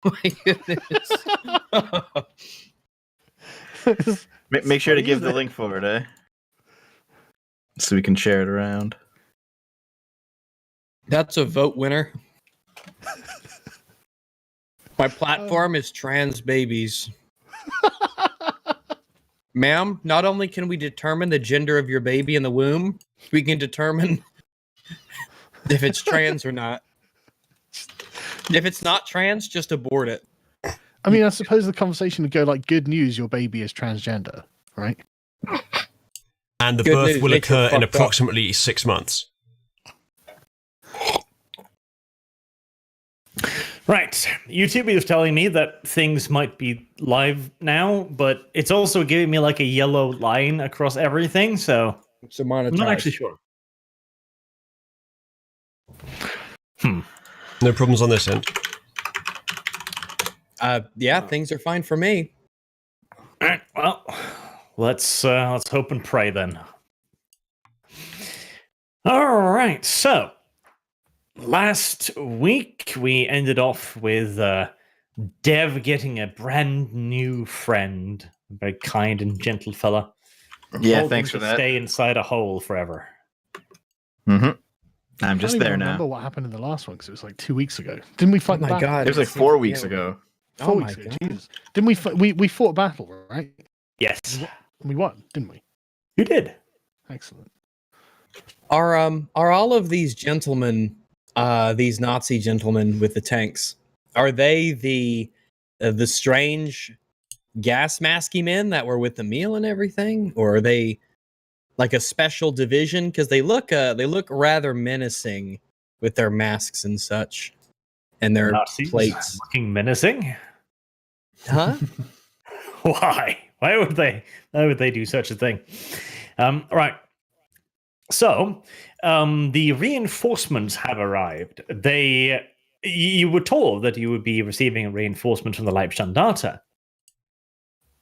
My goodness. Make sure to give the link for it, eh? So we can share it around. That's a vote winner. My platform is trans babies. Ma'am, not only can we determine the gender of your baby in the womb, we can determine if it's trans or not. If it's not trans, just abort it. I mean, I suppose the conversation would go like, good news, your baby is transgender, right? And the Good birth news, will nature occur in fucked up. approximately 6 months. Right. YouTube is telling me that things might be live now, but it's also giving me like a yellow line across everything, so It's a I'm monetized. not actually sure. No problems on this end. Yeah, things are fine for me. All right, well, let's hope and pray then. All right, so last week we ended off with Dev getting a brand new friend, a very kind and gentle fella. Yeah, Told thanks him for to that. stay inside a hole forever. Mm-hmm. I'm I just can't there even now. remember what happened in the last one because it was like 2 weeks ago. Didn't we fight Oh the my battle? god. It was like 4 weeks ago. 4 Oh weeks my ago. God. Jesus. Didn't we fought a battle, right? Yes, We won, didn't we? you did. Excellent. Are all of these gentlemen, these Nazi gentlemen with the tanks, are they the strange gas masky men that were with the meal and everything, or are they like a special division? Because they look rather menacing with their masks and such, and their Nazis plates. looking menacing. Huh? Why? Why would they do such a thing? Right. So, the reinforcements have arrived. You were told that you would be receiving a reinforcement from the Leibstandarte.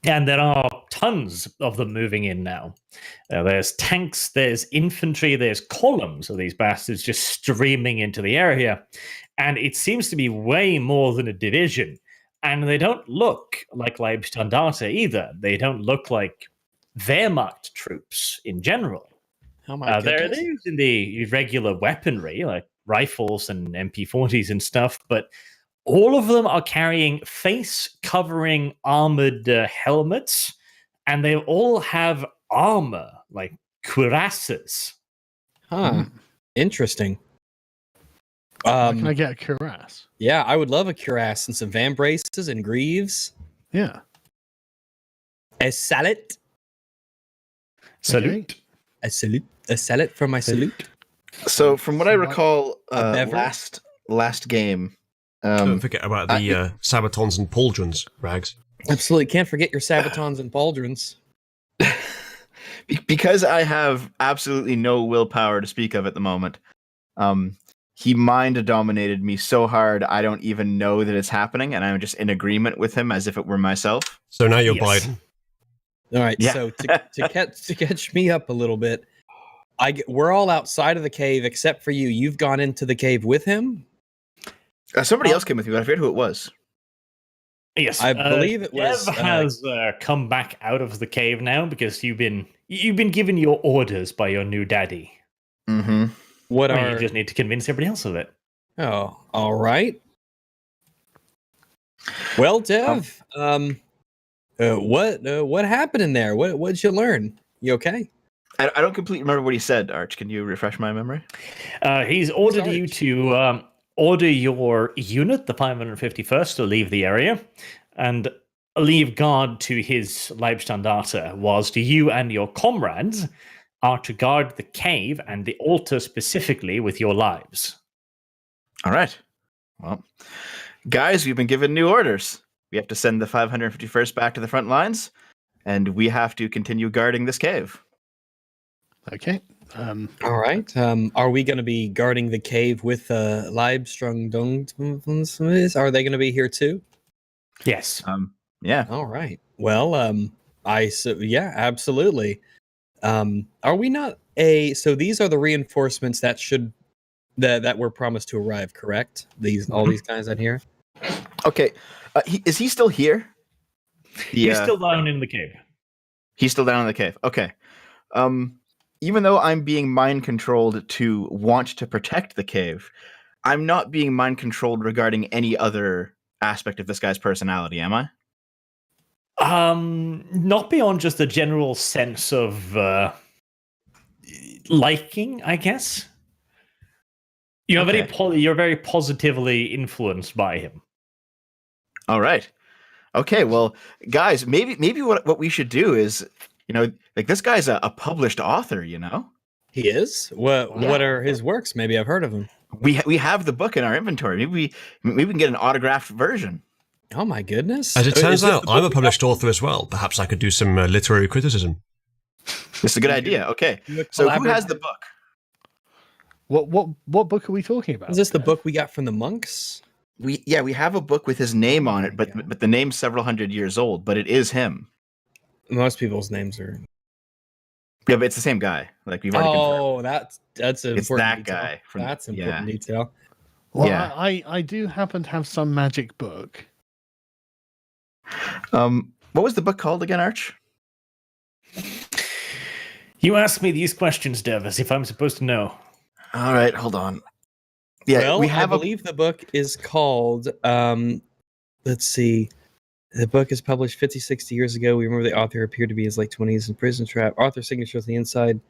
And there are tons of them moving in now. There's tanks, there's infantry, there's columns of these bastards just streaming into the area. And it seems to be way more than a division. And they don't look like Leibstandarte either. They don't look like Wehrmacht troops in general. Oh my They're goodness. using the regular weaponry, like rifles and MP40s and stuff, but all of them are carrying face-covering armored helmets, and they all have armor, like cuirasses. Huh. Interesting. Can I get a cuirass? Yeah, I would love a cuirass and some van braces and greaves. Yeah. A salad. Salute. A salute. A salad for my salute. So, from what I recall, A bever? last game, Don't forget about the sabatons and pauldrons, Rags. Absolutely. Can't forget your sabatons and pauldrons. because I have absolutely no willpower to speak of at the moment, he mind dominated me so hard I don't even know that it's happening, and I'm just in agreement with him as if it were myself. So now you're Yes. Biden. All right. Yeah. So to catch me up a little bit, we're all outside of the cave except for you. You've gone into the cave with him. Somebody else came with me, but I forget who it was. Yes, I believe it was, Dev has come back out of the cave now because you've been given your orders by your new daddy. Mm-hmm. What Well, are? you just need to convince everybody else of it. Oh, all right. Well, Dev, what happened in there? What'd you learn? You okay? I don't completely remember what he said, Arch. Can you refresh my memory? He's ordered Sarge. you to order your unit, the 551st, to leave the area, and leave guard to his Leibstandarte, whilst you and your comrades are to guard the cave and the altar specifically with your lives. All right. Well, guys, we've been given new orders. We have to send the 551st back to the front lines, and we have to continue guarding this cave. Okay. All right. Are we going to be guarding the cave with Leibstrung Dung? Are they going to be here too? Yes. Yeah. All right. Well, yeah, absolutely. Are we not so these are the reinforcements that were promised to arrive, correct? All these guys out here. Okay, is he still here? He's still down in the cave. He's still down in the cave. Okay. Even though I'm being mind controlled to want to protect the cave, I'm not being mind controlled regarding any other aspect of this guy's personality, am I? Not beyond just a general sense of liking, I guess. You're very positively influenced by him. All right. Okay, well, guys, maybe what we should do is, like this guy's a published author, He is. What are his works? Maybe I've heard of him. We have the book in our inventory. Maybe we can get an autographed version. Oh my goodness! As it turns out, I'm a published author as well. Perhaps I could do some literary criticism. This is a good idea. Okay, so who has the book? What book are we talking about? Is this the book we got from the monks? We have a book with his name on it, but the name's several hundred years old. But it is him. Most people's names are. Yeah, but it's the same guy. Like we've already confirmed. That's an It's important that detail. guy. That's important detail. Well, Yeah. I do happen to have some magic book. What was the book called again, Arch? You ask me these questions, Dev, as if I'm supposed to know. All right, hold on. Yeah, Well, we have I believe the book is called. Let's see. The book is published 50, 60 years ago. We remember the author appeared to be in his late 20s in prison trap. Author signature on the inside.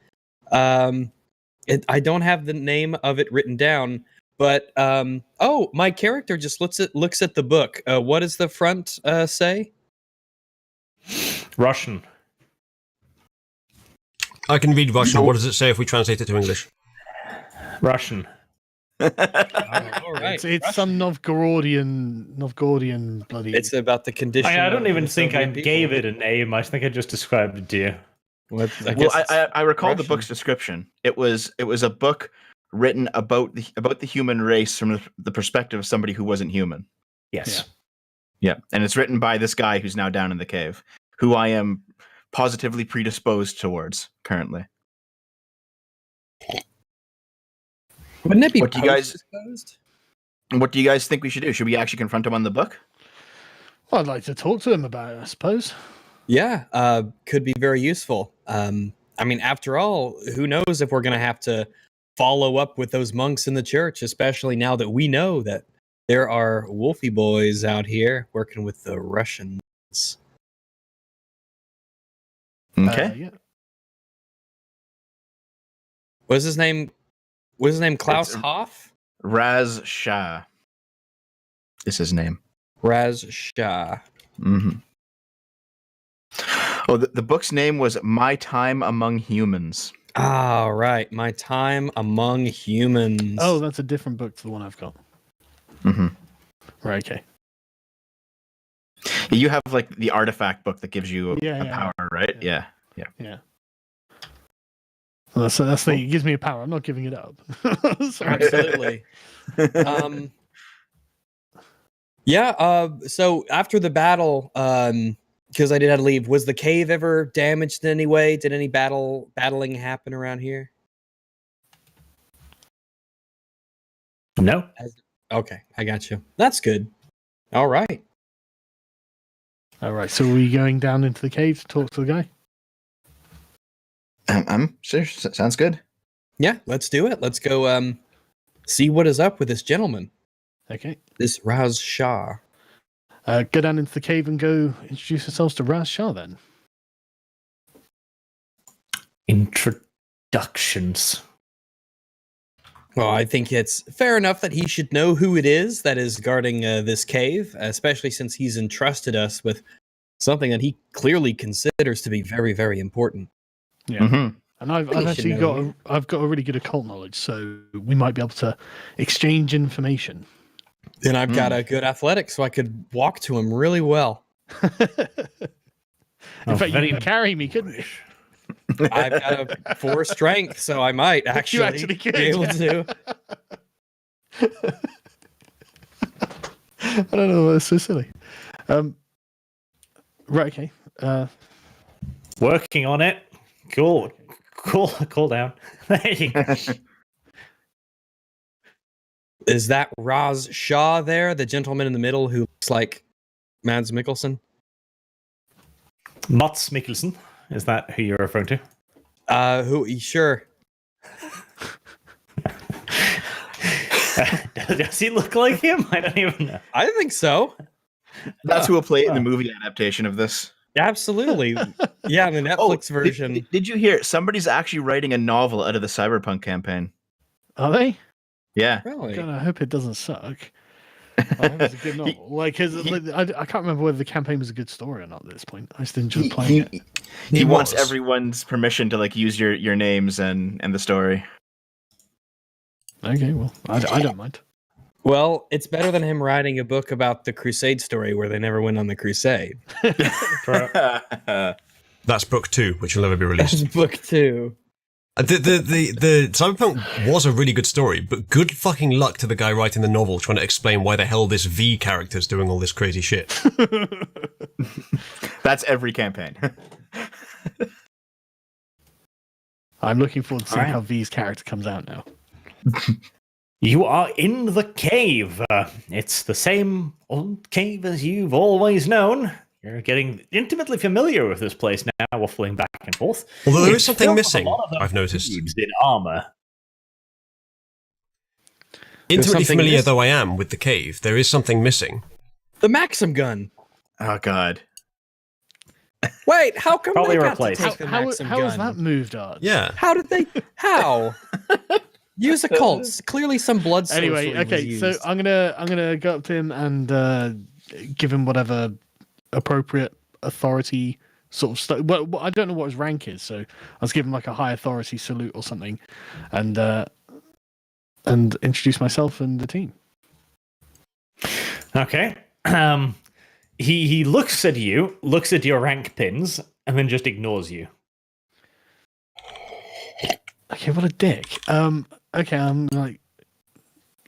I don't have the name of it written down, but my character just looks at the book. What does the front say? Russian. I can read Russian. What does it say if we translate it to English? Russian. All right. It's some Novgorodian bloody. It's about the condition. I don't of even the think I Soviet people. gave it a name. I think I just described it to you. Well, I recall the Russian. book's description. It was a book written about the human race from the perspective of somebody who wasn't human. Yes. Yeah, and it's written by this guy who's now down in the cave, who I am positively predisposed towards currently. Wouldn't it be What do you guys- post-disposed? What do you guys think we should do? Should we actually confront him on the book? Well, I'd like to talk to him about it, I suppose. Yeah, could be very useful. I mean, after all, who knows if we're going to have to follow up with those monks in the church, especially now that we know that there are Wolfie boys out here working with the Russians. Okay. Yeah. What's his name? Klaus It's- Hoff? Raz Shah is his name. Raz Shah. Mm-hmm. Oh, the book's name was My Time Among Humans. Ah, right. My Time Among Humans. Oh, that's a different book to the one I've got. Mm-hmm. Right. Okay. You have like the artifact book that gives you a Yeah. power, right? Yeah. Yeah. Well, that's the thing. It gives me a power. I'm not giving it up. Sorry. Absolutely. So after the battle, because I did have to leave, was the cave ever damaged in any way? Did any battling happen around here? No. Okay, I got you. That's good. All right. All right. So are we going down into the cave to talk to the guy? I'm sure. Sounds good. Yeah, let's do it. Let's go see what is up with this gentleman, Okay. this Raz Shah. Go down into the cave and go introduce yourselves to Raz Shah then. Introductions. Well, I think it's fair enough that he should know who it is that is guarding this cave, especially since he's entrusted us with something that he clearly considers to be very, very important. Yeah. Mm-hmm. And I've Really actually should got know I've got a really good occult knowledge, so we might be able to exchange information. Then I've got a good athletics, so I could walk to him really well. In fact, you could carry me, couldn't you? I've got a 4 strength, so I might actually could, be able to. I don't know. That's so silly. Right. Okay. Working on it. Cool down. There you go. Is that Raz Shah there, the gentleman in the middle who looks like Mads Mikkelsen? Mats Mikkelsen, is that who you're referring to? Sure. Does he look like him? I don't even know. I think so. That's who will play in the movie adaptation of this. Absolutely. Yeah, the Netflix version. Did you hear? Somebody's actually writing a novel out of the Cyberpunk campaign. Are they? Yeah. Really? God, I hope it doesn't suck. I hope it's a good novel. Like, I can't remember whether the campaign was a good story or not at this point. I just enjoyed playing it. He wants was. everyone's permission to like use your names and the story. Okay, well, I don't mind. Well, it's better than him writing a book about the Crusade story where they never went on the Crusade. That's book 2, which will never be released. That's book 2. The Cyberpunk was a really good story, but good fucking luck to the guy writing the novel trying to explain why the hell this V character's doing all this crazy shit. That's every campaign. I'm looking forward to seeing Alright. how V's character comes out now. You are in the cave. It's the same old cave as you've always known. You're getting intimately familiar with this place now, waffling back and forth. Although there is It's something filled with missing, a lot of I've noticed. thieves in armor. Intimately something familiar missing. though I am with the cave, there is something missing. The Maxim gun. Oh God. Wait, how come Probably they got replaced. to take the How Maxim has gun? that moved, Arch? Yeah. How did they? How? Use a Colts. Clearly, some blood. Anyway, socially was okay, so used. I'm gonna go up to him and give him whatever appropriate authority sort of stuff. Well, I don't know what his rank is, so I'll give him like a high authority salute or something, and introduce myself and the team. Okay. He looks at you, looks at your rank pins, and then just ignores you. Okay, what a dick. Okay, I'm like,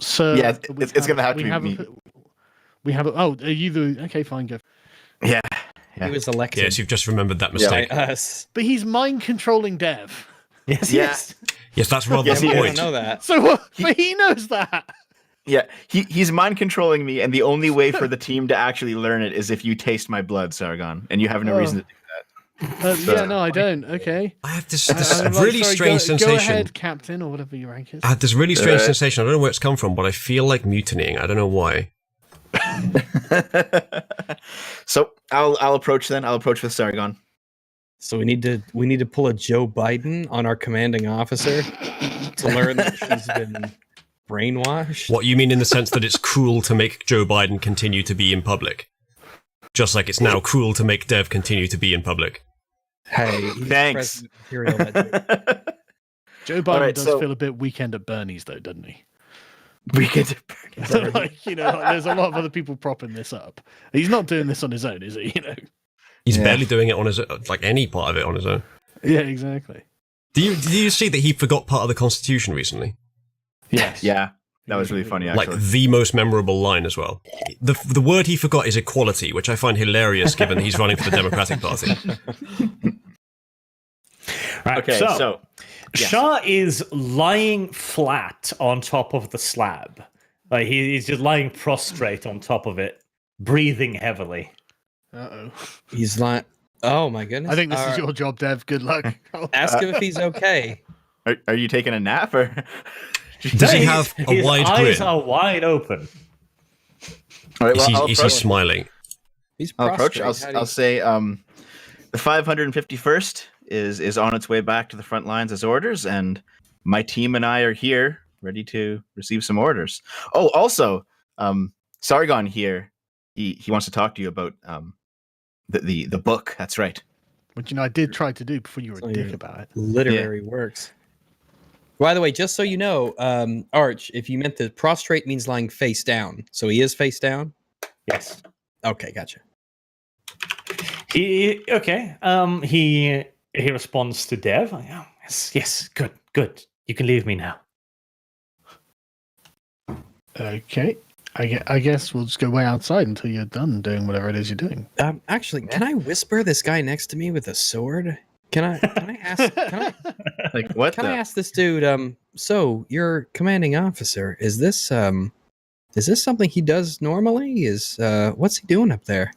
sir. Yeah, we it's gonna have to we be have me. we have. Oh, are you the? Okay, fine, go. Yeah. He was elected Yes, you've just remembered that by mistake. us. But he's mind controlling Dev. Yes, Yeah. yes. Yes, that's rather Yes, the he I is. don't point. know that. So what? But he knows that. Yeah. He's mind controlling me, and the only way for the team to actually learn it is if you taste my blood, Sargon, and you have no reason to do Yeah, no, I don't. Okay. I have this I'm like, really sorry, strange Go sensation. ahead, Captain, or whatever your rank is. I had this really strange Uh, sensation. I don't know where it's come from, but I feel like mutinying. I don't know why. that. So I'll approach then. I'll approach with Sargon. So we need to pull a Joe Biden on our commanding officer to learn that she's been brainwashed. What you mean in the sense that it's cruel to make Joe Biden continue to be in public? Just like it's now cruel to make Dev continue to be in public. Hey, he's Thanks. president material that Joe Biden Alright, does so- feel a bit Weekend at Bernie's, though, doesn't he? We get to Like, there's a lot of other people propping this up. He's not doing this on his own, is he? He's Yeah. barely doing it on his like any part of it on his own. Yeah, exactly. Did you see that he forgot part of the Constitution recently? Yes. Yeah, that was really funny. Actually, Like the most memorable line as well. The word he forgot is equality, which I find hilarious given he's running for the Democratic Party. Right, okay. so So yes. Shah is lying flat on top of the slab. Like he's just lying prostrate on top of it, breathing heavily. Uh-oh. he's like, oh my goodness. I think this is your job, Dev. Good luck. Ask him if he's okay. are you taking a nap or? Does he have a His wide eyes grin? are wide open. All right, Is well, he smiling? He's I'll approach. prostrate. I'll say the 551st is on its way back to the front lines as orders, and my team and I are here, ready to receive some orders. Oh, also, Sargon here. He wants to talk to you about the book. That's right. Which, I did try to do before you were So a dick you're- about it. Literary works. By the way, just so you know, Arch, if you meant that prostrate means lying face down, so he is face down. Yes. Okay, gotcha. He responds to Dev. Like, oh, yes, good. You can leave me now. Okay. I guess we'll just go way outside until you're done doing whatever it is you're doing. Actually, can I whisper this guy next to me with a sword? Can I ask? Like what? Can I ask this dude? So your commanding officer, is this something he does normally? What's he doing up there?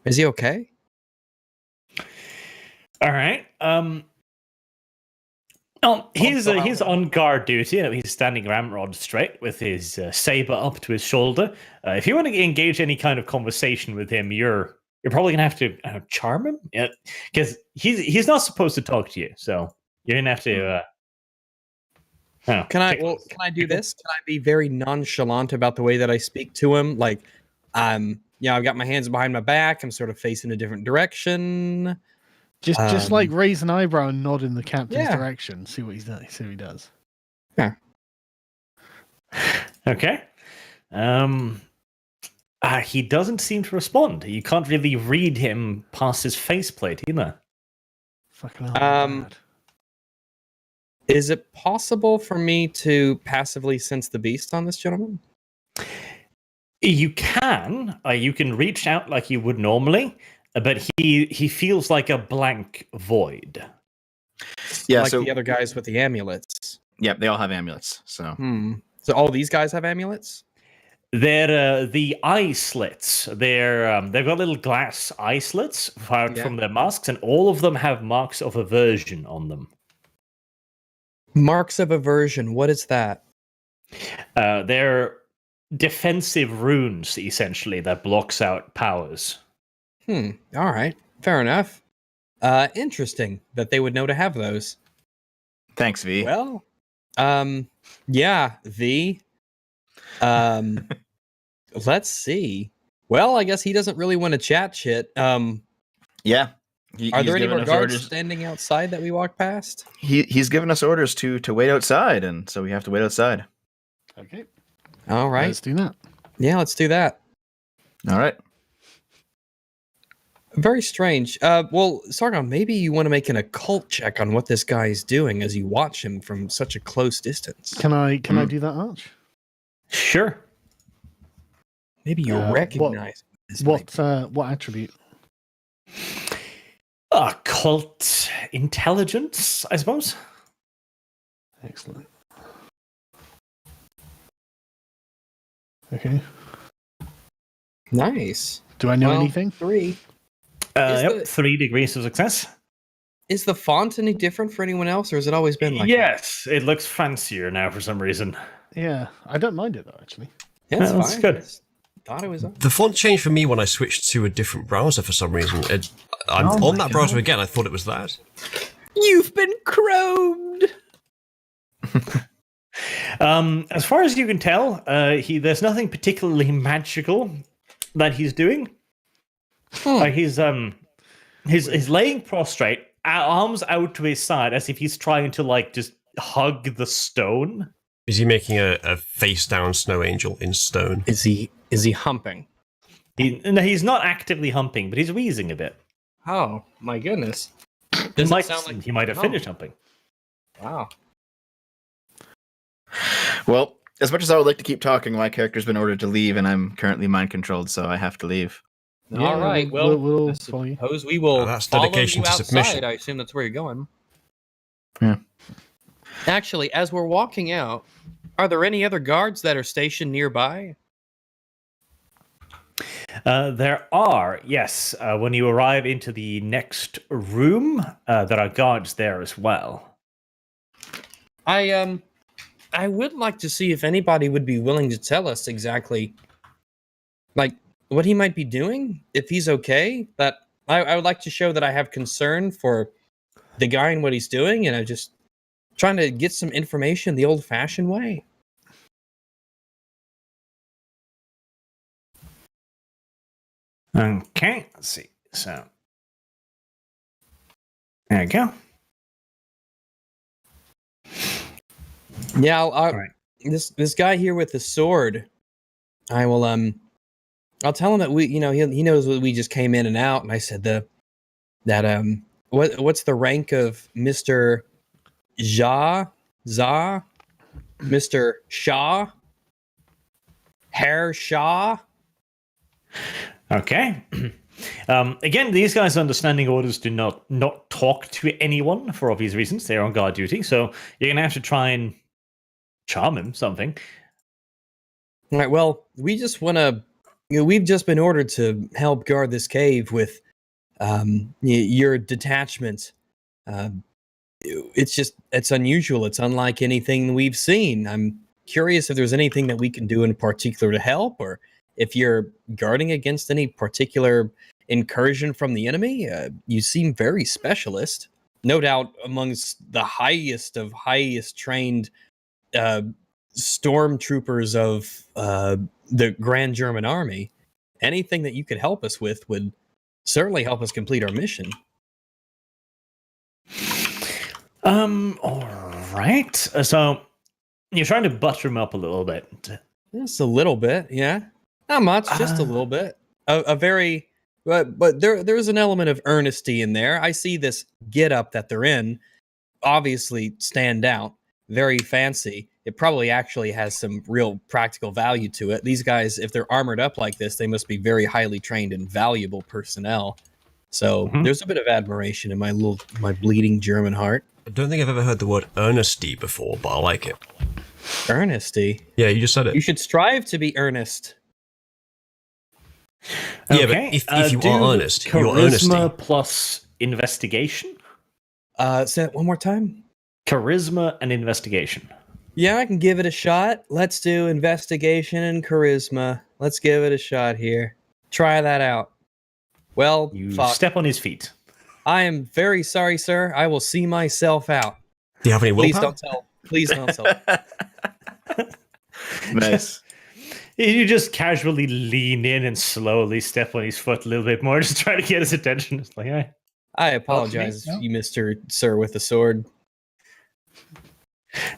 Is he okay? All right. He's on guard duty. He's standing ramrod straight with his saber up to his shoulder. If you want to engage any kind of conversation with him, you're probably gonna have to charm him, because he's not supposed to talk to you. So you're gonna have to. Can I do this? Can I be very nonchalant about the way that I speak to him? Like, I've got my hands behind my back. I'm sort of facing a different direction. Just like raise an eyebrow and nod in the captain's Yeah. direction. See what see what he does. Yeah. Okay. He doesn't seem to respond. You can't really read him past his faceplate either. Fucking hell. Bad. Is it possible for me to passively sense the beast on this gentleman? You can. You can reach out like you would normally, but he feels like a blank void. Yeah, like so the other guys with the amulets. yeah, they all have amulets. So So all these guys have amulets? They're the eye slits. They've got little glass eye slits fired from their masks, and all of them have marks of aversion on them. Marks of aversion. What is that? They're defensive runes, essentially, that blocks out powers. All right. Fair enough. Interesting that they would know to have those. thanks, V. Well, yeah, V. Let's see. Well, I guess he doesn't really want to chat shit. Yeah. Are there any given more us guards orders. standing outside that we walk past? He's given us orders to wait outside, and so we have to wait outside. Okay. All right. Let's do that. Yeah, let's do that. All right. Very strange. Well, Sargon, maybe you want to make an occult check on what this guy is doing as you watch him from such a close distance. Can I do that, Arch? Sure. Maybe you recognize this might What attribute? Occult intelligence, I suppose. Excellent. Okay. Nice. Do I know Well, anything? 3. Is Yep, the- 3 degrees of success. Is the font any different for anyone else, or has it always been like Yes, it looks fancier now for some reason. Yeah, I don't mind it though. Actually, that? Yeah, it's That's fine. good. I just thought it was up. The font changed for me when I switched to a different browser for some reason. I'm on that browser again. I thought it was that. You've been chromed! As far as you can tell, there's nothing particularly magical that he's doing. He's laying prostrate, arms out to his side, as if he's trying to like just hug the stone. Is he making a face down snow angel in stone? Is he humping? No, he's not actively humping, but he's wheezing a bit. Oh, my goodness. It Does might it sound like he might have finished humping. Wow. Well, as much as I would like to keep talking, my character's been ordered to leave, and I'm currently mind controlled, so I have to leave. All right. Well, we'll I follow you. suppose we will That's follow dedication you to outside. submission. I assume that's where you're going. Yeah. Actually, as we're walking out, are there any other guards that are stationed nearby? There are, yes. When you arrive into the next room, there are guards there as well. I would like to see if anybody would be willing to tell us exactly, like, what he might be doing, if he's okay. That I would like to show that I have concern for the guy and what he's doing, and I'm just trying to get some information the old-fashioned way. Okay, let's see. So, there you go. Yeah, Right. this guy here with the sword, I will I'll tell him that he knows that we just came in and out, and I said what's the rank of Mr. Mr. Shaw? Herr Shaw? Okay. Again, these guys are understanding orders do not talk to anyone for obvious reasons. They're on guard duty, so you're going to have to try and charm him something. All right. Well, we just want to. We've just been ordered to help guard this cave with your detachment. It's unusual. It's unlike anything we've seen. I'm curious if there's anything that we can do in particular to help, or if you're guarding against any particular incursion from the enemy. You seem very specialist. No doubt amongst the highest of highest trained stormtroopers of the Grand German Army. Anything that you could help us with would certainly help us complete our mission. All right. So you're trying to butter him up a little bit. Just a little bit, yeah. Not much, just a little bit. A very, but there's an element of earnesty in there. I see this get up that they're in, obviously stand out, very fancy. It probably actually has some real practical value to it. These guys, if they're armored up like this, they must be very highly trained and valuable personnel. So there's a bit of admiration in my bleeding German heart. I don't think I've ever heard the word earnesty before, but I like it. Earnesty? Yeah, you just said it. You should strive to be earnest. Yeah, but if you are earnest, you're earnesty. Charisma plus investigation? Say that one more time. Charisma and investigation. Yeah, I can give it a shot. Let's do investigation and charisma. Let's give it a shot here. Try that out. Well, You fuck. step on his feet. I am very sorry, sir. I will see myself out. Do you have any Please willpower? don't tell. Please don't tell. Nice. You just casually lean in and slowly step on his foot a little bit more, just try to get his attention. It's like, hey. I apologize, no? you Mr. Sir with the sword.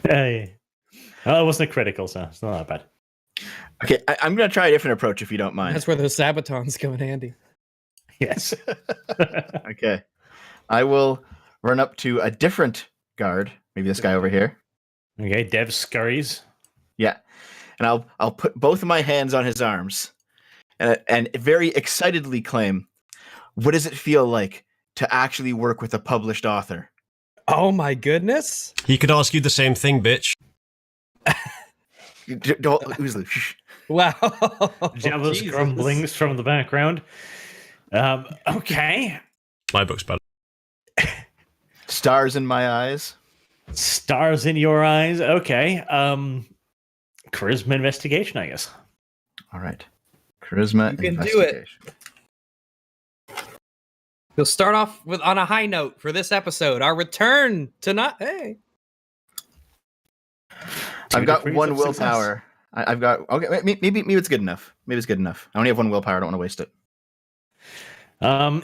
Hey. Well, it wasn't critical, so it's not that bad. Okay, I'm going to try a different approach if you don't mind. That's where those sabatons come in handy. Yes. Okay. I will run up to a different guard, maybe this guy over here. Okay, Dev scurries. Yeah. And I'll put both of my hands on his arms and very excitedly claim, what does it feel like to actually work with a published author? Oh my goodness. He could ask you the same thing, bitch. Shh. Wow. Jealous Jesus. grumblings from the background. Okay. My book's better. Stars in my eyes. Stars in your eyes. Okay. Charisma investigation, I guess. All right. Charisma You can do it. investigation. We'll start off on a high note for this episode. Our return to not. Hey. I've got degrees one of willpower. I've got okay. Maybe it's good enough. Maybe it's good enough. I only have one willpower. I don't want to waste it.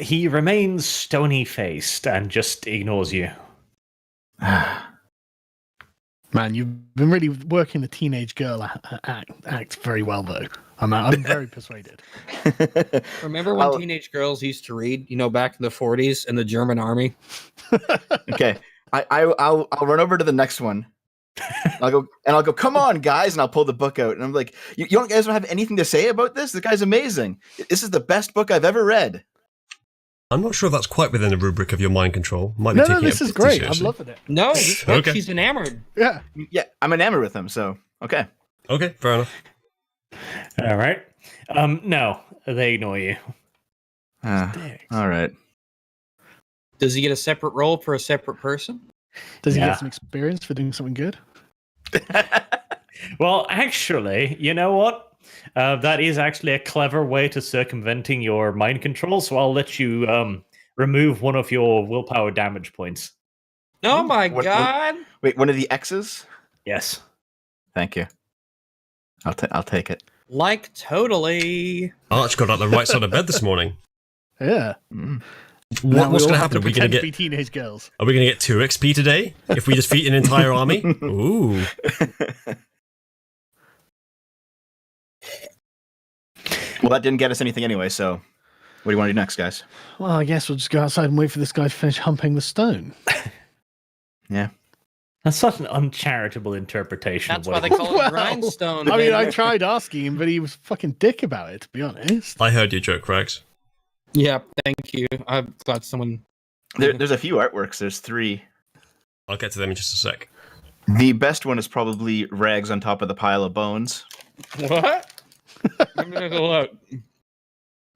He remains stony faced and just ignores you. Man, you've been really working the teenage girl act very well, though. I'm very persuaded. Remember when I'll- teenage girls used to read, back in the 40s in the German army? Okay, I'll run over to the next one. I'll go. Come on, guys, and I'll pull the book out, and I'm like, you guys don't have anything to say about this? The guy's amazing. This is the best book I've ever read. I'm not sure if that's quite within the rubric of your mind control. Might be No, taking this it is pretty great. I'm seriously. loving it. No, this book, Okay. she's enamored. Yeah. Yeah, I'm enamored with him. So okay. Okay, fair enough. All right. No, they ignore you. All right. Does he get a separate role for a separate person? Does he Yeah. get some experience for doing something good? Well, actually, you know what? That is actually a clever way to circumventing your mind control, so I'll let you remove one of your willpower damage points. Oh my What- god! Wait, one of the X's? Yes. Thank you. I'll take it. Like totally. Arch got out the right side of bed this morning. Yeah. Mm. Now What's we going to all have happen? Are we going pretend to to be get? teenage girls. Are we going to get 2 XP today if we defeat an entire army? Ooh. Well, that didn't get us anything anyway. So, what do you want to do next, guys? Well, I guess we'll just go outside and wait for this guy to finish humping the stone. Yeah. That's such an uncharitable interpretation. That's of why what they it call Well, it grindstone. I mean, I baby. tried asking him, but he was fucking dick about it, to be honest. I heard your joke, Rags. Yeah, thank you. I'm glad someone. There's a few artworks. There's 3. I'll get to them in just a sec. The best one is probably Rags on top of the pile of bones. What? Let me take a look.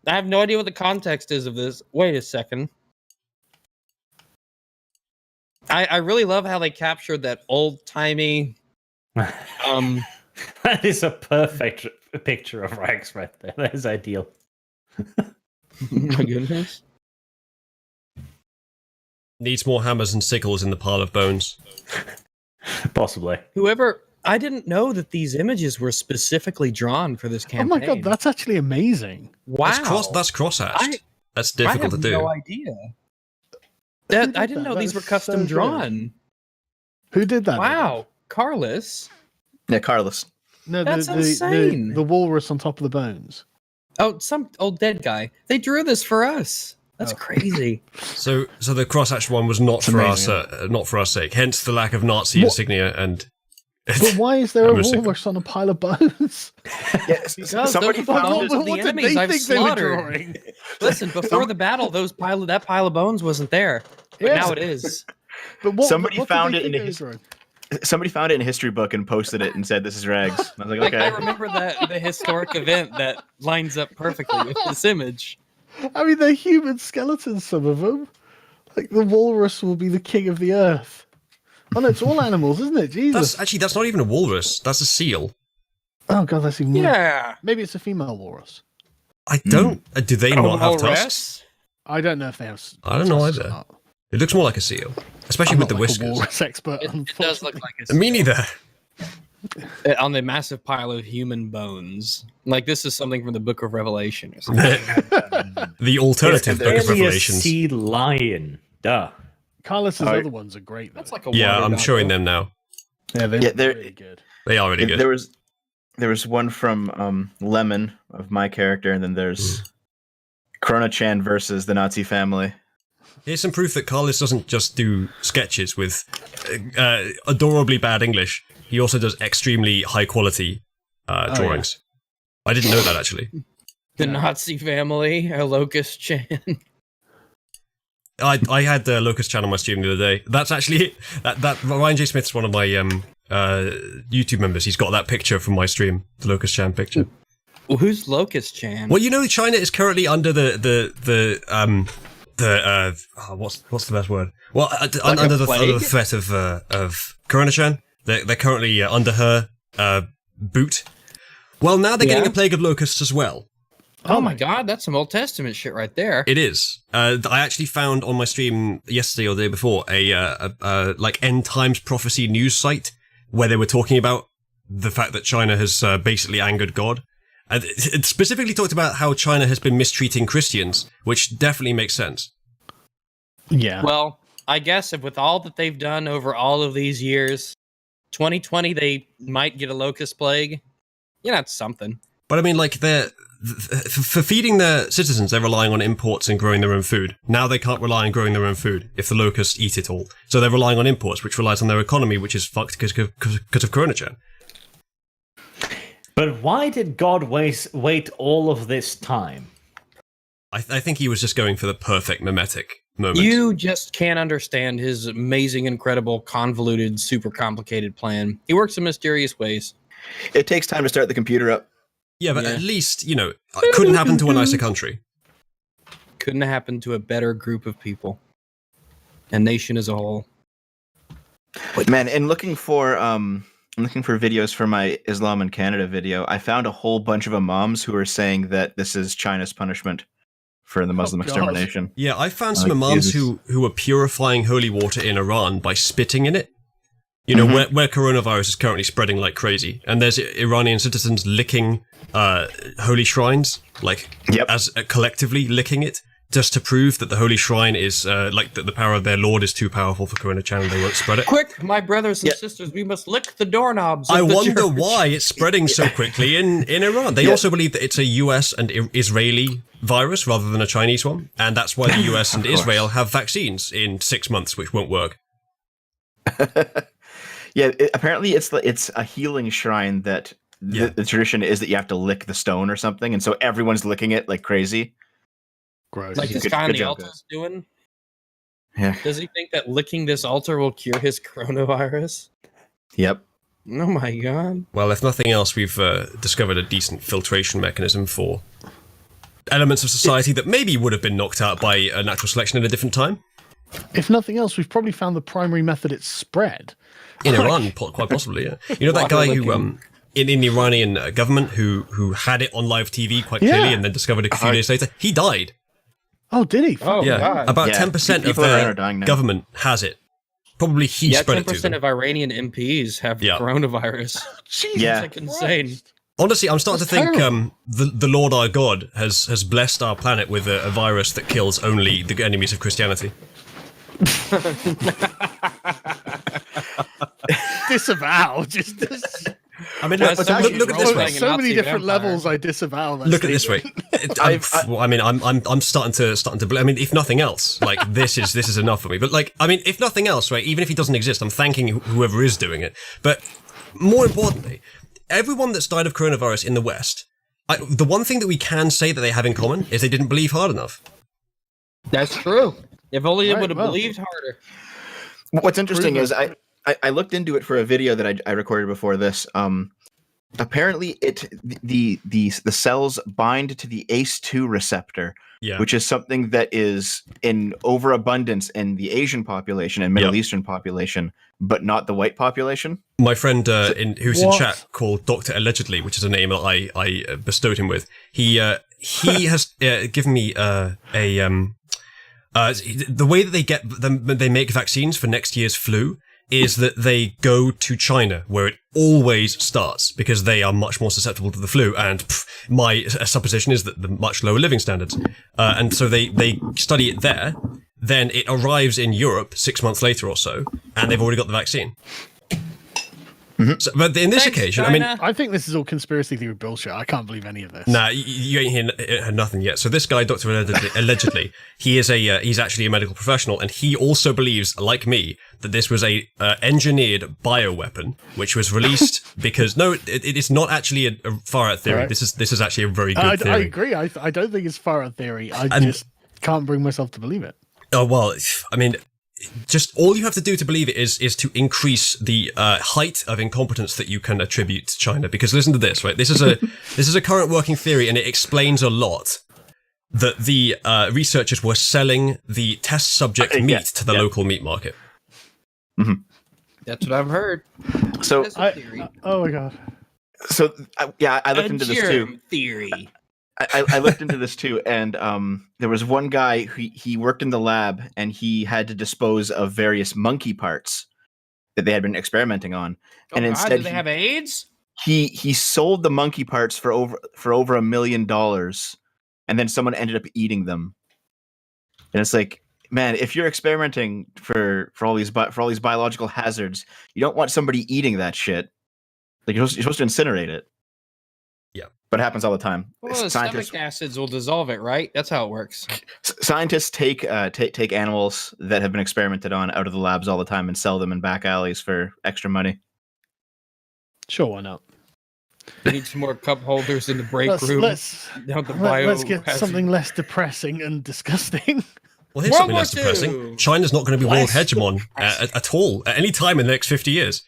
I have no idea what the context is of this. Wait a second. I really love how they captured that old timey. That is a perfect picture of Rags right there. That is ideal. My goodness. Needs more hammers and sickles in the pile of bones. Possibly. I didn't know that these images were specifically drawn for this campaign. Oh my god, that's actually amazing. wow. That's cross-hatched. That's I difficult have to do. no idea. Who did I didn't that? know these That's were custom so good. drawn. Who did that? Wow, Carlos. Yeah, Carlos. No, That's insane. The walrus on top of the bones. Oh, some old dead guy. They drew this for us. That's Oh. crazy. So the cross-hatched one was not It's for amazing. not for our sake. Hence the lack of Nazi What? insignia and. But why is there a I'm sick. walrus on a pile of bones? Yeah, Because somebody those are found bones it. of the enemies I've they were slaughtered. drawing? Listen, before the battle, that pile of bones wasn't there. But Yeah. now it is. But what, Somebody what did found they it in think a they were drawing? Somebody found it in a history book and posted it and said, "This is Rags." And I was like, Like I "Okay." remember the historic event that lines up perfectly with this image. I mean, they're human skeletons, some of them. Like, the walrus will be the king of the earth. Oh, no, it's all animals, isn't it? Jesus. That's not even a walrus. That's a seal. Oh, God, that's even worse. Yeah. Maybe it's a female walrus. I don't. Do they not have tusks? Walrus? I don't know if they have. I don't know tusks or either. not. It looks more like a seal, especially I'm with not the like whiskers. a walrus expert. It does look like a Me neither. on the massive pile of human bones. Like this is something from the Book of Revelation or something. The alternative Book of Clearly a Revelations. sea lion. Duh. Carlos's Alright. other ones are great, though. That's like a Yeah, water I'm bottle. showing them now. Yeah, Yeah, they're they're- really good. They are really good. There was one from Lemon of my character, and then there's Krona-chan versus the Nazi family. Here's some proof that Carlos doesn't just do sketches with adorably bad English. He also does extremely high quality drawings. I didn't know that actually. The Nazi family, a locust chan. I had the Locust Chan on my stream the other day. That's actually that Ryan J. Smith's one of my YouTube members. He's got that picture from my stream, the Locust Chan picture. Well, who's Locust Chan? Well, you know, China is currently under the what's the best word? Well, under the threat of Corona-chan. They're currently under her boot. Well, now they're getting a plague of locusts as well. Oh my god, that's some Old Testament shit right there. It is. I actually found on my stream yesterday or the day before a like end times prophecy news site where they were talking about the fact that China has basically angered God. And it specifically talked about how China has been mistreating Christians, which definitely makes sense. Yeah. Well, I guess if with all that they've done over all of these years, 2020 they might get a locust plague. Yeah, that's something. But I mean, like, for feeding their citizens, they're relying on imports and growing their own food. Now they can't rely on growing their own food if the locusts eat it all. So they're relying on imports, which relies on their economy, which is fucked because of Corona-chan. But why did God wait all of this time? I think he was just going for the perfect mimetic moment. You just can't understand his amazing, incredible, convoluted, super complicated plan. He works in mysterious ways. It takes time to start the computer up. Yeah, but Yeah. at least, you know, it couldn't happen to a nicer country. Couldn't happen to a better group of people. A nation as a whole. Man, and looking for videos for my Islam in Canada video, I found a whole bunch of imams who are saying that this is China's punishment for the Muslim God. extermination. Yeah, I found some Like imams Jesus. who are purifying holy water in Iran by spitting in it. You know, where coronavirus is currently spreading like crazy. And there's Iranian citizens licking holy shrines, like, Yep. as collectively licking it, just to prove that the holy shrine is, like, that the power of their lord is too powerful for Corona-chan and they won't spread it. Quick, my brothers and Yeah. sisters, we must lick the doorknobs of I the wonder church. why it's spreading so quickly in Iran. They Yeah. also believe that it's a US and Israeli virus rather than a Chinese one, and that's why the US and Of course. Israel have vaccines in 6 months, which won't work. Yeah, apparently it's a healing shrine that Yeah. the tradition is that you have to lick the stone or something, and so everyone's licking it like crazy. Gross. Like Good- this guy on good the job, altar guys. is doing? Yeah. Does he think that licking this altar will cure his coronavirus? Yep. Oh my god. Well, if nothing else, we've discovered a decent filtration mechanism for elements of society that maybe would have been knocked out by natural selection at a different time. If nothing else, we've probably found the primary method it's spread. In Iran, quite possibly, yeah. You know that guy who, in the Iranian government, who had it on live TV quite clearly Yeah. and then discovered it a few days later, he died. Oh, did he? Oh, Yeah, God. about Yeah, 10% of people in Iran their are dying now. government has it. Probably he Yeah, spread it 10% to them. of Iranian MPs have Yeah. coronavirus. Jesus Yeah. It's like insane. Honestly, I'm starting That's to think terrible. the Lord our God has blessed our planet with a virus that kills only the enemies of Christianity. Disavow. I mean, That's look, actually look at it this rolling way. in So many Nazi different vampire. levels I disavow. That Look at it this way. statement. I'm starting to. I mean, if nothing else, like this is enough for me. But like, I mean, if nothing else, right? Even if he doesn't exist, I'm thanking whoever is doing it. But more importantly, everyone that's died of coronavirus in the West, the one thing that we can say that they have in common is they didn't believe hard enough. That's true. If only they Right, would have well. believed harder. What's interesting Prove is it. I looked into it for a video that I recorded before this. Apparently, the cells bind to the ACE2 receptor, Yeah. which is something that is in overabundance in the Asian population and Middle Yep. Eastern population, but not the white population. My friend who's in What? chat called Doctor Allegedly, which is a name that I bestowed him with. He has given me the way that they make vaccines for next year's flu is that they go to China, where it always starts, because they are much more susceptible to the flu. And my supposition is that the much lower living standards. And so they study it there. Then it arrives in Europe 6 months later or so, and they've already got the vaccine. So, but in this Thanks, occasion, I mean, China. I think this is all conspiracy theory bullshit. I can't believe any of this. nah, you ain't heard nothing yet. So this guy, Dr. Allegedly, he is he's actually a medical professional, and he also believes, like me, that this was a engineered bioweapon, which was released because it is not actually a far out theory. Right. This is actually a very good I theory. agree. I don't think it's far out theory. I And- just can't bring myself to believe it. Oh well, I mean, just all you have to do to believe it is to increase the height of incompetence that you can attribute to China. Because listen to this, right? This is a current working theory, and it explains a lot. That the researchers were selling the test subject meat to the local meat market. That's what I've heard. So, That's a theory. Oh my god. I looked into this too. germ theory. I looked into this too, and there was one guy who he worked in the lab, and he had to dispose of various monkey parts that they had been experimenting on, and God, instead do they have AIDS? he sold the monkey parts for over $1 million, and then someone ended up eating them. And it's like, man, if you're experimenting for all these biological hazards, you don't want somebody eating that shit. Like you're supposed to incinerate it. Yeah. But it happens all the time. Well, the Scientists stomach acids will dissolve it, right? That's how it works. scientists take animals that have been experimented on out of the labs all the time and sell them in back alleys for extra money. Sure, why not? We need some more cup holders in the break Let's room. let's Down the bio let's get hazard. something less depressing and disgusting. Well, here's World something War less depressing. II. China's not going to be world Less hegemon at all at any time in the next 50 years.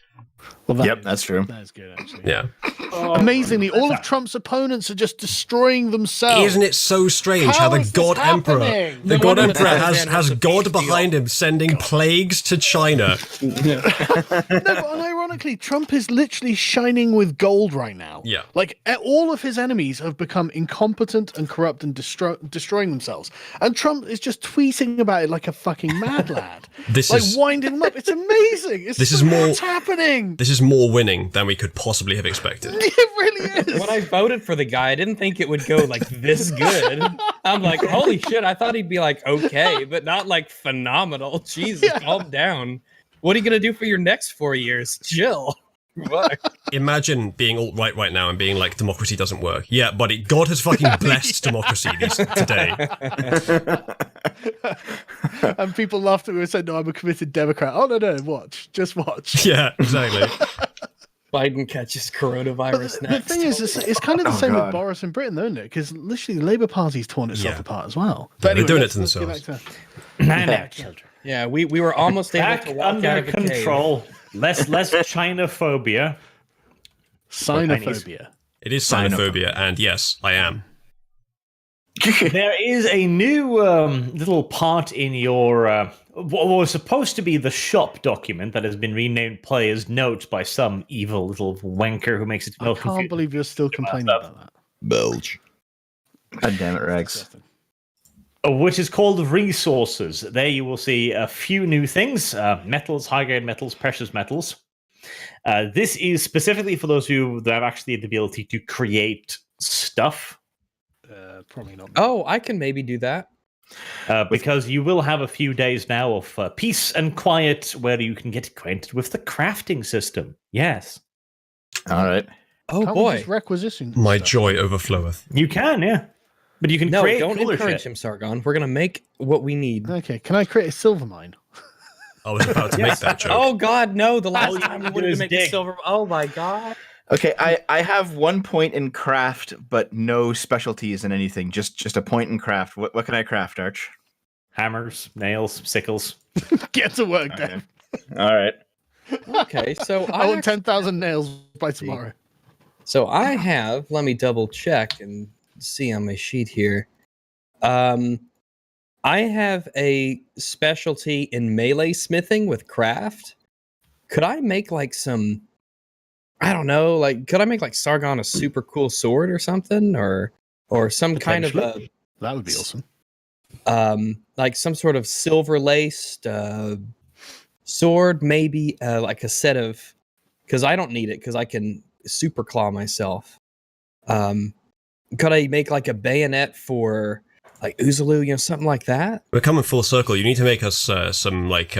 Well, Yep, that's true. That's good actually. Yeah. Amazingly, all of Trump's opponents are just destroying themselves. Isn't it so strange how the is this God Emperor, happening? the No God wonder the Emperor Taliban has a God peace deal. behind him sending plagues to China? No, but unironically, Trump is literally shining with gold right now. Yeah. Like all of his enemies have become incompetent and corrupt and destroying themselves, and Trump is just tweeting about it like a fucking mad lad. This Like is winding them up. It's amazing. This is more- What's happening. this is more winning than we could possibly have expected. It really is. When I voted for the guy, I didn't think it would go like this good. I'm like, holy shit, I thought he'd be like okay, but not like phenomenal. Jesus, calm down. What are you gonna do for your next 4 years? Chill. What? Imagine being alt-right right now and being like, democracy doesn't work. Yeah, buddy, God has fucking blessed democracy today. And people laughed at me and said, "No, I'm a committed Democrat." Oh no, watch, just watch. Yeah, exactly. Biden catches coronavirus The next. thing is, it's kind of the Oh, same God. with Boris and Britain, though, isn't it? Because literally, the Labour Party's torn itself Yeah. apart as well. Yeah, they're doing it let's to get themselves. back to- Now, children. Yeah, we were almost able Back to walk out under of a cave. control. Less China-phobia. Sinophobia. It is Sinophobia. sinophobia, and yes, I am. There is a new little part in your what was supposed to be the shop document that has been renamed Player's Notes by some evil little wanker who makes it I more can't confusing. believe you're still complaining stuff. about that. Belch. God damn it, Rex. Disgusting. Which is called Resources. There you will see a few new things: metals, high-grade metals, precious metals. This is specifically for those who have actually the ability to create stuff. Probably not. Oh, I can maybe do that. Because you will have a few days now of peace and quiet where you can get acquainted with the crafting system. Yes. All right. Oh Can't we boy. just requisition My stuff? joy overfloweth. You can, yeah. But you can No, create don't cooler encourage shit. him, Sargon. We're gonna make what we need. Okay, can I create a silver mine? I was about to make that joke. Oh God, no! The All last you time we have to wanted do to is make a dig. silver. Oh my God. Okay, I have 1 point in craft, but no specialties in anything. Just a point in craft. What can I craft, Arch? Hammers, nails, sickles. Get to work, Okay. then. All right. Okay, so I want actually- 10,000 nails by tomorrow. So I have. Let me double check and see on my sheet here. I have a specialty in melee smithing with craft. Could I make like some? I don't know. Like, could I make like Sargon a super cool sword or something, or some kind of a That would be awesome. like some sort of silver laced sword, maybe like a set of, because I don't need it because I can super claw myself. Could I make like a bayonet for like Uzulu, something like that? We're coming full circle. You need to make us some like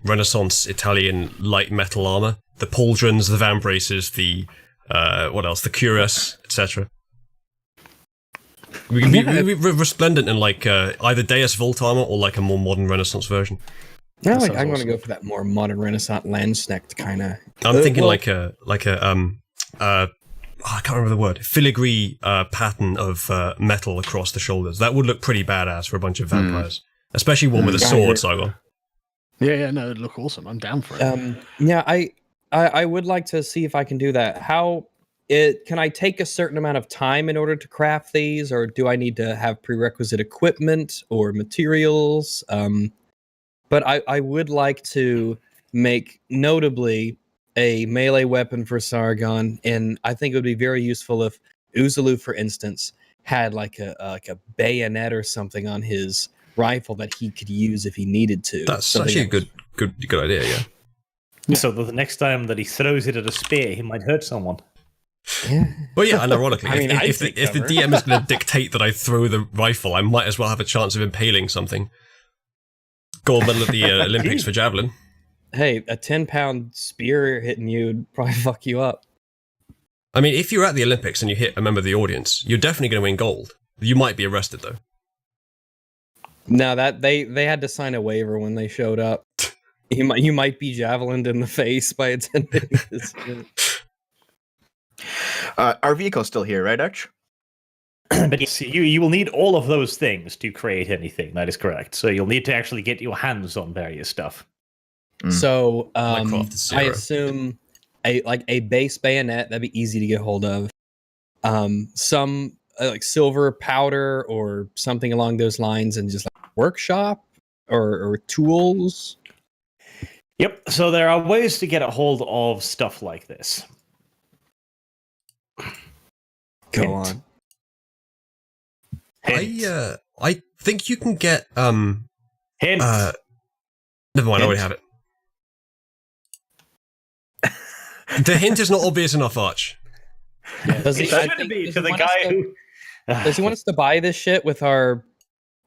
Renaissance Italian light metal armor. The pauldrons, the vambraces, the what else? The cuirass, etc. We can be resplendent in like either Deus Volt armor or like a more modern Renaissance version. No, That like, sounds I'm going to awesome. go for that more modern Renaissance Landsnecht kind of. I'm thinking well- like a I can't remember the word, filigree pattern of metal across the shoulders. That would look pretty badass for a bunch of vampires, especially one with a sword. Sargon. Yeah, no, it'd look awesome. I'm down for it. Yeah, I would like to see if I can do that. Can I take a certain amount of time in order to craft these, or do I need to have prerequisite equipment or materials? But I would like to make notably a melee weapon for Sargon, and I think it would be very useful if Uzulu, for instance, had like a bayonet or something on his rifle that he could use if he needed to. That's Something actually a that good idea. Yeah. So that the next time that he throws it at a spear, he might hurt someone. Yeah. Well, yeah, and ironically, I mean, if I'd the take cover. DM is going to dictate that I throw the rifle, I might as well have a chance of impaling something. Gold medal at the Olympics for javelin. Hey, a 10-pound spear hitting you would probably fuck you up. I mean, if you're at the Olympics and you hit a member of the audience, you're definitely going to win gold. You might be arrested though. No, that they had to sign a waiver when they showed up. You might be javelined in the face by attending this event. Our vehicle's still here, right, Arch? But yes, you will need all of those things to create anything. That is correct. So you'll need to actually get your hands on various stuff. So Minecraft is I zero. assume a base bayonet that'd be easy to get hold of. Some like silver powder or something along those lines, and just like workshop or tools. Yep. So there are ways to get a hold of stuff like this. Go Hint. on. Hint. I think you can get Hint. never mind, I already Hint. have it. The hint is not obvious enough, Arch. Does it he, I should think- be does to he the want us guy to- who. Does he want us to buy this shit with our?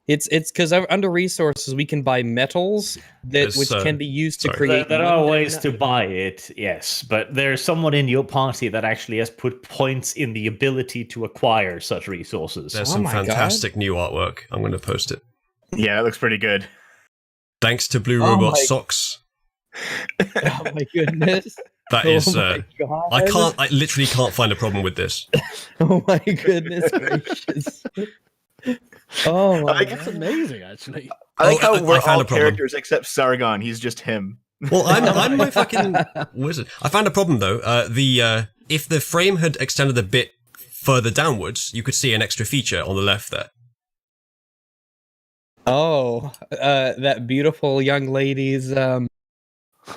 It's because under resources we can buy metals There's, which can be used to sorry. create. There are mundane- ways to buy it, yes, but there's someone in your party that actually has put points in the ability to acquire such resources. There's Oh some my God. fantastic new artwork. I'm going to post it. Yeah, it looks pretty good. Thanks to Blue Oh Robot my- Socks. Oh my goodness! That is, my God. I literally can't find a problem with this. Oh my goodness gracious. Oh my That's God. amazing, actually. I like how I we're found all a problem. characters except Sargon. He's just him. Well, I'm my fucking wizard. I found a problem though. If the frame had extended a bit further downwards, you could see an extra feature on the left there. Oh, that beautiful young lady's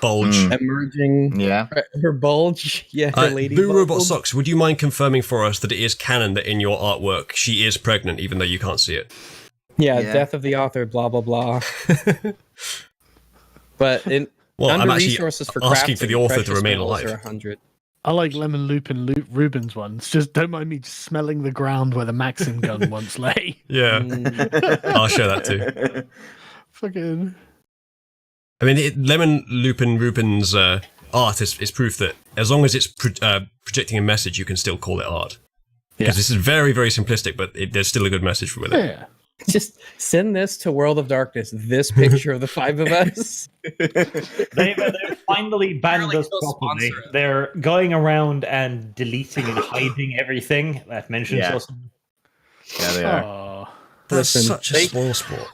Bulge. emerging. Yeah. Her bulge. Yeah, her lady. Boo Robot bulge. Socks, would you mind confirming for us that it is canon that in your artwork she is pregnant, even though you can't see it? Yeah, Yeah. death of the author. Blah blah blah. But Well, under I'm actually resources for asking for crafting, the author to precious remain metals alive. are 100. I like Lemon Lupin Rubin's ones. Just don't mind me just smelling the ground where the Maxim gun once lay. Yeah, Mm, I'll show that too. Fucking. I mean, Lemon Lupin Rubin's art is proof that as long as it's projecting a message, you can still call it art. Because this is very, very simplistic, but there's still a good message with it. Yeah. just send this to World of Darkness. This picture of the five of us. They've finally banned Apparently us they'll properly. sponsor it. They're going around and deleting and hiding everything that mentions Yeah. us. Yeah, they are. Oh. That's Listen, such a small sport.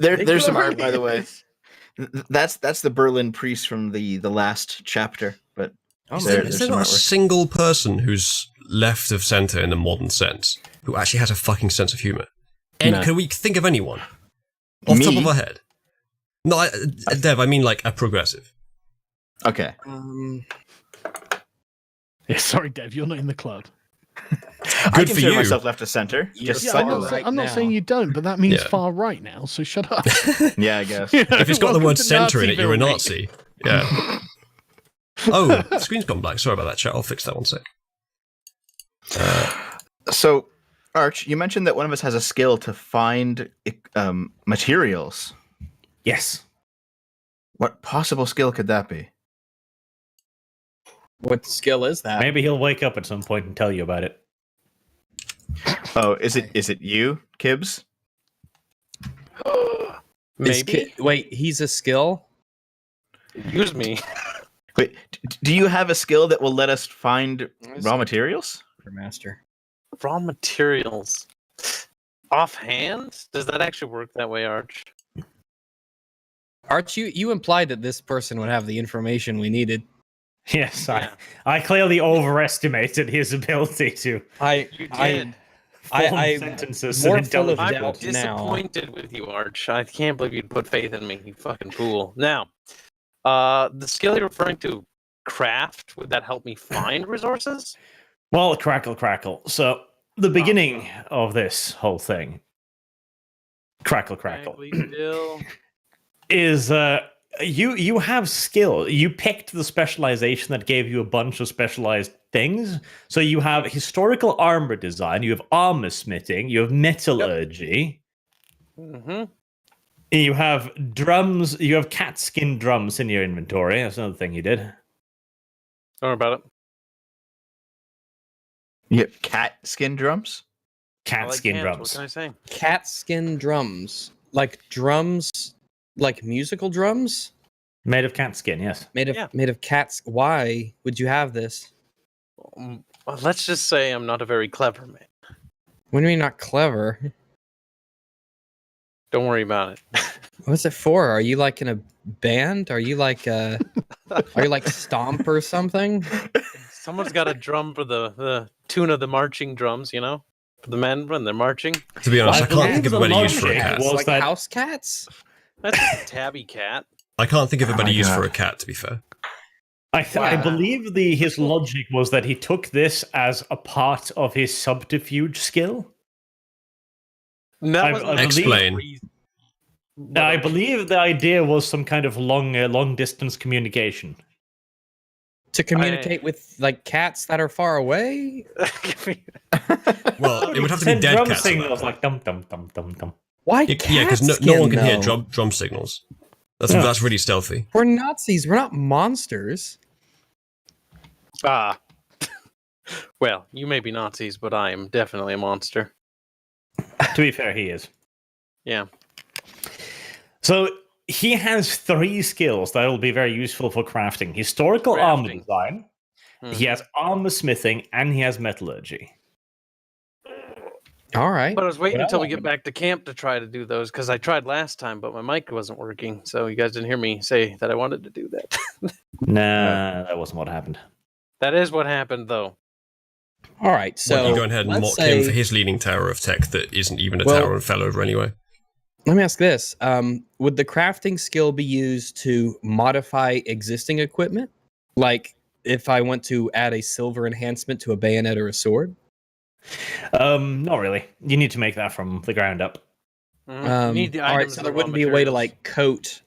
There's some art, by the way. That's the Berlin priest from the last chapter. But Oh, Is There- there, there's is there some not a artwork. single person who's left of center in the modern sense who actually has a fucking sense of humor? And No. can we think of anyone off the top Me? of our head? No, Dev, I mean like a progressive. okay. Yeah, sorry, Dev, you're not in the club. I Good for consider you. myself left of center. Just Yeah, Far I'm slightly. right not now. saying you don't, but that means Yeah. far right now, so shut up. Yeah, I guess. If it's got the word center in it, you're a Nazi. Yeah. Oh, the screen's gone black. Sorry about that, chat. I'll fix that one sec. So, Arch, you mentioned that one of us has a skill to find materials. Yes. What possible skill could that be? What skill is that? Maybe he'll wake up at some point and tell you about it. Oh, is it you, Kibbs? Maybe. Wait, he's a skill? Use me. Wait, do you have a skill that will let us find raw materials? Master. Raw materials. Offhand? Does that actually work that way, Arch? Arch, you implied that this person would have the information we needed. Yes, Yeah. I clearly overestimated his ability to I You did. I- form sentences more and full of intelligent. I'm doubt now. disappointed with you, Arch. I can't believe you'd put faith in me, you fucking fool. Now, the skill you're referring to, craft, would that help me find resources? Well, crackle. So, the beginning of this whole thing, crackle, Frankly, still. is you have skill. You picked the specialization that gave you a bunch of specialized things. So you have historical armor design, you have armor smithing, you have metallurgy, Mm-hmm. you have drums, you have cat skin drums in your inventory. That's another thing you did. Don't worry about it. You have cat skin drums? Cat I like skin cans, drums. What can I say? Cat skin drums. Like drums, like musical drums? Made of cat skin, yes. Made of cats. Why would you have this? Well, let's just say I'm not a very clever man. When are you not clever? Don't worry about it. What's it for? Are you like in a band? Are you like are you like Stomp or something? Someone's got a drum for the tune of the marching drums, you know? For the men when they're marching. To be honest, I I can't think of a believe better the use for a logic cat. was like that- house cats? That's a tabby cat. I can't think of a Oh better my use for God. a cat, to be fair. I Wow. believe his logic was that he took this as a part of his subterfuge skill. That I wasn't believe- Explain. the reason. I believe the idea was some kind of long distance communication. To communicate with like cats that are far away? Well, it would have to be Send dead drum cats. for that. signals like dum dum dum dum dum. Why Yeah, because cat no one skin, can hear though? drum signals. That's Yeah. that's really stealthy. We're Nazis. We're not monsters. Ah. Well, you may be Nazis, but I am definitely a monster. To be fair, he is. Yeah. So he has 3 skills that will be very useful for crafting: historical armor Crafting. design, he has armor smithing, and he has metallurgy. All right. But I was waiting Well, until we get back to camp to try to do those because I tried last time, but my mic wasn't working. So you guys didn't hear me say that I wanted to do that. Nah, that wasn't what happened. That is what happened, though. All right. So Well, you go ahead and let's mock him say- for his leaning tower of tech that isn't even a Well- tower and fell over anyway. Let me ask this: would the crafting skill be used to modify existing equipment? Like if I want to add a silver enhancement to a bayonet or a sword? Not really. You need to make that from the ground up. You need the All right, items so and there the raw wouldn't be a way to materials. like coat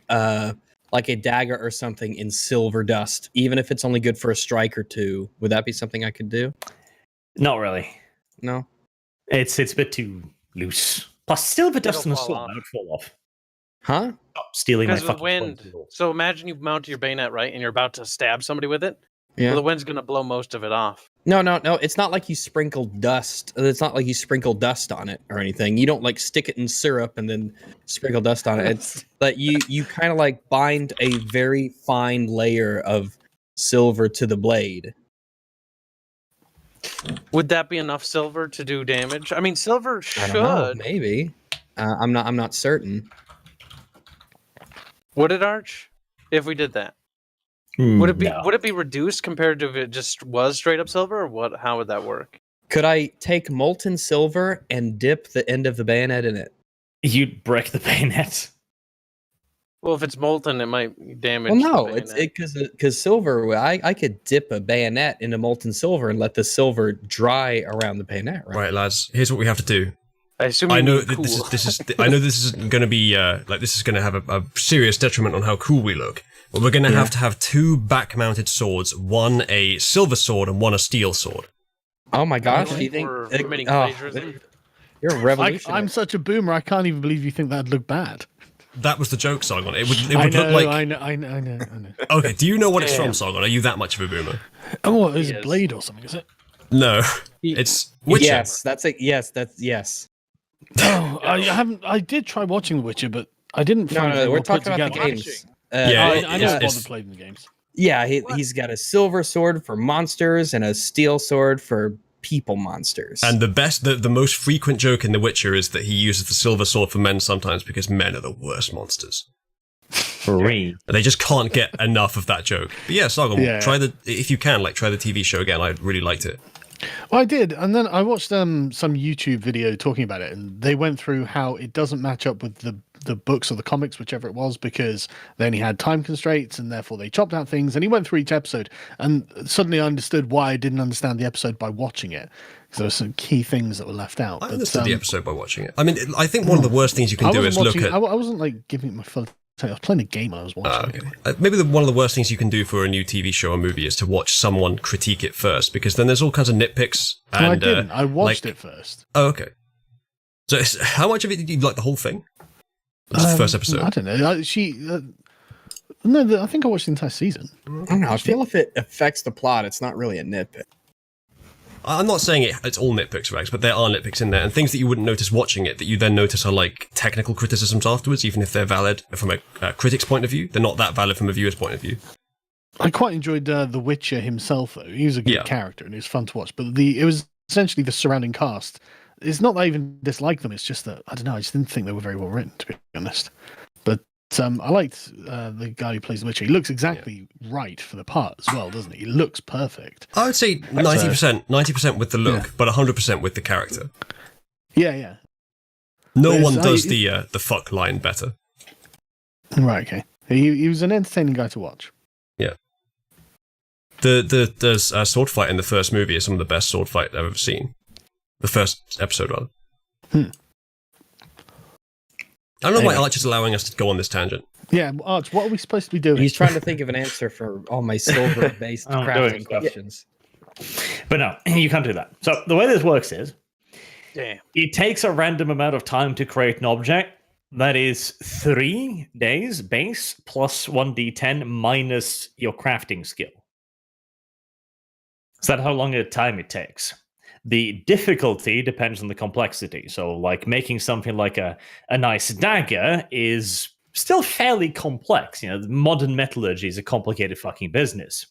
like a dagger or something in silver dust, even if it's only good for a strike or two. Would that be something I could do? Not really. No. It's a bit too loose. Plus, silver dust It'll on a fall sword off. that would fall off. Huh? Stop stealing my Because of the fucking wind. sword. So imagine you mount your bayonet, right, and you're about to stab somebody with it. Yeah. Well, the wind's going to blow most of it off. No. It's not like you sprinkle dust. It's not like you sprinkle dust on it or anything. You don't like stick it in syrup and then sprinkle dust on it. It's but you kind of like bind a very fine layer of silver to the blade. Would that be enough silver to do damage? I mean, silver I don't know. should. Maybe. I'm not certain. Would it, Arch? If we did that, would it be would it be reduced compared to if it just was straight up silver, or what? How would that work? Could I take molten silver and dip the end of the bayonet in it? You'd break the bayonet. Well, if it's molten, it might damage. Well, no, the it's bayonet. because silver. I could dip a bayonet into molten silver and let the silver dry around the bayonet. Right. Right, lads. Here's what we have to do. I assume I you know mean that cool. this is. I know this is going to be this is going to have a serious detriment on how cool we look. But we're going to have 2 back-mounted swords, one a silver sword and one a steel sword. Oh my gosh! Really? Do you think For committing oh, plagiarism? you're a revolutionary? I'm such a boomer. I can't even believe you think that'd look bad. That was the joke, Sargon. It would I look know, like. I know. Okay, do you know what it's Damn. from, Sargon? Are you that much of a boomer? Oh, what, is it Yes. Blade or something? Is it? No, it's Witcher. Yes, that's it. Yes, that's yes. Oh, I haven't. I did try watching The Witcher, but I didn't find it No, we're well put talking about the together. games. Yeah, I it's- never it's- bothered playing the games. Yeah, he's got a silver sword for monsters and a steel sword for people monsters. And the most frequent joke in The Witcher is that he uses the silver sword for men sometimes because men are the worst monsters. Free. They just can't get enough of that joke. But yeah, Sargon, Yeah. if you can, try the TV show again. I really liked it. Well, I did, and then I watched some YouTube video talking about it, and they went through how it doesn't match up with the books or the comics, whichever it was, because they only had time constraints, and therefore they chopped out things. And he went through each episode, and suddenly I understood why I didn't understand the episode by watching it, because there were some key things that were left out. I But, understood the episode by watching it. I mean, I think one of the worst things you can I do wasn't is look watching. at. I wasn't like giving it my full. I was playing a game when I was watching it. Maybe one of the worst things you can do for a new TV show or movie is to watch someone critique it first, because then there's all kinds of nitpicks. And, No, I didn't. I watched like- it first. Oh, okay. So how much of it did you like the whole thing? Just the first I episode. don't know. No, I think I watched the entire season. I don't know. I feel if it affects the plot, it's not really a nitpick. I'm not saying it's all nitpicks, Rex, but there are nitpicks in there, and things that you wouldn't notice watching it that you then notice are like technical criticisms afterwards, even if they're valid from a critic's point of view. They're not that valid from a viewer's point of view. I quite enjoyed The Witcher himself, though. He was a good Yeah. character and it was fun to watch. But it was essentially the surrounding cast. It's not that I even dislike them. It's just that I don't know. I just didn't think they were very well written, to be honest. But I liked the guy who plays The Witcher. He looks exactly right for the part as well, doesn't he? He looks perfect. I would say 90% with the look, but 100% with the character. Yeah. No But one it's- does the fuck line better. Right. Okay. He was an entertaining guy to watch. Yeah. The sword fight in the first movie is some of the best sword fight I've ever seen. The first episode, rather. I don't know why Anyway. Arch is allowing us to go on this tangent. Yeah, Arch, what are we supposed to be doing? He's trying to think of an answer for all my silver-based I'm doing crafting stuff. questions. But no, you can't do that. So the way this works is Damn. it takes a random amount of time to create an object. That is 3 days base plus 1d10 minus your crafting skill. Is that how long a time it takes? The difficulty depends on the complexity. So, like making something like a nice dagger is still fairly complex. Modern metallurgy is a complicated fucking business.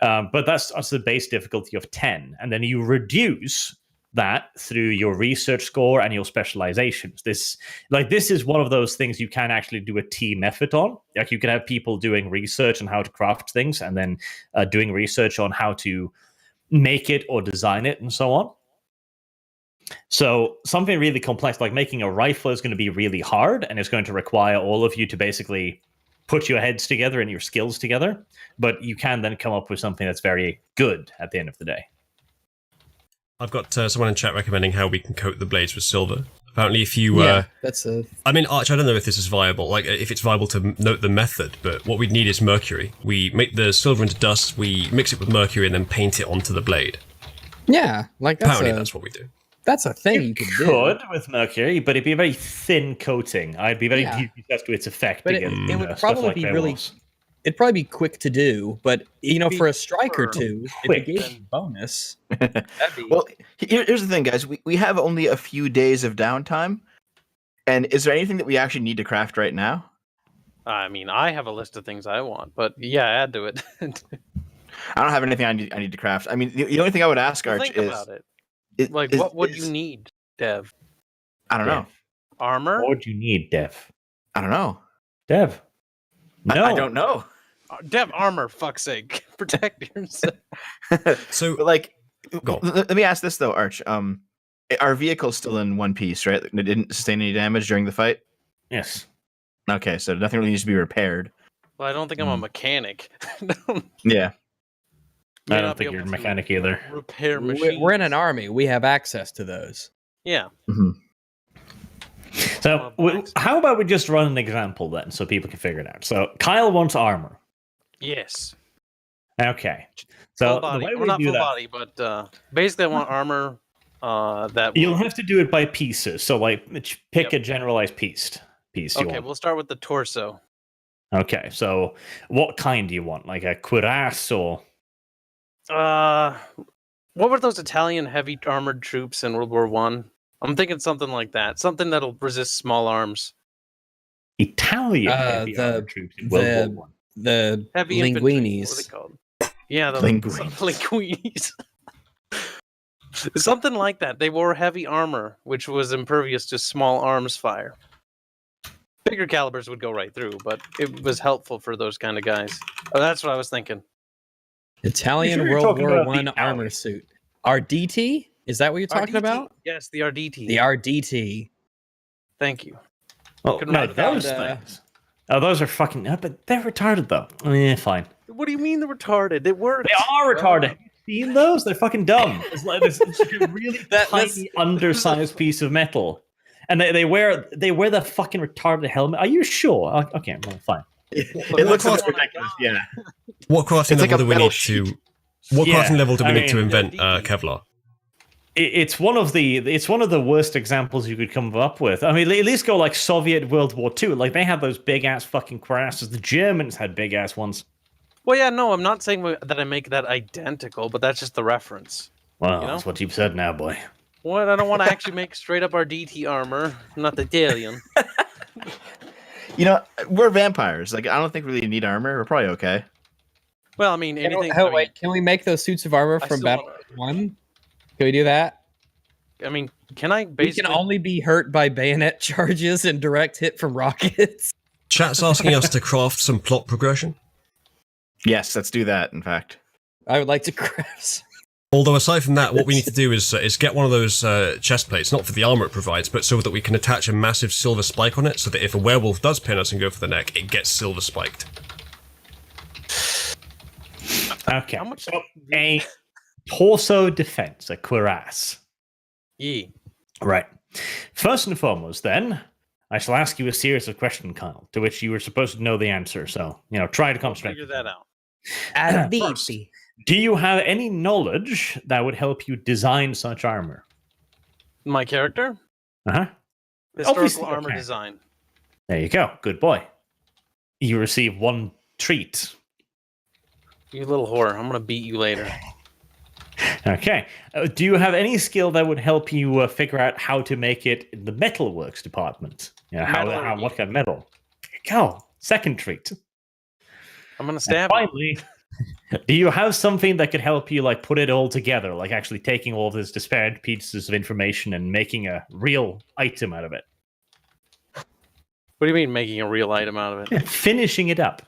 But that's the base difficulty of 10. And then you reduce that through your research score and your specializations. This is one of those things you can actually do a team effort on. Like, you can have people doing research on how to craft things, and then doing research on how to make it or design it, and so on. So something really complex like making a rifle is going to be really hard, and it's going to require all of you to basically put your heads together and your skills together. But you can then come up with something that's very good at the end of the day. I've got someone in chat recommending how we can coat the blades with silver. Apparently, if you... that's a... I mean, Arch, I don't know if this is viable, like, if it's viable to note the method, but what we'd need is mercury. We make the silver into dust, we mix it with mercury, and then paint it onto the blade. Yeah, like Apparently, that's what we do. That's a thing you could do. With mercury, but it'd be a very thin coating. I'd be very deeply as to its effect. But it would probably be really... It'd probably be quick to do, but, for a strike or two, if it gave you a bonus... Well, here's the thing, guys. We have only a few days of downtime, and is there anything that we actually need to craft right now? I mean, I have a list of things I want, but yeah, add to it. I don't have anything I need to craft. I mean, the only thing I would ask, Arch, think about it. What would you need, Dev? I don't know. Armor? What would you need, Dev? I don't know. Dev? No. I don't know. Dev, armor, fuck's sake. Protect yourself. So, but let me ask this, though, Arch. Our vehicle's still in one piece, right? It didn't sustain any damage during the fight? Yes. Okay, so nothing really needs to be repaired. Well, I don't think I'm a mechanic. Yeah. I don't think you're a mechanic either. Repair machines. We're in an army. We have access to those. Yeah. Mm-hmm. So, how about we just run an example then, so people can figure it out? So, Kyle wants armor. Yes. Okay. So, full body. the way we not do full that, body, but basically I want armor that... You'll have to do it by pieces. So, pick a generalized piece. Okay, we'll start with the torso. Okay, so what kind do you want? Like a cuirass or... What were those Italian heavy armored troops in World War One? I'm thinking something like that. Something that'll resist small arms. Italian heavy armored troops in World War One. The heavy linguinis. What are they called? Yeah, the Linguinis. Something like that. They wore heavy armor, which was impervious to small arms fire. Bigger calibers would go right through, but it was helpful for those kind of guys. Oh, that's what I was thinking. Italian World War One armor suit. RDT? Is that what you're talking about? Yes, the RDT. The RDT. Thank you. Oh, no, those things. Oh, those are fucking... but they're retarded, though. Fine. What do you mean they're retarded? They work. They are retarded. Have you seen those? They're fucking dumb. It's like a really tiny, undersized piece of metal. And they wear the fucking retarded helmet. Are you sure? Okay, well, fine. It looks a bit ridiculous, yeah. What crafting level do we need to... What crafting level do we need to invent Kevlar? It's one of the worst examples you could come up with. I mean, at least go like Soviet World War II. Like, they had those big ass fucking cuirasses. The Germans had big ass ones. Well, yeah, no, I'm not saying that I make that identical, but that's just the reference. Well, that's what you've said now, boy. What? I don't want to actually make straight up RDT armor. I'm not Italian. We're vampires. Like, I don't think we really need armor. We're probably okay. Well, I mean, anything. Wait, can we make those suits of armor from Battle 1? Can we do that? I mean, can I basically... We can only be hurt by bayonet charges and direct hit from rockets. Chat's asking us to craft some plot progression. Yes, let's do that, in fact. I would like to craft... Although aside from that, what we need to do is get one of those chest plates, not for the armor it provides, but so that we can attach a massive silver spike on it, so that if a werewolf does pin us and go for the neck, it gets silver spiked. Okay. How much? So, a torso defense, a cuirass. Yeah. Right. First and foremost, then, I shall ask you a series of questions, Kyle, to which you were supposed to know the answer. So, try to concentrate. Figure that out. First, do you have any knowledge that would help you design such armor? My character? Uh-huh. Historical armor design. There you go. Good boy. You receive one treat. You little whore. I'm going to beat you later. Okay. Do you have any skill that would help you figure out how to make it in the metalworks department? What kind of metal? go. Second treat. I'm gonna And stab you. finally, do you have something that could help you like put it all together, like actually taking all of these disparate pieces of information and making a real item out of it? What do you mean making a real item out of it? Finishing it up.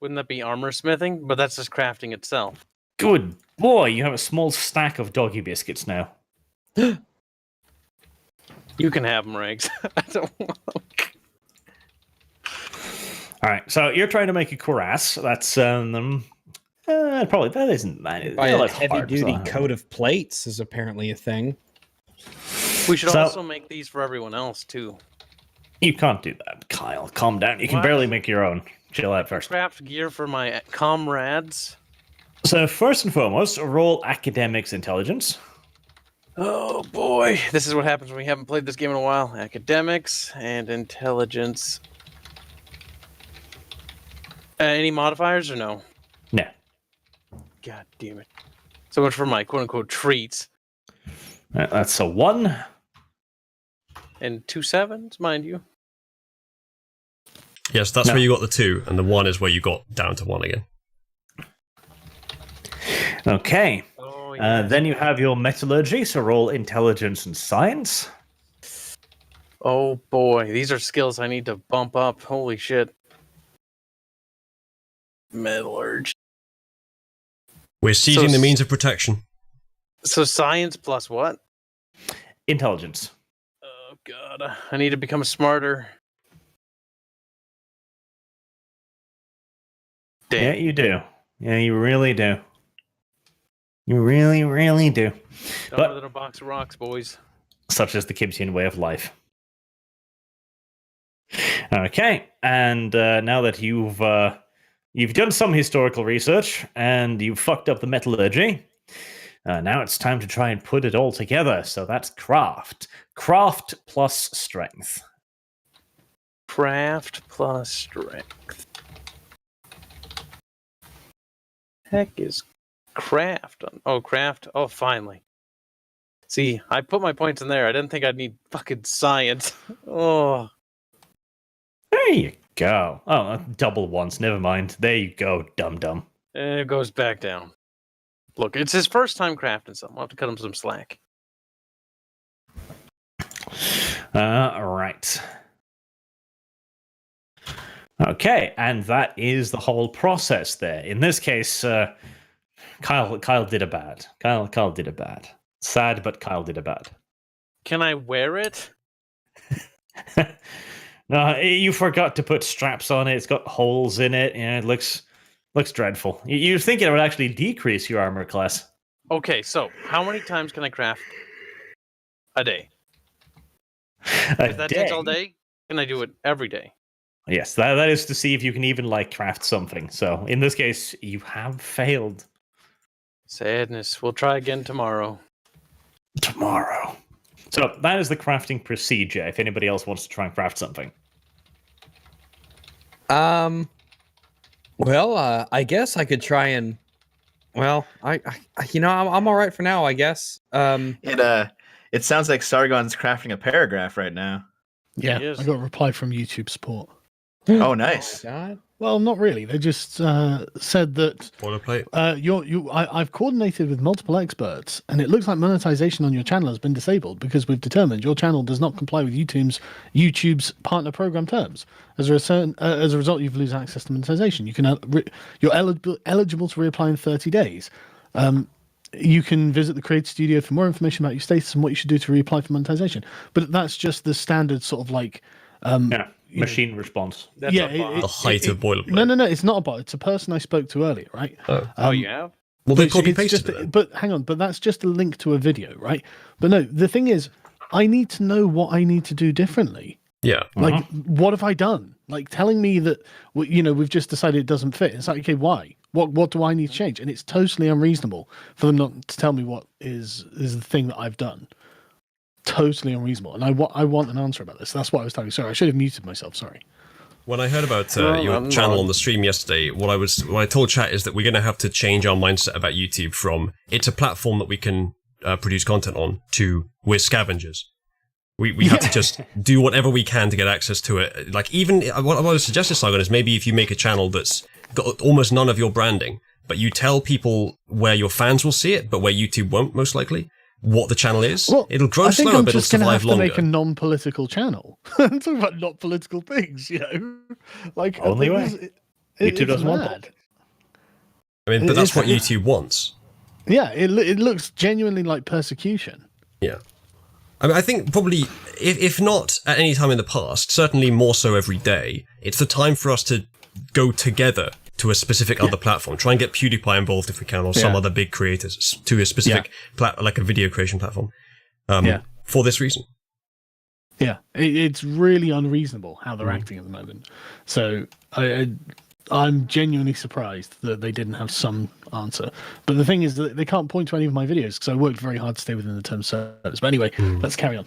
Wouldn't that be armor smithing? But that's just crafting itself. Good boy, you have a small stack of doggy biscuits now. You can have them, Riggs. I don't want them. All right, so you're trying to make a cuirass. That's probably that isn't that. By they're a like heavy-duty hard, so- coat of plates is apparently a thing. We should So- also make these for everyone else too. You can't do that, Kyle. Calm down. You can What? barely make your own. Chill out first. Craft gear for my comrades. So first and foremost, roll academics intelligence. Oh boy, this is what happens when we haven't played this game in a while. Academics and intelligence. Any modifiers or no? No. God damn it. So much for my quote-unquote treats. That's a 1. And 2 7s, mind you. Yes, that's No. where you got the 2, and the 1 is where you got down to 1 again. Okay. Oh, yeah. Then you have your metallurgy, so roll intelligence and science. Oh boy, these are skills I need to bump up. Holy shit. Metallurgy. We're seizing the s- means of protection. So science plus what? Intelligence. Oh god, I need to become smarter. Damn. Yeah, you do. Yeah, you really do. You really, really do. Dumber but- than a box of rocks, boys. Such as the Gibbsian way of life. Okay, and now that you've done some historical research and you've fucked up the metallurgy, now it's time to try and put it all together. So that's craft. Craft plus strength. Craft plus strength. Heck is craft? Craft. Oh, finally. See, I put my points in there. I didn't think I'd need fucking science. Oh, There you go. Oh, double ones. Never mind. There you go, dum-dum. it goes back down. Look, it's his first time crafting something. I'll have to cut him some slack. Right. Okay, and that is the whole process there. In this case, Kyle did a bad. Kyle did a bad. Sad, but Kyle did a bad. Can I wear it? No, you forgot to put straps on it. It's got holes in it. Yeah, it looks dreadful. You're thinking it would actually decrease your armor class. Okay, so how many times can I craft a day? If that takes all day, can I do it every day? Yes, that is to see if you can even like craft something. So in this case, you have failed. Sadness. We'll try again tomorrow. Tomorrow. So that is the crafting procedure. If anybody else wants to try and craft something. Well, I guess I could try and. Well, I'm all right for now. I guess. It sounds like Sargon's crafting a paragraph right now. Yeah, Yes. I got a reply from YouTube support. Oh, nice. God. Well, not really. They just said that Boilerplate. I've coordinated with multiple experts, and it looks like monetization on your channel has been disabled because we've determined your channel does not comply with YouTube's partner program terms. As a result, you lose access to monetization. You're eligible to reapply in 30 days. You can visit the Creator Studio for more information about your status and what you should do to reapply for monetization. But that's just the standard sort of like. Machine response. That's a bot. The height of boilerplate. No, it's not a bot. It's a person I spoke to earlier, right? Oh, you have? Well, they It's copy just- pasted it. then. But hang on, but that's just a link to a video, right? But no, the thing is, I need to know what I need to do differently. Yeah. Like, what have I done? Like, telling me that we've just decided it doesn't fit. It's like, okay, why? What do I need to change? And it's totally unreasonable for them not to tell me what is the thing that I've done. Totally unreasonable, and I want an answer about this. That's what I was telling you. Sorry, I should have muted myself. Sorry. When I heard about No, your no. channel on the stream yesterday, what I told chat is that we're going to have to change our mindset about YouTube from it's a platform that we can produce content on to we're scavengers. We have to just do whatever we can to get access to it. Like, even what I would suggest to Sargon is maybe if you make a channel that's got almost none of your branding, but you tell people where your fans will see it, but where YouTube won't, most likely, what the channel is. Well, it'll grow I think slower, I'm but it'll just going to survive have to longer. make a non-political channel. I'm talking about not political things, you know. Like Only way. YouTube doesn't want mad. that. I mean, but that's It's- what YouTube wants. Yeah, it looks genuinely like persecution. Yeah. I mean, I think probably, if not at any time in the past, certainly more so every day, it's the time for us to go together to a specific other platform. Try and get PewDiePie involved if we can, or some other big creators to a specific, like a video creation platform. For this reason. Yeah, it's really unreasonable how they're acting at the moment. So I'm genuinely surprised that they didn't have some answer. But the thing is that they can't point to any of my videos because I worked very hard to stay within the term of service. But anyway, let's carry on.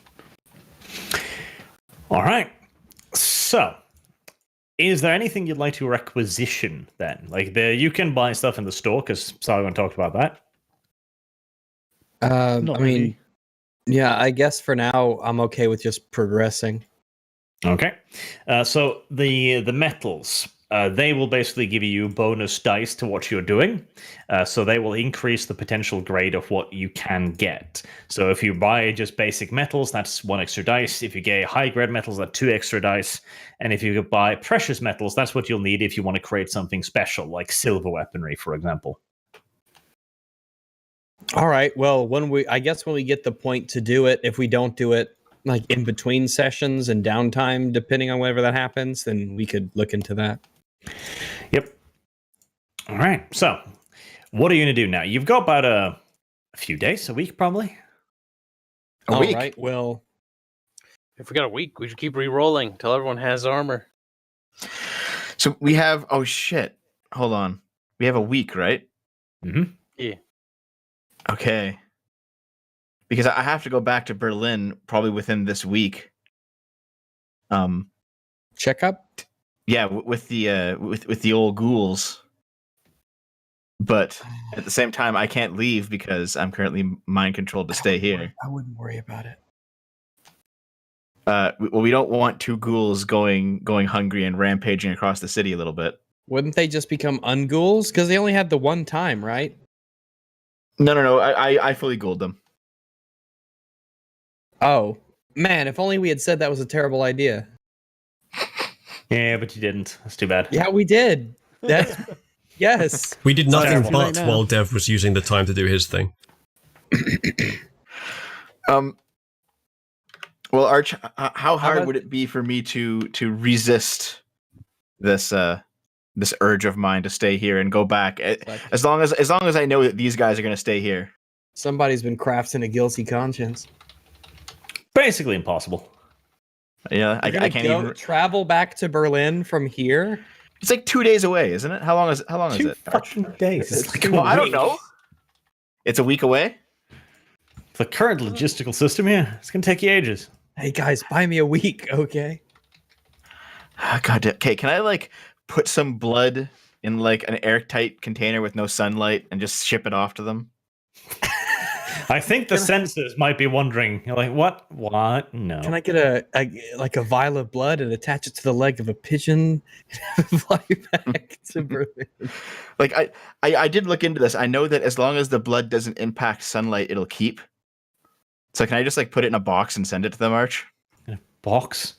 All right. So, is there anything you'd like to requisition then? Like, you can buy stuff in the store because Sargon talked about that. Not I mean, really. yeah, I guess for now I'm okay with just progressing. Okay. So the metals, they will basically give you bonus dice to what you're doing. So they will increase the potential grade of what you can get. So if you buy just basic metals, that's 1 extra dice. If you get high grade metals, that's 2 extra dice. And if you buy precious metals, that's what you'll need if you want to create something special, like silver weaponry, for example. All right. Well, I guess when we get the point to do it, if we don't do it like in between sessions and downtime, depending on whenever that happens, then we could look into that. Yep. All right. So, what are you going to do now? You've got about a few days, a week probably. A week. All right. Well, If we got a week, we should keep re-rolling till everyone has armor. So we have. Oh shit! Hold on. We have a week, right? Mm-hmm. Yeah. Okay. Because I have to go back to Berlin probably within this week. checkup. Yeah, with the old ghouls. But at the same time, I can't leave because I'm currently mind controlled to stay here. I wouldn't worry about it. Well, we don't want 2 ghouls going hungry and rampaging across the city a little bit. Wouldn't they just become unghouls? Because they only had the one time, right? No. I fully ghouled them. Oh, man, if only we had said that was a terrible idea. Yeah, but you didn't. That's too bad. Yeah, we did. That's yes. We did nothing terrible. but Too late now. while Dev was using the time to do his thing. Well, Arch, how hard about- would it be for me to resist this this urge of mine to stay here and go back? As long as I know that these guys are going to stay here. Somebody's been crafting a guilty conscience. Basically impossible. Yeah, I can't even. Travel back to Berlin from here. It's like 2 days away, isn't it? How long is it? 2 Arch? fucking days. It's like Well, a I don't week. know. It's a week away. The current logistical system, yeah, it's going to take you ages. Hey guys, buy me a week, okay? God damn. Okay, can I like put some blood in like an airtight container with no sunlight and just ship it off to them? I think the censors might be wondering, you're like, what? What? No. Can I get a vial of blood and attach it to the leg of a pigeon and fly back to Berlin? Like I did look into this. I know that as long as the blood doesn't impact sunlight, it'll keep. So can I just like put it in a box and send it to them, Arch? Box?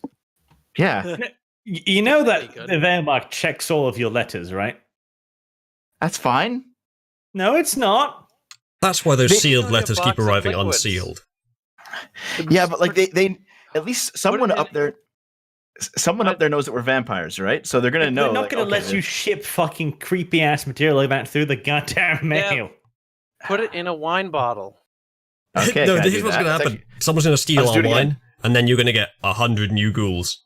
Yeah, You know that Pretty good. the Wehrmacht checks all of your letters, right? that's fine. No, it's not. That's why those They- sealed Only a letters box keep of arriving liquids. unsealed. Yeah, but like they at least someone in up there. Someone up there knows that we're vampires, right? So they're gonna know. They're not like, going to okay, let you ship fucking creepy ass material like that through the goddamn mail. Put it in a wine bottle. Okay, No, can I this do is what's that? going to That's happen. Someone's going to steal Let's our do it wine, again. and then you're going to get 100 new ghouls.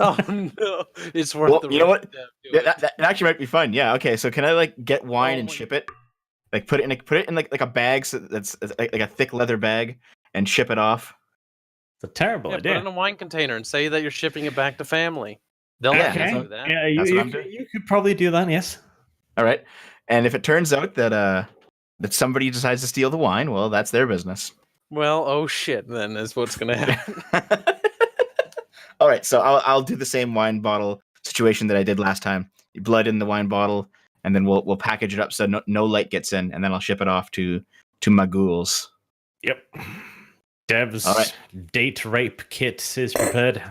Oh no, it's worth Well, the you know risk what? to do Yeah, it. that actually might be fun. Yeah. Okay. So can I like get wine Oh and my- ship it? Like put it in like a bag that's like a thick leather bag and ship it off. It's a terrible Yeah, put it idea. in a wine container and say that you're shipping it back to family. They'll Yeah, let you okay. do that. Yeah, That's what I'm you, doing. you could probably do that, yes. All right. And if it turns out that that somebody decides to steal the wine, well, that's their business. Well, oh shit, then is what's gonna happen. All right, so I'll do the same wine bottle situation that I did last time. You blood in the wine bottle, and then we'll package it up so no light gets in, and then I'll ship it off to my ghouls. Yep. Dev's All right. date rape kit is prepared.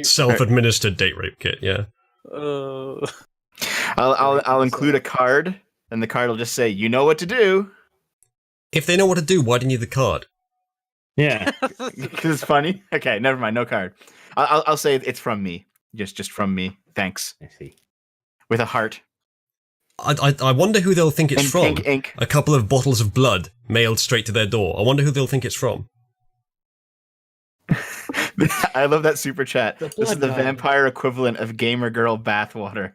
Self-administered date rape kit. Yeah. I'll include a card, and the card will just say, "You know what to do." If they know what to do, why do you need the card? Yeah. Because it's funny. Okay, never mind. No card. I'll say it's from me. Just from me. Thanks. I see. With a heart. I wonder who they'll think it's In from. pink ink. A couple of bottles of blood mailed straight to their door. I wonder who they'll think it's from. I love that super chat. The This is blood the god. vampire equivalent of gamer girl bathwater.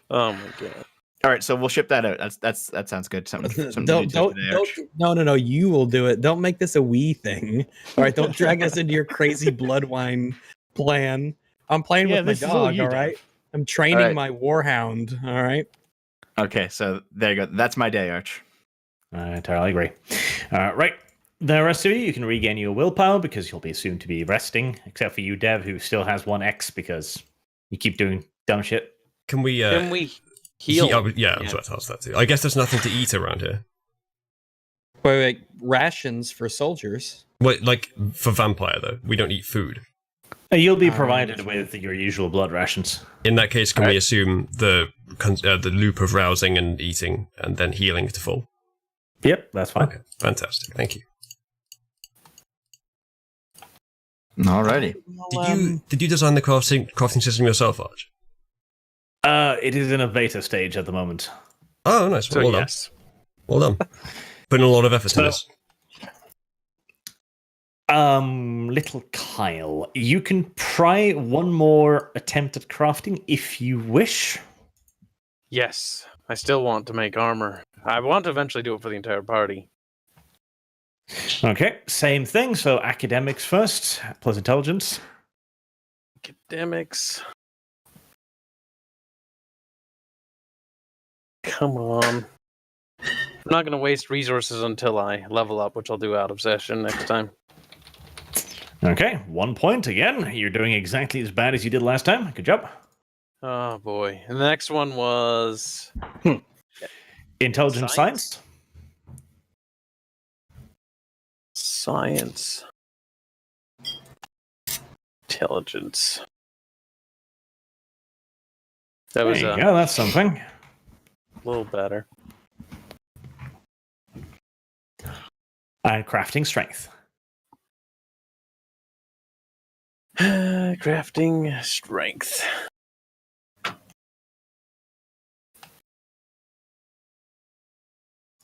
Oh my god. All right, so we'll ship that out. That sounds good. Something to don't do today, Arch. no. You will do it. Don't make this a we thing. All right, don't drag us into your crazy blood wine plan. I'm playing with my this is all dog. you, All Dave. right, I'm training All right. my warhound. All right. Okay, so there you go. That's my day, Arch. I entirely agree. Right. The rest of you can regain your willpower because you'll be soon to be resting, except for you, Dev, who still has 1x because you keep doing dumb shit. Can we? Can we heal? Yeah, I was about to ask that too. I guess there's nothing to eat around here. Wait. Rations for soldiers. Wait, like for vampire though, we don't eat food. You'll be provided with your usual blood rations. In that case, can we assume the loop of rousing and eating and then healing to full? Yep, that's fine. Okay, fantastic. Thank you. Alrighty. Did you design the crafting system yourself, Arch? It is in a beta stage at the moment. Oh, nice. So Well yes. done. Well done. Putting a lot of effort So- in this. Little Kyle, you can try one more attempt at crafting if you wish. Yes. I still want to make armor. I want to eventually do it for the entire party. Okay, same thing. So academics first, plus intelligence. Academics. Come on. I'm not going to waste resources until I level up, which I'll do out of session next time. Okay, 1 point again. You're doing exactly as bad as you did last time. Good job. Oh boy. And the next one was Intelligence science. science. Intelligence. That There was you a go. That's something. little better. And crafting strength. Crafting strength.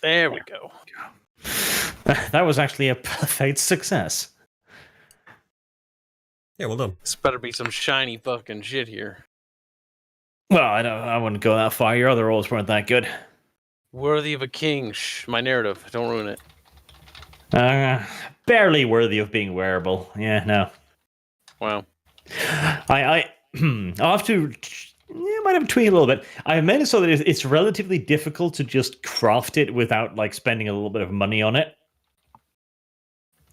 There we go. That was actually a perfect success. Yeah, well done. This better be some shiny fucking shit here. Well, I wouldn't go that far. Your other rolls weren't that good. Worthy of a king. Shh, my narrative. Don't ruin it. Barely worthy of being wearable. Yeah, no. Wow. I'll have to. Might have to tweak it a little bit. I made it so that it's relatively difficult to just craft it without like spending a little bit of money on it,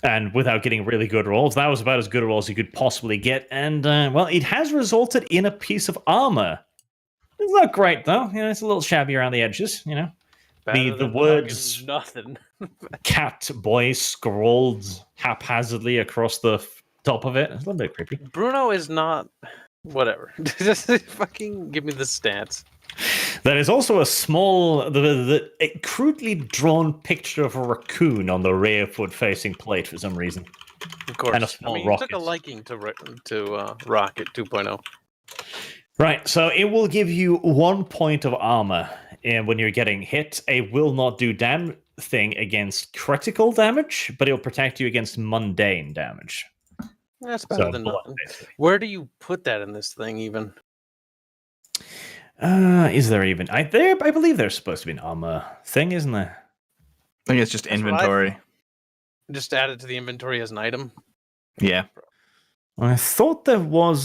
and without getting really good rolls. That was about as good a roll as you could possibly get, and well, it has resulted in a piece of armor. It's not great though. You know, it's a little shabby around the edges. You know, Better the than words fucking nothing. "cat boy" scrolled haphazardly across the top of it. It's a little bit creepy. Bruno is not. Whatever. Just fucking give me the stats. There is also a small, a crudely drawn picture of a raccoon on the rear foot-facing plate for some reason. Of course. And a small I mean, you took a rocket. liking to Rocket 2.0. Right, so it will give you 1 point of armor, and when you're getting hit, it will not do thing against critical damage, but it'll protect you against mundane damage. That's better So, than blood, nothing. basically. Where do you put that in this thing, even? Is there even? I believe there's supposed to be an armor thing, isn't there? I think it's just That's what I inventory. Just add it to the inventory as an item? Yeah. I thought there was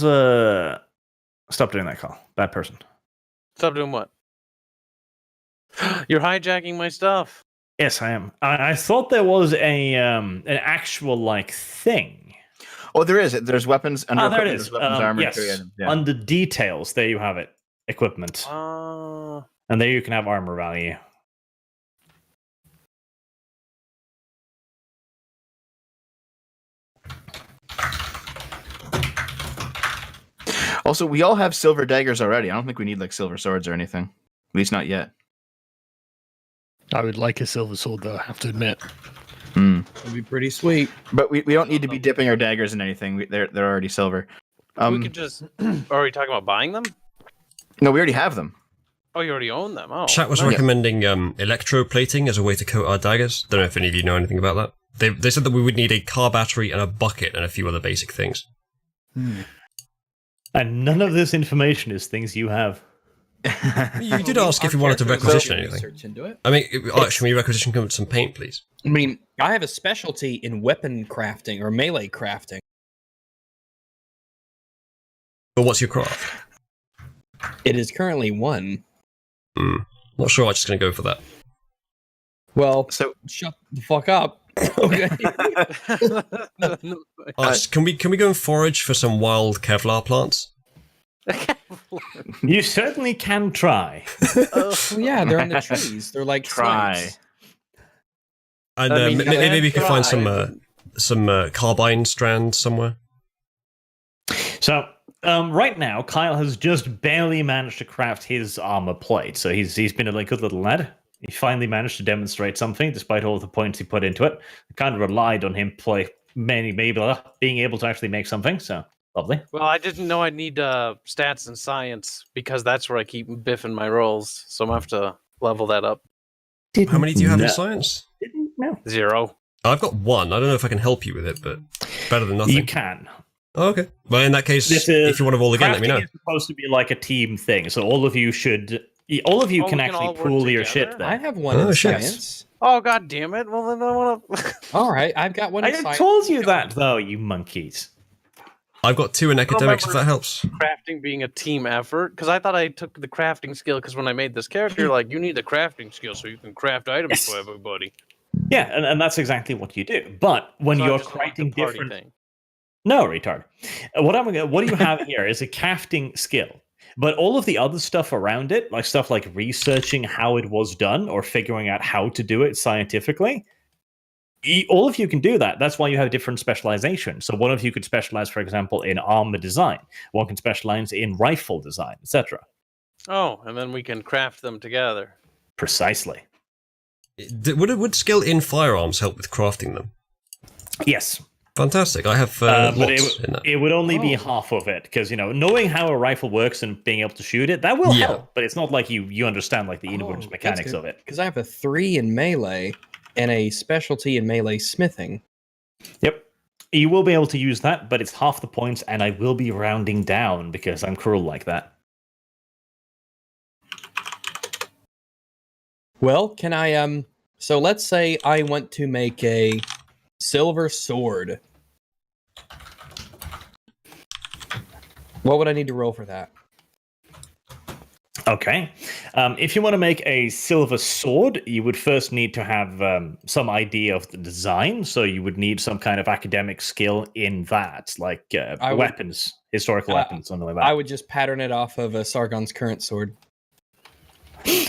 Stop doing that, Carl. Bad person. Stop doing what? You're hijacking my stuff. Yes, I am. I thought there was an actual like thing. Oh, there is. There's weapons under There it equipment, is. there's weapons, armor, Yes, items. Yeah. under details, there you have it. Equipment, and there you can have armor value. Also, we all have silver daggers already. I don't think we need like silver swords or anything. At least not yet. I would like a silver sword, though, I have to admit. That'd be pretty sweet. But we don't need to be dipping our daggers in anything. They're already silver. We could just. Are we talking about buying them? No, we already have them. Oh, you already own them. Oh, Chat was nice. recommending electroplating as a way to coat our daggers. Don't know if any of you know anything about that. They said that we would need a car battery and a bucket and a few other basic things. And none of this information is things you have. You did ask if you wanted to requisition anything. Research into it. I mean, can we requisition some paint, please? I mean, I have a specialty in weapon crafting or melee crafting. But what's your craft? It is currently 1. Not sure. I'm just going to go for that. Well, So shut the fuck up. Okay. Can we go and forage for some wild Kevlar plants? You certainly can try. Well, yeah, they're in the trees. They're like Try. snipes. And I mean, maybe we you could can find some carbine strands somewhere. So right now, Kyle has just barely managed to craft his armor plate. So he's been a good little lad. He finally managed to demonstrate something, despite all the points he put into it. I kind of relied on him being able to actually make something. So lovely. Well, I didn't know I'd need stats and science because that's where I keep biffing my rolls. So I'm gonna have to level that up. How many do you have No. in science? Didn't know. 0. I've got 1. I don't know if I can help you with it, but better than nothing. You can. Oh, okay. Well, in that case, if you want to roll again, let me know. Crafting is supposed to be like a team thing, so all of you can actually all work pool your together? shit. Then. I have 1 Oh, in shit. science. Oh, god damn it. Well, then I want to. All right, I've got 1 in I science. told you that, though, you monkeys. I've got 2 in academics, if that helps. Crafting being a team effort because I thought I took the crafting skill because when I made this character, like you need the crafting skill so you can craft items Yes. for everybody. Yeah, and that's exactly what you do. But when So I you're just want the crafting party different, thing. no retard. What you have here is a crafting skill. But all of the other stuff around it, like stuff like researching how it was done or figuring out how to do it scientifically, all of you can do that. That's why you have different specialization. So one of you could specialize, for example, in armor design. One can specialize in rifle design, etc. Oh, and then we can craft them together. Precisely. Would skill in firearms help with crafting them? Yes. Fantastic. I have But lots in that. it would only be half of it because knowing how a rifle works and being able to shoot it that will Yeah. help. But it's not like you understand like the inwards mechanics of it. Because I have a 3 in melee and a specialty in melee smithing. Yep, you will be able to use that, but it's half the points, and I will be rounding down because I'm cruel like that. Well, can I so let's say I want to make a silver sword. What would I need to roll for that? Okay. If you want to make a silver sword, you would first need to have some idea of the design. So you would need some kind of academic skill in that, like weapons, historical weapons, something like that. I would just pattern it off of Sargon's current sword.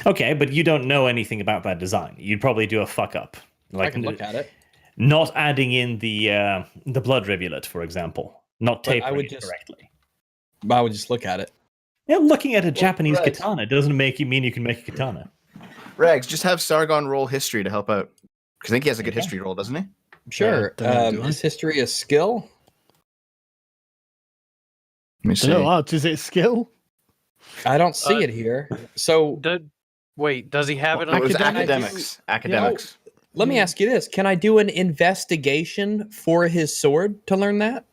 Okay, but you don't know anything about that design. You'd probably do a fuck up. I can look at it. Not adding in the blood rivulet, for example. Not But I tapering would it just- correctly. I would just look at it. Yeah, looking at a Japanese right. katana doesn't mean you can make a katana. Rags, just have Sargon roll history to help out. Because I think he has a good history roll, doesn't he? Sure. do I? Is history a skill? Let me see. No, art, is it skill? I don't see it here. So Wait, does he have it on It was Academic- academics. Academics. let me ask you this. Can I do an investigation for his sword to learn that?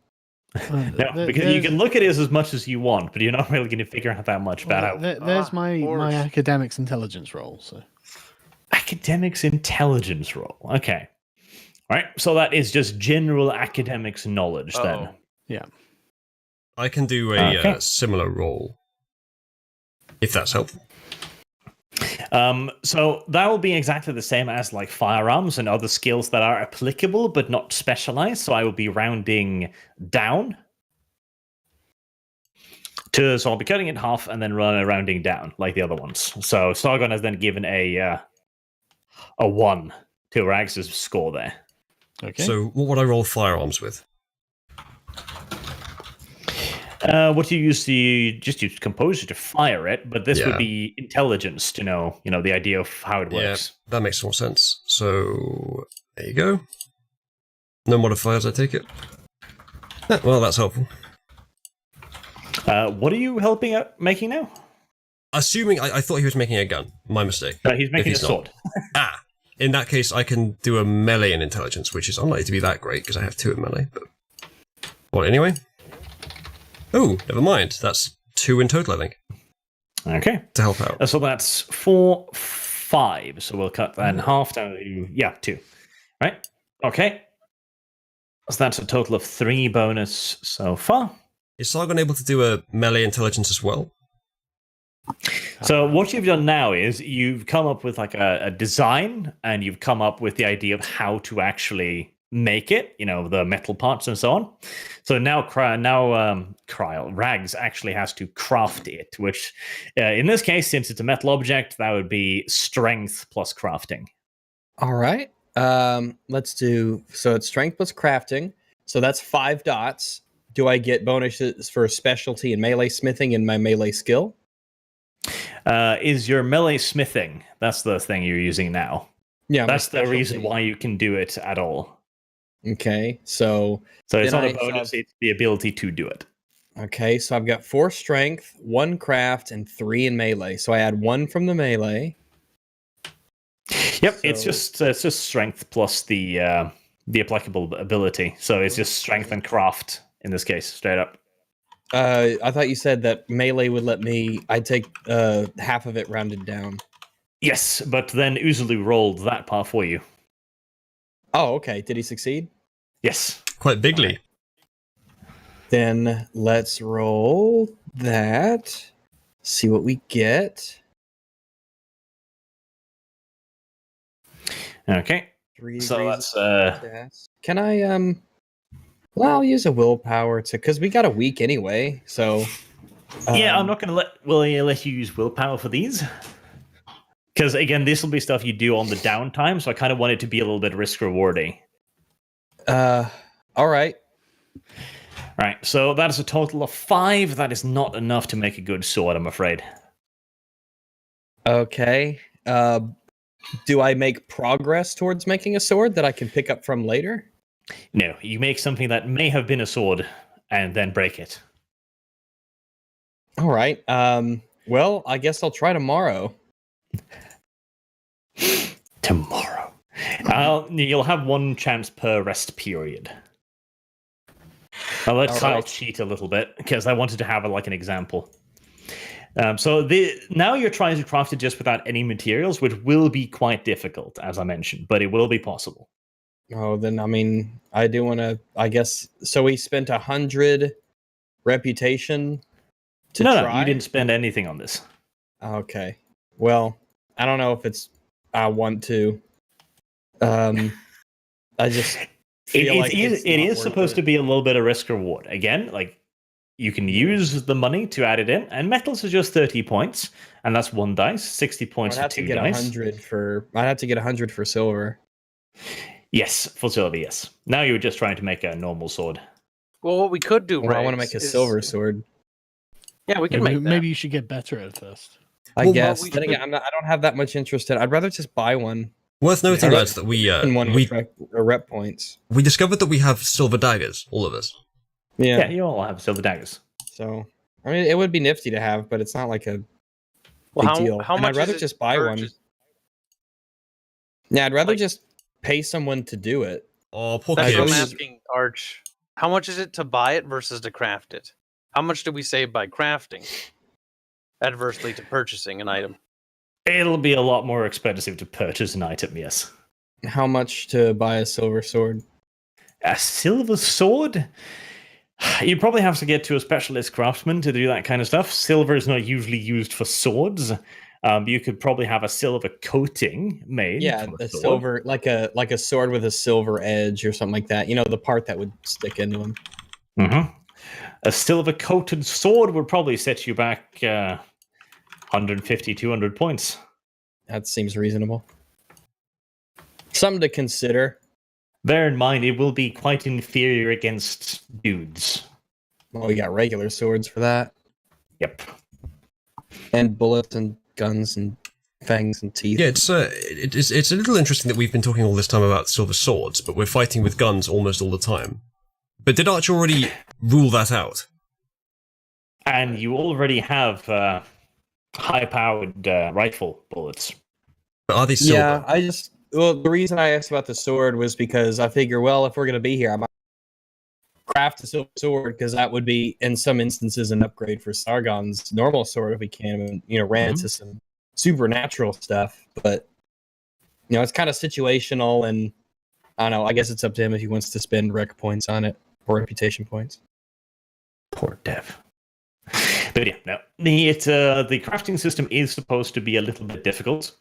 No, because you can look at it as much as you want, but you're not really going to figure out that much about how. There's my course. academics intelligence roll. So Academics intelligence roll. Okay. All right. So that is just general academics knowledge then. Uh-oh. I can do a Okay. similar roll, if that's helpful. So that will be exactly the same as like firearms and other skills that are applicable but not specialized. So I will be rounding down. So I'll be cutting it in half and then rounding down like the other ones. So Sargon has then given a 1 to Rags' score there. Okay. So what would I roll firearms with? What do you use to just use composure to fire it? But this would Yeah. be intelligence to know, the idea of how it works. Yeah, that makes more sense. So there you go. No modifiers, I take it. Well, that's helpful. What are you making now? Assuming I thought he was making a gun. My mistake. He's If making a he's not. sword. In that case, I can do a melee in intelligence, which is unlikely to be that great because I have 2 in melee. But well, anyway. Oh, never mind. That's 2 in total, I think, Okay. to help out. So that's 4, 5. So we'll cut that in half down to 2. Right? Okay. So that's a total of 3 bonus so far. Is Sargon able to do a melee intelligence as well? So what you've done now is you've come up with like a design, and you've come up with the idea of how to actually make it, the metal parts and so on. So now Rags actually has to craft it, which in this case, since it's a metal object, that would be strength plus crafting. All right. Let's do. So it's strength plus crafting. So that's 5 dots. Do I get bonuses for specialty and melee smithing in my melee skill? Is your melee smithing? That's the thing you're using now. Yeah, my That's the reason specialty. why you can do it at all. Okay, so So it's Then not I a bonus, have- it's the ability to do it. so I've got 4 strength, 1 craft, and 3 in melee. So I add 1 from the melee. Yep, it's So- just strength plus the applicable ability. So it's just strength and craft in this case, straight up. I thought you said that melee would let me. I'd take half of it rounded down. Yes, but then Uzulu rolled that part for you. Oh, okay. Did he succeed? Yes. Quite bigly. Then let's roll that. See what we get. Okay. 3 So degrees that's of success. Can I Well, I'll use a willpower because we got a week anyway. So yeah, I'm not going to let you use willpower for these. Because again, this will be stuff you do on the downtime, so I kind of want it to be a little bit risk rewardy. All right. Right, so that is a total of 5. That is not enough to make a good sword, I'm afraid. Okay. Do I make progress towards making a sword that I can pick up from later? No, you make something that may have been a sword and then break it. All right. Well, I guess I'll try tomorrow. Tomorrow. You'll have 1 chance per rest period. I'll let All Kyle right. cheat a little bit because I wanted to have an example. So now you're trying to craft it just without any materials, which will be quite difficult, as I mentioned, but it will be possible. Oh, then I mean, I do want to. I guess so. We spent 100 reputation to No, try. you didn't spend anything on this. Okay. Well, I don't know if it's. I want to. I just feel like it is supposed to be a little bit of risk reward. Again, like you can use the money to add it in, and metals is just 30 points, and that's 1 dice, 60 points I'd for have 2 to get dice. 100 for. I'd have to get 100 for silver. Yes, for silver, yes. Now you're just trying to make a normal sword. Well, what we could do, Well, I want to Rex, make a is- silver sword. Yeah, we can Maybe, make that. maybe you should get better at it first. I Well, guess. we Then should- again, I don't have that much interest in. I'd rather just buy one. Worth noting, Yeah. lads, that And one with rep points. we discovered that we have silver daggers, all of us. Yeah, you all have silver daggers. So I mean, it would be nifty to have, but it's not like a Well, big deal. how And much I'd rather is it just to buy one. purchase? Yeah, I'd rather Like- just pay someone to do it. Oh, poor That's what I'm kids. asking, Arch. How much is it to buy it versus to craft it? How much do we save by crafting adversely to purchasing an item? It'll be a lot more expensive to purchase an item, yes. How much to buy a silver sword? A silver sword? You probably have to get to a specialist craftsman to do that kind of stuff. Silver is not usually used for swords. You could probably have a silver coating made. Yeah, for a sword. silver, like a sword with a silver edge or something like that. You know, the part that would stick into him. Mm-hmm. A silver coated sword would probably set you back 150, 200 points. That seems reasonable. Something to consider. Bear in mind, it will be quite inferior against dudes. Well, we got regular swords for that, Yep. and bullets and guns and fangs and teeth. Yeah, it's a little interesting that we've been talking all this time about silver swords, but we're fighting with guns almost all the time. But did Arch already rule that out? And you already have high-powered rifle bullets. But are they silver? Yeah, the reason I asked about the sword was because I figure, well, if we're going to be here, I might craft a silver sword, because that would be, in some instances, an upgrade for Sargon's normal sword if we can, and, ran into some supernatural stuff. But, it's kind of situational, and I don't know, I guess it's up to him if he wants to spend rec points on it, or reputation points. Poor Dev. But yeah, no. The crafting system is supposed to be a little bit difficult,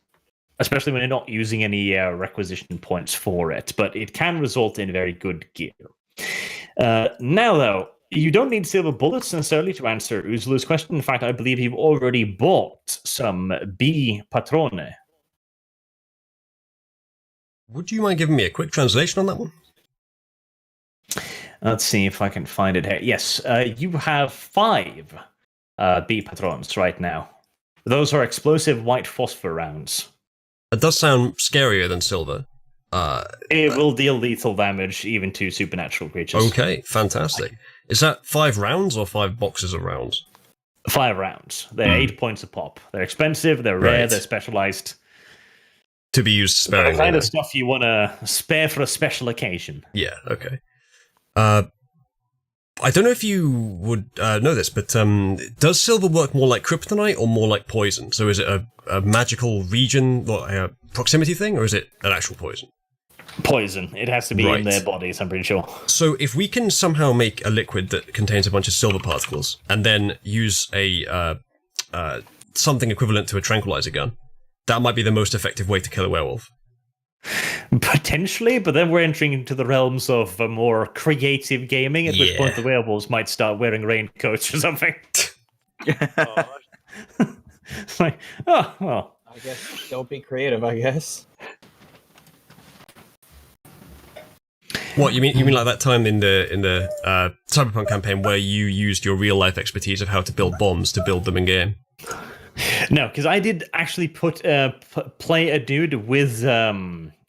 especially when you're not using any requisition points for it, but it can result in very good gear. Now, though, you don't need silver bullets necessarily to answer Uzlu's question. In fact, I believe you've already bought some B Patrone. Would you mind giving me a quick translation on that one? Let's see if I can find it here. Yes, you have 5 B Patrons right now. Those are explosive white phosphor rounds. It does sound scarier than silver. It will deal lethal damage even to supernatural creatures. Okay, fantastic. Is that 5 rounds or 5 boxes of rounds? 5 rounds. They're 8 points a pop. They're expensive, they're rare, Right. they're specialized. To be used The sparingly. kind of stuff you want to spare for a special occasion. Yeah, okay. I don't know if you would know this, but does silver work more like kryptonite or more like poison? So is it a magical region, or a proximity thing, or is it an actual poison? Poison. It has to be Right. in their bodies, I'm pretty sure. So if we can somehow make a liquid that contains a bunch of silver particles, and then use a something equivalent to a tranquilizer gun, that might be the most effective way to kill a werewolf. Potentially, but then we're entering into the realms of more creative gaming, at which Yeah. point the werewolves might start wearing raincoats or something. It's like, oh, well. I guess don't be creative, I guess. What you mean like that time in the Cyberpunk campaign where you used your real life expertise of how to build bombs to build them in game? No, because I did actually play a dude with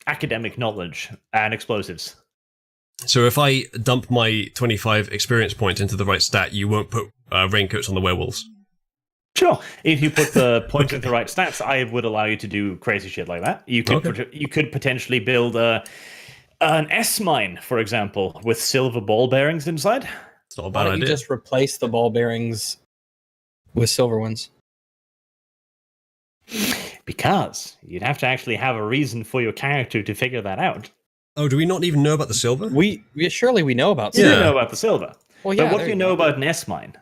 academic knowledge and explosives. So if I dump my 25 experience points into the right stat, you won't put raincoats on the werewolves. Sure. If you put the points into the right stats, I would allow you to do crazy shit like that. You could potentially build an S mine, for example, with silver ball bearings inside. It's not a Why bad don't you idea. just replace the ball bearings with silver ones? Because you'd have to actually have a reason for your character to figure that out. Oh, do we not even know about the silver? Surely we know about You silver. do know about the silver. Well, yeah, But what there do you know about an S mine?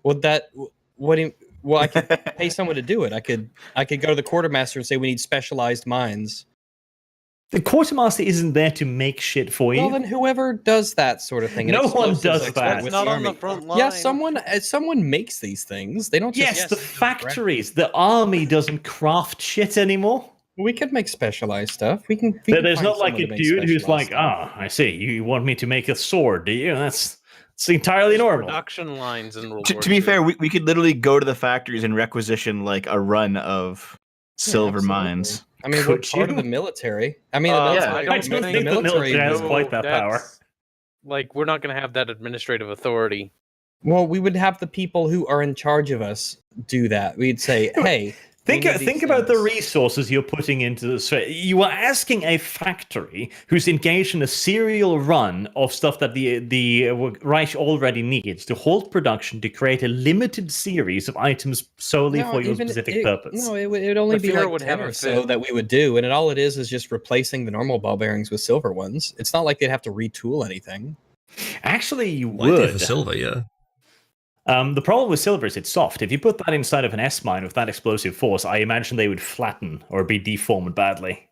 Well, I could pay someone to do it. I could go to the quartermaster and say we need specialized mines. The quartermaster isn't there to make shit for you. Well, then whoever does that sort of thing. No one explosives does expert that. with It's not the on the army. front line. Yeah, someone makes these things. They don't just. Yes, the factories. The army doesn't craft shit anymore. We could make specialized stuff. We can. There's find not like someone a to make dude who's specialized like, stuff. I see, you want me to make a sword, do you? It's entirely normal. Production lines in World To War be II. fair, we could literally go to the factories and requisition like a run of silver absolutely. mines. I mean, we're Could part of you? the military. I mean, Yeah, that's I why don't think the military has would- quite that power. that's- Like, we're not going to have that administrative authority. Well, we would have the people who are in charge of us do that. We'd say, "Hey, Think we need these about the things." resources you're putting into this. You are asking a factory who's engaged in a serial run of stuff that the Reich already needs to hold production to create a limited series of items solely No, for your even specific it- purpose. No, it would only The be Fuhrer like would 10 have or a so fit. that we would do, and all it is just replacing the normal ball bearings with silver ones. It's not like they'd have to retool anything. Actually, you Idea for would. silver, yeah. The problem with silver is it's soft. If you put that inside of an S mine with that explosive force, I imagine they would flatten or be deformed badly.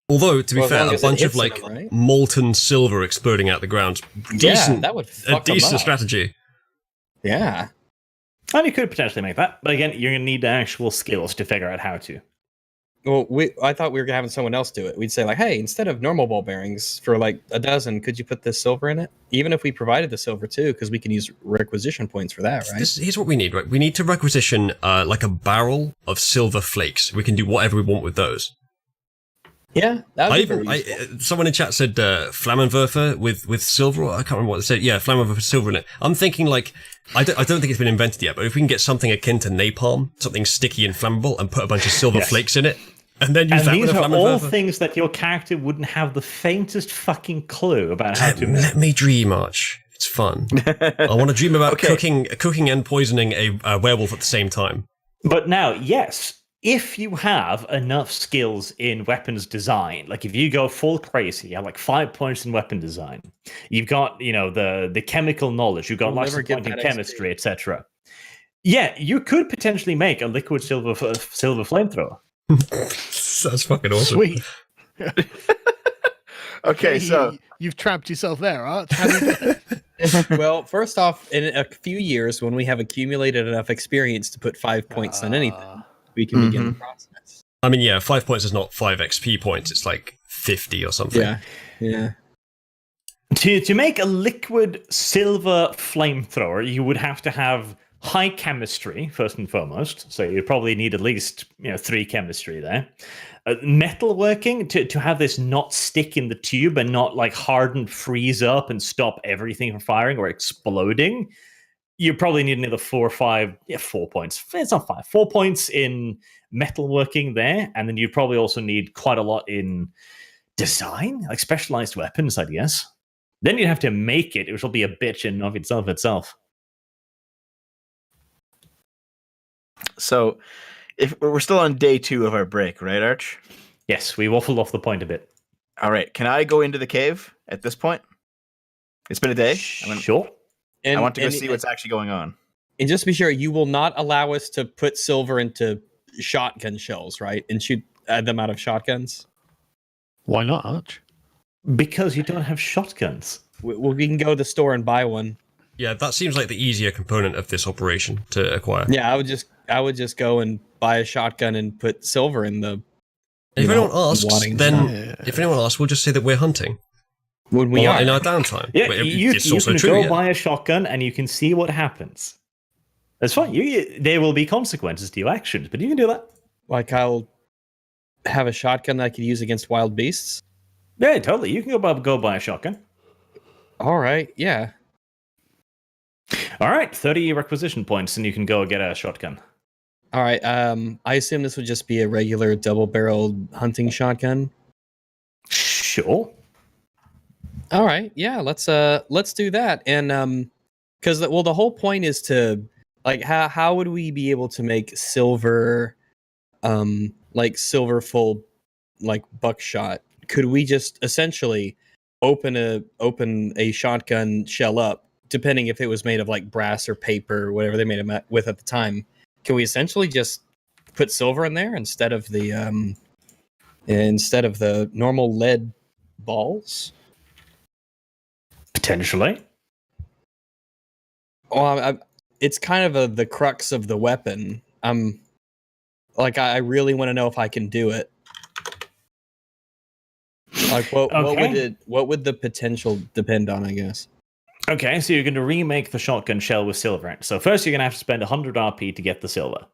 Although, to be Well, as fair, long a as it bunch of hits like them, right? molten silver exploding out the ground, decent, that would a fuck 'em decent up. strategy. Yeah. And you could potentially make that, but again, you're going to need actual skills to figure out how to. Well, I thought we were having someone else do it. We'd say like, "Hey, instead of normal ball bearings for like a dozen, could you put this silver in it?" Even if we provided the silver too, because we can use requisition points for that, right? Here's what we need, right? We need to requisition like a barrel of silver flakes. We can do whatever we want with those. Yeah, that would be very useful. Someone in chat said Flammenwerfer with silver. I can't remember what they said. Yeah, Flammenwerfer with silver in it. I'm thinking like I don't think it's been invented yet, but if we can get something akin to napalm, something sticky and flammable, and put a bunch of silver flakes in it, and then use that with these a are all Flammenwerfer. things that your character wouldn't have the faintest fucking clue about how to make. Let me dream, Arch. It's fun. I want to dream about cooking and poisoning a werewolf at the same time. But now, yes, if you have enough skills in weapons design, like if you go full crazy, you have like 5 points in weapon design, you've got, the chemical knowledge, you've got You'll lots never of get point in that chemistry, etc. Yeah, you could potentially make a liquid silver flamethrower. That's fucking awesome. Sweet. Okay, so You've trapped yourself there, Arch. How do you do it? Well, first off, in a few years, when we have accumulated enough experience to put 5 points on anything, we can begin the process. I mean, yeah, 5 points is not 5 XP points. It's like 50 or something. Yeah. To make a liquid silver flamethrower, you would have to have high chemistry, first and foremost. So you probably need at least 3 chemistry there. Metalworking, to have this not stick in the tube and not like harden, freeze up, and stop everything from firing or exploding. You probably need another 4 or 5, 4 points. It's not 5, 4 points in metalworking there. And then you probably also need quite a lot in design, like specialized weapons, I guess. Then you'd have to make it, which will be a bitch in of itself. So, if we're still on day 2 of our break, right, Arch? Yes, we waffled off the point a bit. All right. Can I go into the cave at this point? It's been a day. Sure. I want to go see what's actually going on. And just to be sure, you will not allow us to put silver into shotgun shells, right? And shoot them out of shotguns? Why not, Arch? Because you don't have shotguns. We can go to the store and buy one. Yeah, that seems like the easier component of this operation to acquire. Yeah, I would just go and buy a shotgun and put silver in the. If anyone asks, wadding then if anyone asks, we'll just say that we're hunting. When we are in our downtime. Yeah, But you it's can also go true. Yeah. buy a shotgun and you can see what happens. That's fine. There will be consequences to your actions, but you can do that. Like I'll have a shotgun that I could use against wild beasts. Yeah, totally. You can go buy a shotgun. All right, yeah. All right, 30 requisition points, and you can go get a shotgun. All right. I assume this would just be a regular double-barreled hunting shotgun. Sure. All right, yeah. Let's do that. And because the whole point is to like how would we be able to make silver, like silver full, like buckshot? Could we just essentially open a shotgun shell up, depending if it was made of like brass or paper or whatever they made it with at the time? Can we essentially just put silver in there instead of the normal lead balls? Potentially. Well, it's kind of the crux of the weapon. I really want to know if I can do it. Like, what would the potential depend on? I guess. Okay, so you're going to remake the shotgun shell with silver in it. So first you're going to have to spend 100 RP to get the silver.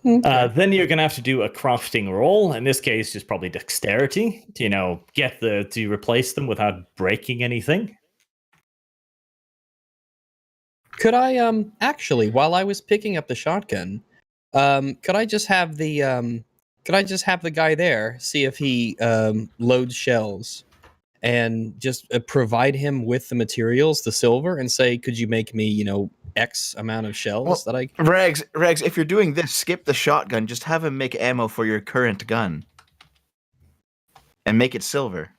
Okay. Then you're going to have to do a crafting roll. In this case, just probably dexterity to, to replace them without breaking anything. Could I actually, while I was picking up the shotgun, could I just have the guy there see if he loads shells? And just provide him with the materials, the silver, and say, could you make me, X amount of shells that I... Regs, if you're doing this, skip the shotgun. Just have him make ammo for your current gun. And make it silver.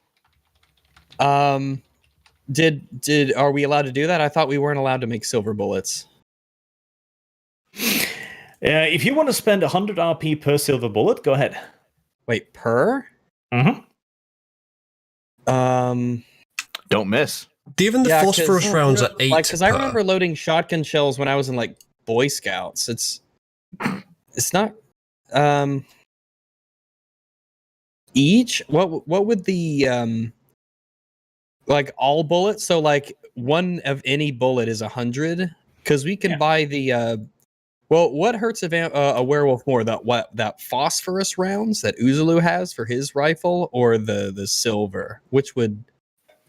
Are we allowed to do that? I thought we weren't allowed to make silver bullets. If you want to spend 100 RP per silver bullet, go ahead. Wait, per? Mm-hmm. Don't miss. Given the Yeah, phosphorus 'cause- rounds are 8 Because I per. remember loading shotgun shells when I was in like Boy Scouts. It's not each. What would the like all bullets? So like one of any bullet is 100 because we can buy the well, what hurts a werewolf more? That phosphorus rounds that Uzulu has for his rifle, or the silver? Which would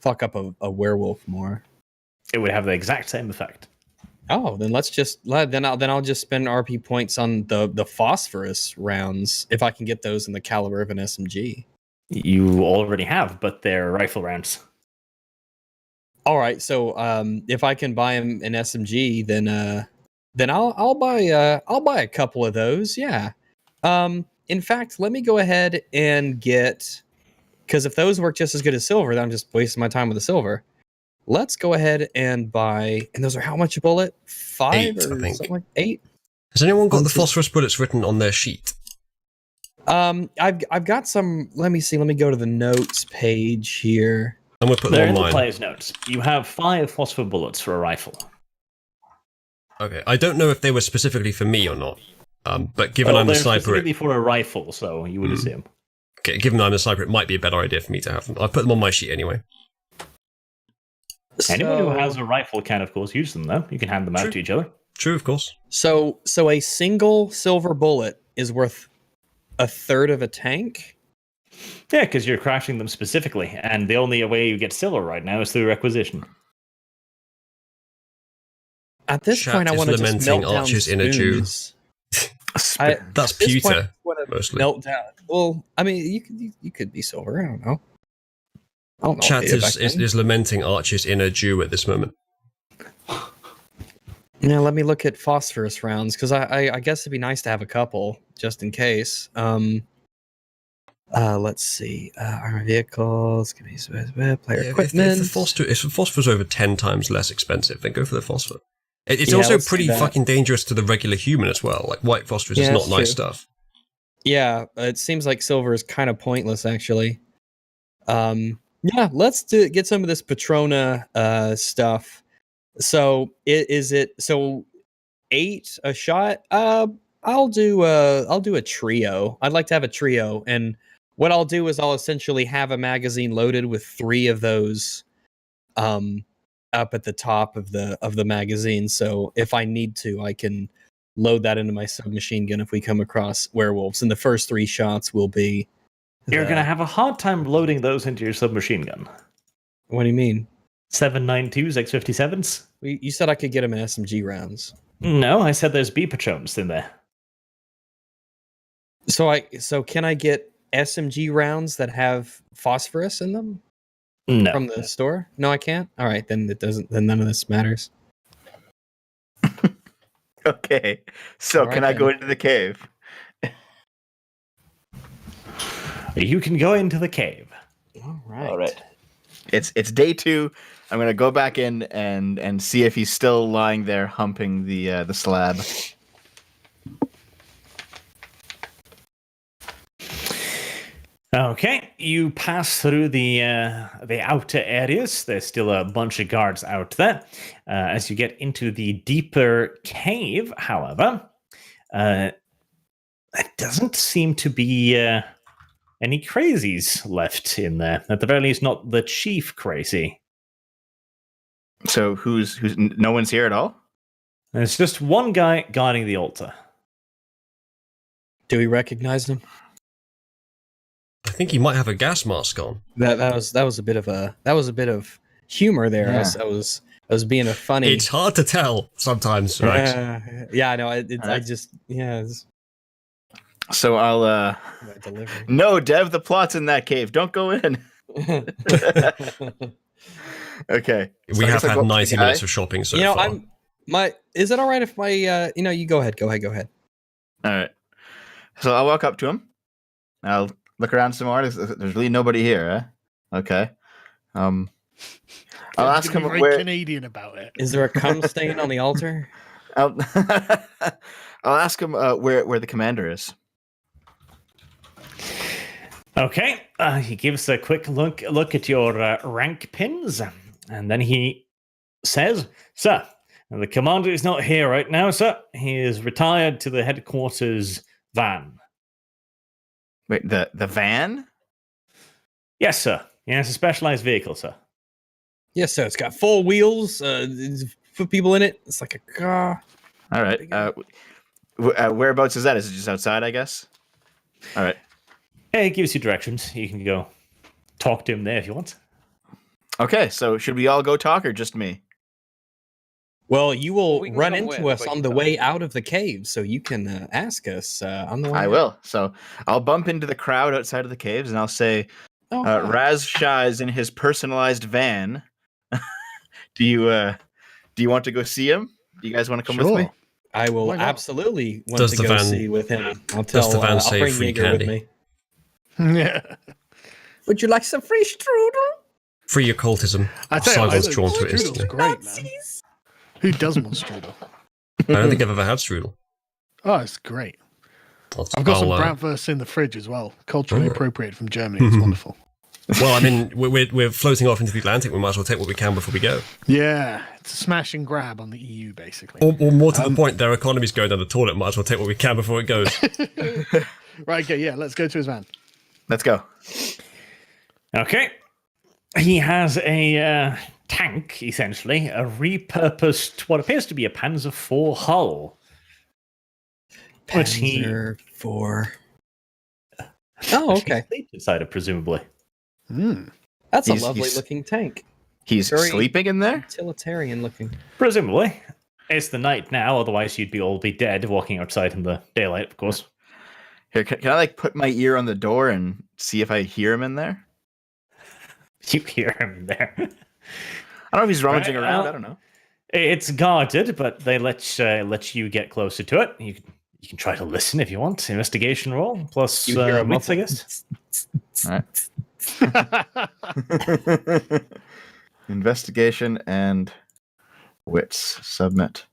fuck up a werewolf more? It would have the exact same effect. Oh, then I'll just spend RP points on the phosphorus rounds if I can get those in the caliber of an SMG. You already have, but they're rifle rounds. All right, so if I can buy him an SMG, then I'll buy a couple of those. Yeah. In fact, let me go ahead and get, because if those work just as good as silver, then I'm just wasting my time with the silver. Let's go ahead and buy, and those are how much a bullet? 5 8, or I think. something like 8. Has anyone got the phosphorus bullets written on their sheet? I've got some. Let me see. Let me go to the notes page here. I'm going to put They're them in on the mine. player's notes. You have 5 phosphor bullets for a rifle. Okay, I don't know if they were specifically for me or not. But given I'm the they're sniper, specifically for a rifle, so you would assume. given I'm the sniper, it might be a better idea for me to have them. I'll put them on my sheet anyway. Anyone who has a rifle can, of course, use them, though. You can hand them out to each other. True, of course. So a single silver bullet is worth a third of a tank. Yeah, because you're crafting them specifically, and the only way you get silver right now is through requisition. At this Chat point, I is want to just lamenting melt down archers in a Jew. spoons. That's At this point, pewter, I wanna mostly. melt down. Well, I mean, you could be silver. I don't know. I don't know. Chat what they did back then. is lamenting archers in a Jew at this moment. Yeah, let me look at phosphorus rounds because I guess it'd be nice to have a couple just in case. Let's see. Armor vehicles, player equipment. If the phosphorus over 10 times less expensive, then go for the phosphor. It's Yeah, also let's do pretty that. fucking dangerous to the regular human as well. Like white phosphorus is Yeah, not that's nice true. stuff. Yeah, it seems like silver is kind of pointless actually. Yeah, let's get some of this Patrona stuff. So is it so 8 a shot? I'll do a trio. I'd like to have a trio, and what I'll do is I'll essentially have a magazine loaded with 3 of those up at the top of the magazine. So if I need to, I can load that into my submachine gun if we come across werewolves. And the first 3 shots will be. You're going to have a hard time loading those into your submachine gun. What do you mean? 7.92s, X57s? You said I could get them in SMG rounds. No, I said there's B patrons in there. So can I get SMG rounds that have phosphorus in them No. from the store? No, I can't. All right, then it doesn't. Then none of this matters. Okay. So All right, can I go then. into the cave? You can go into the cave. All right. All right. It's day 2. I'm gonna go back in and see if he's still lying there humping the slab. Okay, you pass through the outer areas. There's still a bunch of guards out there. As you get into the deeper cave, however, there doesn't seem to be any crazies left in there. At the very least, not the chief crazy. So who's no one's here at all? There's just one guy guarding the altar. Do we recognize him? I think he might have a gas mask on. That was a bit of humor there. Yeah. I was being a funny. It's hard to tell sometimes, right? Yeah, I know. I Alright. just it's So I'll my delivery. no, Dev, the plot's in that cave. Don't go in. Okay. We So I have guess I had go up to the 90 guy. minutes of shopping so far. Is it all right if my you go ahead. All right. So I'll walk up to him. I'll look around some more. There's really nobody here, eh? Okay. I'll ask him very where. Canadian about it. Is there a cum stain on the altar? I'll, I'll ask him where the commander is. Okay, he gives a quick look at your rank pins, and then he says, "Sir, the commander is not here right now, sir. He is retired to the headquarters van." Wait, the van? Yes, sir. Yes, a specialized vehicle, sir. Yes, sir. It's got 4 wheels. Put people in it. It's like a car. All right. Whereabouts is that? Is it just outside, I guess? All right. Yeah, he gives you directions. You can go talk to him there if you want. Okay, so should we all go talk or just me? Well, you will We can run come into with, us but on you the come. way out of the cave, so you can ask us on the way. I out. will. So I'll bump into the crowd outside of the caves and I'll say, Oh, hi. Raz Shah is in his personalized van. Do you want to go see him? Do you guys want to come with me? I will Why not? absolutely want Does to the go van- see with him. I'll does tell. the van I'll say bring free Jaeger with candy? me. Yeah. Would you like some free strudel? Free occultism. I tell you, Cyber's drawn to it Strudel's instantly. great, man. Who doesn't want strudel? I don't think I've ever had strudel. Oh, it's great. I'll- I've got some I'll, bratwurst in the fridge as well. Culturally Oh. appropriated from Germany. It's wonderful. Well, I mean, we're floating off into the Atlantic. We might as well take what we can before we go. Yeah, it's a smash and grab on the EU, basically. Or more to the point, their economy's going down the toilet. Might as well take what we can before it goes. Right, okay, yeah, let's go to his van. Let's go. Okay. He has a tank, essentially, a repurposed, what appears to be a Panzer IV hull. Which he Panzer 4. Oh, okay. sleeps inside of, presumably. That's a He's- lovely he's- looking tank. He's Very- sleeping in there? Utilitarian looking. Presumably. It's the night now, otherwise you'd all be dead walking outside in the daylight, of course. Here, can I like put my ear on the door and see if I hear him in there? You hear him there. I don't know if he's rummaging Right, around. well- I don't know. It's guarded, but they let you get closer to it. You can try to listen if you want. Investigation roll plus You hear a wits, I muffled guess. All right. Investigation and wits. Submit.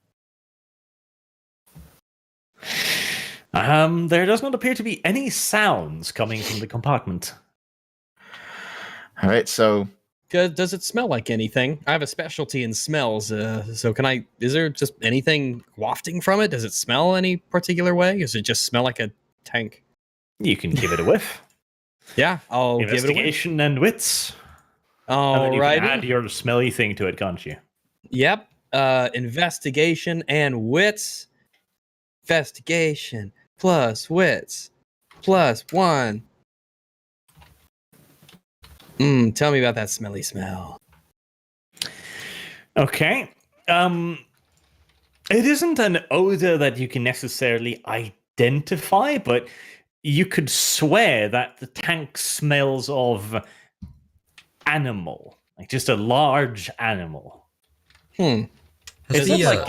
There does not appear to be any sounds coming from the compartment. All right. So Does it smell like anything? I have a specialty in smells. So can I? Is there just anything wafting from it? Does it smell any particular way? Does it just smell like a tank? You can give it a whiff. Yeah, I'll give it a whiff. Investigation and wits. And then you can add Alrighty. your smelly thing to it, can't you? Yep. Investigation and wits. Investigation plus wits plus 1. Tell me about that smelly smell. Okay. It isn't an odor that you can necessarily identify, but you could swear that the tank smells of animal, like just a large animal. Hmm. Has It's the, not like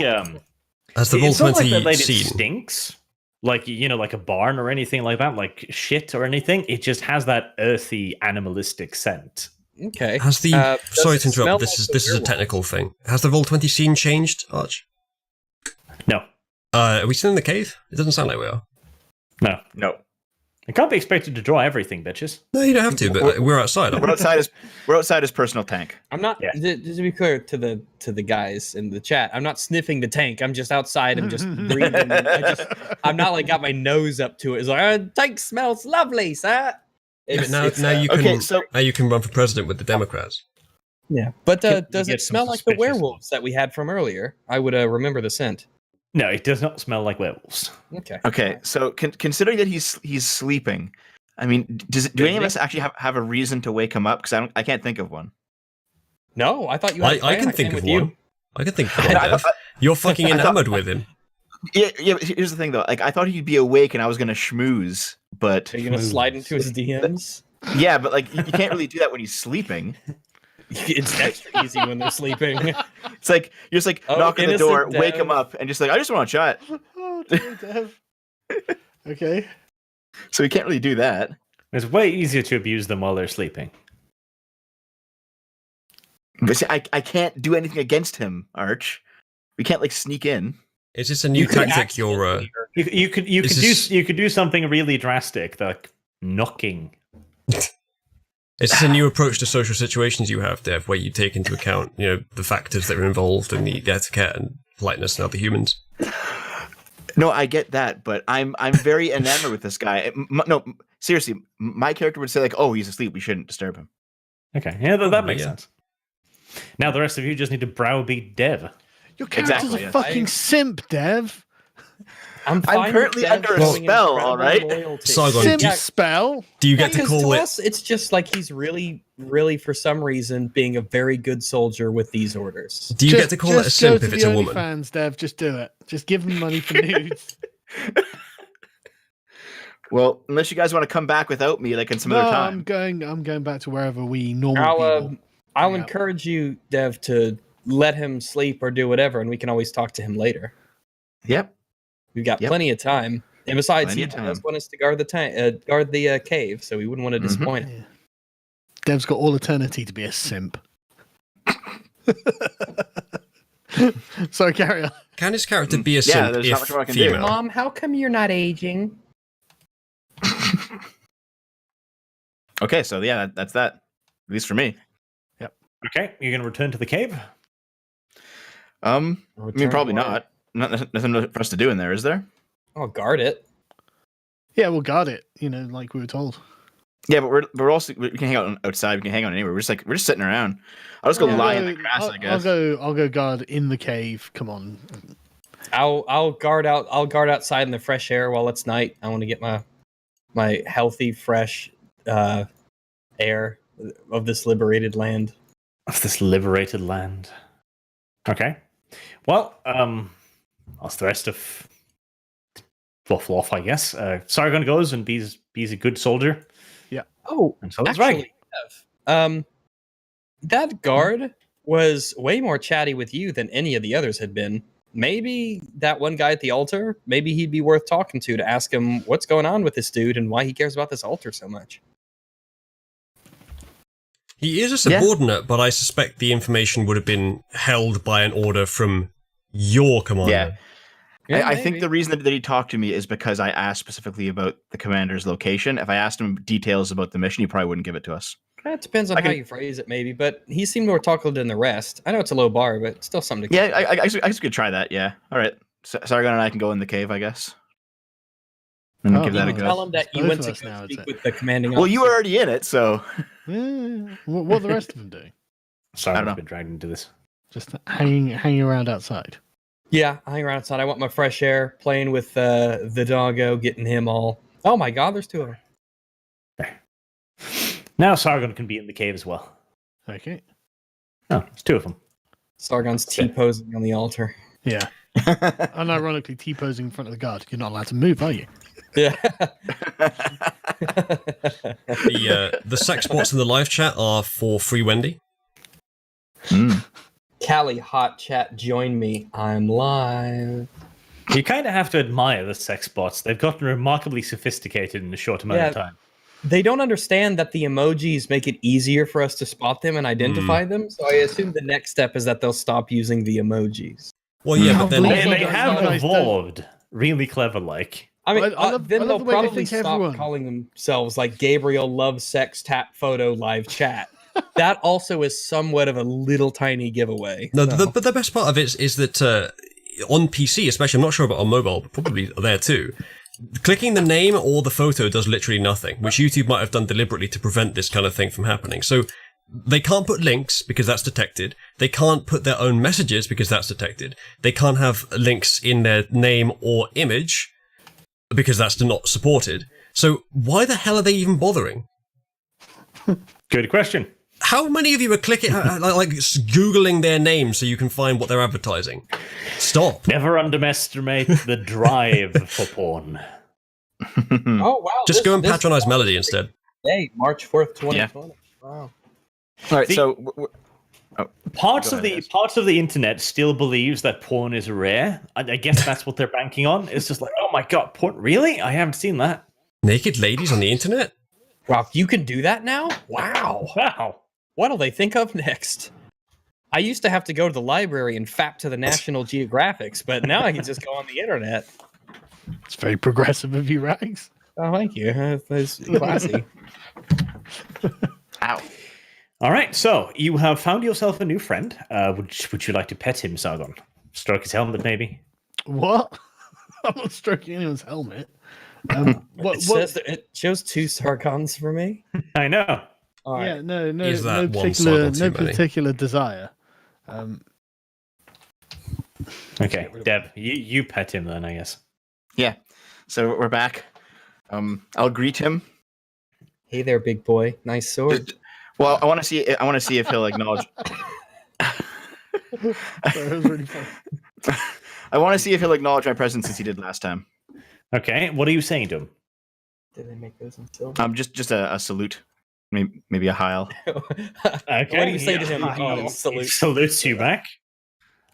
has the it's not like Roll20 that it seen? stinks, like like a barn or anything like that, like shit or anything. It just has that earthy, animalistic scent. Okay. Has the Does sorry it to smell interrupt? like This the is a werewolf? technical thing. Has the Roll20 scene changed, Arch? No, Are we still in the cave? It doesn't sound like we are. no, no. I can't be expected to draw everything, bitches. No, you don't have to. But we're outside. aren't we? We're outside his personal tank. I'm not. Yeah. Just to be clear to the guys in the chat, I'm not sniffing the tank. I'm just outside. I'm just breathing. I'm not like got my nose up to it. It's like tank smells lovely, sir. Yeah, but It's, now you can Okay, so now you can run for president with the Democrats. yeah. But You does get it some smell like the suspicious werewolves that we had from earlier? I would remember the scent. No, it does not smell like werewolves. Okay. so considering that he's sleeping, I mean, do any of us actually have a reason to wake him up? Because I can't think of one. No, I thought you. Had a I plan. can think came of with you. one. I can think of one. I- Dev. You're fucking I thought- enamored with him. Yeah. But here's the thing, though. Like, I thought he'd be awake and I was gonna schmooze, but Are you gonna slide into his DMs? yeah, but like you can't really do that when he's sleeping. It's extra easy when they're sleeping. It's like you're just like Oh, knock on the innocent door, wake Dev. him up, and just like I just want to chat. Oh, dear Dev. Okay. So we can't really do that. It's way easier to abuse them while they're sleeping. But see, I can't do anything against him, Arch. We can't like sneak in. Is this a new tactic you're... You could do something really drastic, like knocking. Is this a new approach to social situations you have, Dev, where you take into account, the factors that are involved in the etiquette and politeness and other humans? No, I get that, but I'm very enamored with this guy. No, seriously, my character would say like, "Oh, he's asleep. We shouldn't disturb him." Okay, yeah, that makes sense. Now the rest of you just need to browbeat Dev. Your character's a fucking simp, Dev. I'm currently under a spell, all right? Sargon, Simp spell? Do you get to call it... Us, it's just like he's really, for some reason, being a very good soldier with these orders. Do you get to call it a simp if it's a woman? Fans, Dev, just do it. Just give them money for nudes. Well, unless you guys want to come back without me, like in some other time. I'm going back to wherever we normally I'll encourage you, Dev, to let him sleep or do whatever, and we can always talk to him later. Yep. We've got plenty of time. And besides, he does want us to guard the cave, so we wouldn't want to disappoint him. Dev's got all eternity to be a simp. Sorry, carry on. Can his character be a simp if female? Mom, how come you're not aging? Okay, so yeah, that's that. At least for me. Yep. Okay, you're gonna return to the cave? I mean, probably not. Nothing for us to do in there, is there? I'll guard it. Yeah, we'll guard it. Like we were told. Yeah, but we're also we can hang out outside. We can hang out anywhere. We're just sitting around. I'll just go lie in the grass. I guess. I'll go guard in the cave. Come on. I'll guard outside in the fresh air while it's night. I want to get my healthy, fresh air of this liberated land. Of this liberated land. Okay. Well, that's the rest of Fluff, I guess. Sargon goes and he's a good soldier. Yeah. Oh, and so that's actually, right. That guard was way more chatty with you than any of the others had been. Maybe that one guy at the altar, maybe he'd be worth talking to ask him what's going on with this dude and why he cares about this altar so much. He is a subordinate, but I suspect the information would have been held by an order from your commander. Yeah, I think the reason that he talked to me is because I asked specifically about the commander's location. If I asked him details about the mission, he probably wouldn't give it to us. That depends on how you phrase it, maybe, but he seemed more talkative than the rest. I know it's a low bar, but it's still something to consider. I could try that, yeah. All right. Sargon and I can go in the cave, I guess. And give that a go. Tell him that you went to speak with the commanding officer. Well, you were already in it, so... What are the rest of them doing? Sargon's been dragged into this. Just hanging around outside. Yeah, I hang around outside. I want my fresh air, playing with the doggo, getting him all... Oh my god, there's two of them. There. Now Sargon can be in the cave as well. Okay. Oh, there's two of them. Sargon's T-posing on the altar. Yeah. Unironically T-posing in front of the guard. You're not allowed to move, are you? Yeah. The sex bots in the live chat are for Free Wendy. Callie, hot chat, join me. I'm live. You kind of have to admire the sex bots. They've gotten remarkably sophisticated in a short amount of time. They don't understand that the emojis make it easier for us to spot them and identify them. So I assume the next step is that they'll stop using the emojis. Well, yeah, but then they have evolved really clever, like. I mean, then they'll probably stop calling themselves like Gabriel Love Sex Tap Photo Live Chat. That also is somewhat of a little tiny giveaway. No, but the best part of it is that on PC, especially, I'm not sure about on mobile, but probably there too, clicking the name or the photo does literally nothing, which YouTube might have done deliberately to prevent this kind of thing from happening. So they can't put links because that's detected. They can't put their own messages because that's detected. They can't have links in their name or image because that's not supported. So why the hell are they even bothering? Good question. How many of you are clicking, like Googling their name so you can find what they're advertising? Stop. Never underestimate the drive for porn. Oh, wow. Just go and patronize Melody instead. Hey, March 4th, 2020. Wow. All right, parts of the internet still believes that porn is rare. I guess that's what they're banking on. It's just like, oh my god, porn? Really? I haven't seen that. Naked ladies on the internet? Wow, you can do that now? Wow. Wow. What'll they think of next? I used to have to go to the library and fap to the National Geographics, but now I can just go on the internet. It's very progressive of you, Rags. Oh, thank you. That's classy. Ow. All right, so you have found yourself a new friend. Would you like to pet him, Sargon? Stroke his helmet, maybe? What? I'm not stroking anyone's helmet. It shows 2 Sargons for me. I know. All right. Yeah, no Is that one particular, Sargon too no many? particular desire. Okay, Deb, you pet him then, I guess. Yeah. So we're back. I'll greet him. Hey there, big boy. Nice sword. Well, I want to see if he'll acknowledge. Sorry, that was really funny. I want to see if he'll acknowledge my presence since he did last time. Okay, what are you saying to him? Did they make those in silver? Just a salute, maybe a heil. Okay, What do you say to him? He Salute. salutes you back.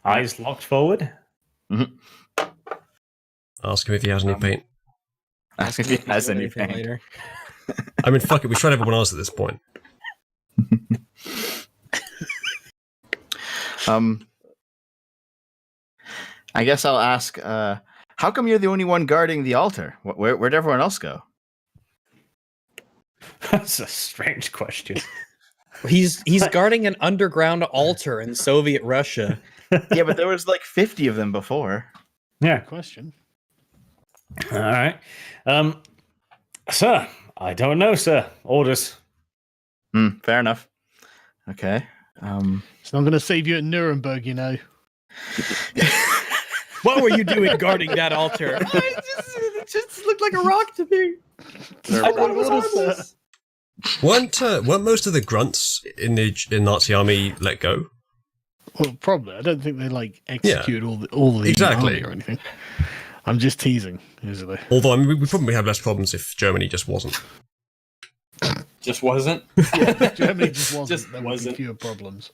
Eyes locked forward. Ask him if he has any paint. Ask if he has anything. Later. I mean, fuck it. We've tried everyone else at this point. I guess I'll ask. How come you're the only one guarding the altar? Where'd everyone else go? That's a strange question. He's guarding an underground altar in Soviet Russia. Yeah, but there was like 50 of them before. Yeah. Question. All right. Sir, I don't know, sir. Orders. Fair enough. Okay. It's not going to save you at Nuremberg, you know. What were you doing guarding that altar? It just looked like a rock to me. I thought it was harmless. Weren't most of the grunts in the Nazi army let go? Well, probably. I don't think they execute all the Exactly. army or anything. I'm just teasing, usually. Although I mean, we probably have less problems if Germany just wasn't. Just wasn't. Germany just wasn't. Just There would be wasn't. fewer problems.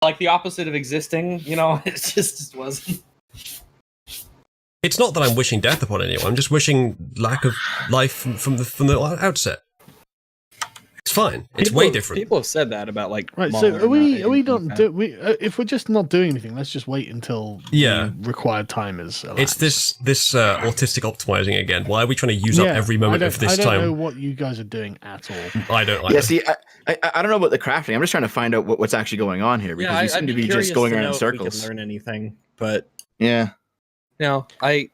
Like the opposite of existing, it just wasn't. It's not that I'm wishing death upon anyone. I'm just wishing lack of life from the outset. It's fine. It's way different. People have said that about Right. Mahler So are we and not if we're just not doing anything, let's just wait until Yeah. the required time is elapsed. It's this autistic optimizing again. Why are we trying to use up every moment of this I don't know time? what you guys are doing at all. I don't. Yeah. See, I don't know about the crafting. I'm just trying to find out what's actually going on here because we seem to be just going around in circles. We can learn anything, but Yeah. I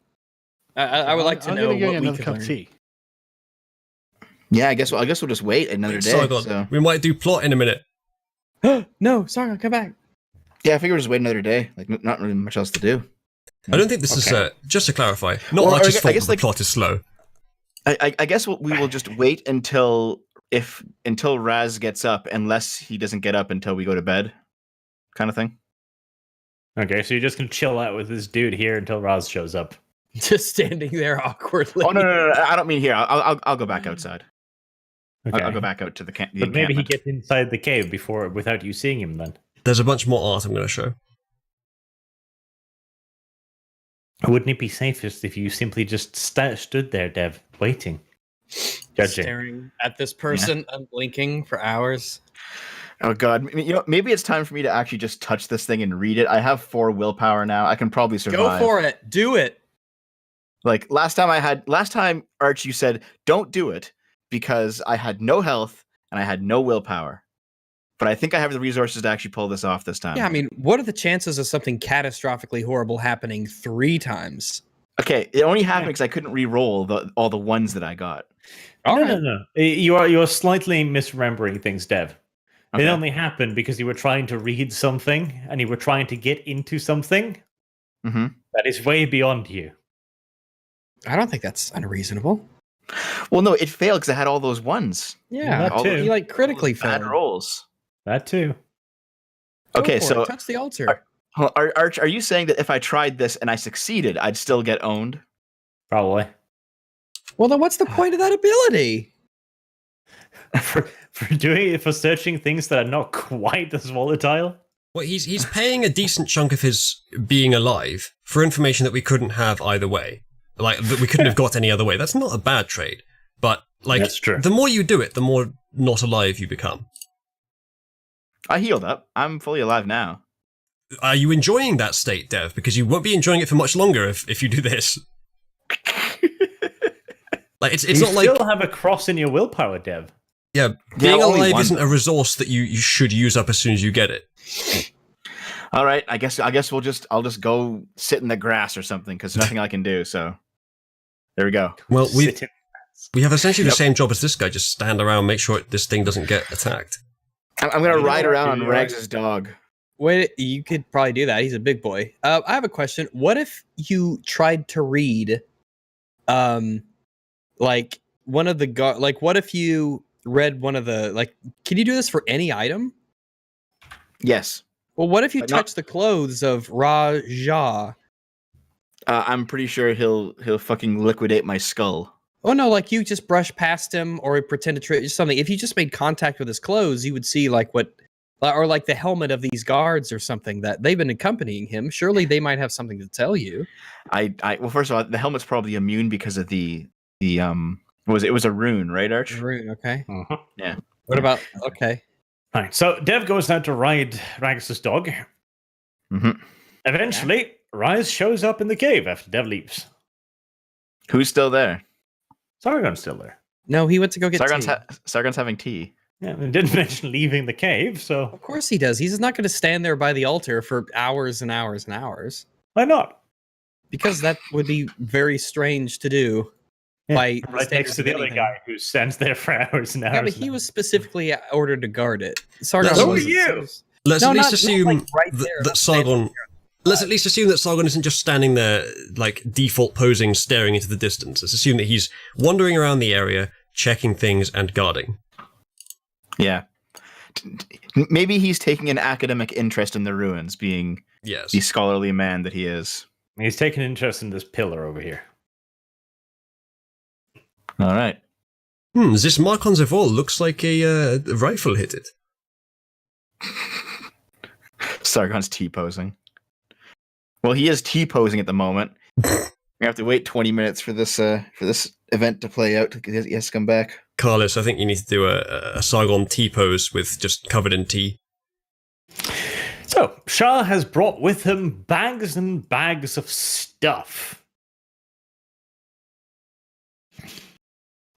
would like to I'm know gonna go what get we another could cup learn. of tea. Yeah. I guess we'll just wait another day. Sorry, God. So. We might do plot in a minute. No, sorry, I'll come back. Yeah, I figure we'll just wait another day. Not really much else to do. I don't think this is just to clarify. Not Or I Archer's guess- fault I guess, that the plot is slow. I guess we will just wait until Raz gets up, unless he doesn't get up until we go to bed, kind of thing. Okay, so you're just gonna chill out with this dude here until Raz shows up. Just standing there awkwardly. Oh no! I don't mean here. I'll go back outside. Okay. I'll go back out to the camp. But maybe he gets inside the cave without you seeing him then. There's a bunch more art I'm going to show. Wouldn't it be safest if you simply just stood there, Dev, waiting, judging? Staring at this person, unblinking for hours. Oh god! Maybe it's time for me to actually just touch this thing and read it. I have 4 willpower now. I can probably survive. Go for it. Do it. Like last time, Arch, you said don't do it because I had no health and I had no willpower. But I think I have the resources to actually pull this off this time. Yeah, I mean, what are the chances of something catastrophically horrible happening 3 times? Okay, it only happened because I couldn't re-roll all the ones that I got. No. You're slightly misremembering things, Dev. Okay. It only happened because you were trying to read something and you were trying to get into something Mm-hmm. that is way beyond you. I don't think that's unreasonable. Well, no, it failed because I had all those ones. Yeah, that too. he critically Bad failed. rolls. That too. Go Okay, for so it. Touch the altar. Arch, are you saying that if I tried this and I succeeded, I'd still get owned? Probably. Well, then what's the point of that ability? for searching things that are not quite as volatile. Well, he's paying a decent chunk of his being alive for information that we couldn't have either way. Like, that we couldn't have got any other way. That's not a bad trade. But, like, That's true. the more you do it, the more not alive you become. I healed up. I'm fully alive now. Are you enjoying that state, Dev? Because you won't be enjoying it for much longer if you do this. Like it's you not like still have a cross in your willpower, Dev. yeah, being only alive one, isn't a though. resource that you should use up as soon as you get it. All right, I guess I'll just go sit in the grass or something because nothing I can do. So there we go. Well, Sit in- we have essentially Yep. the same job as this guy. Just stand around, make sure this thing doesn't get attacked. I'm gonna You know ride what, around on you're right. Rags' dog. Wait, you could probably do that. He's a big boy. I have a question. What if you tried to read, like one of the like what if you read one of the like? Can you do this for any item? Yes, Well, what if you But not- touch the clothes of Raja? I'm pretty sure he'll fucking liquidate my skull. Oh no, like you just brush past him or pretend to trip something. If you just made contact with his clothes, you would see like what, or like the helmet of these guards or something that they've been accompanying him. Surely they might have something to tell you. Well, first of all, the helmet's probably immune because of the it was a rune, right, Arch? Rune, okay. Mhm. Yeah. What about okay? All right, so Dev goes out to ride Ragus' dog. Mhm. Eventually, Rise shows up in the cave after Dev leaves. Who's still there? Sargon's still there. No, he went to go get tea. Sargon's having tea. Yeah, and didn't mention leaving the cave, so Of course he does. He's not going to stand there by the altar for hours and hours and hours why not? because that would be very strange to do. Yeah, By right next to standards the of other anything. guy who stands there for hours and hours. Yeah, but and he hours. was specifically ordered to guard it. Sargon That's- So were wasn't, you! Let's No, at least not assume like right that, there, that not standing Sargon. Let's at least assume that Sargon isn't just standing there, like default posing, staring into the distance. Let's assume that he's wandering around the area, checking things and guarding. Yeah. Maybe he's taking an academic interest in the ruins, being Yes. the scholarly man that he is. He's taking interest in this pillar over here. All right. This mark on the wall looks like a rifle hit it. Sargon's T-posing. Well, he is T-posing at the moment. We have to wait 20 minutes for this event to play out. He has to come back. Carlos, I think you need to do a Sargon T-pose with just covered in tea. So, Shah has brought with him bags and bags of stuff.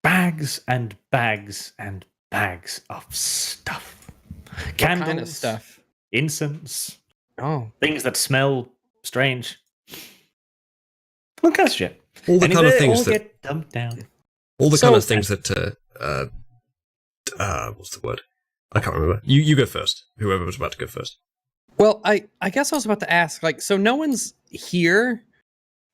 Bags and bags and bags of stuff. what Candles, kind of stuff. incense, Oh, things that smell strange. All kinds of shit. All the And kind of they things all that, get dumped down. all the So- kind of things that, what's the word? I can't remember. You go first. Whoever was about to go first. well, I guess I was about to ask. Like, so no one's here.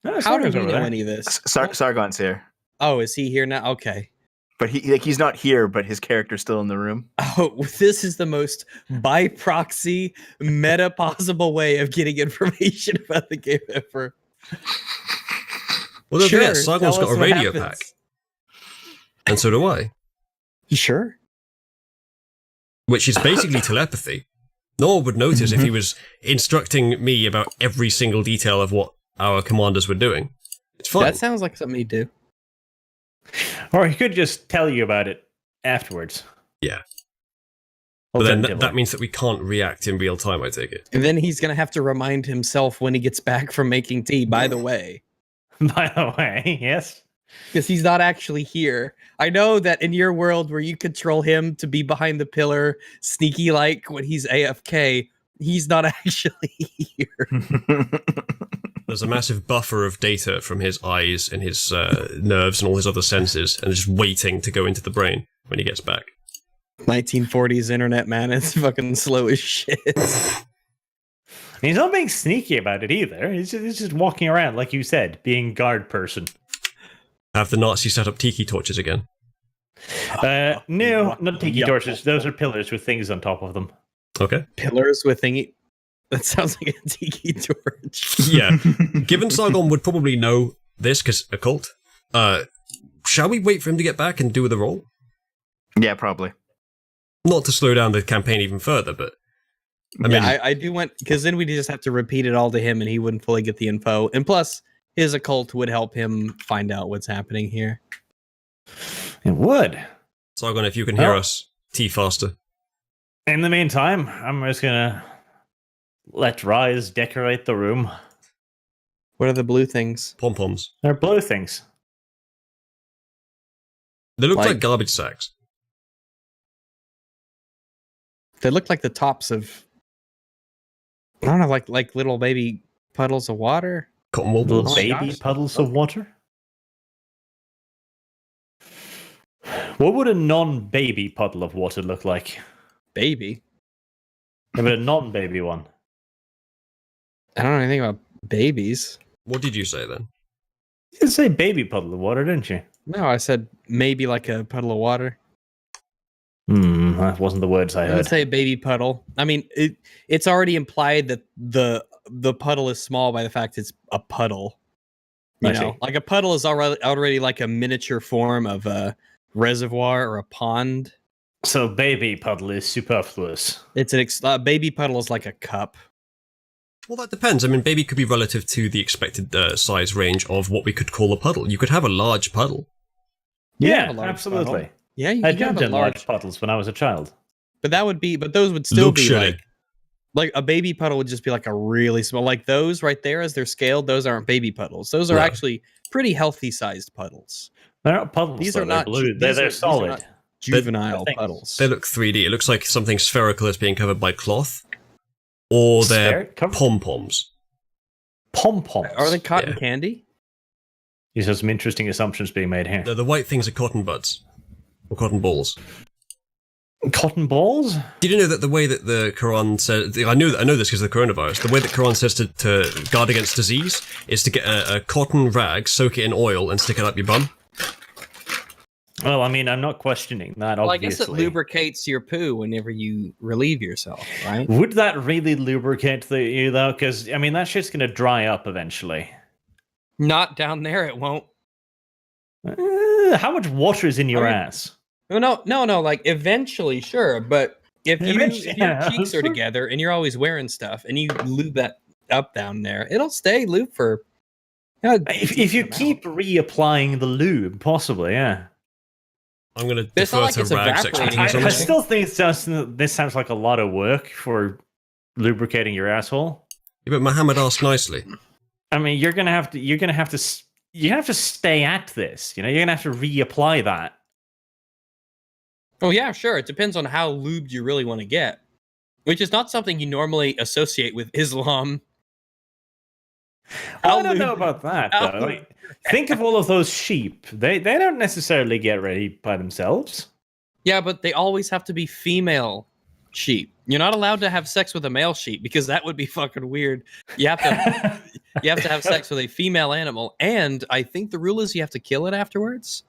No, How do Sargon's we over know there. any of this? Sargon's here. Oh, is he here now? Okay. But he's not here, but his character's still in the room. Oh, this is the most by proxy meta possible way of getting information about the game ever. Well, don't forget, Sure, Sargon's tell got us a what radio happens. pack, and so do I, You sure? which is basically telepathy. No one would notice if he was instructing me about every single detail of what our commanders were doing. It's fine. That sounds like something you do. Or he could just tell you about it afterwards. Yeah. But then Alternatively. that means that we can't react in real time, I take it. And then he's gonna have to remind himself when he gets back from making tea. By the way, By the way, yes. because he's not actually here. I know that in your world where you control him to be behind the pillar, sneaky like when he's AFK, he's not actually here. There's a massive buffer of data from his eyes and his nerves and all his other senses, and just waiting to go into the brain when he gets back. 1940s internet, man. It's fucking slow as shit. He's not being sneaky about it either. He's just walking around, like you said, being guard person. Have the Nazis set up tiki torches again? No, not tiki Yup. torches. Those are pillars with things on top of them. Okay. Pillars with thingy. That sounds like a tiki torch. Yeah. Given Sargon would probably know this because occult, shall we wait for him to get back and do the roll? Yeah, probably. Not to slow down the campaign even further, but I mean, I do want, because then we just have to repeat it all to him and he wouldn't fully get the info. And plus, his occult would help him find out what's happening here. It would. Sargon, if you can hear Oh. us, tea faster. In the meantime, I'm just gonna let Rise decorate the room. What are the blue things? Pom poms. They're blue things. They look like Like- garbage sacks. They look like the tops of, I don't know, like little baby puddles of water. Cotton wool Little balls. my baby gosh. puddles of water. What would a non-baby puddle of water look like? Baby. Yeah, but a non-baby one. I don't know anything about babies. What did you say then? You did say baby puddle of water, didn't you? No, I said maybe like a puddle of water. That wasn't the words I I would heard. say baby puddle. I mean, it's already implied that the puddle is small by the fact it's a puddle. You I know, see. like a puddle is already like a miniature form of a reservoir or a pond. So baby puddle is superfluous. It's baby puddle is like a cup. Well, that depends. I mean, baby could be relative to the expected size range of what we could call a puddle. You could have a large puddle. Yeah, have a large absolutely. puddle. Yeah, you I can have lived a in large, large puddles when I was a child. but those would still be Luxury. like a baby puddle would just be like a really small, like those right there as they're scaled. Those aren't baby puddles. Those are No. actually pretty healthy sized puddles. They're not puddles. These These are not blue. ju- They're, these they're are- these are solid. not Juvenile things. puddles. They look 3D. It looks like something spherical that's being covered by cloth. Or they're pom poms. Pom poms. Are they cotton Yeah. candy? These are some interesting assumptions being made here. The white things are cotton buds. Or cotton balls. Cotton balls? Did you know that the way that the Quran says, I know this because of the coronavirus, the way that Quran says to guard against disease is to get a cotton rag, soak it in oil, and stick it up your bum? Well, I mean, I'm not questioning that, Well, I obviously. guess it lubricates your poo whenever you relieve yourself, right? Would that really lubricate you, though? Because, I mean, that shit's going to dry up eventually. Not down there, it won't. How much water is in your mean- ass? No. Like eventually, sure, but if Eventually, if your yeah. cheeks are together and you're always wearing stuff and you lube that up down there, it'll stay lube for. If you keep reapplying the lube, possibly, yeah. I'm going to It's not defer like to it's Rag's evaporating. expertise on I this. still think this sounds like a lot of work for lubricating your asshole. Yeah, but Muhammad asked nicely. I mean, you're gonna have to stay at this. You know, you're gonna have to reapply that. Oh yeah, sure. It depends on how lubed you really want to get, which is not something you normally associate with Islam. I don't know about that how though. Like, think of all of those sheep. They don't necessarily get ready by themselves. Yeah, but they always have to be female sheep. You're not allowed to have sex with a male sheep because that would be fucking weird. You have to have sex with a female animal, and I think the rule is you have to kill it afterwards.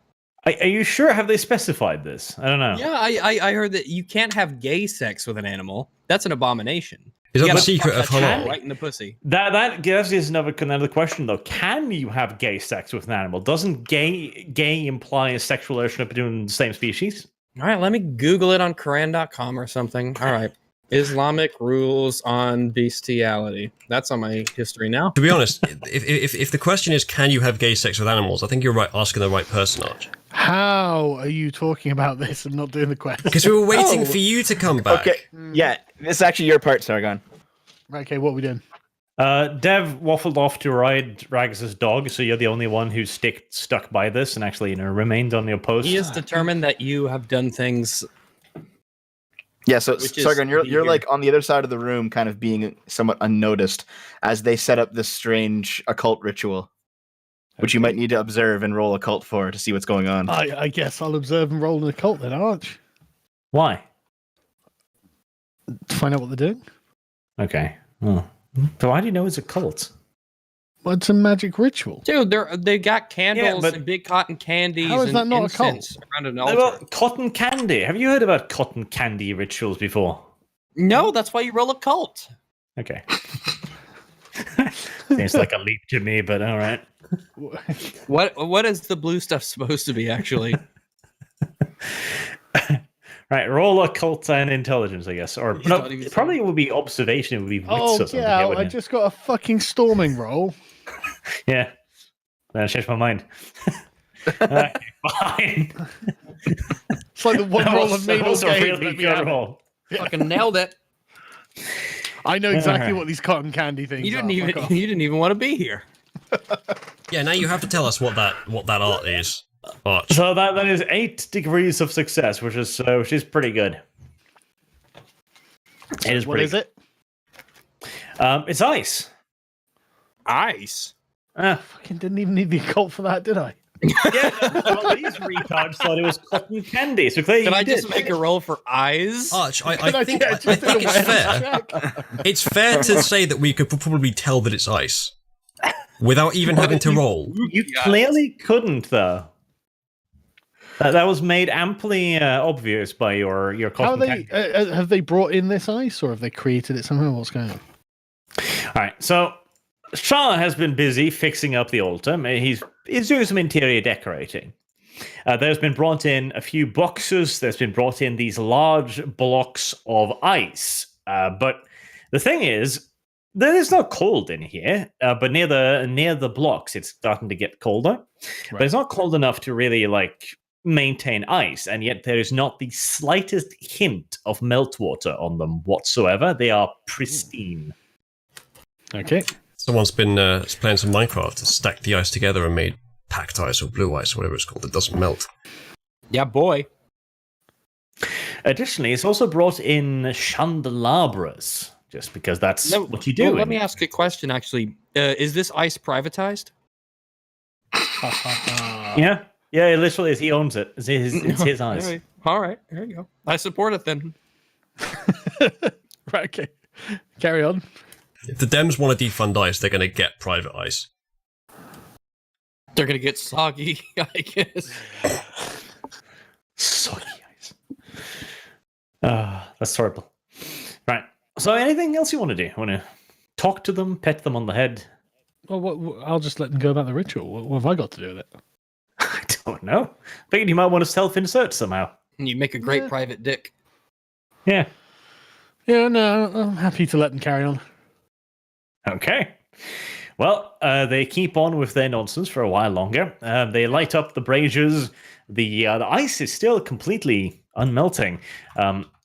Are you sure? Have they specified this? I don't know. Yeah, I heard that you can't have gay sex with an animal. That's an abomination. Is You that the gotta secret fuck of that shit halal? right in the pussy. That gives us another question though. Can you have gay sex with an animal? Doesn't gay imply a sexual relationship between the same species? All right, let me Google it on Quran.com or something. All right. Islamic rules on bestiality. That's on my history now. To be honest, if the question is, can you have gay sex with animals, I think you're right asking the right person, Arch. How are you talking about this and not doing the quest? Because we were waiting Oh. for you to come back. Okay, yeah, this is actually your part, Sargon. Okay, what are we doing? Dev waffled off to ride Rags' dog, so you're the only one who's stuck by this and actually remained on your post. He is determined that you have done things. Yeah, so Which is Sargon, you're here. like on the other side of the room, kind of being somewhat unnoticed as they set up this strange occult ritual, which you might need to observe and roll occult for to see what's going on. I guess I'll observe and roll an occult then, Arch. Why? To find out what they're doing. Okay. Oh. So why do you know it's a cult? Well, it's a magic ritual. Dude, they got candles but- and big cotton candies How is and that not a cult? incense around an What altar. about cotton candy? Have you heard about cotton candy rituals before? No, that's why you roll a cult. Okay. Seems like a leap to me, but all right. What is the blue stuff supposed to be actually? Right, roll occult and intelligence, I guess. Or You no, thought he was probably it would be observation, it would be wits Oh, or something. yeah, I wouldn't it? just got a fucking storming roll. Yeah. Then I changed my mind. Okay, fine. It's like the one roll of That me was a game. really Let me good have it. roll. Fucking nailed it. I know exactly what these cotton candy things You are. you didn't even want to be here. Yeah, now you have to tell us what that art is. Arch. So that is 8 degrees of success, which is pretty good. It is What pretty is it? good. It's ice. Ice. Fucking didn't even need the occult for that, did I? Yeah, well, these retards thought it was cotton candy. So clearly Can you I just did. make a roll for eyes? Arch, I Can think just I did think a it's fair. awareness check? It's fair to say that we could probably tell that it's ice without even having to roll. You clearly couldn't, though. That was made amply obvious by your How cotton are they? candy. Have they brought in this ice, or have they created it somehow? What's going on? All right, so Shah has been busy fixing up the altar. He's doing some interior decorating. There's been brought in a few boxes. There's been brought in these large blocks of ice. But the thing is, there is no cold in here. But near the blocks, it's starting to get colder. But it's not cold enough to really maintain ice, and yet there is not the slightest hint of meltwater on them whatsoever. They are pristine. Okay. Someone's been playing some Minecraft to stack the ice together and made packed ice or blue ice, or whatever it's called, that doesn't melt. Yeah, boy. Additionally, it's also brought in candelabras, just because that's what you do. Well, let me ask a question, actually. Is this ice privatized? Yeah, it literally is. He owns it. It's his ice. All right, there you go. I support it then. Right, okay. Carry on. If the Dems want to defund ice, they're going to get private ice. They're going to get soggy, I guess. Soggy ice. That's horrible. Right. So anything else you want to do? Want to talk to them, pet them on the head? Well, I'll just let them go about the ritual. What have I got to do with it? I don't know. Figured you might want to self-insert somehow. And you make a great private dick. Yeah. Yeah, no, I'm happy to let them carry on. Okay. Well, they keep on with their nonsense for a while longer. They light up the braziers. The ice is still completely unmelting.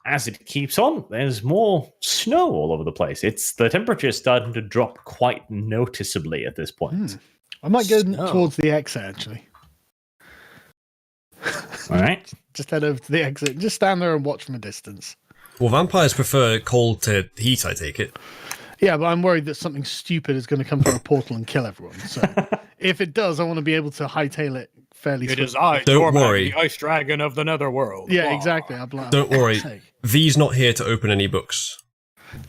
As it keeps on, there's more snow all over the place. The temperature is starting to drop quite noticeably at this point. I might go towards the exit, actually. All right. Just head over to the exit. Just stand there and watch from a distance. Well, vampires prefer cold to heat, I take it. Yeah, but I'm worried that something stupid is going to come through a portal and kill everyone. So if it does, I want to be able to hightail it fairly swiftly. It is I, Don't worry. the ice dragon of the netherworld. Yeah, exactly. I'm like, Don't worry. sake. V's not here to open any books.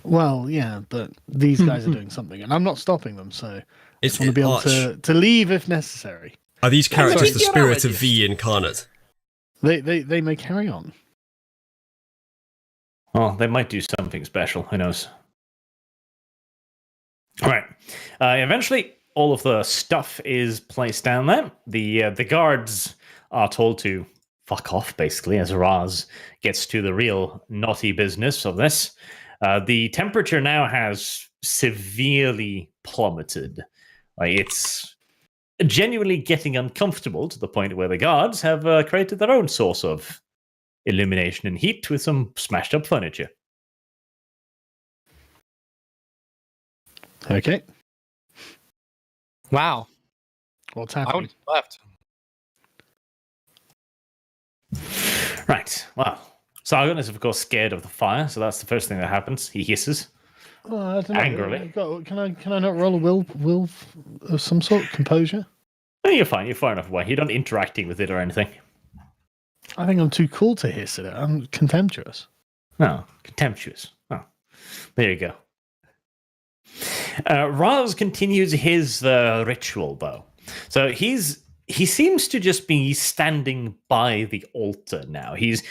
Well, yeah, but these guys are doing something, and I'm not stopping them, so I It's just want to be able Arch, to leave if necessary. Are these characters the Get spirit out of of V incarnate? They may carry on. Oh, they might do something special. Who knows? All right. Eventually, all of the stuff is placed down there. The guards are told to fuck off, basically, as Raz gets to the real naughty business of this. The temperature now has severely plummeted. It's genuinely getting uncomfortable to the point where the guards have created their own source of illumination and heat with some smashed up furniture. Okay. Wow. What's I would happening? have left. Right. Well, Sargon is of course scared of the fire, so that's the first thing that happens. He hisses. Oh, I don't know. Angrily. Can I not roll a will of some sort? Composure? Oh, you're fine. You're far enough away. You're not interacting with it or anything. I think I'm too cool to hiss at it. I'm contemptuous. No, contemptuous. Oh, there you go. Raz continues his ritual, though. So he seems to just be standing by the altar now. His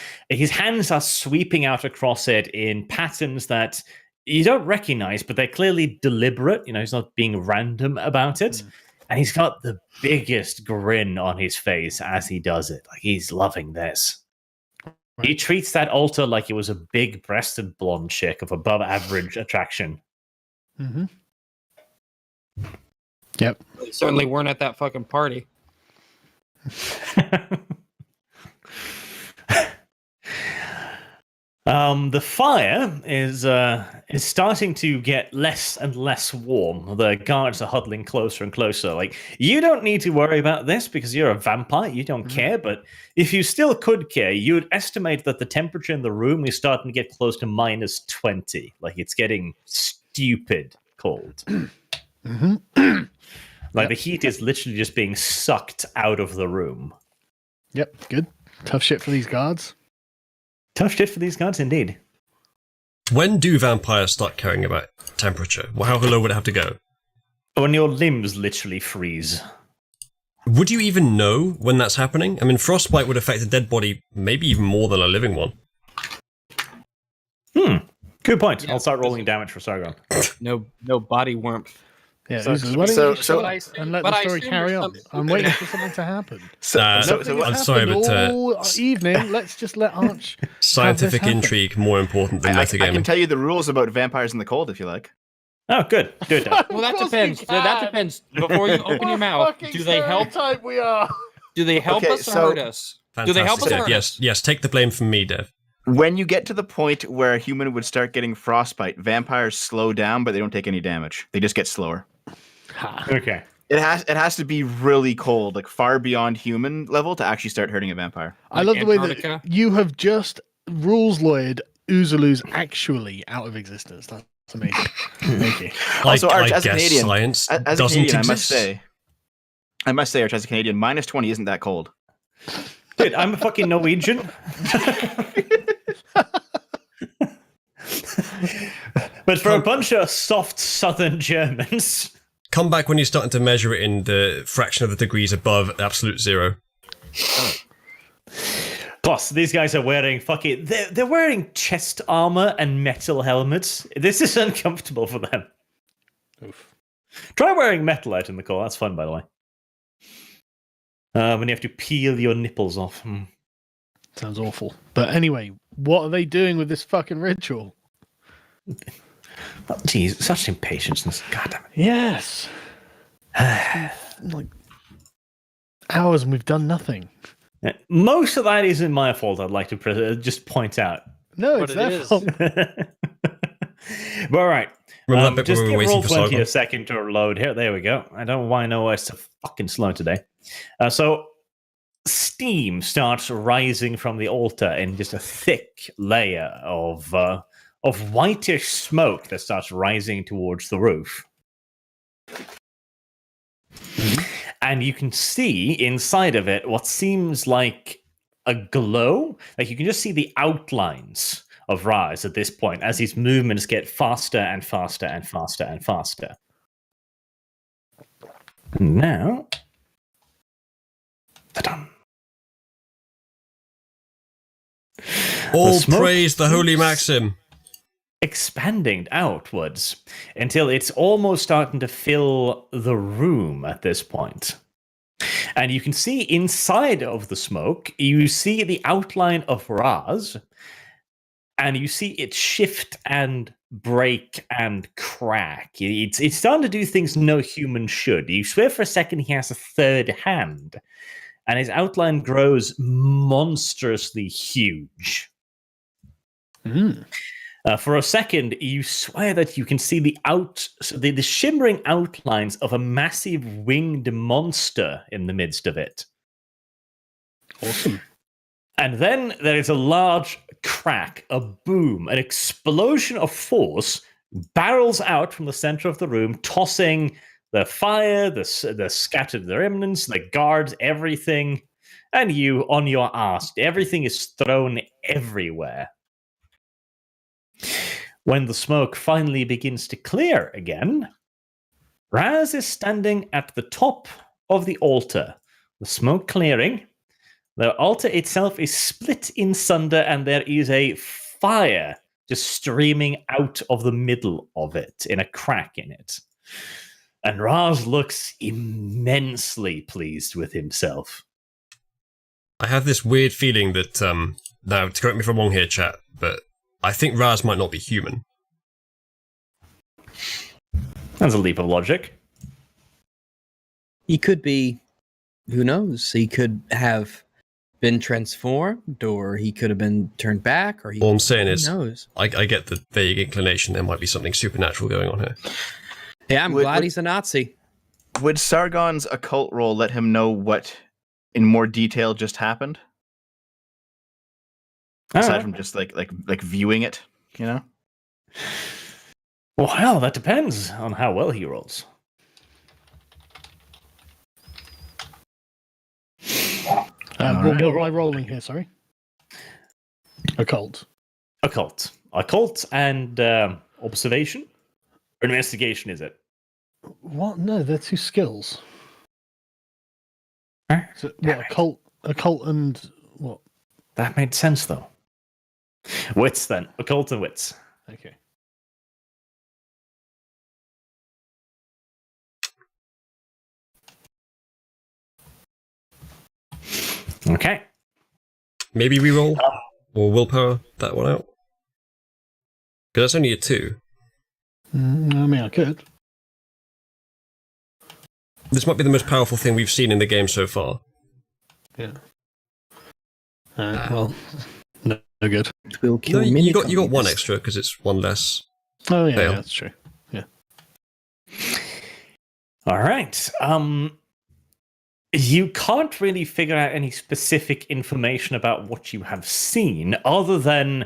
hands are sweeping out across it in patterns that you don't recognize, but they're clearly deliberate. You know, he's not being random about it. And he's got the biggest grin on his face as he does it. Like he's loving this. He treats that altar like it was a big-breasted blonde chick of above average attraction. Mm-hmm. Yep. They certainly weren't at that fucking party. The fire is starting to get less and less warm. The guards are huddling closer and closer. Like, you don't need to worry about this because you're a vampire. You don't care. But if you still could care, you'd estimate that the temperature in the room is starting to get close to minus 20. Like, it's getting stupid cold. Like, the heat is literally just being sucked out of the room. Yep, good. Tough shit for these guards. Tough shit for these guards, indeed. When do vampires start caring about temperature? Well, how low would it have to go? When your limbs literally freeze. Would you even know when that's happening? I mean, frostbite would affect a dead body maybe even more than a living one. Good point. Yeah, I'll start rolling damage for Sargon. No body warmth. Yeah, So- Uzu, why don't so- you shut so- up and let the story carry on? I'm waiting for something to happen. So I'm sorry, but all evening. Let's just let Arch. scientific happen. intrigue more important than I can metagaming. tell you the rules about vampires in the cold if you like. Oh, good. Do it, Dan. Well, that Of course we depends. That can. depends. Before you open your mouth, do they help? Type we are. Do they help Okay, us or so- hurt us? Do they help us Fantastic, or Dev. hurt us? Yes, take the blame from me, Dev. When you get to the point where a human would start getting frostbite, vampires slow down, but they don't take any damage. They just get slower. Okay. It has to be really cold, like far beyond human level, to actually start hurting a vampire. I love the way Antarctica? that you have just rules lawyered Uzulu's actually out of existence. That's amazing. Thank you. Also, Arch, I as a guess Canadian, science as a doesn't Canadian, exist. I must say, Arch, as a Canadian, minus 20 isn't that cold. Dude, I'm a fucking Norwegian. But for a bunch of soft southern Germans. Come back when you're starting to measure it in the fraction of the degrees above absolute zero. Plus, these guys are wearing they're wearing chest armor and metal helmets. This is uncomfortable for them. Oof. Try wearing metal out in the cold. That's fun, by the way. When you have to peel your nipples off. Sounds awful. But anyway, what are they doing with this fucking ritual? Oh, jeez, such impatience. God damn it. Yes. Like hours and we've done nothing. Most of that isn't my fault, I'd like to just point out. No, But it's it their is. fault. But all right. Remember that bit Just when we give were waiting roll for 20 Sargon? a second to load here. There we go. I don't know why I know it's so fucking slow today. So steam starts rising from the altar in just a thick layer of whitish smoke that starts rising towards the roof. And you can see inside of it what seems like a glow. Like you can just see the outlines of Raz at this point as his movements get faster and faster and faster and faster. Now, ta-dum. All smoke praise the holy keeps Maxim. expanding outwards until it's almost starting to fill the room at this point. And you can see inside of the smoke, you see the outline of Raz, and you see it shift and break and crack. It's starting to do things no human should. You swear for a second he has a third hand, and his outline grows monstrously huge. For a second, you swear that you can see the shimmering outlines of a massive winged monster in the midst of it. Awesome. And then there is a large crack, a boom, an explosion of force barrels out from the center of the room, tossing the fire, the scattered the remnants, the guards, everything, and you on your ass. Everything is thrown everywhere. When the smoke finally begins to clear again, Raz is standing at the top of the altar. The smoke clearing. The altar itself is split in sunder, and there is a fire just streaming out of the middle of it, in a crack in it. And Raz looks immensely pleased with himself. I have this weird feeling that, now, correct me if I'm wrong here, chat, but I think Raz might not be human. That's a leap of logic. He could be, who knows? He could have been transformed, or he could have been turned back, or he. All I'm saying who is, knows? I get the vague inclination there might be something supernatural going on here. Yeah, I'm glad he's a Nazi. Would Sargon's occult role let him know what, in more detail, just happened? Aside from just like viewing it, you know? Well, that depends on how well he rolls. What am I rolling here? Sorry. Occult. Occult and observation? Or investigation, is it? What? No, they're two skills. Huh? So, what, occult and what? That made sense, though. Wits, then. Occult and wits. Okay. Okay. Maybe reroll or willpower that one out. Because that's only a 2. I mean, I could. This might be the most powerful thing we've seen in the game so far. Yeah. Well, no good. Will kill No, many you got one communists. extra because it's one less. Oh yeah, Fail. yeah, that's true. Yeah. All right. You can't really figure out any specific information about what you have seen, other than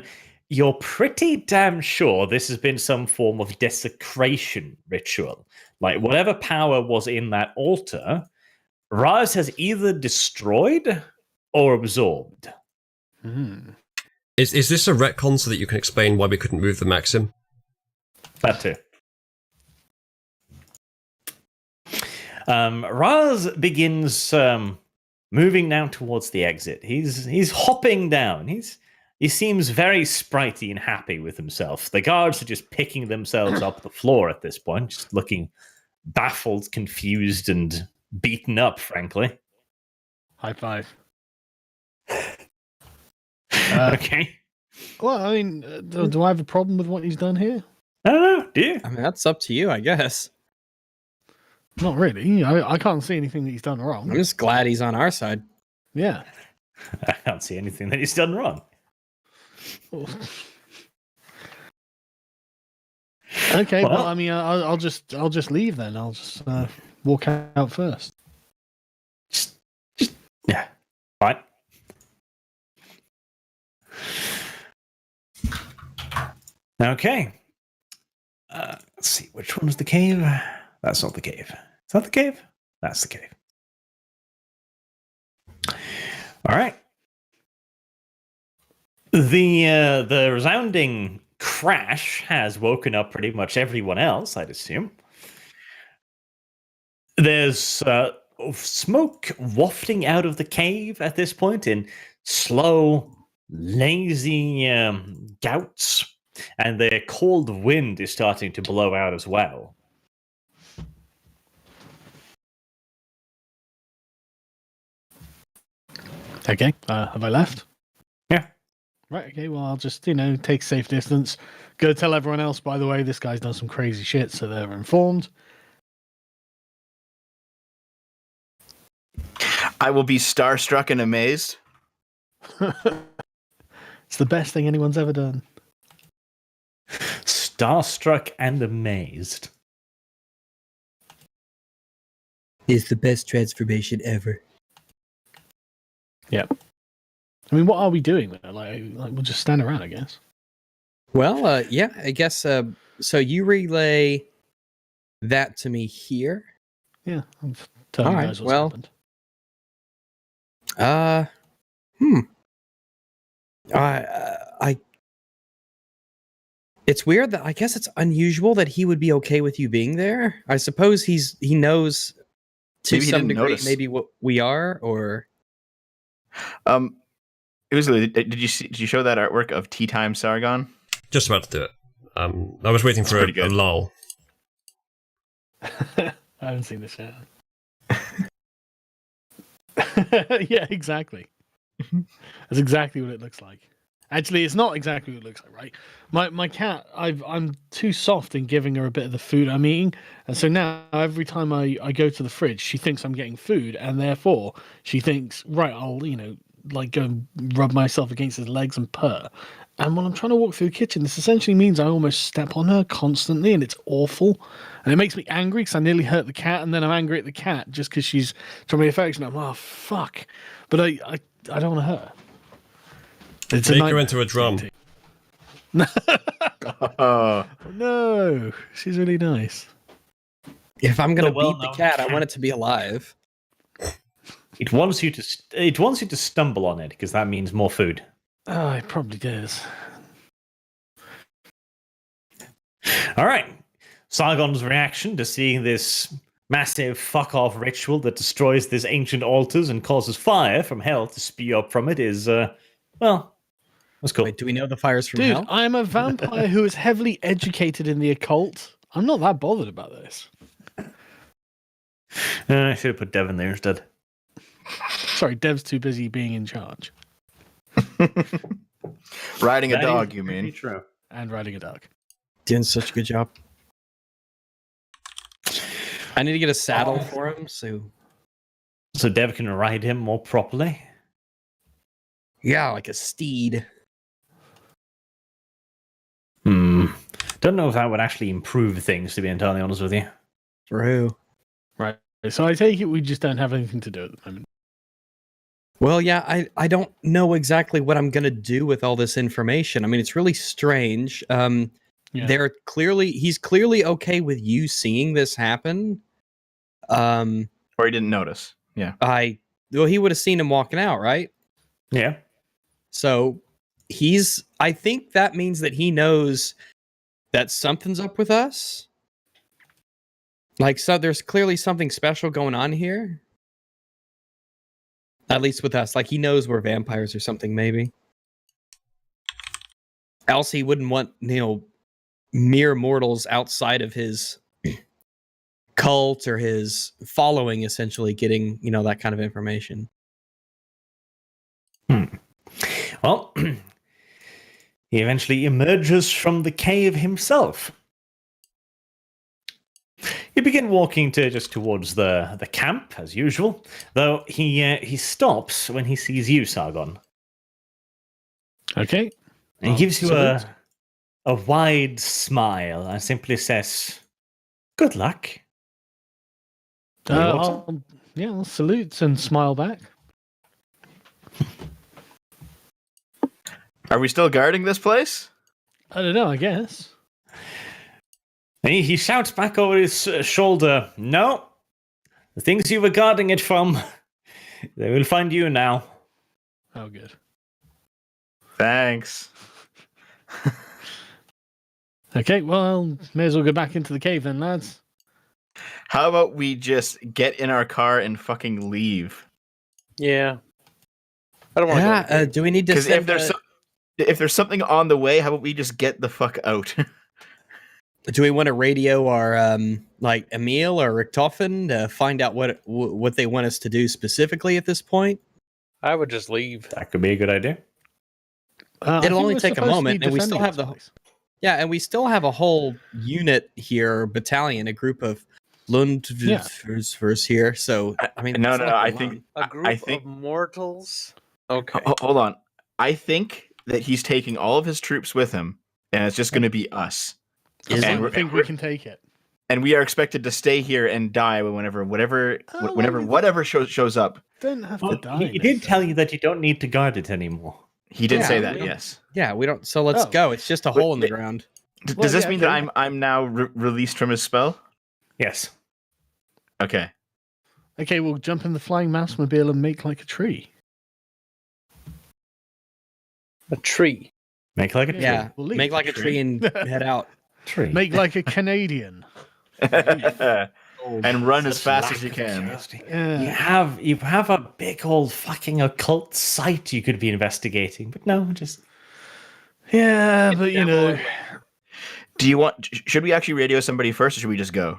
you're pretty damn sure this has been some form of desecration ritual. Like, whatever power was in that altar, Raz has either destroyed or absorbed. Is this a retcon so that you can explain why we couldn't move the Maxim? That too. Raz begins moving down towards the exit. He's hopping down. He seems very spritey and happy with himself. The guards are just picking themselves up the floor at this point, just looking baffled, confused, and beaten up, frankly. High five. Okay. Well, I mean, do I have a problem with what he's done here? I don't know. Do you? I mean, that's up to you, I guess. Not really. I can't see anything that he's done I'm wrong. just glad he's on our side. Yeah. I can't see anything that he's done wrong. Okay, Well- well, I mean, I'll just leave then. I'll just walk out first. Yeah. Fine. Okay. Let's see. Which one's the cave? That's not the cave. Is that the cave? That's the cave. All right. The resounding crash has woken up pretty much everyone else, I'd assume. There's smoke wafting out of the cave at this point in slow, lazy gouts, and the cold wind is starting to blow out as well. Okay, have I left? Yeah. Right, okay, well, I'll just, take safe distance. Go tell everyone else, by the way, this guy's done some crazy shit, so they're informed. I will be starstruck and amazed. It's the best thing anyone's ever done. Starstruck and amazed. Is the best transformation ever. Yep. I mean, what are we doing there? Like we'll just stand around, I guess. Well, yeah, I guess. So you relay that to me here. Yeah, I'm telling All you right, guys what's well- happened. I. It's weird that I guess it's unusual that he would be okay with you being there. I suppose he knows to Maybe he some didn't degree notice. maybe what we are, or Did you show that artwork of Tea Time Sargon? Just about to do it. I was waiting for pretty a good. lull. I haven't seen this yet. Yeah, exactly. That's exactly what it looks like. Actually, it's not exactly what it looks like, right? My cat, I'm too soft in giving her a bit of the food I'm eating, and so now every time I go to the fridge, she thinks I'm getting food, and therefore she thinks, right, I'll like go and rub myself against his legs and purr. And when I'm trying to walk through the kitchen, this essentially means I almost step on her constantly, and it's awful. And it makes me angry because I nearly hurt the cat, and then I'm angry at the cat just because she's trying to be affectionate. I'm oh fuck, but I don't want to hurt her. It's Make her into a drum. Oh, No, she's really nice. If I'm gonna The beat the well-known cat, I cat. want it to be alive. It wants you to stumble on it because that means more food. Oh, it probably does. All right. Sargon's reaction to seeing this massive fuck off ritual that destroys this ancient altars and causes fire from hell to spew up from it is well, that's cool. Wait, do we know the fire's from Dude, hell? I am a vampire who is heavily educated in the occult. I'm not that bothered about this. I should have put Devin there instead. Sorry, Dev's too busy being in charge riding a That dog, is you pretty mean? True. and riding a dog. Doing such a good job. I need to get a saddle for him, so So Dev can ride him more properly. yeah, like a steed. Don't know if that would actually improve things, to be entirely honest with you. True. Right. So I take it we just don't have anything to do at the moment. Well, yeah, I don't know exactly what I'm gonna do with all this information. I mean, it's really strange. Yeah. He's clearly okay with you seeing this happen. Or he didn't notice. Yeah. He would have seen him walking out, right? Yeah. So I think that means that he knows that something's up with us. Like, so there's clearly something special going on here. At least with us. Like, he knows we're vampires or something, maybe. Else he wouldn't want, mere mortals outside of his cult or his following essentially getting, that kind of information. Well, he eventually emerges from the cave himself. You begin walking towards the camp as usual, though he stops when he sees you, Sargon. Okay. And he gives you salute. a wide smile and simply says, "Good luck." I'll salute and smile back. Are we still guarding this place? I don't know, I guess. And he shouts back over his shoulder, "No, the things you were guarding it from, they will find you now." Oh, good. Thanks. Okay, well, may as well go back into the cave then, lads. How about we just get in our car and fucking leave? Yeah. I don't want to Yeah, do we need to Because send if there's something on the way, how about we just get the fuck out? do we want to radio our like Emil or Richtofen to find out what they want us to do specifically at this point? I would just leave. That could be a good idea. I It'll think only we're take a supposed to moment, be and we still defending have this the place. Yeah, and we still have a whole unit here, battalion, a group of Lundvers here. So I mean, No, it's no, not I alone. think A group I think of mortals? Okay. hold on. I think that he's taking all of his troops with him, and it's just going to be us. I And don't we're- think we can take it. And we are expected to stay here and die whenever whatever shows up. Don't have to Well, die. he did tell you that you don't need to guard it anymore. He did Yeah, say we that, don't- yes. Yeah, we don't. So let's Oh. go. It's just a Wait, hole in the wait. ground. Does Well, this yeah, mean okay. that I'm now released from his spell? Yes. Okay. Okay, we'll jump in the flying mousemobile and make like a tree. A tree. Make like a tree. Yeah, we'll leave. make like a tree and head out. Tree. Make like a Canadian. And run as Such fast lack as you of can. curiosity. Yeah. You have a big old fucking occult site you could be investigating, but no, just Yeah, but you know, Do you want? Should we actually radio somebody first, or should we just go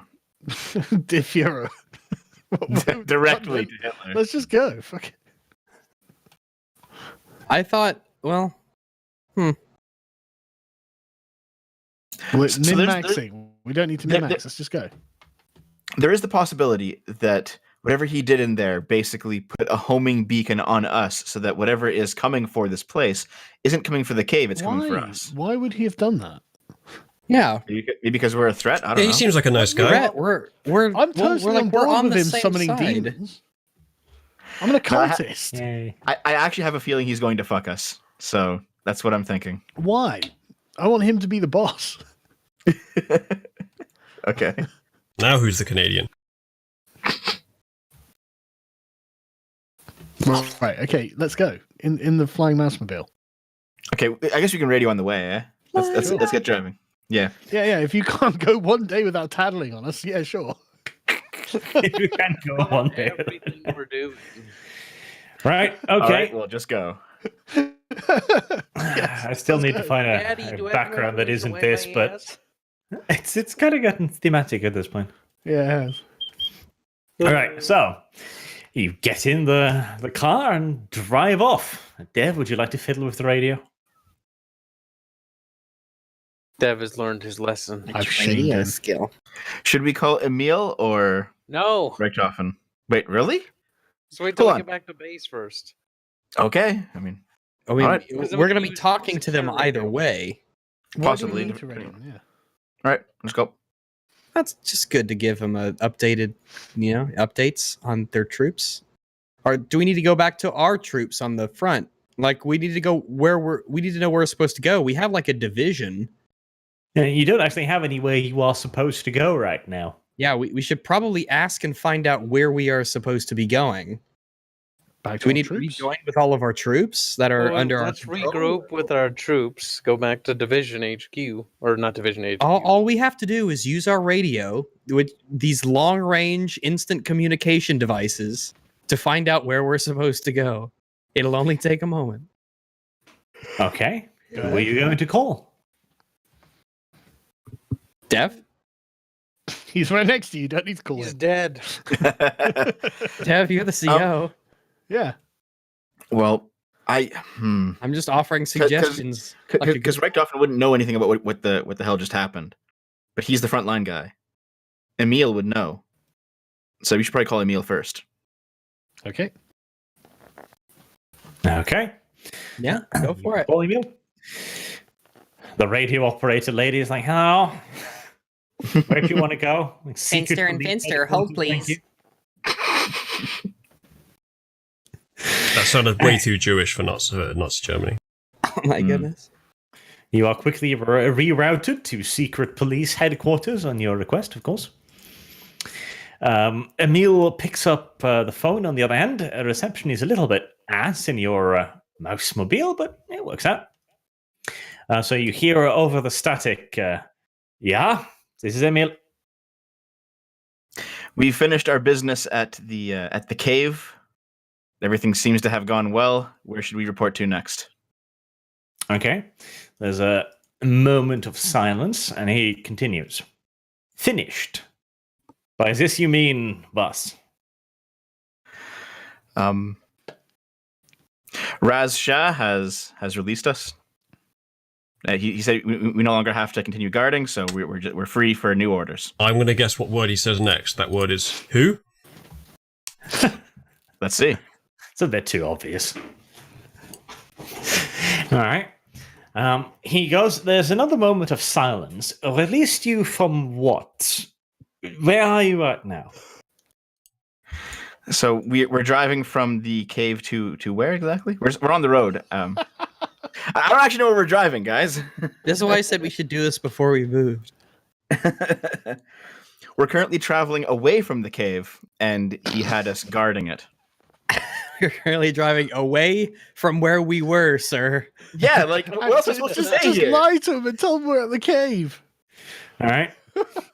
if you're directly to Hitler? let's just go. Fuck it. I thought, well, We're So there's- min-maxing. We don't need to there- min-max. Let's just go. There is the possibility that whatever he did in there basically put a homing beacon on us so that whatever is coming for this place isn't coming for the cave, it's coming for us. Why would he have done that? Yeah. Maybe because we're a threat? I don't Yeah, know. he seems like a nice guy. Brett, we're I'm totally on board with him summoning side. demons. I'm an occultist. Yay. I actually have a feeling he's going to fuck us. So that's what I'm thinking. Why? I want him to be the boss. Okay. Now who's the Canadian? Right, okay, let's go. In the flying mousemobile. Okay, I guess we can radio on the way, eh? Let's get driving. Yeah. Yeah, if you can't go one day without tattling on us, yeah, sure. You can go on there. Everything we're doing. Right, All okay. right, well, just go. I still need to find Daddy, a do I background that really isn't away this, my but ass? it's kind of gotten thematic at this point. Yeah, it has. All right, so you get in the car and drive off. Dev, would you like to fiddle with the radio? Dev has learned his lesson. I've shamed Radio him. skill. Should we call Emil or No. Richthofen? Wait, really? So wait till Hold I on. get back to base first. Okay. I mean, I mean, All right. we're going to be talking to them either way. Why do we Possibly. need to radio? Yeah. all right, let's go. That's just good to give them a updated, updates on their troops. Or do we need to go back to our troops on the front? Like we need to go we need to know where we're supposed to go. We have like a division. You don't actually have anywhere you are supposed to go right now. Yeah, we should probably ask and find out where we are supposed to be going. Back Do to we our need to troops. rejoin with all of our troops that are Well, under our let's control? regroup with our troops. Go back to Division HQ, or not Division HQ. All we have to do is use our radio, with these long-range instant communication devices, to find out where we're supposed to go. It'll only take a moment. Okay. Who are you going to call? Dev? He's right next to you. Don't need to call He's him. dead. Dev, you're the CEO. Yeah. Well, I'm just offering suggestions. like a because good- Richthofen wouldn't know anything about what the hell just happened, but he's the frontline guy. Emil would know, so we should probably call Emil first. Okay. Okay. Yeah, go for it. Call Emil. The radio operator lady is like, hello. Where do you want to go? Like, secret Finster and police Finster, headquarters, hold thank please. you. That sounded way too Jewish for Nazi Germany. Oh my goodness. You are quickly rerouted to secret police headquarters on your request, of course. Emil picks up the phone on the other hand. Reception is a little bit ass in your mouse-mobile, but it works out. So you hear over the static, yeah, this is Emil. We finished our business at the cave. Everything seems to have gone well. Where should we report to next? Okay. There's a moment of silence, and he continues. Finished. By this you mean, boss? Raz Shah has released us. He said we no longer have to continue guarding, so we're free for new orders. I'm going to guess what word he says next. That word is who? Let's see. It's a bit too obvious. All right. He goes, there's another moment of silence. Released you from what? Where are you right now? So we're driving from the cave to where exactly? We're on the road. I don't actually know where we're driving, guys. This is why I said we should do this before we moved. We're currently traveling away from the cave, and he had us guarding it. We're currently driving away from where we were, sir. Yeah, like what else am I supposed to say Just here? lie to him and tell him we're at the cave. All right.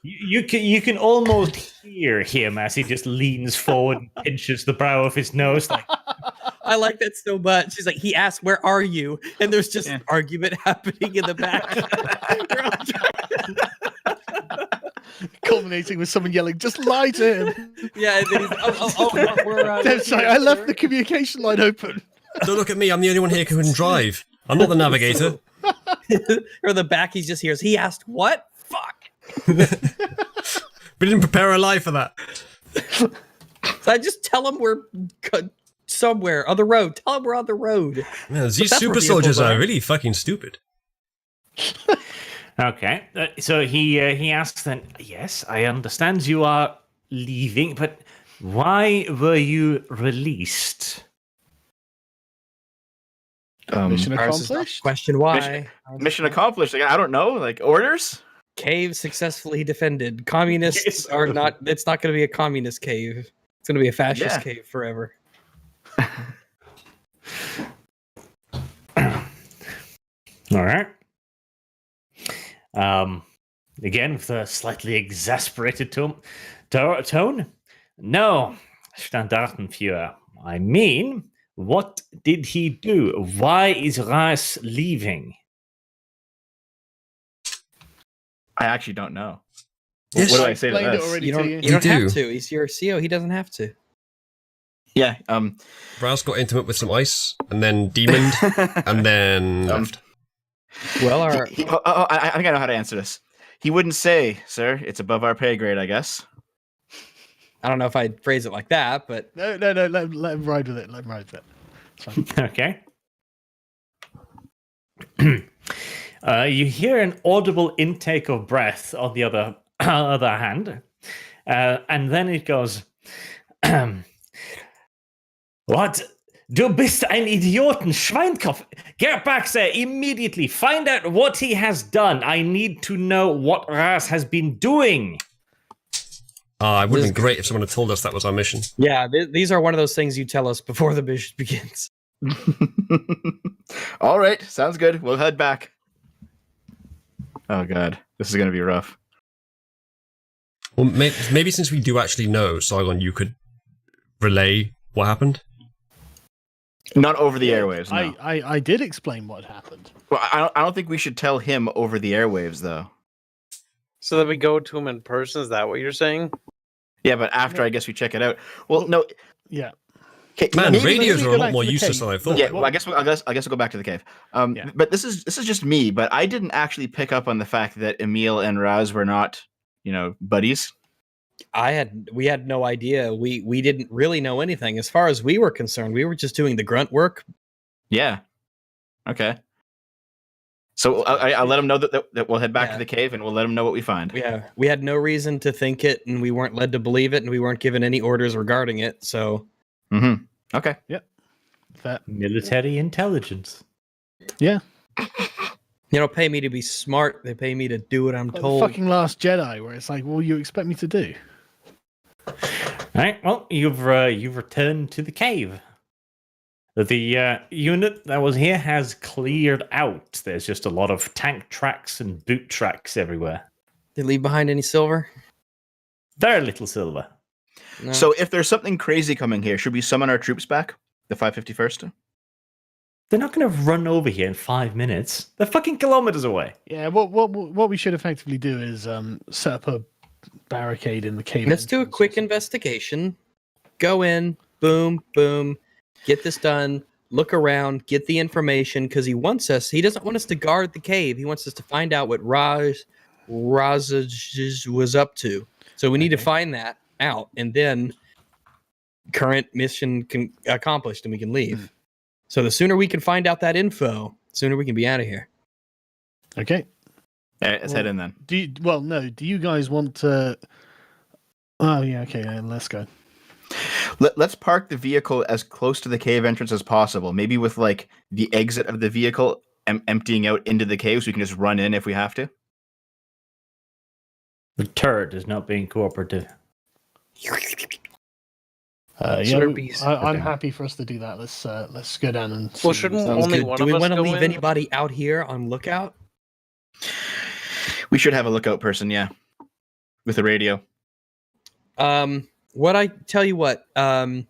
You can almost hear him as he just leans forward and pinches the brow of his nose like, I like that so much. She's like, he asked, "Where are you?" And there's just Yeah. an argument happening in the back. Culminating with someone yelling, just lie to him. Yeah, and then he's, we're Dev's like, I left the communication line open. Don't look at me. I'm the only one here who can drive. I'm not the navigator. or the back. He just hears. He asked, "What? Fuck." We didn't prepare a lie for that. So I just tell them we're somewhere on the road. Tell them we're on the road. Man, these that's super where soldiers vehicles are are. really fucking stupid. Okay, so he asks then, yes, I understand you are leaving, but why were you released? Mission Ours is not the accomplished. question why. Mission accomplished. Like, I don't know. Like orders. Cave successfully defended. Communists are not. It's not going to be a communist cave. It's going to be a fascist Yeah. cave forever. All right. Again, with a slightly exasperated tone. No, Standartenführer. I mean, what did he do? Why is Reis leaving? I actually don't know. Yes. What do I say to explained it this? already You to don't. you. You don't You have do. to. He's your CO. He doesn't have to. Yeah. Rouse got intimate with some ice, and then demoned, and then left. Well, our I think I know how to answer this. He wouldn't say, sir. It's above our pay grade, I guess. I don't know if I'd phrase it like that, but No. Let him ride with it. Let him ride with it. It's fine. Okay. You hear an audible intake of breath on the other hand, and then it goes, What? Du bist ein Idioten, Schweinkopf. Get back there immediately. Find out what he has done. I need to know what Ras has been doing. It would have been great if someone had told us that was our mission. yeah, these are one of those things you tell us before the mission begins. All right, sounds good. We'll head back. Oh god, this is gonna be rough. Well, maybe since we do actually know, Sargon, you could relay what happened. Not over the airwaves. No. I did explain what happened. Well, I don't think we should tell him over the airwaves, though. So that we go to him in person. Is that what you're saying? Yeah, but after I guess we check it out. Well, no. Yeah. Okay, Man, maybe radios we are go a lot back more to the useless cave. than I thought. Yeah, well, I guess we'll go back to the cave. Yeah. But this is just me. But I didn't actually pick up on the fact that Emil and Raz were not, buddies. We had no idea. We didn't really know anything as far as we were concerned. We were just doing the grunt work. Yeah. Okay. So I'll let him know that we'll head back Yeah. to the cave and we'll let him know what we find. Yeah, we had no reason to think it, and we weren't led to believe it, and we weren't given any orders regarding it. So Mm-hmm. Okay. That. Military intelligence. Yeah. they don't pay me to be smart; they pay me to do what I'm Like the told. fucking Last Jedi, where it's like, what do you expect me to do? All right. Well, you've returned to the cave. The unit that was here has cleared out. There's just a lot of tank tracks and boot tracks everywhere. They leave behind any silver? Very little silver. No. So if there's something crazy coming here, should we summon our troops back? The 551st? They're not going to run over here in 5 minutes. They're fucking kilometers away. Yeah. What we should effectively do is set up a barricade in the cave. Let's do a entrance or quick something. investigation. Go in, boom, boom, get this done. Look around, get the information, because he wants us. He doesn't want us to guard the cave. He wants us to find out what Raj was up to. So we need to find that out, and then current mission accomplished, and we can leave. So the sooner we can find out that info, the sooner we can be out of here. Okay. All right, let's head in then. No. Do you guys want to? Oh yeah. Okay. Let's go. Let's park the vehicle as close to the cave entrance as possible. Maybe with like the exit of the vehicle emptying out into the cave, so we can just run in if we have to. The turret is not being cooperative. Slurpees. I'm happy for us to do that. Let's go down and. Well, see shouldn't what's- only Good. one Do we of us want to go leave in? anybody out here on lookout? We should have a lookout person, yeah, with a radio. What I tell you what, Well,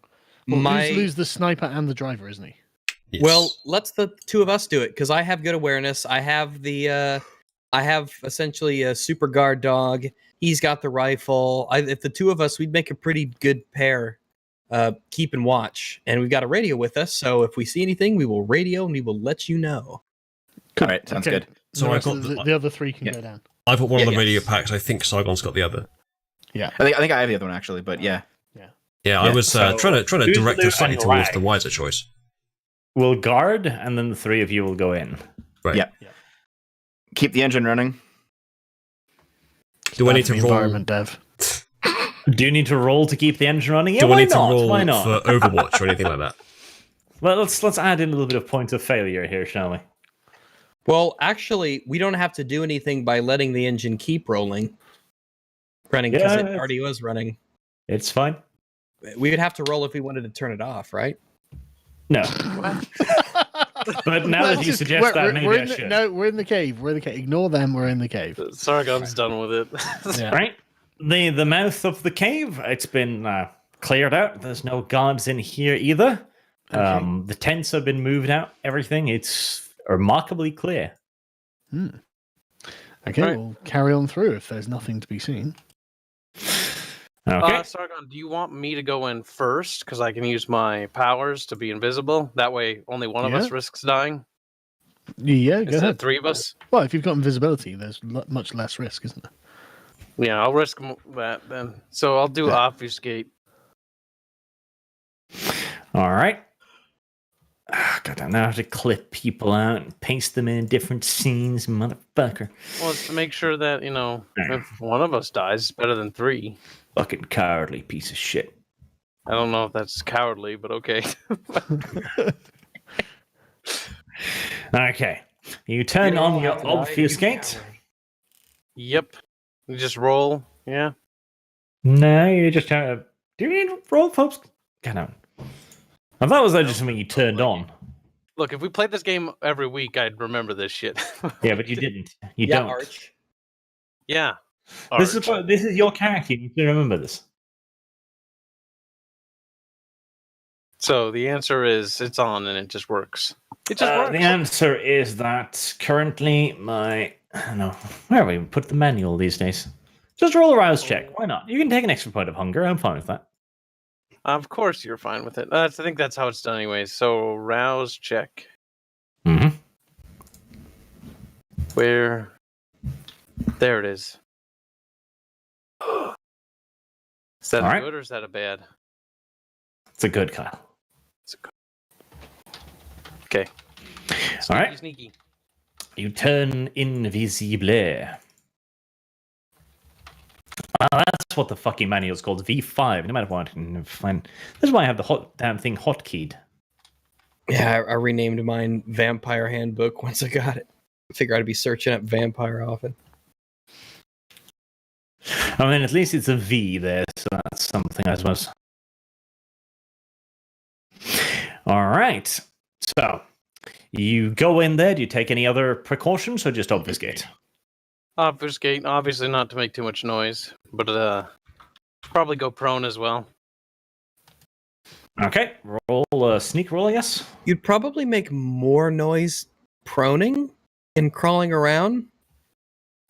my lose the sniper and the driver, isn't he? Yes. well, let's the two of us do it because I have good awareness. I have I have essentially a super guard dog. He's got the rifle. If the two of us, we'd make a pretty good pair. Keep and watch, and we've got a radio with us. So if we see anything, we will radio and we will let you know. All right, sounds Okay. good. So The I rest got of the- the other three can Yeah. go down. I've got one of the Yeah, radio yes. packs. I think Sargon's got the other. I think I have the other one actually, but yeah. Yeah, I was so trying to Boogaloo direct us slightly and towards Rag the wiser choice. will guard, and then the three of you will go in. Right. Yeah. Keep the engine running. Do I need to the roll? environment, Dev? Do you need to roll to keep the engine running? Yeah, Do I why need to not? roll Why not? for Overwatch or anything like that? Well, let's add in a little bit of points of failure here, shall we? Well, actually, we don't have to do anything by letting the engine keep running because Yeah, it already was running. It's fine. We would have to roll if we wanted to turn it off, right? No. But now that you suggest that, maybe I should. No, we're in the cave. We're in the cave. Ignore them. We're in the cave. Sargon's done with it. Yeah. Right? The mouth of the cave, it's been cleared out. There's no guards in here either. Okay. The tents have been moved out. Everything. It's remarkably clear. Okay, Right. we'll carry on through if there's nothing to be seen. Okay. Sargon, do you want me to go in first? Because I can use my powers to be invisible. That way, only one of us Yeah. risks dying. Yeah, go Instead ahead. of three of us. Well, if you've got invisibility, there's much less risk, isn't there? Yeah, I'll risk that then. So I'll do Yeah. obfuscate. All right. God, I know how to clip people out and paste them in different scenes, motherfucker. Well, it's to make sure that, Yeah. if one of us dies, it's better than three. Fucking cowardly piece of shit. I don't know if that's cowardly, but okay. Okay. You turn on your obfuscate. Yep. You just roll. Yeah. No, you just have. Do you need to roll, folks? God, no. I thought it was just something you turned on. Look, if we played this game every week, I'd remember this shit. Yeah, but you didn't. You Yeah, don't. Arch. Yeah. This Arch. is your character. You need to remember this. So the answer is it's on and it just works. It just works. The answer is that currently my. I don't know. Where have we put the manual these days? Just roll a rouse check. Why not? You can take an extra point of hunger. I'm fine with that. Of course you're fine with it. I think that's how it's done anyways. So rouse check. Mm-hmm. Where? There it is. Is that All a right. good or is that a bad? It's a good, Kyle. It's a good. Okay. All right. Sneaky. You turn invisible. That's what the fucking manual is called. V5. No matter what. Fine. This is why I have the damn thing hotkeyed. Yeah, I renamed mine Vampire Handbook once I got it. I figure I'd be searching up vampire often. I mean, at least it's a V there, so that's something, I suppose. All right. So, you go in there. Do you take any other precautions or just obfuscate? Obfuscate, obviously not to make too much noise, but probably go prone as well. Okay. Roll a sneak roll, I guess. You'd probably make more noise proning and crawling around.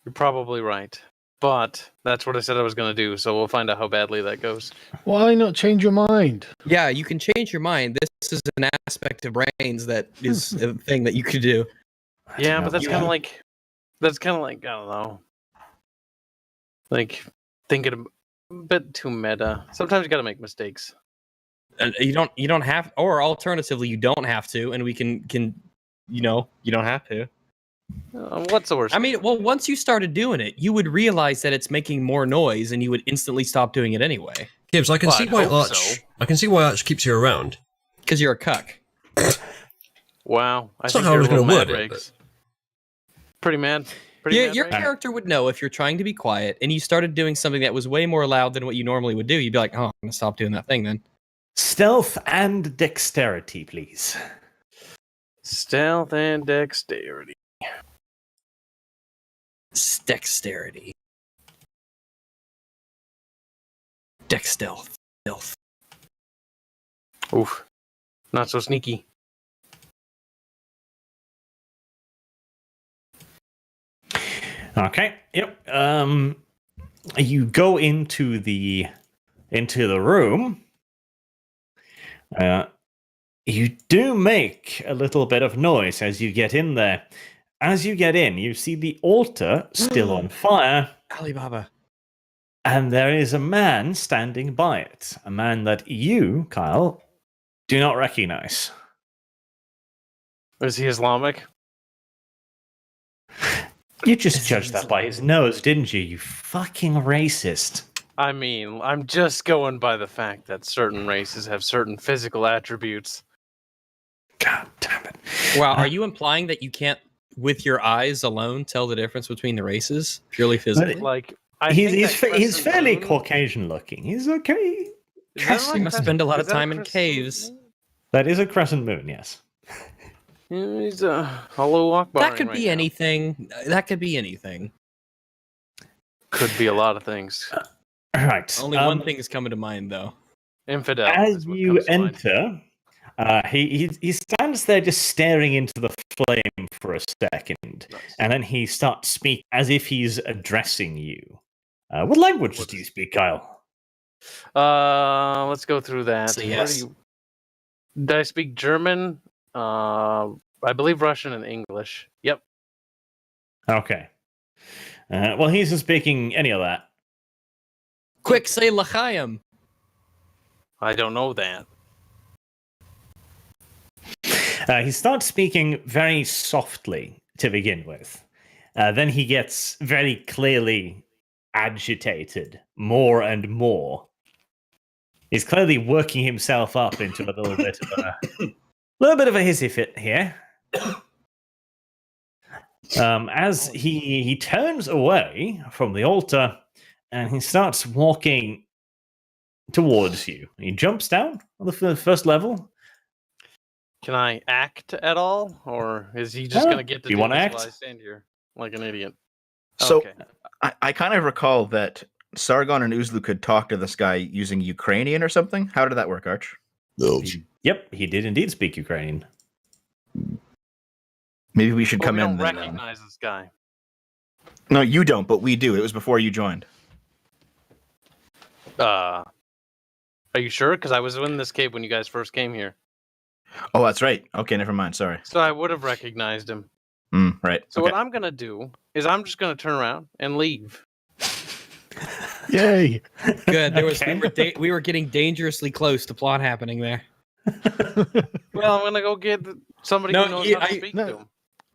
You're probably right. But that's what I said I was going to do, so we'll find out how badly that goes. Why not change your mind? Yeah, you can change your mind. This is an aspect of brains that is a thing that you could do. Yeah, but that's Yeah. kind of like... That's kind of like, I don't know. Like, thinking a bit too meta. Sometimes you got to make mistakes. And you don't have, or alternatively, you don't have to, and we can you don't have to. What's the worst? I mean, well, once you started doing it, you would realize that it's making more noise, and you would instantly stop doing it anyway. Gibbs, I can Well, see I'd why hope Arch. so. I can see why Arch keeps you around. Because you're a cuck. Wow. I That's think not how I you're was a little gonna mad, word it, Rakes. Pretty mad. Pretty Yeah, mad, your Rakes? character would know if you're trying to be quiet, and you started doing something that was way more loud than what you normally would do. You'd be like, "Oh, I'm gonna stop doing that thing then." Stealth and dexterity, please. Stealth and dexterity. Dexterity. Dex stealth. Stealth. Oof. Not so sneaky. Okay. Yep. You go into the room. You do make a little bit of noise as you get in there. As you get in, you see the altar still on fire. Alibaba. and there is a man standing by it. A man that you, Kyle, do not recognize. Is he Islamic? You just judged that by his nose, didn't you? You fucking racist. I mean, I'm just going by the fact that certain races have certain physical attributes. God damn it. Wow, are you implying that you can't, with your eyes alone, tell the difference between the races purely physically? Like, I He's think that he's Crescent fairly Moon- Caucasian looking. He's okay. Is that You like must Crescent- spend a lot is of that time in Crescent caves. Moon? That is a crescent moon, yes. Yeah, he's a hollow walk That could be anything. That could be anything. Could be a lot of things. All right. Only one thing is coming to mind, though. Infidel. As is what you comes to mind. enter, he stands there just staring into the flame for a second, Nice. and then he starts speaking as if he's addressing you. What languages do you speak, Kyle? Let's go through that. Say Where yes. do you- Did I speak German? I believe Russian and English. Yep. Okay. Well, he isn't speaking any of that. Quick, say L'chaim. I don't know that. He starts speaking very softly to begin with. Then he gets very clearly agitated more and more. He's clearly working himself up into a little bit of a hissy fit here. As he turns away from the altar and he starts walking towards you. He jumps down on the first level. Can I act at all, or is he just Yeah, gonna get to you do wanna this act? while I stand here like an idiot? So Okay. I kind of recall that Sargon and Uzlu could talk to this guy using Ukrainian or something. How did that work, Arch? Yep, he did indeed speak Ukrainian. Maybe we should Well, come we in don't then. recognize this guy. No, you don't, but we do. It was before you joined. Are you sure? Because I was in this cave when you guys first came here, Oh, that's right. Okay, never mind. Sorry. so I would have recognized him. Right. So okay. what I'm gonna do is I'm just gonna turn around and leave. Yay! Good. There was Okay. we were getting dangerously close to plot happening there. Well, I'm gonna go get somebody No, who knows you- how to I- speak no. to him.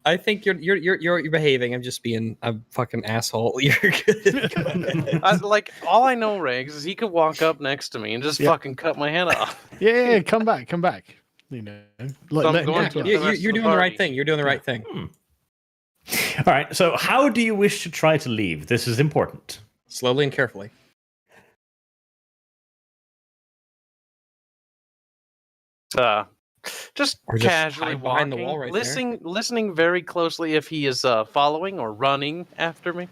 I think you're behaving. I'm just being a fucking asshole. You're good. Like all I know, Riggs, is he could walk up next to me and just Yeah. fucking cut my head off. Yeah, come back. You know, I'm let him going get to to- us. You- the rest you're of the doing the right party. thing. You're doing the right thing. All right, so how do you wish to try to leave? This is important. Slowly and carefully. Just Or just casually hide behind the walking, wall right there. listening very closely if he is following or running after me.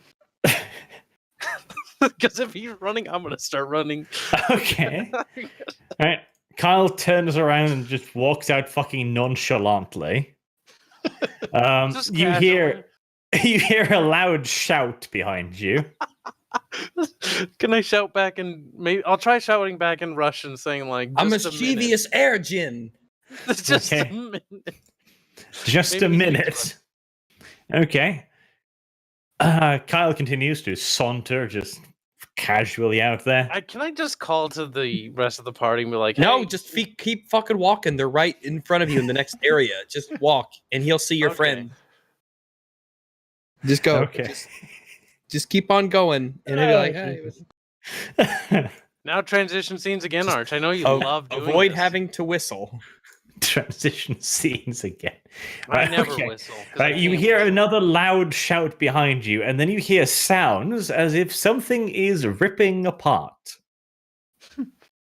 Because if he's running, I'm gonna start running. Okay. All right. Kyle turns around and just walks out fucking nonchalantly. Just You hear a loud shout behind you. Can I shout back and maybe I'll try shouting back in Russian, saying like, A "Just a minute." mischievous air gin. Just a Okay. minute. Just Maybe a he minute. speaks Okay. Kyle continues to saunter just casually out there. Can I just call to the rest of the party and be like, No, "Hey, just keep fucking walking. They're right in front of you in the next area. Just walk, and he'll see your Okay. friend. Just go. Okay. Just keep on going, and he'll be like, "Hey." now transition scenes again, Arch. I know you Oh, love doing avoid this. having to whistle. Transition scenes again. I never okay. whistle. 'cause I Right, you can't hear whistle. another loud shout behind you, and then you hear sounds as if something is ripping apart.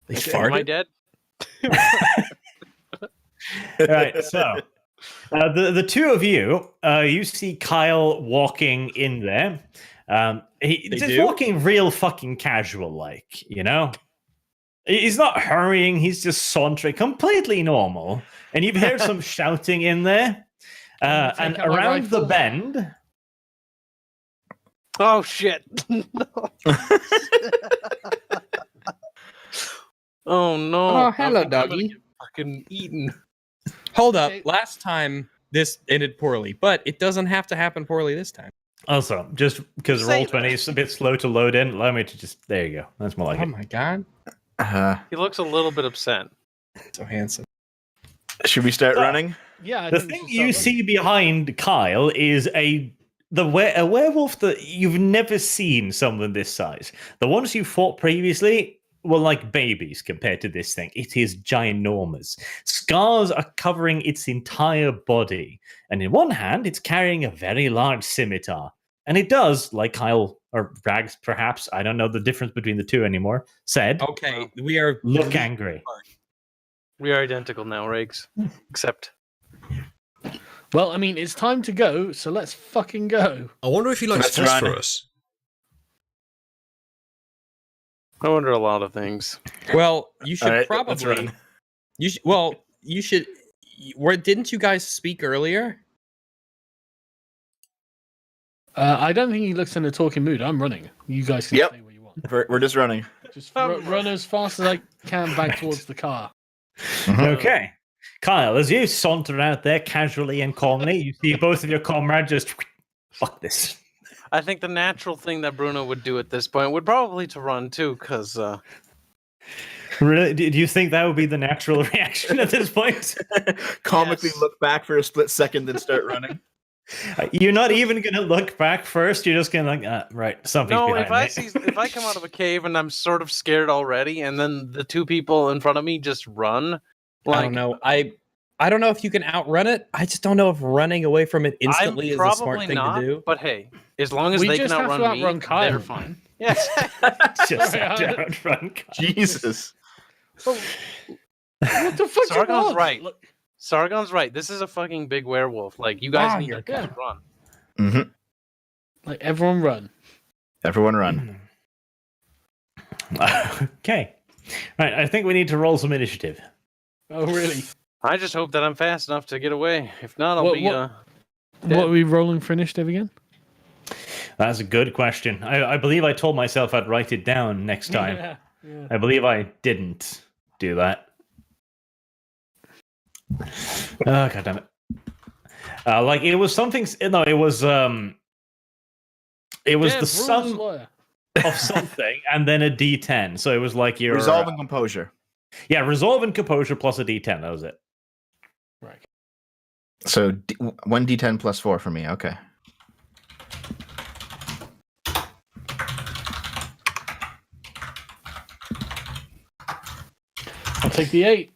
They Am I farted. dead? Right, so the two of you, you see Kyle walking in there. He's They just do? walking real fucking casual, like, you know? He's not hurrying, he's just sauntering, completely normal. And you hear some shouting in there. And take out my around the rifle. bend, Oh shit! Oh no! Oh, hello, I'm gonna doggy. get fucking eaten. Hold up. Okay. Last time this ended poorly, but it doesn't have to happen poorly this time. Also, just because Say Roll20 is a bit slow to load in, allow me to just... There you go. That's more like Oh it. my god, He looks a little bit upset. so handsome. Should we start So- running? Yeah, I The think we thing should you start see behind Kyle is a werewolf that you've never seen someone this size. The ones you fought previously were like babies compared to this thing. It is ginormous. Scars are covering its entire body. And in one hand, it's carrying a very large scimitar. And it does, like Kyle, or Rags perhaps, I don't know the difference between the two anymore, said, Okay, we are look angry. We are identical now, Riggs. Except Well, I mean, it's time to go, so let's fucking go. I wonder if he likes Let's run. phosphorus. I wonder a lot of things. Well, you should All right, let's probably. run. You should. Where didn't you guys speak earlier? I don't think he looks in a talking mood. I'm running. You guys can Yep. say what you want. We're just running. Just run as fast as I can back towards the car. Okay. Kyle, as you saunter out there casually and calmly, you see both of your comrades just... Fuck this. I think the natural thing that Bruno would do at this point would probably to run too, because Really? Do you think that would be the natural reaction at this point? Comically Yes. look back for a split second, then start running. You're not even going to look back first. You're just going to right, something's no. behind If I come out of a cave and I'm sort of scared already, and then the two people in front of me just run, I don't know. I don't know if you can outrun it. I just don't know if running away from it instantly is a smart thing not, to do. But hey, as long as We they just can have outrun to me, outrun Kyle. they're fine. Yes. Just Sorry, outrun Kyle. Jesus. What the fuck? Sargon's right. Sargon's right. This is a fucking big werewolf. Like, you guys need to good. run. Mm-hmm. Like, everyone run. Everyone run. Okay. Right, I think we need to roll some initiative. Oh, really? I just hope that I'm fast enough to get away. If not, I'll What- be what- dead. What are we rolling for initiative again? That's a good question. I believe I told myself I'd write it down next time. Yeah. I believe I didn't do that. Oh, God damn it. Like, it was something... No, it was the Rules sum lawyer. of something and then a D10. So it was like your... Resolve and composure. Yeah, resolve and composure plus a D10. That was it. Right. So 1d10 plus 4 for me. Okay. I'll take the 8.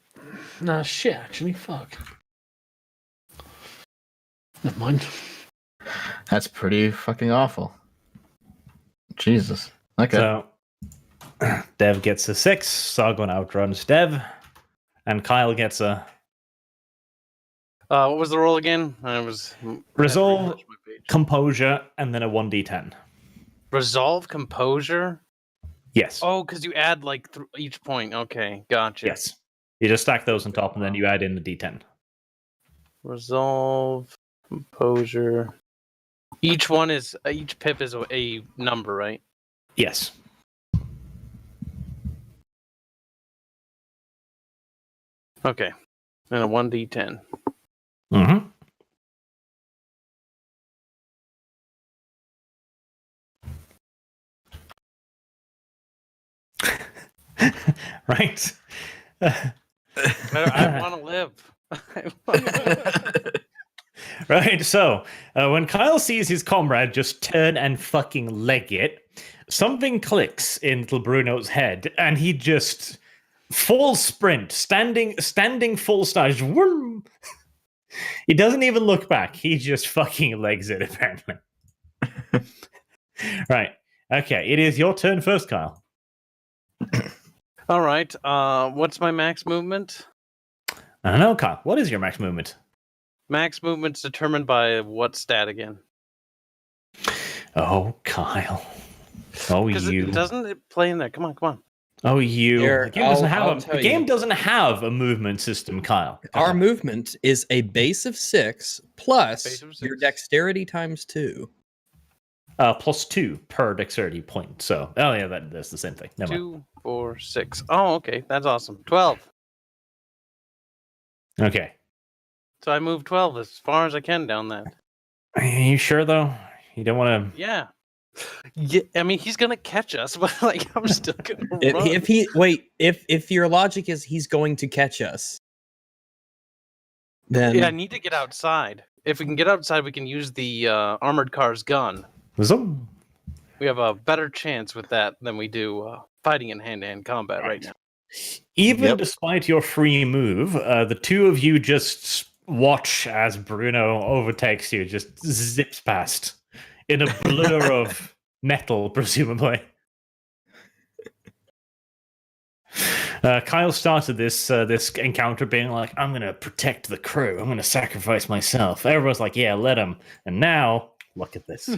Nah, shit, actually, fuck. Never mind. That's pretty fucking awful. Jesus. Okay. So Dev gets a 6. Sargon outruns Dev. And Kyle gets a What was the roll again? I was resolve, composure, and then a 1d10. Resolve composure. Yes. Oh, because you add like each point. Okay, gotcha. Yes. You just stack those on top and then you add in the d10. Resolve composure. Each pip is a number, right? Yes. Okay, and a 1d10. Mm-hmm. Right. I want to live. Right, so when Kyle sees his comrade just turn and fucking leg it, something clicks in little Bruno's head, and he just full sprint, standing full stage. Vroom. He doesn't even look back. He just fucking legs it, apparently. Right. Okay, it is your turn first, Kyle. All right. What's my max movement? I don't know, Kyle. What is your max movement? Max movement's determined by what stat again? Oh, Kyle. Oh, Because you. doesn't it play in there? Come on. Oh, you. Here, The game doesn't I'll have tell the game you. doesn't have a movement system, Kyle. Our movement is a base of 6 plus Base of your 6. dexterity times 2. Plus 2 per dexterity point. So, oh yeah, that's the same thing. Never mind. 2, 4, 6. Oh, okay. That's awesome. 12. Okay. So I move 12 as far as I can down that. Are you sure though? You don't want to. Yeah. Yeah, I mean, he's gonna catch us, but like, I'm still gonna run. If your logic is he's going to catch us, then Yeah, I need to get outside. If we can get outside, we can use the armored car's gun. Zoom. We have a better chance with that than we do fighting in hand-to-hand combat right now. Even despite your free move, the two of you just watch as Bruno overtakes you, just zips past in a blur of metal, presumably. Kyle started this encounter being like, I'm going to protect the crew. I'm going to sacrifice myself. Everyone's like, yeah, let him. And now, look at this.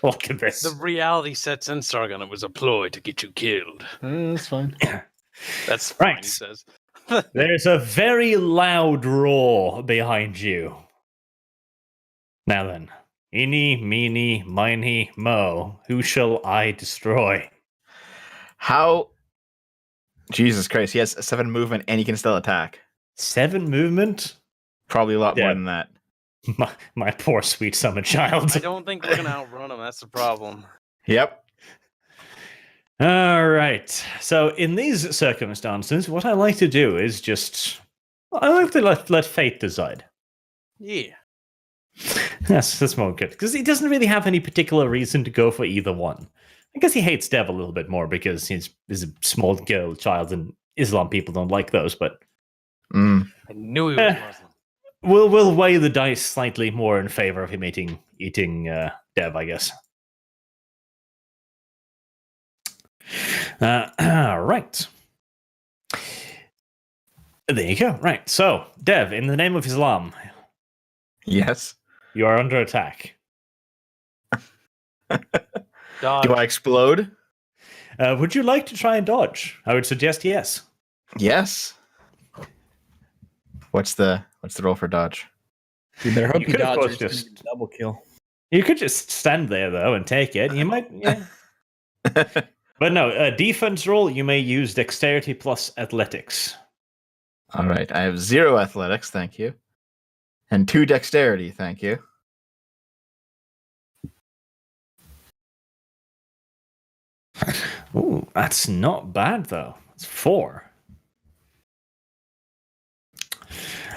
Look at this. The reality sets in, Sargon. It was a ploy to get you killed. That's fine. That's fine, Right. he says. There's a very loud roar behind you. Now then, eeny, meeny, miny, mo, who shall I destroy? How? Jesus Christ! He has 7 movement and he can still attack. 7 movement? Probably a lot Yeah. more than that. My poor sweet summer child. I don't think we're gonna outrun him. That's the problem. Yep. All right. So in these circumstances, what I like to do is just I like to let fate decide. Yeah. Yes, that's more good because he doesn't really have any particular reason to go for either one. I guess he hates Dev a little bit more because he's a small girl child, and Islam people don't like those. But Mm. I knew he was Muslim. we'll weigh the dice slightly more in favor of him eating Dev, I guess. Right. There you go. Right. So, Dev, in the name of Islam, Yes. you are under attack. Dodge. Do I explode? Would you like to try and dodge? I would suggest yes. Yes. What's the roll for dodge? you better hope You you could, of dodge course, or it's gonna just- be a double kill. You could just stand there, though, and take it. You might, yeah. But no, defense roll, you may use dexterity plus athletics. All right. I have 0 athletics, thank you, and 2 dexterity, thank you. Ooh, that's not bad, though. It's 4.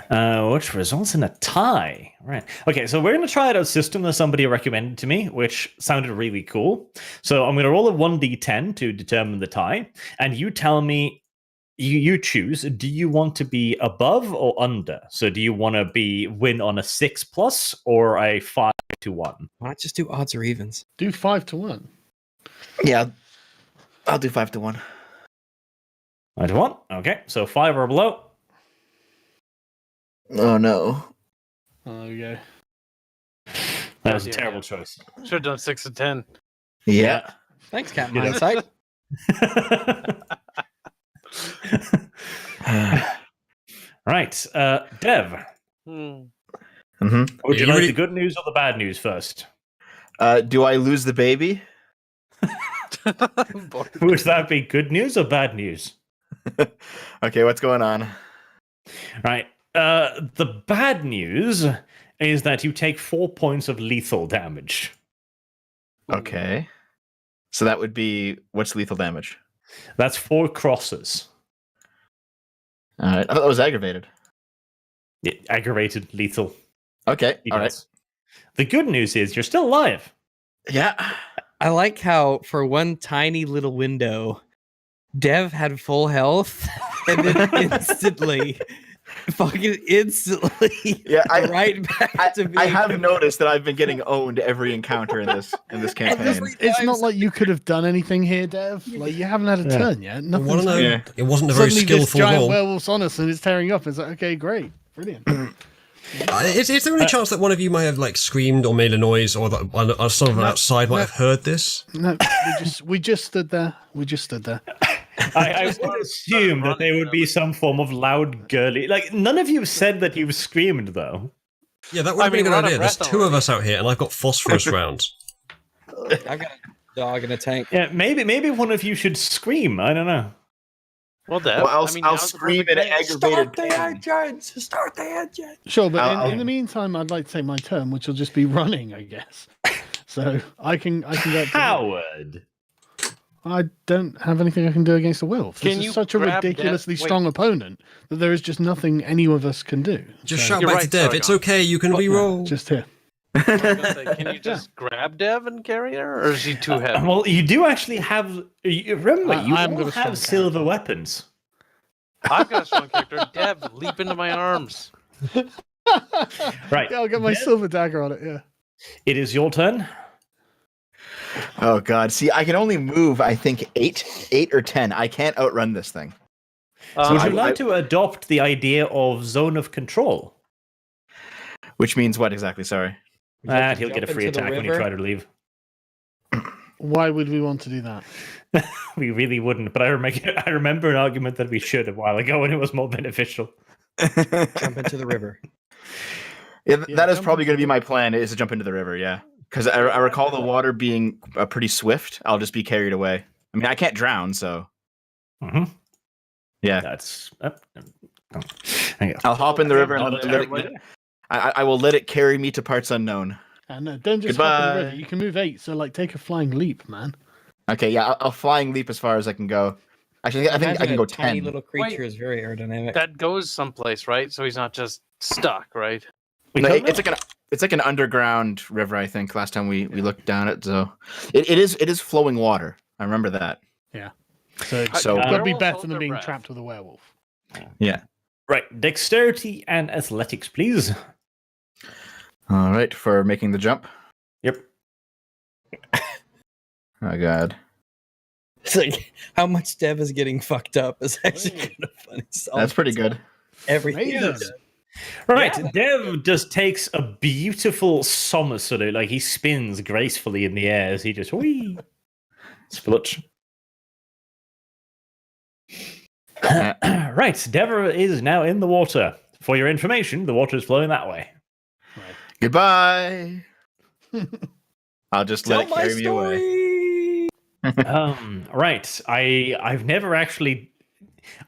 Which results in a tie. Right. Okay, so we're going to try out a system that somebody recommended to me, which sounded really cool. So I'm going to roll a 1d10 to determine the tie, and you tell me, you choose, do you want to be above or under? So do you want to win on a 6+ or a 5-1? Why not just do odds or evens? Do 5-1. Yeah. I'll do 5-1. 5-1. Okay, so 5 or below. Oh no. Oh, yeah. That was a Yeah. terrible choice. Should have done 6 of 10. Yeah. Thanks, Captain You know. Hindsight. Right, Dev, Hmm. hmm would you You like really- the good news or the bad news first? Do I lose the baby? Would that be good news or bad news? Okay, what's going on? Right, the bad news is that you take 4 points of lethal damage. Okay. So that would be what's lethal damage? That's 4 crosses. All right. I thought that was aggravated. Aggravated, lethal. Okay. All right. details. The good news is you're still alive. Yeah. I like how for one tiny little window, Dev had full health, and then instantly, Yeah, right back to being. I have noticed that I've been getting owned every encounter in this campaign. It's not like you could have done anything here, Dev. Like, you haven't had a Yeah. turn yet. I Nothing's want to know. Yeah. It wasn't a very Suddenly this skillful giant roll. werewolf's on us and it's tearing up. It's like, okay, great. Brilliant. Is there any chance that one of you might have like screamed or made a noise, or that someone outside might have heard this? No, we just stood there. We just stood there. I would assume that there would be some form of loud, girly. Like, none of you said that you screamed, though. Yeah, that would have been a good we're out of idea. There's breath 2 of already. us out here, and I've got phosphorus rounds. I've got a dog in a tank. Yeah, maybe one of you should scream. I don't know. Well, Dev, Well, I'll now's the scream perfect in day. aggravated pain. engines! Start the engine! Sure, but I'll- in the meantime, I'd like to take my turn, which will just be running, I guess. So I can go up to them. Howard. I don't have anything I can do against the wolf. This Can is you such a grab Dev? ridiculously Wait. strong opponent that there is just nothing any of us can do. Just So, shout You're back right, to Dev. It's Sargon. okay. You can yeah, re-roll. just here. I was gonna say, can you just grab Dev and carry her, or is she too heavy? Well, you do actually have. Remember, I- you I'm all gonna strong have silver character. weapons. I've got a strong character. Dev, leap into my arms. Right. Yeah, I'll get my silver dagger on it. Yeah. It is your turn. Oh god. See, I can only move, I think, 8 or 10. I can't outrun this thing. So would you I- like to adopt the idea of zone of control? Which means what exactly? Sorry. Would you like to He'll get a jump free into the attack when you river? try to leave. Why would we want to do that? We really wouldn't, but I remember an argument that we should a while ago, and it was more beneficial. Jump into the river. Yeah, Yeah, that is jump probably into going to be the my plan, is to jump into the river, yeah. Because I recall the water being pretty swift. I'll just be carried away. I mean, I can't drown, so... Mm-hmm. Yeah. That's. There you go. I'll hop in the river and Not a let it, terrible idea. I will let it carry me to parts unknown. And don't just hop in the river. Goodbye. You can move 8, so like take a flying leap, man. Okay, yeah, I'll flying leap as far as I can go. Actually, I think I Imagine can go a tiny 10. little creature is very aerodynamic. That goes someplace, right? So he's not just stuck, right? We No, don't know. it's like an underground river, I think, last time we looked down it. So it is flowing water. I remember that. So it's So- got to be Werewolves better hold than their being breath. trapped with a werewolf. Yeah. Right, dexterity and athletics, please. All right, for making the jump. Yep. Oh god. It's like how much Dev is getting fucked up is actually Hey. kind of funny. That's pretty good. Everything. he Amazing. does. Right, Dev just takes a beautiful somersault, like he spins gracefully in the air as he just whee, splutch. Right, Deborah is now in the water. For your information, the water is flowing that way. Goodbye. I'll just let Tell it my carry me away. story. Right, I've never actually,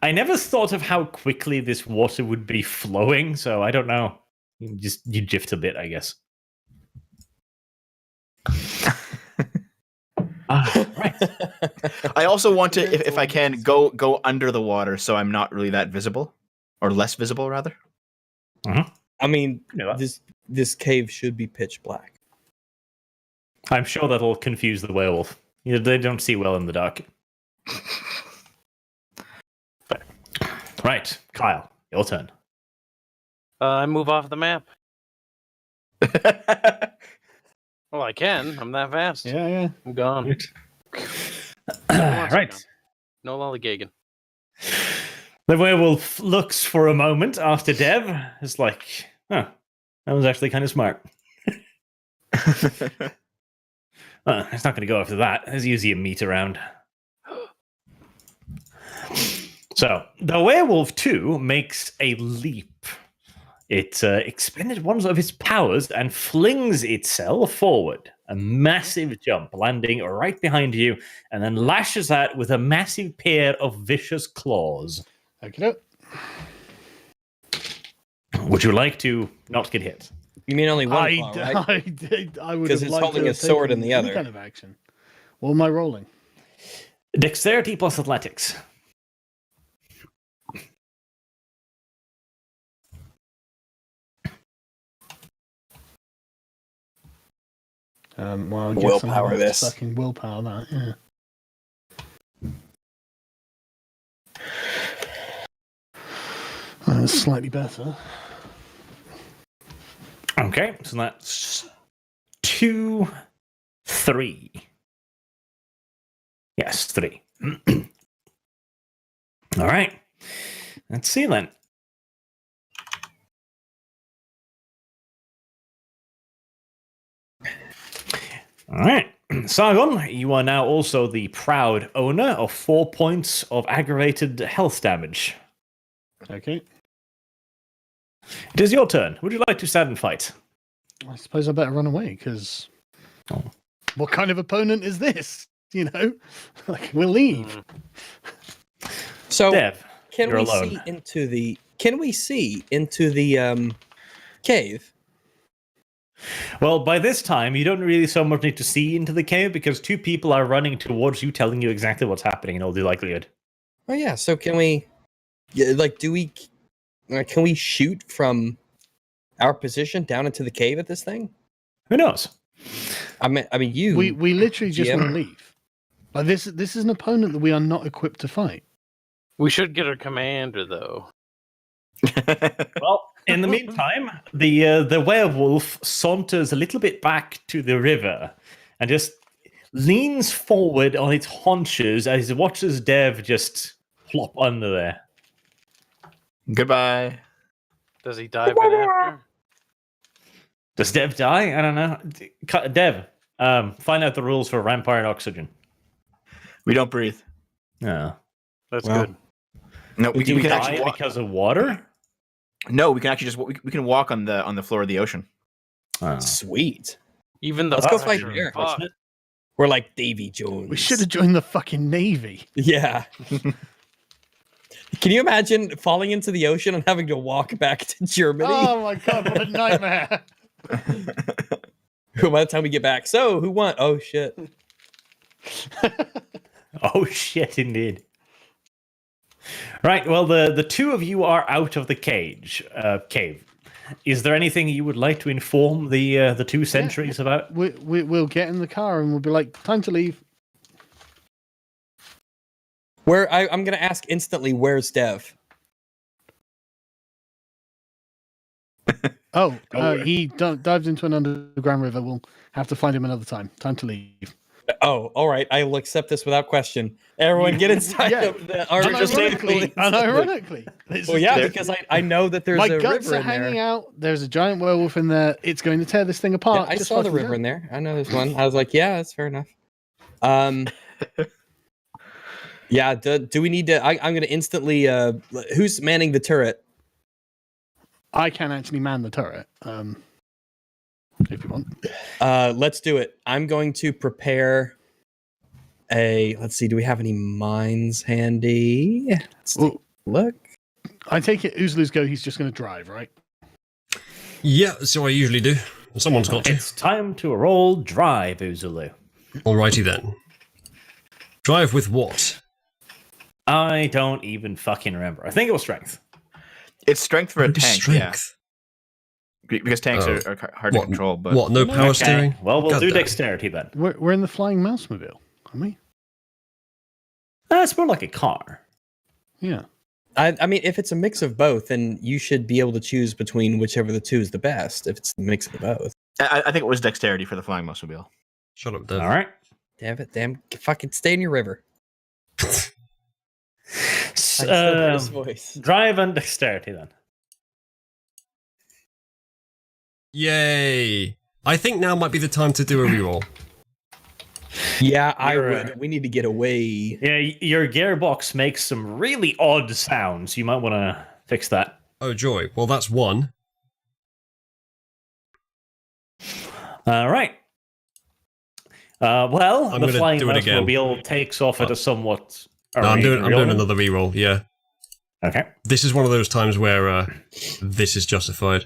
I never thought of how quickly this water would be flowing, so I don't know. You jiffed a bit, I guess. Right. I also want to, if I can, go under the water so I'm not really that visible, or less visible rather. I mean, You know that. this cave should be pitch black. I'm sure that'll confuse the werewolf. You know, they don't see well in the dark. Right, Kyle, your turn. I move off the map. Well, I can. I'm that fast. Yeah. I'm gone. Right. No lollygagging. The werewolf looks for a moment after Dev. It's like, huh, that was actually kind of smart. It's not going to go after that. There's usually a meat around. So, the werewolf, too, makes a leap. It expended one of its powers and flings itself forward. A massive jump, landing right behind you, and then lashes out with a massive pair of vicious claws. Okay. Would you like to not get hit? You mean only one I claw, right? I would 'Cause have it's liked holding to a have sword in taken the any other. kind of action. What am I rolling? Dexterity plus athletics. Well, I guess Willpower I'm gonna this. fucking willpower that. Yeah. That's slightly better. Okay, so that's 2, 3. Yes, 3. All right. Let's see then. All right. Sargon, you are now also the proud owner of 4 points of aggravated health damage. Okay. It is your turn. Would you like to stand and fight? I suppose I better run away because Oh. what kind of opponent is this? You know, like we'll leave. Mm. So Dev, can you're we alone. see into the cave? Well, by this time, you don't really so much need to see into the cave because 2 people are running towards you, telling you exactly what's happening in all the likelihood. Oh yeah. So can we, can we shoot from our position down into the cave at this thing? Who knows? I mean, you. We literally just GM? want to leave. Like this is an opponent that we are not equipped to fight. We should get our commander, though. Well, in the meantime, the werewolf saunters a little bit back to the river and just leans forward on its haunches as he watches Dev just plop under there. Goodbye. Does he dive in after? Does Dev die? I don't know. Dev, find out the rules for vampire oxygen. We don't breathe. No. That's Well, good. No, we Do you can die actually walk. because of water? No, we can actually just we can walk on the floor of the ocean. Oh. Sweet. Even the Let's go pressure fight there. fuck. We're like Davy Jones. We should have joined the fucking Navy. Yeah. Can you imagine falling into the ocean and having to walk back to Germany? Oh my god, what a nightmare. By the time we get back, so who won? Oh shit. Oh shit, indeed. Right, well, the 2 of you are out of the cave. Is there anything you would like to inform the 2 sentries about? We'll get in the car and we'll be like, time to leave. I'm gonna ask instantly, where's Dev? He dived into an underground river. We'll have to find him another time. Time to leave. Oh, all right. I will accept this without question. Everyone, get inside Yeah. of the. Our Unironically. Well, yeah, because I know that there's My a guts river are in there. hanging out. There's a giant werewolf in there. It's going to tear this thing Yeah, apart. I Just saw the fucking river go. in there. I know there's one. I was like, yeah, that's fair enough. Yeah. Do we need to? I'm going to instantly. Who's manning the turret? I can actually man the turret. If you want. Let's do it. I'm going to prepare a. Let's see. Do we have any mines handy? Let's take a look. I take it Uzlu's go. He's just going to drive, right? Yeah, so I usually do. Someone's got to. It's time to roll drive, Uzulu. Alrighty then. Drive with what? I don't even fucking remember. I think it was strength. It's strength for a Maybe tank, strength. yeah. Because tanks Oh. are hard to control. But What? No power Okay, steering? well, we'll God do damn. dexterity then. We're in the flying mousemobile, aren't we? It's more like a car. Yeah. I mean, if it's a mix of both, then you should be able to choose between whichever the 2 is the best. If it's a mix of both. I think it was dexterity for the flying mobile. Shut up, Dev. All right. Damn, fucking stay in your river. S- I still heard his voice. drive and dexterity then. Yay! I think now might be the time to do a reroll. Yeah, I You're, would. We need to get away. Yeah, your gearbox makes some really odd sounds. You might want to fix that. Oh joy. Well, that's 1. All right. Well, I'm the gonna flying do it again. mobile takes off at a somewhat. No, I'm doing another reroll. Yeah. Okay. This is one of those times where this is justified.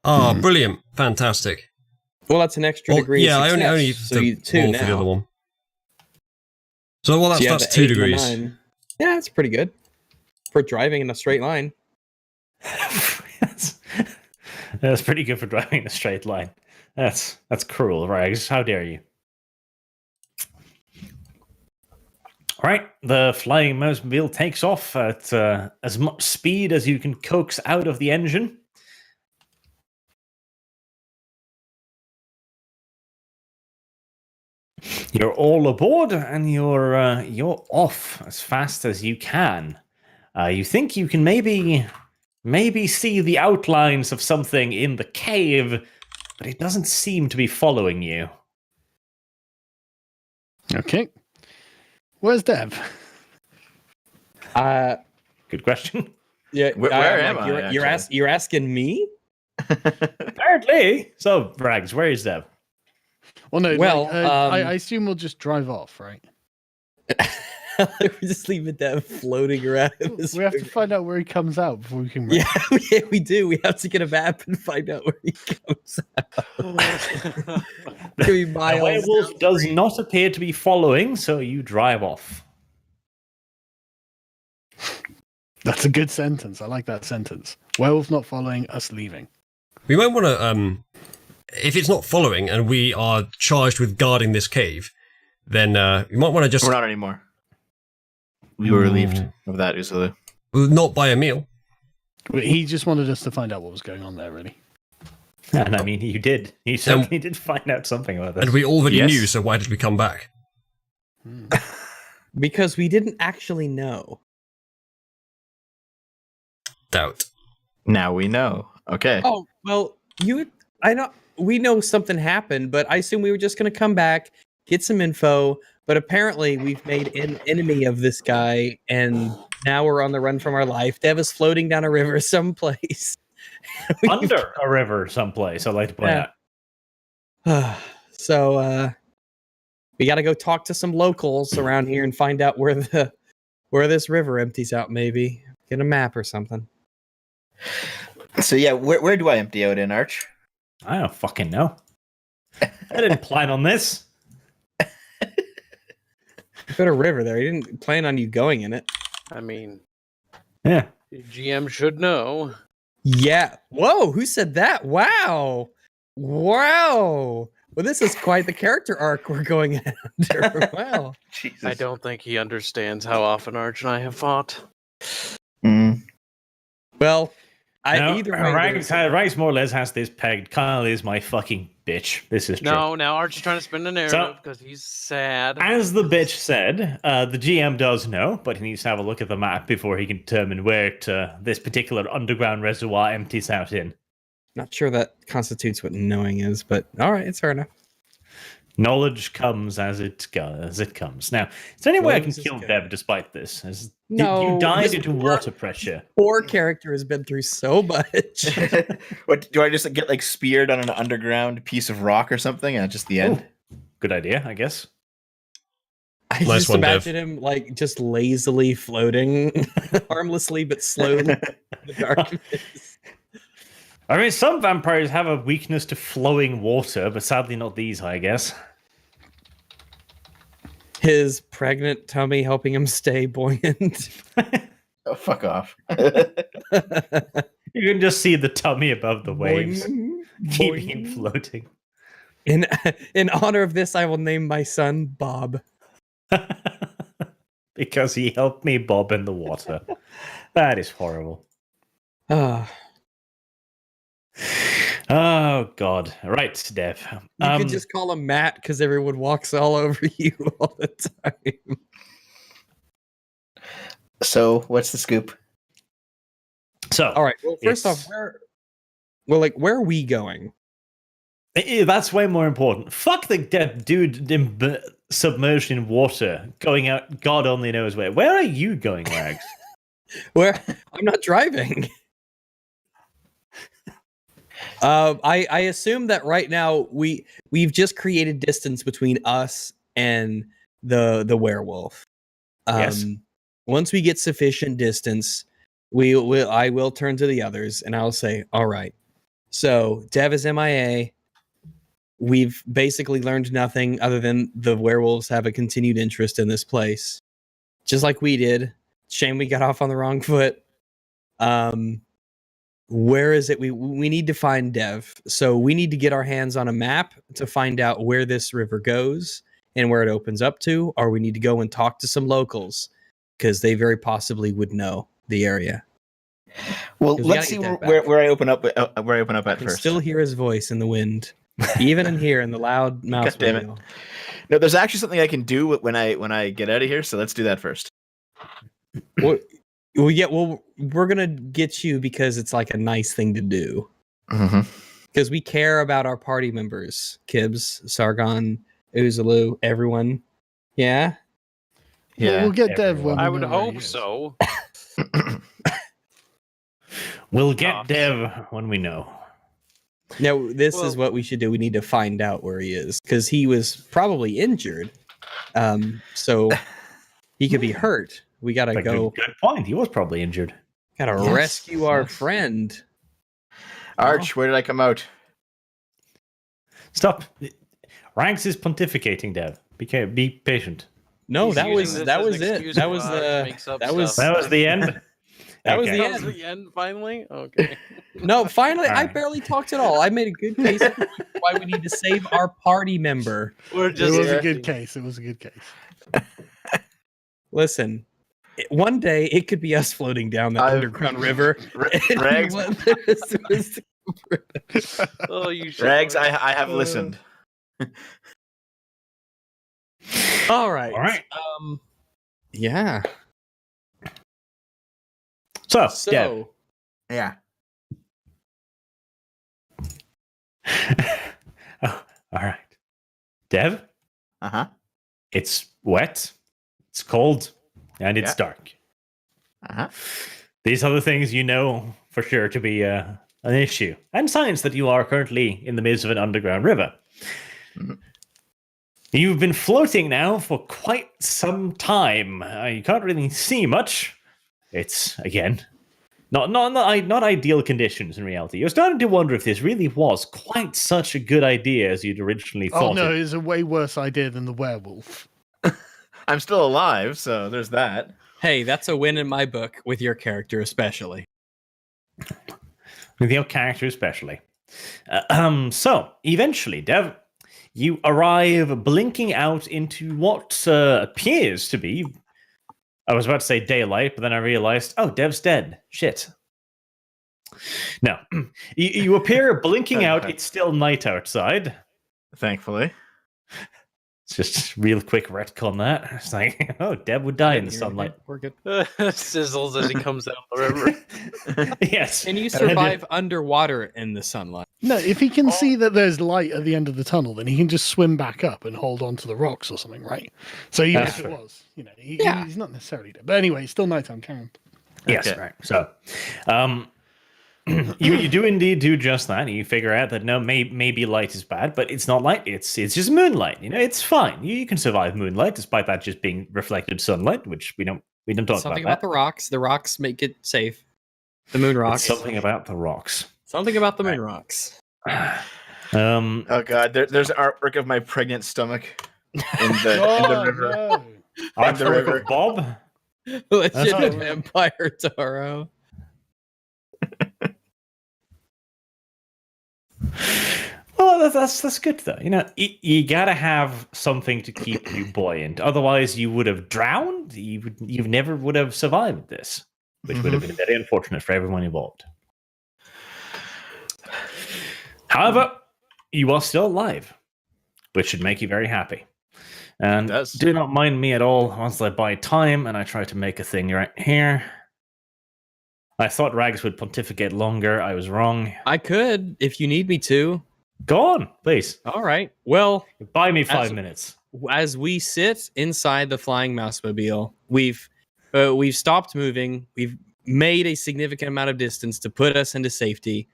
Ah, brilliant, fantastic. Well, that's an extra degree. Yeah, of I only success, so you did 2 roll now. for the other one. So well, So you have that's the 2 8 and the degrees. 9. Yeah, that's pretty good for driving in a straight line. That's pretty good for driving in a straight line. That's cruel, Rags. How dare you? All right, the flying mobile takes off at as much speed as you can coax out of the engine. You're all aboard, and you're off as fast as you can. You think you can maybe see the outlines of something in the cave, but it doesn't seem to be following you. Okay. Where's Dev? Good question. Yeah, Where am like, I, You're asking me? Apparently. So, Brags, where is Dev? Well, no. Well, I assume we'll just drive off, right? We're just leaving Dev floating around. In this We have to river. find out where he comes out before we can. Yeah, we do. We have to get a map and find out where he comes out. Could be The miles werewolf does not appear to be following, so you drive off. That's a good sentence. I like that sentence. Werewolf not following, us leaving. We might want to, if it's not following and we are charged with guarding this cave, then we might want to just We're not anymore. We were relieved of that, Uzulu. not buy a meal. He just wanted us to find out what was going on there, really. And I mean, you did. You certainly did find out something about this. And we already Yes. knew, so why did we come back? because we didn't actually know. Doubt. Now we know. Okay. Oh well, I know we know something happened, but I assume we were just going to come back, get some info. But apparently, we've made an enemy of this guy, and now we're on the run from our life. Dev is floating down a river someplace. Under a river someplace, I'd like to point out. So we got to go talk to some locals around here and find out where this river empties out. Maybe get a map or something. So yeah, where do I empty out in, Arch? I don't fucking know. I didn't plan on this. You put a river there. He didn't plan on you going in it. I mean, Yeah. GM should know. Yeah. Whoa. Who said that? Wow. Wow. Well, this is quite the character arc we're going under. Wow. Jesus. I don't think he understands how often Arch and I have fought. Well, No, either way. Rags more or less has this pegged. Kyle is my fucking bitch. This is true. No, now Arch is trying to spin the narrative because he's sad. As the bitch said, the GM does know, but he needs to have a look at the map before he can determine where this particular underground reservoir empties out in. Not sure that constitutes what knowing is, but all right, it's fair enough. Knowledge comes as it comes. Now, is there any way I can Flows is kill good. Dev despite this? No, You died this into poor- water pressure. Poor character has been through so much. What do I just get like speared on an underground piece of rock or something at just the end? Good idea, I guess. I Nice just one, Dev. imagine him like just lazily floating, harmlessly but slowly in the darkness. I mean, some vampires have a weakness to flowing water, but sadly not these, I guess. His pregnant tummy helping him stay buoyant. Oh, fuck off. You can just see the tummy above the waves, Boing, keeping him boing. floating. In honor of this, I will name my son Bob. Because he helped me bob in the water. That is horrible. Ah, Oh, God. Right, Dev. you could just call him Matt because everyone walks all over you all the time. So, what's the scoop? So, All right. Well, first It's- off, where are we going? That's way more important. Fuck the dead dude submerged in water, going out God only knows where. Where are you going, Rags? Where I'm not driving. I assume that right now we've just created distance between us and the werewolf. Yes. Once we get sufficient distance, I will turn to the others and I'll say, all right. So Dev is MIA. We've basically learned nothing other than the werewolves have a continued interest in this place, just like we did. Shame we got off on the wrong foot. Where is it? We need to find Dev. So we need to get our hands on a map to find out where this river goes and where it opens up to, or we need to go and talk to some locals because they very possibly would know the area. Well, 'Cause we let's gotta see get that where I open up. Where I open up I at can first. still hear his voice in the wind, even in here in the loud mouse God damn it. radio. No, there's actually something I can do when I get out of here. So let's do that first. We're gonna get you because it's like a nice thing to do. Mm-hmm. Because we care about our party members, Kibbs, Sargon, Uzulu, everyone. Yeah. Yeah. We'll get Dev when everyone. we I would know where he hope is. so. We'll get Oh. Dev when we know. Now, this is Well- what we should do. We need to find out where he is because he was probably injured. So He could be hurt. We gotta Like, go. good point. He was probably injured. Gotta Yes, rescue our yes. friend. Arch, where did I come out? Stop. Ranks is pontificating, Dev. Be patient. No, He's that using was this that as was an it. excuse That to was the makes up that was stuff. That was the end. that was Okay. the That was end. the end, finally? Okay. No, finally, I Alright. barely talked at all. I made a good case for why we need to save our party member. We're It just was a Yeah. good case. It was a good case. Listen, one day it could be us floating down the I've- underground river. and Rags, what this was- Oh, you should. Rags, I have listened. all right. All right. Yeah. So, Dev. So, Yeah. Oh, all right. Dev, Uh-huh. it's wet, it's cold, and it's Yeah. dark. Uh-huh. These are the things you know for sure to be an issue. And signs that you are currently in the midst of an underground river. Mhm. You've been floating now for quite some time. You can't really see much. It's, again, not ideal conditions in reality. You're starting to wonder if this really was quite such a good idea as you'd originally thought. Oh no, it. it's a way worse idea than the werewolf. I'm still alive, so there's that. hey, that's a win in my book with your character, especially. With your character especially. So, eventually, Dev, you arrive blinking out into what appears to be... I was about to say daylight, but then I realized, oh, Dev's dead. Shit. No. You appear blinking out. It's still night outside. Thankfully. It's just real quick retcon that. It's like, oh, Dev would die in the sunlight. We're good. Sizzles as he comes down the river. Yes. Can you survive underwater in the sunlight? No, if he can see that there's light at the end of the tunnel, then he can just swim back up and hold on to the rocks or something, right? So even That's if it true. was, Yeah. he's not necessarily dead. But anyway, it's still nighttime, Karen. Yes, Okay. right. So, you do indeed do just that. You figure out that no, maybe light is bad, but it's not light. It's just moonlight. It's fine. You can survive moonlight despite that just being reflected sunlight, which we don't talk Something about about the rocks. The rocks make it safe. The moon that. rocks. It's something about the rocks. Something about the moon rocks. Oh god, there's artwork of my pregnant stomach in the river. No. Artwork river. of Bob. Legit right. vampire Taro. Well, that's good though. You gotta have something to keep you buoyant. Otherwise, you would have drowned. You never would have survived this, which would have been very unfortunate for everyone involved. However, you are still alive, which should make you very happy. And It does. do not mind me at all once I buy time and I try to make a thing right here. I thought Rags would pontificate longer. I was wrong. I could if you need me to. Go on, please. All right. Well, Buy me 5 As- minutes. as we sit inside the flying mousemobile, we've stopped moving. We've made a significant amount of distance to put us into safety,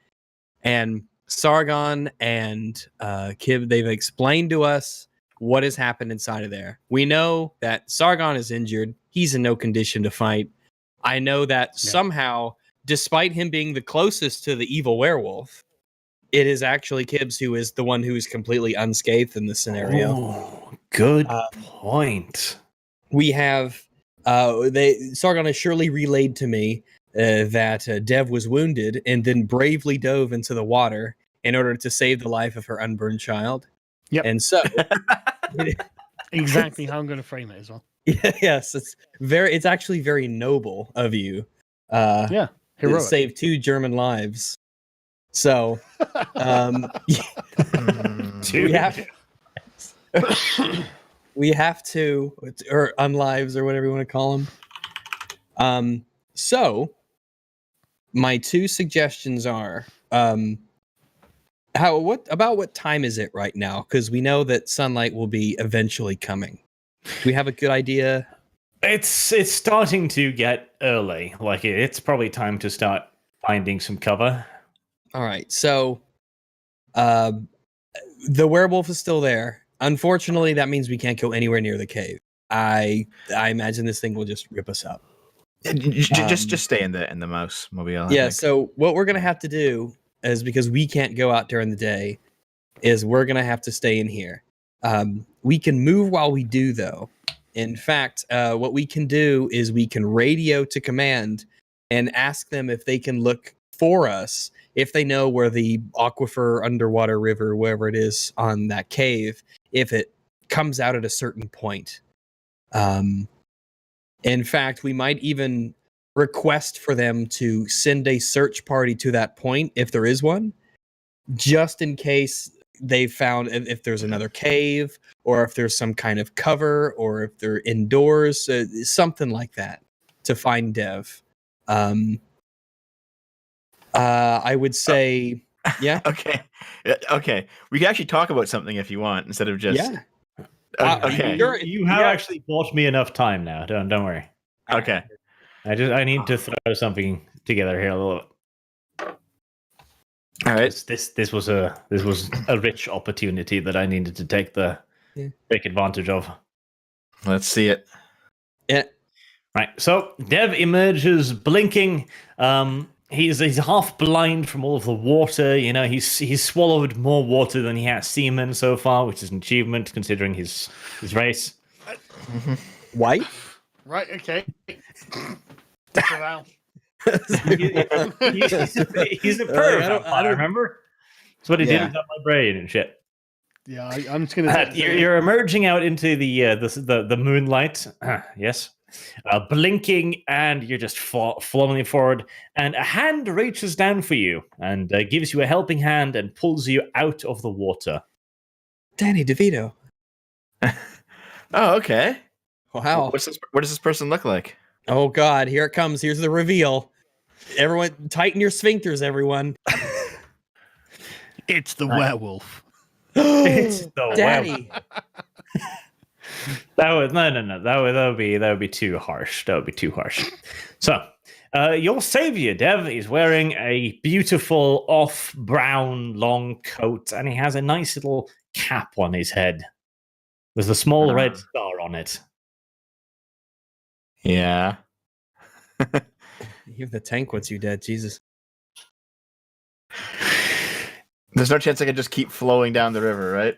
and Sargon and Kib, they've explained to us what has happened inside of there. We know that Sargon is injured. He's in no condition to fight. I know that somehow, despite him being the closest to the evil werewolf, it is actually Kibbs who is the one who is completely unscathed in this scenario. Oh, good point. We have Sargon has surely relayed to me that Dev was wounded and then bravely dove into the water in order to save the life of her unborn child. Yep. And so Exactly how I'm going to frame it as well. yes, it's actually very noble of you. To Heroic. save 2 German lives. So we have to, or unlives, or whatever you want to call them. So my 2 suggestions are, what time is it right now? Because we know that sunlight will be eventually coming. Do we have a good idea? It's starting to get early. Like it's probably time to start finding some cover. All right, so the werewolf is still there. Unfortunately, that means we can't go anywhere near the cave. I imagine this thing will just rip us up. Just stay in the mouse mobile. I Yeah. think. So what we're gonna have to do is, because we can't go out during the day, is we're gonna have to stay in here. We can move while we do, though. In fact, what we can do is we can radio to command and ask them if they can look for us, if they know where the aquifer, underwater river, wherever it is on that cave, if it comes out at a certain point. In fact, we might even request for them to send a search party to that point, if there is one, just in case they've found if there's another cave, or if there's some kind of cover, or if they're indoors, something like that, to find Dev. I would say, yeah. Okay. We can actually talk about something if you want, instead of just. Yeah. Okay. You have actually bought me enough time now. Don't worry. Okay. I need to throw something together here a little. All right. This was a rich opportunity that I needed to take advantage of. Let's see it. Yeah. Right. So Dev emerges blinking. He's half blind from all of the water. You know, he's swallowed more water than he has semen so far, which is an achievement considering his race. White? Right, okay. Disavow. He's a perv vampire, remember? That's what he did inside my brain and shit. Yeah, I'm just gonna. You're emerging out into the moonlight. Yes. Blinking, and you're just flowing forward, and a hand reaches down for you and gives you a helping hand and pulls you out of the water. Danny DeVito. Oh, okay. Wow. What does this person look like? Oh God, here it comes. Here's the reveal. Everyone, tighten your sphincters, everyone. It's the werewolf. It's the Daddy. That would be too harsh. That would be too harsh. So, your savior, Dev, is wearing a beautiful off brown long coat, and he has a nice little cap on his head with a small red star on it. Yeah. Even the tank wants you dead, Jesus. There's no chance I can just keep flowing down the river, right?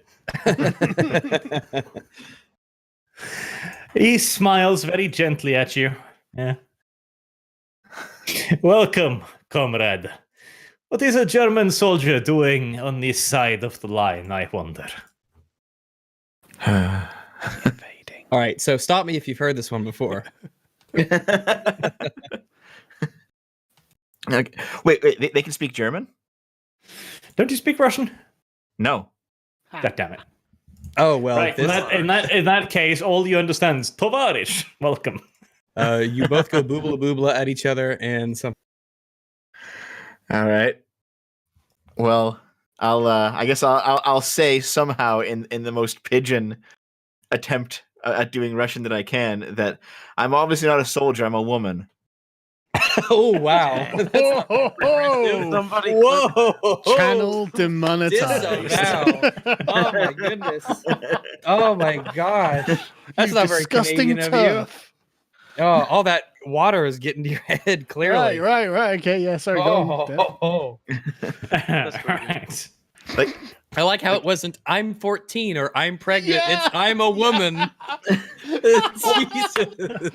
He smiles very gently at you. Yeah. Welcome, comrade. What is a German soldier doing on this side of the line, I wonder? All right, so stop me if you've heard this one before. Okay. Wait, they can speak German? Don't you speak Russian? No. God damn it. Oh well, Right, in that case, all you understand is Tovarish. Welcome. You both go boobla boobla at each other and some. All right. Well, I guess I'll say somehow in the most pigeon attempt at doing Russian that I can that I'm obviously not a soldier. I'm a woman. Oh wow! Somebody Whoa! Channel demonetized. Disavow. Oh my goodness! Oh my gosh! That's not very disgusting Canadian turf. of you. Oh, all that water is getting to your head. Clearly, Right. Okay, yeah. Sorry. Go on, Dev. Oh. Right. Like, I like how it wasn't "I'm 14" or "I'm pregnant." Yeah. It's "I'm a woman." Jesus.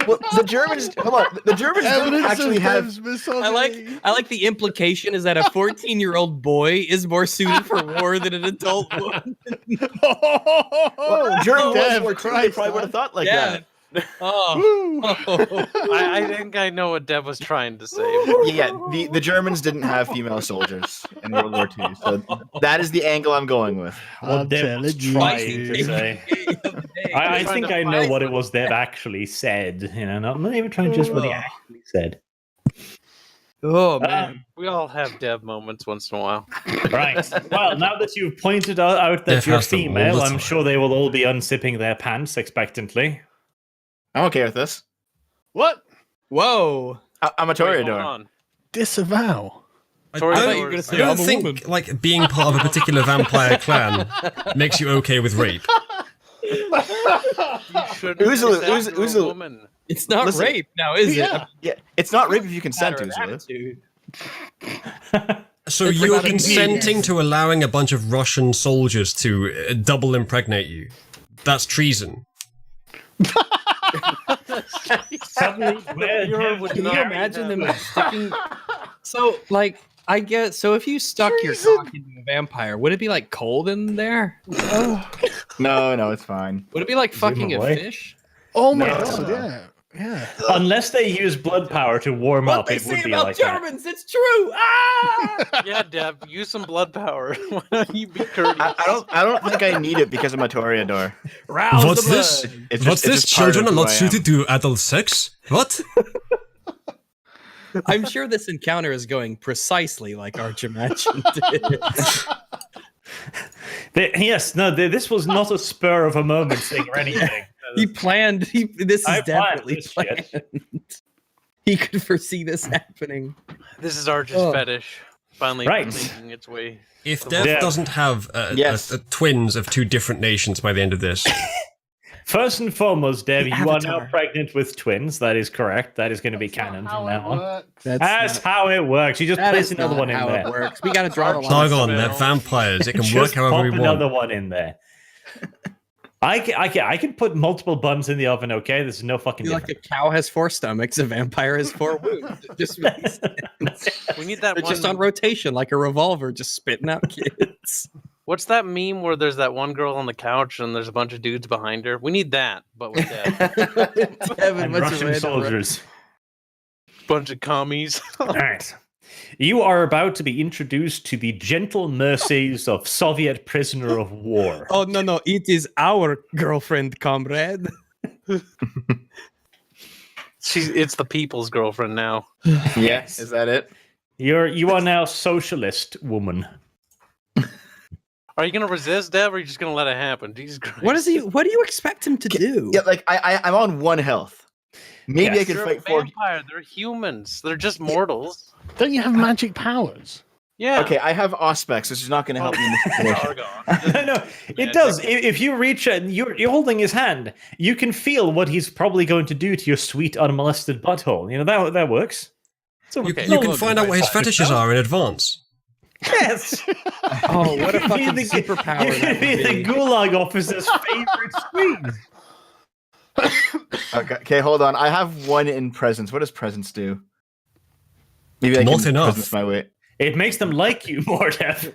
well, the Germans. Hold on. The Germans don't Evidence actually of have. Dev's misogyny. I like the implication is that a 14-year-old boy is more suited for war than an adult woman. Well, German Dev, War II, they Christ, probably would have thought like Yeah. that. Oh. I think I know what Deb was trying to say. Yeah. The Germans didn't have female soldiers in World War II, so that is the angle I'm going with. What Dev telling was you. trying to say. I Trying think to I know find what it was Dev actually said. You know, not even trying to just what he actually said. Oh man. We all have Deb moments once in a while. Right. Well, now that you've pointed out that Dev you're has them all female, the I'm time. sure they will all be unzipping their pants expectantly. I'm okay with this. What? Whoa. I'm a Wait, hold Toreador. on. Disavow. I Tori thought Doors. you were gonna say I don't I'm a think woman. like being part of a particular vampire clan makes you okay with rape. shouldn't Uzu- kiss after a Uzu- woman. It's not Listen, rape now, is yeah. it? Yeah, it's not rape if you consent Matter to, of Zulu. attitude. So It's you're about consenting convenience. to allowing a bunch of Russian soldiers to double impregnate you? That's treason. Suddenly, Can you imagine them sticking? So, like, I guess. So, if you stuck your cock into a vampire, would it be like cold in there? No, it's fine. Would it be like fucking a Presumably. fish? Oh my No. god, yeah. Unless they use blood power to warm up, it would be like that. It's true. Ah! Yeah, Deb, use some blood power. Why don't you be courteous? I don't think I need it because I'm a Toreador. Rouse What's the blood. this? It's What's just- this? it's just part Children of are who not I am. suited to adult sex? What? I'm sure this encounter is going precisely like Arch imagined it. This was not a spur of a moment thing or anything. He planned. This is I planned definitely this shit. planned. He could foresee this happening. This is Arch's Oh. fetish. Finally Right. making its way. If Dev Yeah. doesn't have Yes. twins of two different nations by the end of this, First and foremost, Dev, The you are now Avatar. pregnant with twins. That is correct. That is going to be canon from now on. That's That's how it works. You just that place is another not one in how there. it works. We got to draw the line. doggone, they're Well, vampires. It can Just work however pop we want. another one in there. I can put multiple buns in the oven. Okay, this is no fucking Like different. a cow has 4 stomachs, a vampire has 4 wounds. It just makes sense. We need that They're one. just on rotation, like a revolver, just spitting out kids. What's that meme where there's that one girl on the couch and there's a bunch of dudes behind her? We need that, but with that And Russian soldiers. bunch of commies. All right. You are about to be introduced to the gentle mercies of Soviet prisoner of war. Oh no, it is our girlfriend, comrade. It's the people's girlfriend now. Yes, is that it? You are now socialist woman. Are you gonna resist, Dev, or are you just gonna let it happen? Jesus Christ! What do you expect him to do? Yeah, like I'm on 1 health. Maybe Yes. I could They're a fight 4. vampire. They're humans. They're just mortals. Don't you have magic powers? Yeah. Okay, I have Auspex, which is not going to help me in this situation. No, it does. If you reach and you're holding his hand, you can feel what he's probably going to do to your sweet unmolested butthole. You know that works. So You, Okay, you can look, find out what his fetishes are in advance. Yes. Oh, what a You fucking can be the- superpower You that can would be the be. Gulag officer's favorite squeeze. Okay, hold on. I have 1 in presence. What does presence do? Maybe I Not can enough. presence my way. It makes them like you more, Dev.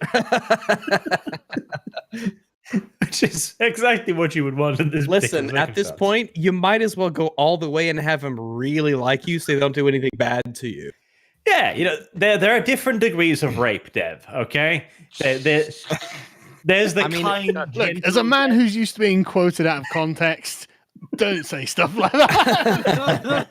Which is exactly what you would want in this. Listen, particular at this circumstance. point, you might as well go all the way and have him really like you so they don't do anything bad to you. Yeah, you know, there are different degrees of rape, Dev. Okay, there's the I mean, kind. Look, as a man who's used to being quoted out of context, don't say stuff like that.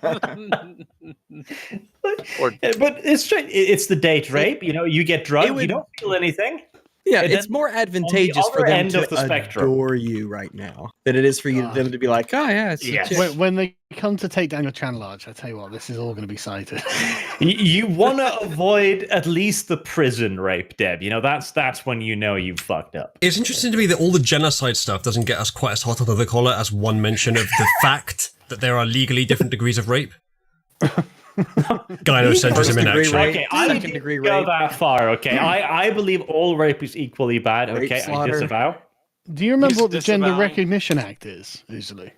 But it's straight. It's the date rape. You know, you get drugged, you would- don't feel anything. Yeah, And it's then more advantageous for other them end to of the spectrum. adore you right now than it is for you them to be like, oh yeah, it's Yes. legit." when they come to take down your channel arch, I tell you what, this is all going to be cited. You want to avoid at least the prison rape, Deb. You know, that's when you know you've fucked up. It's interesting to me that all the genocide stuff doesn't get us quite as hot under the collar as one mention of the fact that there are legally different degrees of rape. Gynocentrism in First-degree action. rape. Okay, I Second didn't degree go rape. that far. Okay, I believe all rape is equally bad. Rape, Okay, I slaughter. disavow. Do you remember He's what the Gender disavowing. Recognition Act is? Usually,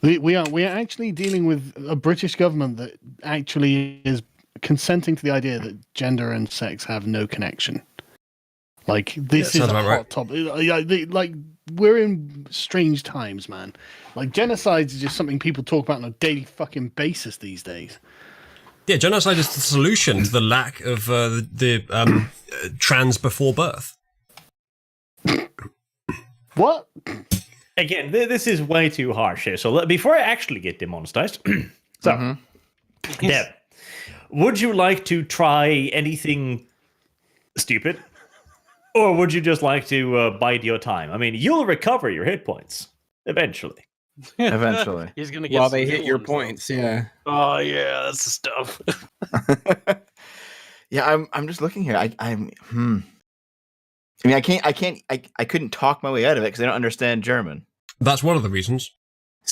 we are actually dealing with a British government that actually is consenting to the idea that gender and sex have no connection. Like this Yeah, is sounds a about hot right. topic. Like we're in strange times, man. Like genocide is just something people talk about on a daily fucking basis these days. Yeah, genocide is the solution to the lack of trans before birth. What? Again, this is way too harsh here. So before I actually get demonetized, so Deb, would you like to try anything stupid, or would you just like to bide your time? I mean, you'll recover your hit points eventually. Eventually. He's gonna get While some they new hit your ones, though. points, yeah. Oh yeah, that's the stuff. Yeah, I'm just looking here. I mean, I couldn't talk my way out of it because I don't understand German. That's one of the reasons.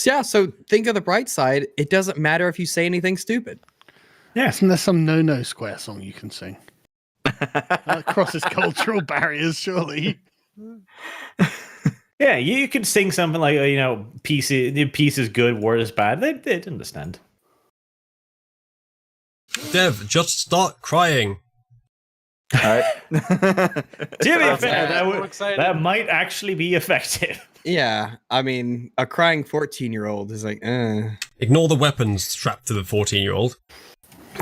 Yeah, so think of the bright side. It doesn't matter if you say anything stupid. Yeah. Isn't there some No Square song you can sing? That crosses cultural barriers, surely. Yeah, you could sing something like, peace is good, war is bad. They'd understand. Dev, just start crying. All right. To be Sounds fair, bad. I'm excited. that might actually be effective. Yeah, I mean, a crying 14-year-old is like, Ignore the weapons strapped to the 14-year-old.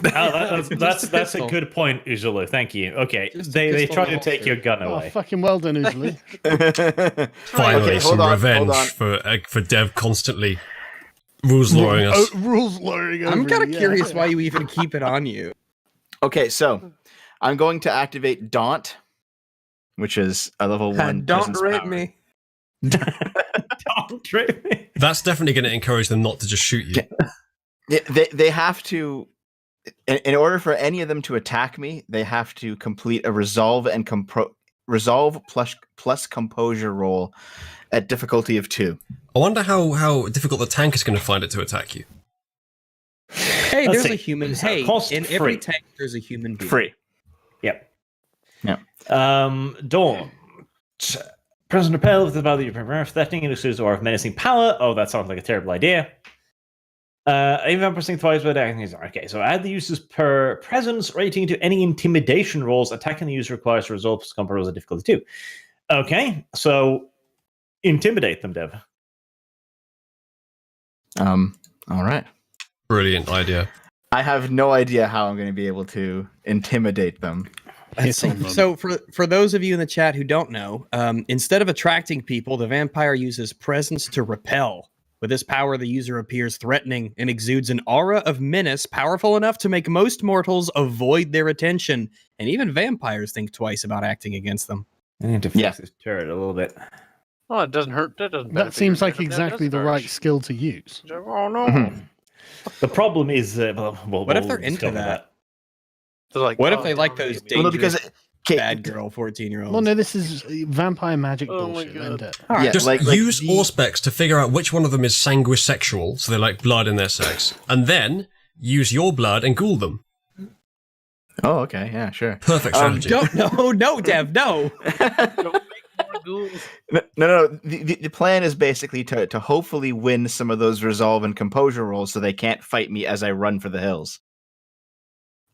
That's Just a a pistol. good point, Uzulu. Thank you. Okay, Just a they pistol try to holster. take your gun Oh, away. fucking well done, Usually. Finally, Okay, some hold on, revenge hold for Dev constantly rules lawing us. Rules lawyering over I'm kind of you, yeah. curious why you even keep it on you. Okay, so I'm going to activate Daunt, which is a level 1. Don't presence rape power. me. Don't trip me. That's definitely going to encourage them not to just shoot you. They have to, in order for any of them to attack me, they have to complete a resolve and resolve plus composure roll at difficulty of 2. I wonder how difficult the tank is going to find it to attack you. Hey, Let's there's see. a human. So, Hey, cost in free. every tank, there's a human being. Free. Yep. Yeah. Dawn. Present repel with the value of threatening, elusive, or of menacing power. Oh, that sounds like a terrible idea. Even pressing twice with acting. Okay, so add the user's per presence rating to any intimidation rolls. Attacking the user requires to resolve combat rolls at difficulty 2. Okay, so intimidate them, Dev. All right. Brilliant idea. I have no idea how I'm going to be able to intimidate them. Hiss on them. So for those of you in the chat who don't know, instead of attracting people, the vampire uses presence to repel. With this power, the user appears threatening and exudes an aura of menace powerful enough to make most mortals avoid their attention, and even vampires think twice about acting against them. I need to fix this turret a little bit. Oh, it doesn't hurt. That That seems like exactly the right skill to use. Oh no! Mhm. The problem is, What if they're into discover that? They're like, What if oh, they like dominate those me. dangerous Well, no, because bad girl 14-year-olds? Well, no, this is vampire magic Oh my bullshit, God. isn't it? All right. Yeah, Just like use the- Auspex to figure out which one of them is sanguisexual, so they like blood in their sex, and then use your blood and ghoul them. Oh, okay, yeah, sure. Perfect strategy. No, Dev, no. Don't make more ghouls. No. The plan is basically to hopefully win some of those resolve and composure rolls, so they can't fight me as I run for the hills.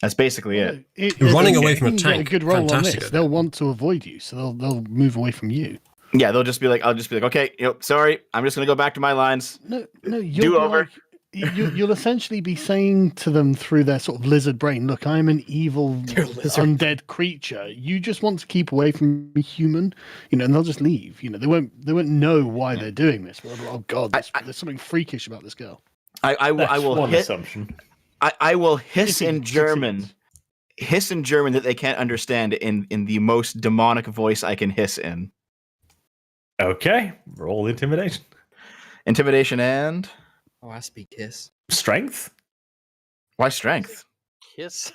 That's basically it. Running if away you from a can get tank, a good roll on fantastic this, idea. they'll want to avoid you, so they'll move away from you. Yeah, they'll just be like, I'll just be like, okay, sorry, I'm just gonna go back to my lines. No, you'll Do be over. like, you'll essentially be saying to them through their sort of lizard brain, "Look, I'm an evil undead creature. You just want to keep away from me, human." And they'll just leave. They won't know why they're doing this. But, oh God, there's something freakish about this girl. I That's will one hit. assumption. I will hiss If it in German. succeeds. Hiss in German that they can't understand in the most demonic voice I can hiss in. Okay, roll intimidation. Intimidation and Oh, I speak kiss. Strength? why strength? Kiss.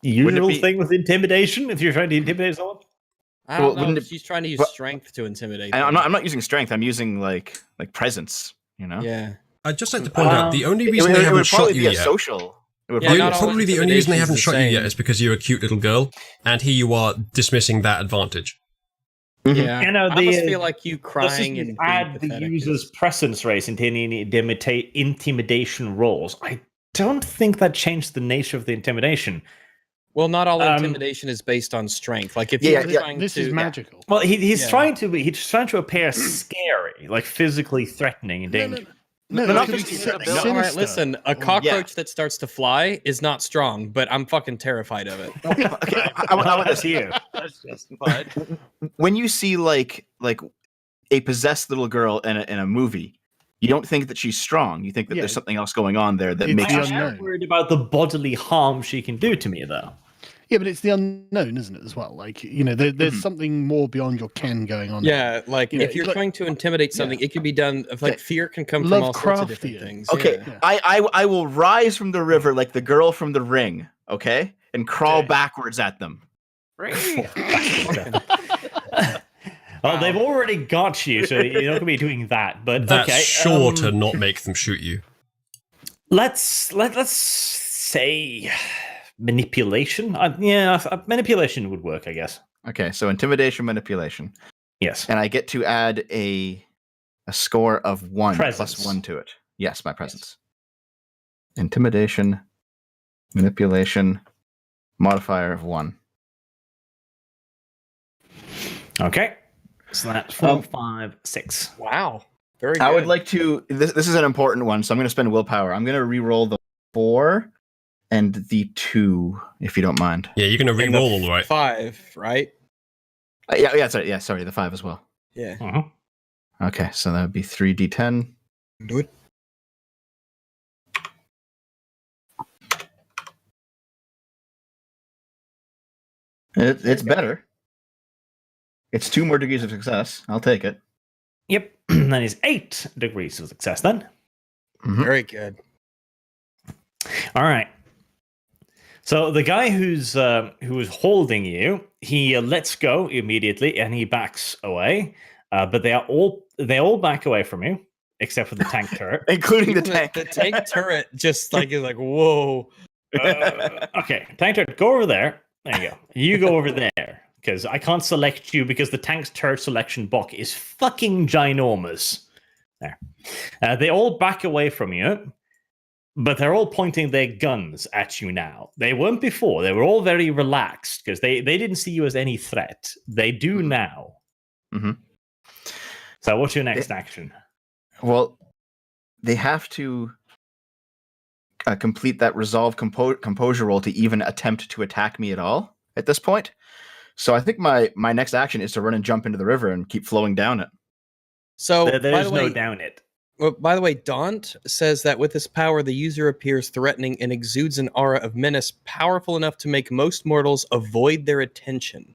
Usual be- thing with intimidation if you're trying to intimidate someone? I Well, don't know. wouldn't it- She's trying to use but- strength to intimidate. And them. I'm not using strength. I'm using like presence. Yeah. I'd just like to point out the only reason they it haven't would shot probably you be a yet. social. It would Yeah, probably not be a all Probably the only reason they haven't intimidation's shot the you yet same. is because you're a cute little girl, and here you are dismissing that advantage. Mhm. Yeah. You know, I almost the- feel like you crying and being add the pathetic user's is- presence race into any intimidation rolls. I don't think that changed the nature of the intimidation. Well, not all Um, intimidation is based on strength. Like if Yeah, you're yeah, trying This to, is magical. Well, he's Yeah. trying to appear scary, like physically threatening and dangerous. No, No, not it could be just- si- no, sinister. all right, listen. A Or- cockroach that starts to fly is not strong, but I'm fucking terrified of it. Okay, I want That's this. you. That's justified. When you see like a possessed little girl in a movie, you don't think that she's strong. You think that Yeah. there's something else going on there that It's makes the her. unknown. I'm worried about the bodily harm she can do to me, though. Yeah, but it's the unknown, isn't it, as well? Like, there's Mhm. something more beyond your ken going on. Yeah, like You know, if you're like- trying to intimidate something, it can be done. Like Okay. fear can come from all sorts of different Lovecraftian. things. Okay, yeah. I will rise from the river like the girl from The Ring. Okay, and crawl Okay. backwards at them. Ring. Well, they've already got you, so you're not going to be doing that. But That's okay, sure to not make them shoot you. let's say manipulation. Manipulation would work, I guess. Okay, so intimidation, manipulation, Yes. and I get to add a score of 1 Presence. plus 1 to it. Yes, my presence. Intimidation, manipulation, modifier of 1. Okay. So that's 4, 5, 6. Wow. Very good. I would like to. This is an important one, so I'm going to spend willpower. I'm going to re-roll the 4 and the 2, if you don't mind. Yeah, you're going to And the re-roll all right. 5, right? Sorry, the 5 as well. Yeah. Uh-huh. Okay, so that would be 3d10. Do it. It's better. It's 2 more degrees of success. I'll take it. Yep. That is 8 degrees of success then. Mhm. Very good. All right. So the guy who's holding you, he lets go immediately and he backs away. But they all back away from you, except for the tank turret. Including the Even tank. The tank turret just like is like, whoa. Okay, tank turret, go over there. There you go. You go over there because I can't select you because the tank's turret selection box is fucking ginormous. There. They all back away from you, but they're all pointing their guns at you now. They weren't before. They were all very relaxed because they didn't see you as any threat. They do now. Mm-hmm. So what's your next action? Well, they have to complete that resolve composure roll to even attempt to attack me at all at this point. So I think my next action is to run and jump into the river and keep flowing down it. So There's no down it. Well, by the way, Daunt says that with this power, the user appears threatening and exudes an aura of menace powerful enough to make most mortals avoid their attention.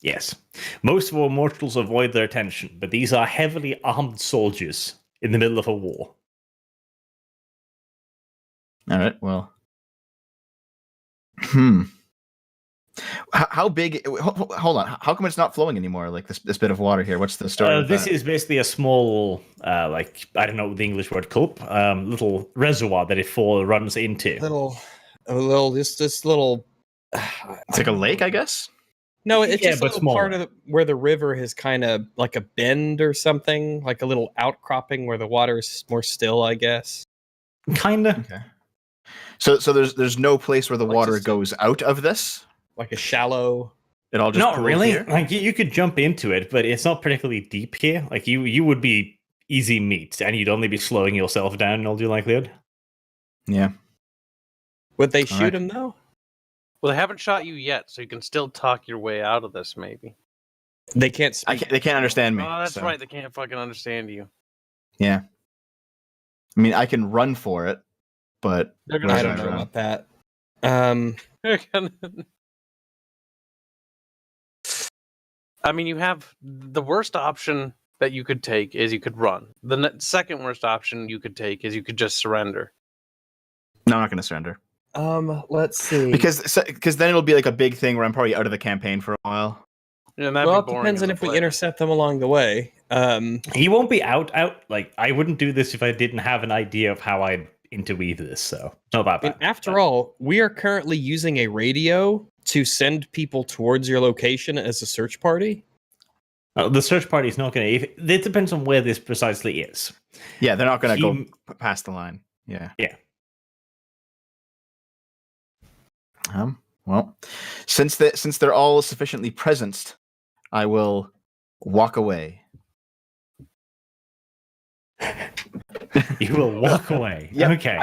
Yes. Most of our mortals avoid their attention, but these are heavily armed soldiers in the middle of a war. All right, well. How big? Hold on. How come it's not flowing anymore? Like this bit of water here. What's the story? This is basically a small, I don't know the English word, culp, little reservoir that it runs into. This little. It's like a lake, I guess. No, it's Yeah, just a but little part of where the river is kind of like a bend or something, like a little outcropping where the water is more still, I guess. Kinda. Okay. So there's no place where the Like water just- goes out of this. Like a shallow. It all just Not pools really. here? Like you could jump into it, but it's not particularly deep here. Like you would be easy meat, and you'd only be slowing yourself down in all due likelihood. Yeah. Would they All shoot right. him though? Well, they haven't shot you yet, so you can still talk your way out of this, maybe. They can't speak. They can't understand me. Oh, that's so, right. They can't fucking understand you. Yeah. I mean, I can run for it, but They're I gonna don't shoot know you. about that. They're gonna- I mean, you have the worst option that you could take is you could run. The second worst option you could take is you could just surrender. no, I'm not going to surrender Let's see. because then it'll be like a big thing where I'm probably out of the campaign for a while. And that'd Well, be it boring depends as on a if we player. intercept them along the way. He won't be out. Like I wouldn't do this if I didn't have an idea of how I'd interweave this. So not that I mean, bad. after all, we are currently using a radio to send people towards your location as a search party. The search party is not going to. It depends on where this precisely is. Yeah, they're not going to He- go past the line. Yeah. Yeah. Well, since they're all sufficiently presenced, I will walk away. You will walk away. Yeah, Okay.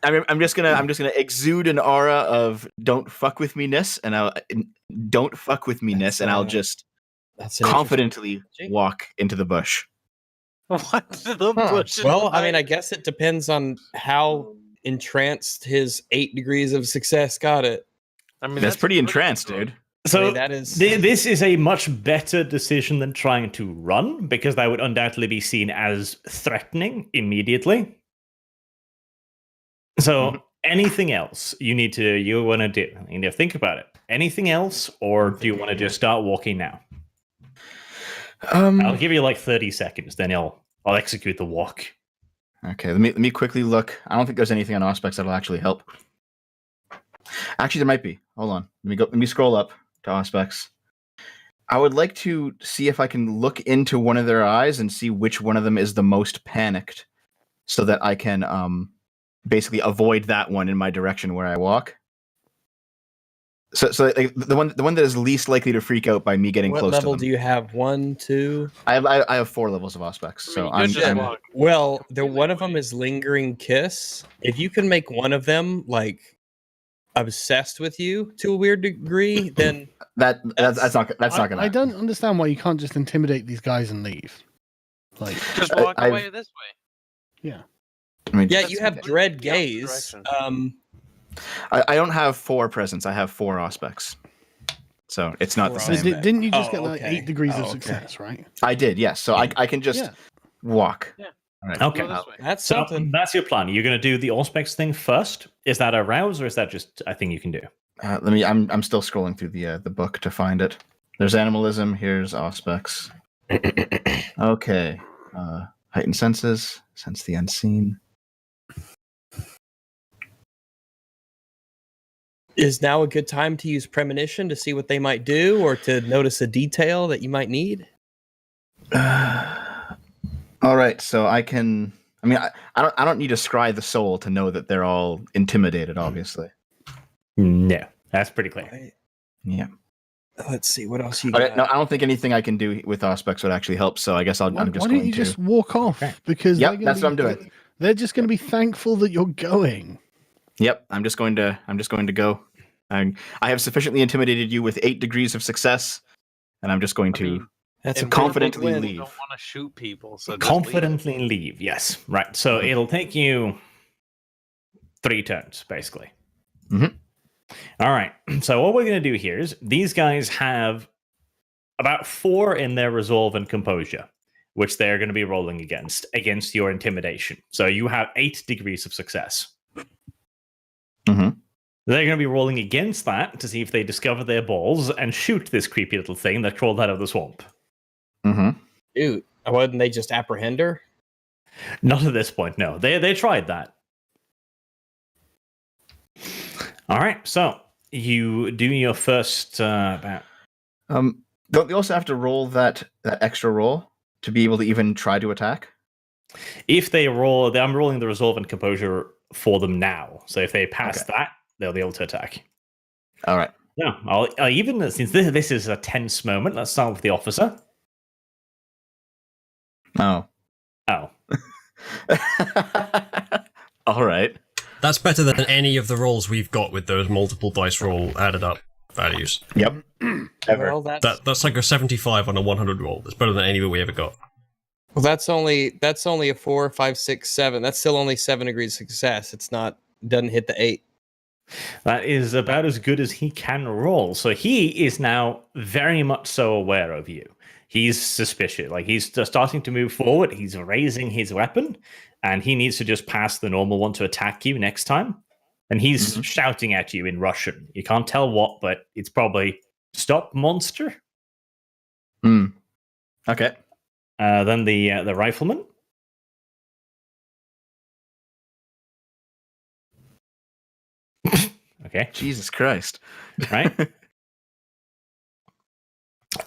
I'm just gonna exude an aura of don't fuck with me-ness, and I'll just That's an confidently interesting- walk into the bush. What the Huh. bush? is Well, I mean, behind- I guess it depends on how entranced his 8 degrees of success got it. I mean, That's pretty a entranced, good- dude. So I mean, that is this is a much better decision than trying to run, because that would undoubtedly be seen as threatening immediately. So anything else you want to do? You need to think about it. Anything else, or do you want to just start walking now? I'll give you like 30 seconds, then I'll execute the walk. Okay, let me quickly look. I don't think there's anything on Auspex that'll actually help. Actually, there might be. Hold on. Let me scroll up to Auspex. I would like to see if I can look into one of their eyes and see which one of them is the most panicked, so that I can basically avoid that one in my direction where I walk. So like, the one that is least likely to freak out by me getting What close to level them. do you have? 1, 2? I have 4 levels of Auspex, so I mean, you could just I'm walk. Well, Completely one of them away. is lingering kiss. If you can make one of them like obsessed with you to a weird degree, then that's not gonna. I don't understand why you can't just intimidate these guys and leave. Like, Just walk I've- away this way. yeah. I mean, yeah, That's you have completely dread the opposite gaze. direction. I don't have 4 presents. I have 4 Auspex, so it's not the Four same. Auspex. Didn't you just Oh, get like okay. 8 degrees Oh, of okay. success, right? I did, yes. So I can just Yeah. walk. Yeah. All right. Okay. Go this way. That's So something. that's your plan. You're going to do the Auspex thing first. Is that a rouse or is that just a thing you can do? Let me. I'm still scrolling through the book to find it. There's animalism. Here's Auspex. Okay. Heightened senses. Sense the unseen. Is now a good time to use premonition to see what they might do or to notice a detail that you might need? All right. So I can. I mean, I don't need to scry the soul to know that they're all intimidated. Obviously. No, that's pretty clear. Right. Yeah. Let's see what else you Okay, got. no, I don't think anything I can do with Auspex would actually help. So I guess I'm just Why going don't you to. just walk off? Okay. Because Yep, they're gonna that's what I'm be- doing. They're just going to be thankful that you're going. Yep, I'm just going to go. I have sufficiently intimidated you with 8 degrees of success, and I'm just going to. mean, That's a And most confidently people leave. Don't want to shoot people, so just Confidently leave. Yes. Right. So Mhm. it'll take you 3 turns, basically. Mhm. All right. So what we're going to do here is these guys have about 4 in their resolve and composure, which they're going to be rolling against your intimidation. So you have 8 degrees of success. Mhm. They're going to be rolling against that to see if they discover their balls and shoot this creepy little thing that crawled out of the swamp. Mhm. Dude, why didn't they just apprehend her? Not at this point, no. They tried that. All right, so you do your first about. Don't they also have to roll that extra roll to be able to even try to attack? If they roll, I'm rolling the resolve and composure for them now. So if they pass Okay. that, they'll be able to attack. All right. No, I'll even since this is a tense moment. Let's start with the officer. Oh. Oh, All right. That's better than any of the rolls we've got with those multiple dice roll added up values. Yep. Ever. Well, That's like a 75 on a 100 roll. That's better than any we ever got. that's only a 4, 5, 6, 7. That's still only 7 degrees of success. It's not doesn't hit the 8. that is about as good as he can roll. So he is now very much so aware of you. He's suspicious. Like he's just starting to move forward. He's raising his weapon, and he needs to just pass the normal one to attack you next time. And he's shouting at you in Russian. You can't tell what, but it's probably "Stop, monster." Okay. Then the rifleman. Okay, Jesus Christ. right.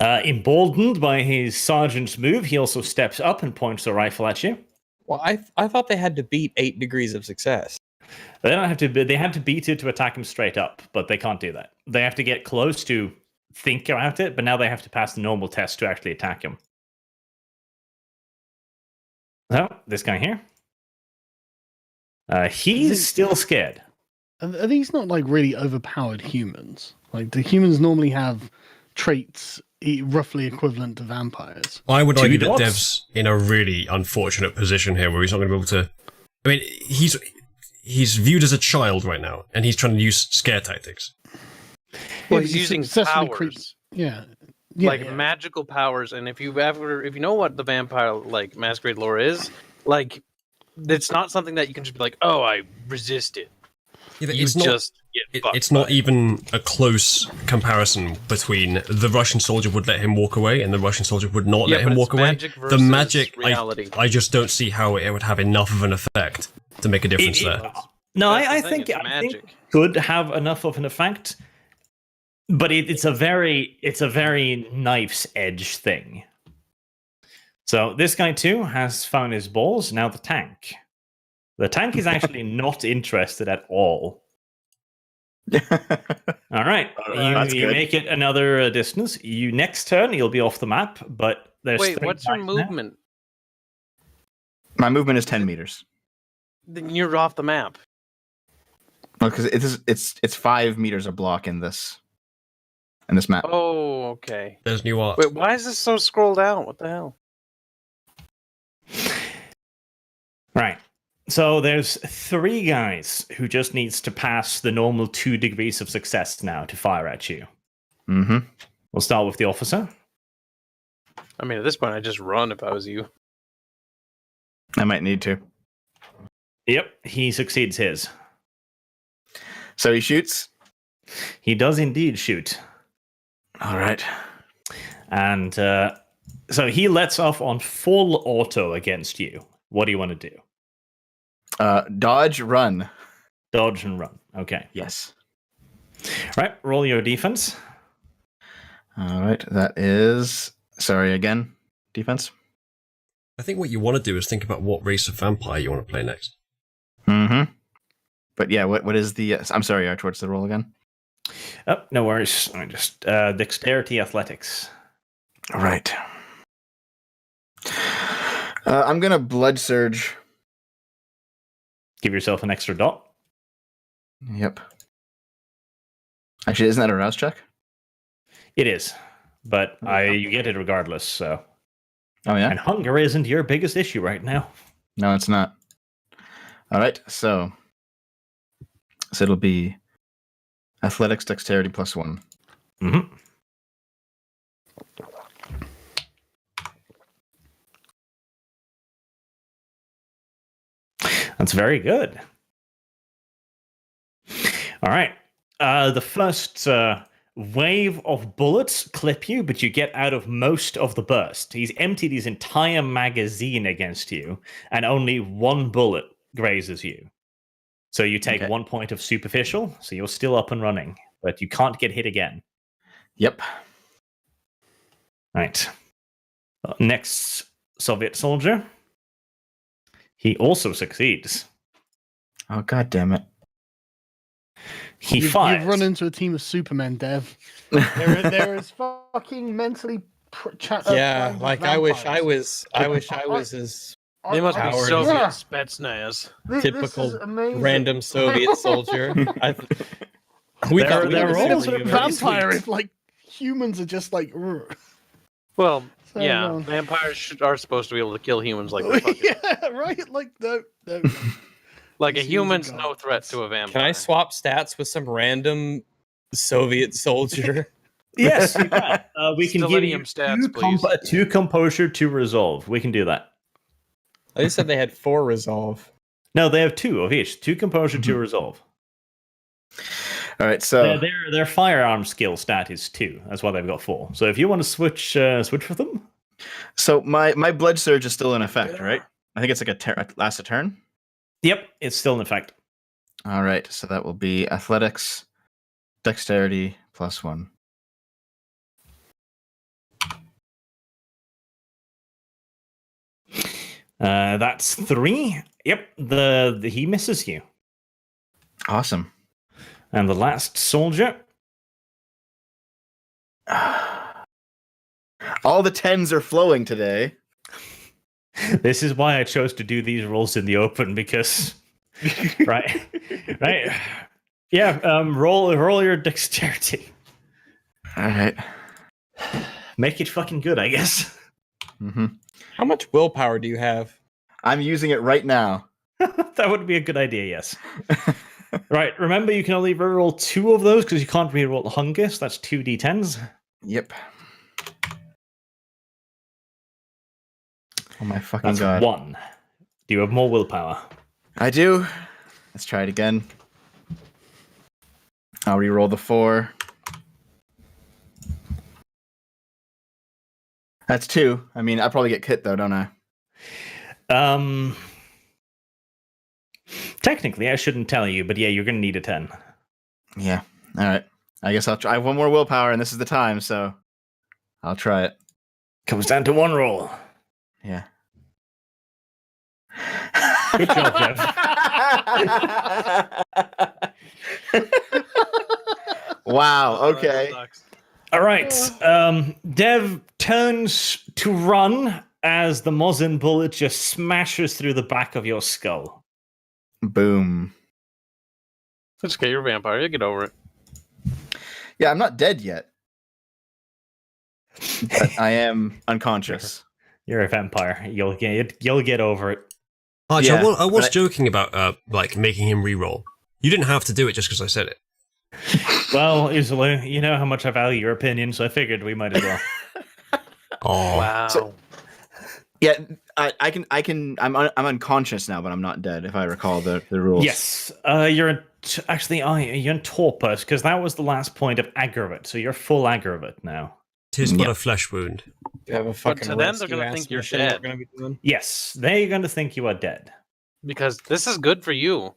Emboldened by his sergeant's move, he also steps up and points the rifle at you. Well, I thought they had to beat 8 degrees of success. They don't have to. They have to beat it to attack him straight up, but they can't do that. They have to get close to think about it, but now they have to pass the normal test to actually attack him. So this guy here, he's still scared. Are these not like really overpowered humans? Like, do humans normally have traits roughly equivalent to vampires? I would Two argue that dogs? Dev's in a really unfortunate position here where he's not going to be able to... I mean, he's viewed as a child right now, and he's trying to use scare tactics. Well, Yeah, he's but using successfully powers. Yeah. Like magical powers, and if you know what the vampire like Masquerade lore is, like it's not something that you can just be like, oh, I resist it. Yeah, but you just get fucked it's not by it. even a close comparison between the Russian soldier would let him walk away and the Russian soldier would not Yeah, let but him it's walk away. magic The versus magic, reality. I just don't see how it would have enough of an effect to make a difference there. No, That's the I thing, think it's I think magic. it could have enough of an effect, but it's a very knife's edge thing. So this guy too has found his balls. Now the tank. The tank is actually not interested at all. All right, That's you good. make it another distance. You next turn you'll be off the map, but there's Wait, three what's your guys now. movement? My movement is 10 meters. Then you're off the map. Well, because it's 5 meters a block in this map. Oh, okay. There's new art. Wait, why is this so scrolled out? What the hell? Right. So there's 3 guys who just needs to pass the normal 2 degrees of success now to fire at you. Mm-hmm. We'll start with the officer. I mean, at this point, I'd just run if I was you. I might need to. Yep, he succeeds his. So he shoots. He does indeed shoot. All right. And so he lets off on full auto against you. What do you want to do? Dodge, run. Dodge and run. Okay. Yes. Right, roll your defense. All right. That is. Sorry again. Defense. I think what you want to do is think about what race of vampire you want to play next. Mm-hmm. But yeah, what is the? I'm sorry, Arch. What's the roll again? Oh, no worries. Let me just dexterity athletics. All right. I'm gonna blood surge. Give yourself an extra dot. Yep. Actually, isn't that a rouse check? It is, but you get it regardless. So, Oh yeah. and hunger isn't your biggest issue right now. No, it's not. All right. So it'll be athletics, dexterity +1. Mm-hmm. That's very good. All right. The first wave of bullets clip you, but you get out of most of the burst. He's emptied his entire magazine against you, and only 1 bullet grazes you. So you take Okay. 1 point of superficial, so you're still up and running, but you can't get hit again. Yep. Right. Next Soviet soldier. He also succeeds. Oh god damn it. He You've fires. run into a team of Supermen, Dev. They're as fucking mentally. Yeah, like I wish I was as They must be Howard. Soviet Yeah. Spetsnaz. typical amazing. random Soviet soldier. We They're- thought we they're were all civil humans. vampire if like humans are just like. Well, So, yeah, no. vampires are supposed to be able to kill humans like they're fucking- yeah, right. Like no. like a Disease human's and no God. threat to a vampire. Can I swap stats with some random Soviet soldier? Yes, you can. We can give you Selenium stats, please. 2 composure, 2 resolve. We can do that. They said they had 4 resolve. No, they have 2 of each. 2 composure, 2 resolve. All right. So Their firearm skill stat is 2. That's why they've got 4. So if you want to switch with them, my blood surge is still in effect, right? I think it's like lasts a turn. yep, it's still in effect. All right. So that will be athletics, dexterity +1. That's 3. Yep, he misses you. Awesome. And the last soldier. All the 10s are flowing today. This is why I chose to do these rolls in the open because, right. Yeah. Roll your dexterity. All right. Make it fucking good, I guess. Mm-hmm. How much willpower do you have? I'm using it right now. That would be a good idea, yes. Right, remember you can only reroll 2 of those because you can't reroll hunger, so that's 2 d10s. Yep. Oh my fucking That's god. 1. Do you have more willpower? I do. Let's try it again. I'll re-roll the 4. That's 2. I mean, I probably get hit though, don't I? Technically, I shouldn't tell you, but yeah, you're gonna need a 10. Yeah. All right. I guess I'll try. I have 1 more willpower, and this is the time, so I'll try it. Comes down to 1 roll. Yeah. Good job, Jeff. Wow. Okay. All right. Dev turns to run as the Mosin bullet just smashes through the back of your skull. Boom. It's okay, you're a vampire. You get over it. Yeah, I'm not dead yet, but I am unconscious. You're a vampire. You'll get over it. Archie, Yeah, I was but joking about like making him re-roll. You didn't have to do it just because I said it. Well, Isola, you know how much I value your opinion, so I figured we might as well. Oh, Wow. So- Yeah, I'm unconscious now, but I'm not dead. If I recall the rules. Yes, you're in torpor because that was the last point of aggravate, so you're full aggravate now. 'tis but Yep. a flesh wound. You have a But fucking to them, they're rescue gonna ass think you're mission we're dead. gonna be doing. Yes, they're going to think you are dead. Because this is good for you.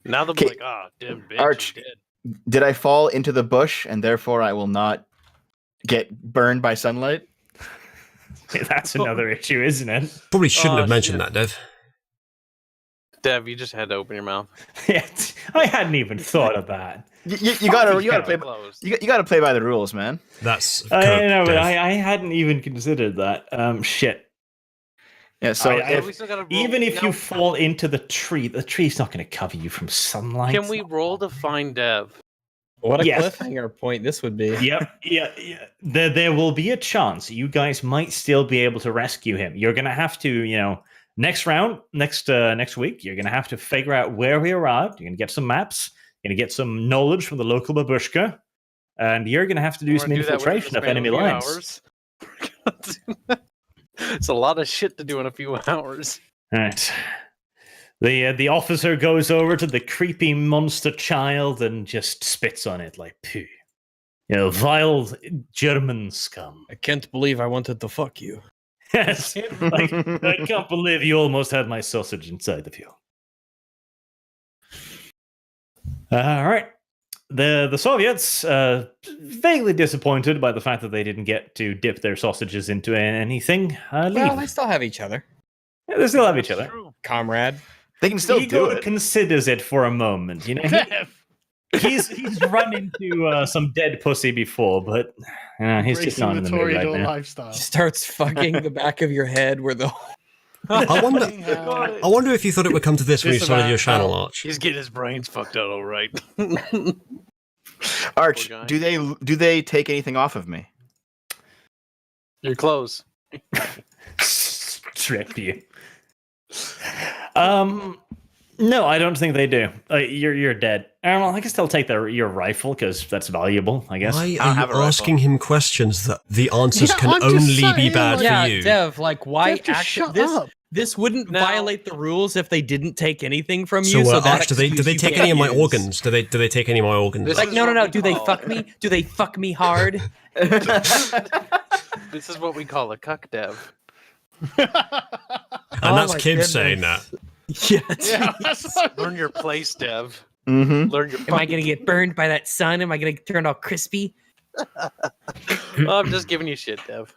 Now they'll be Okay. like, ah, damn bitch, Arch. you're dead. Did I fall into the bush, and therefore I will not get burned by sunlight? That's another issue, isn't it? Probably shouldn't Oh, have mentioned shit. that, Dev. Dev, you just had to open your mouth. Yeah, I hadn't even thought of that. You gotta Yeah. play. Closed. You gotta play by the rules, man. That's I correct, know, but Dev. I hadn't even considered that. Shit. Yeah. So I- We still gotta roll- Even if now, you fall into the tree's not going to cover you from sunlight. can we roll to find Dev? What a Yes. cliffhanger point this would be. Yep, yeah. There will be a chance you guys might still be able to rescue him. You're going to have to, next round, next week, you're going to have to figure out where we arrived. You're going to get some maps. You're going to get some knowledge from the local babushka, and you're going to have to do We're some gonna do that within the infiltration of span enemy a few lines. hours. We're gonna do that. It's a lot of shit to do in a few hours. All right. The officer goes over to the creepy monster child and just spits on it like poo. Vile German scum. I can't believe I wanted to fuck you. Yes, like, I can't believe you almost had my sausage inside of you. All right. The Soviets, vaguely disappointed by the fact that they didn't get to dip their sausages into anything, leave. Well, they still have each other. Yeah, they still have each other. True. Comrade. they can still do Ego it. considers it for a moment. He's run into some dead pussy before, but he's just not in the mood right now. lifestyle. Starts fucking the back of your head where the I wonder if you thought it would come to this when you started your channel, Arch. He's getting his brains fucked out all right. Arch, Poor guy. do they take anything off of me? Your clothes. Strip you. No, I don't think they do. You're dead. I don't know. I guess they'll take your rifle because that's valuable. I guess. Why I'll are have you a rifle. asking him questions that the answers Yeah, can I'm just only be saying, bad like- for yeah, you? Dev, like why Dev, just actually shut up. this wouldn't Now- violate the rules if they didn't take anything from So, you. So that Arch, do they excuse you take can't any of my use. organs? Do they take any of my organs? This Like is no, what no. we Do they call- fuck me? Do they fuck me hard? This is what we call a cuck Dev. And Oh that's my Kib saying that. goodness. Yeah. Yeah, that's what- Learn your place, Dev. Mm-hmm. Learn your. Am I gonna get burned by that sun? Am I gonna turn all crispy? I'm just giving you shit, Dev.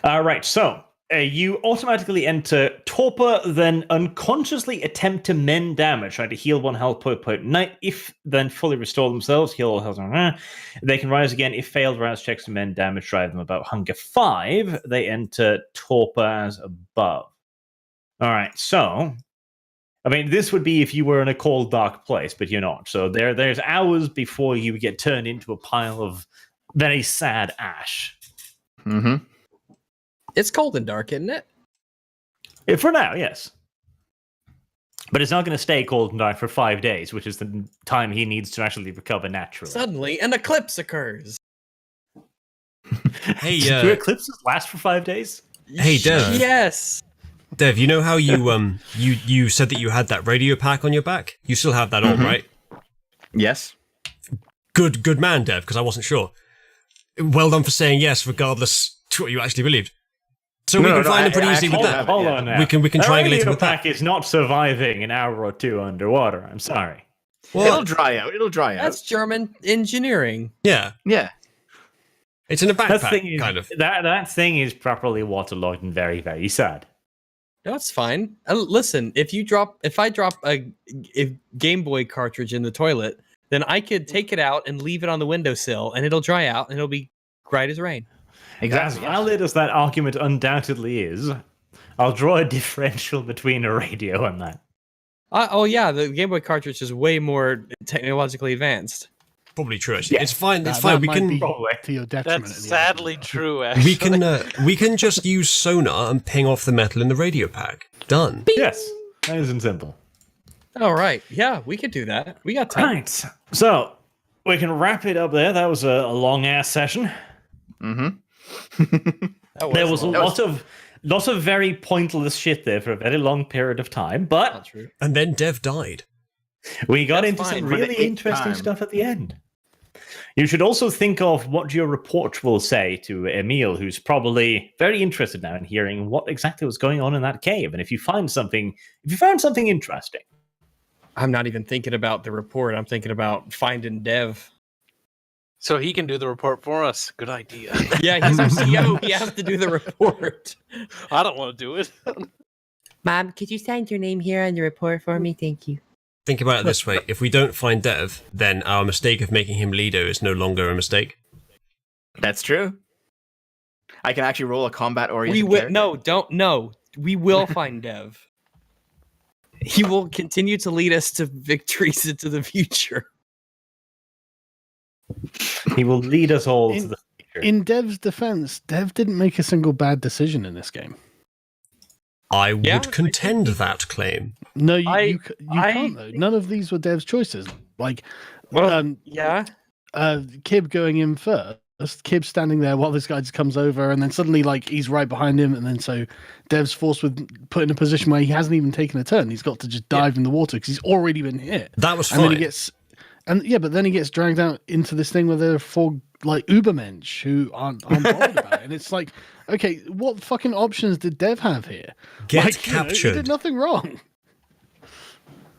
All right. So you automatically enter torpor, then unconsciously attempt to mend damage, trying to heal 1 health point per night. If then fully restore themselves, heal all health. They can rise again. If failed rouse checks to mend damage, drive them about hunger 5. They enter torpor as above. All right. So, I mean, this would be if you were in a cold, dark place, but you're not. So there's hours before you get turned into a pile of very sad ash. Mm-hmm. It's cold and dark, isn't it? For now, yes. But it's not going to stay cold and dark for 5 days, which is the time he needs to actually recover naturally. Suddenly, an eclipse occurs. Hey, Do eclipses last for 5 days? hey, Dev. Yes. Dev, you know how you said that you had that radio pack on your back? You still have that on, right? Yes. Good man, Dev, because I wasn't sure. Well done for saying yes, regardless to what you actually believed. So we can find him pretty easily with that. Hold on now. We can triangulate it with that. pack is not surviving an hour or two underwater. I'm sorry. Well, it'll dry out. That's German engineering. Yeah. Yeah. It's in a That backpack, thing is, kind of. that thing is properly waterlogged and very, very sad. That's fine. Listen, if I drop a Game Boy cartridge in the toilet, then I could take it out and leave it on the windowsill, and it'll dry out, and it'll be bright as rain. As valid as that argument undoubtedly is, I'll draw a differential between a radio and that. Oh yeah, the Game Boy cartridge is way more technologically advanced. Probably true, actually. Yeah. It's fine. It's That fine. We might can be to your detriment. That's at the sadly end. true, actually. we can just use sonar and ping off the metal in the radio pack. Done. Yes, nice and simple. All right, yeah, we could do that. We got time. Right, so we can wrap it up there. That was a long-ass session. There was a lot of very pointless shit there for a very long period of time, but True. And then Dev died. we got That's into fine. some For the really eighth interesting time. stuff at the end. You should also think of what your report will say to Emil, who's probably very interested now in hearing what exactly was going on in that cave. And if you found something interesting, I'm not even thinking about the report. I'm thinking about finding Dev. So he can do the report for us. Good idea. Yeah, he's our CEO. He has to do the report. I don't want to do it. Mom, could you sign your name here on the report for me? Thank you. Think about it this way. If we don't find Dev, then our mistake of making him leader is no longer a mistake. That's true. I can actually roll a combat-oriented We will. character. No. We will find Dev. He will continue to lead us to victories into the future. he will lead us all to the future. In Dev's defense, Dev didn't make a single bad decision in this game. I Yeah, would contend that claim. No, you I- can't though. None of these were Dev's choices. Like, Yeah. Kib going in first. Kib standing there while this guy just comes over, and then suddenly, like, he's right behind him, and then so Dev's forced put in a position where he hasn't even taken a turn. He's got to just dive in the water because he's already been hit. That was And then fine. he gets, but then he gets dragged out into this thing where there are four like Ubermensch who aren't bothered about it, and it's like, okay, what fucking options did Dev have here? Get Like, he captured. did nothing wrong.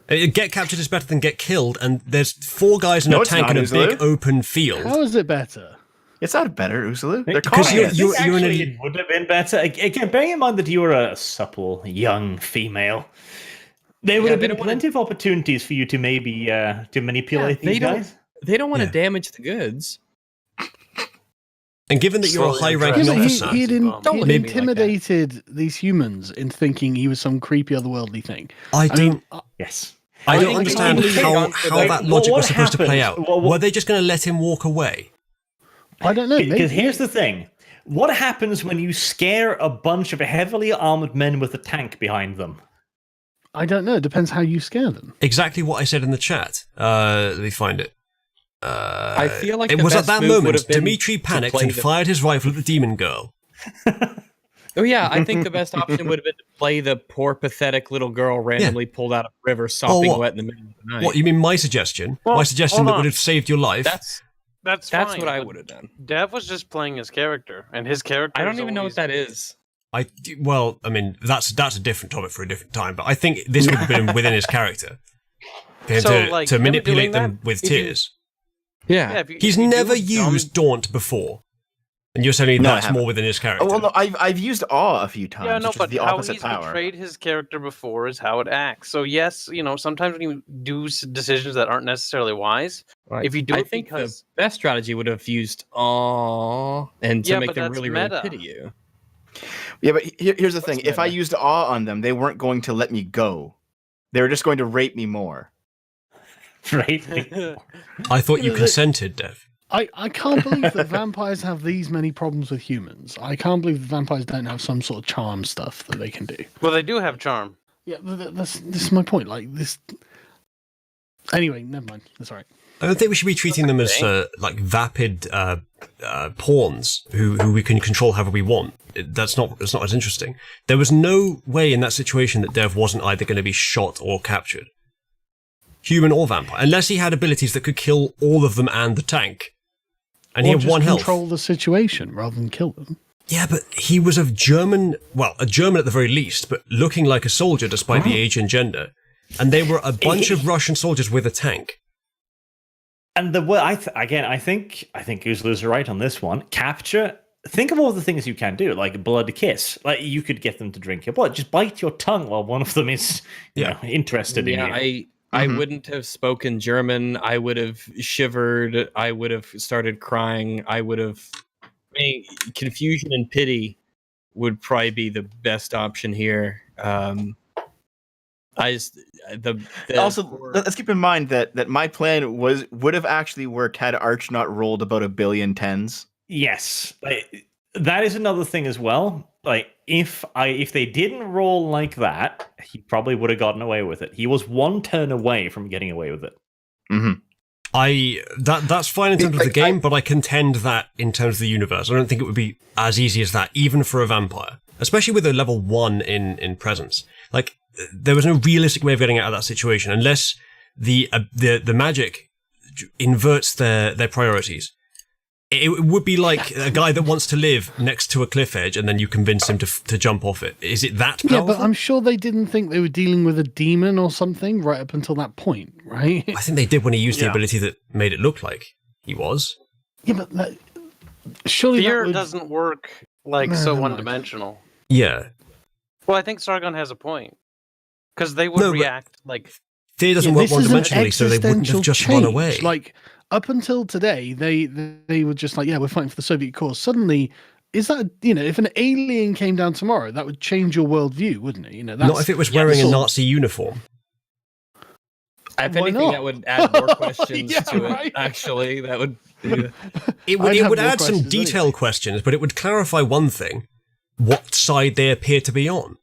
Get captured is better than get killed, and there's 4 guys in No, a it's tank not, in a Uzulu. big open field. How is it better? It's not better, Uzulu. They're Because communists. you're in Actually, a... it would have been better. Again, bearing in mind that you were a supple, young female, there would Yeah, have they been don't wanna- plenty of opportunities for you to maybe to manipulate they these don't- guys. They don't want to Yeah. damage the goods. And given that you're a Slowly high-ranking Yeah, but officer... he'd Don't look at me like that. intimidated these humans into thinking he was some creepy otherworldly thing. I don't... Yes. I don't think understand they how gone for the- that Well, logic what was supposed to play out. happens- Were they just going to let him walk away? I don't know. Because Maybe, here's the thing. What happens when you scare a bunch of heavily armored men with a tank behind them? I don't know. It depends how you scare them. Exactly what I said in the chat. Let me find it. I feel like it the was at best that move would moment have been Dimitri to panicked play and the- fired his rifle at the demon girl. Oh yeah, I think the best option would have been to play the poor, pathetic little girl randomly pulled out of a river, sopping what? wet in the middle of the night. What, you mean my suggestion? Well, My suggestion hold that on. would have saved your life? That's That's fine, what I but would have done. Dev was just playing his character, and his character. I don't is even know always- what that is. Well, I mean, that's a different topic for a different time, but I think this would have been within his character. For him So, like, to him manipulate doing them that, with if you- tears. Yeah. Yeah, if you- He's if you do never a dumb- used Daunt before. And you're saying No, I that's haven't. more within his character. Oh, well, no, I've used awe a few times. Yeah, no, which is but the how opposite he's power. portrayed his character before is how it acts. So yes, sometimes when you do decisions that aren't necessarily wise, if you do I it think because the best strategy would have used "aw" and to Yeah, make but them that's really, meta. really pity you. Yeah, but here's the thing: What's if I better? used awe on them, they weren't going to let me go. They were just going to rape me more. Right? I thought you Yeah, consented, Dev. I can't believe that vampires have these many problems with humans. I can't believe that vampires don't have some sort of charm stuff that they can do. well, they do have charm. Yeah, this is my point. Like this. Anyway, never mind. That's all right. I don't think we should be treating them as like vapid pawns who we can control however we want. That's not as interesting. There was no way in that situation that Dev wasn't either going to be shot or captured. human or vampire, unless he had abilities that could kill all of them and the tank. And or he had just one health. control the situation rather than kill them. Yeah, but he was a German at the very least, but looking like a soldier despite the age and gender. And they were a bunch of Russian soldiers with a tank. And I think Uzlu's right on this one. Capture. Think of all the things you can do, like blood kiss. Like you could get them to drink your blood. Just bite your tongue while one of them is, interested in you. I wouldn't have spoken German. I would have shivered. I would have started crying. Confusion and pity would probably be the best option here. Let's keep in mind that my plan would have actually worked had Arch not rolled about 1 billion tens. Yes, that is another thing as well. Like if they didn't roll like that, he probably would have gotten away with it. He was 1 turn away from getting away with it. Mm-hmm. That's fine in terms of the game, but I contend that in terms of the universe, I don't think it would be as easy as that, even for a vampire, especially with a level 1 in presence. Like there was no realistic way of getting out of that situation unless the magic inverts their priorities. It would be like a guy that wants to live next to a cliff edge and then you convince him to jump off it. Is it that powerful? Yeah, but I'm sure they didn't think they were dealing with a demon or something right up until that point, right? I think they did when he used the ability that made it look like he was. Yeah, but surely fear doesn't work so one-dimensional. Yeah. Well, I think Sargon has a point. Because they would react like... Fear doesn't work one-dimensionally, so they wouldn't have just run away. Like, up until today, they were just like, yeah, we're fighting for the Soviet cause. Suddenly, is that, if an alien came down tomorrow, that would change your worldview, wouldn't it? Not if it was wearing a Nazi uniform. If anything, that would add more questions to it, actually. That would... It would add some detailed questions, but it would clarify one thing, what side they appear to be on.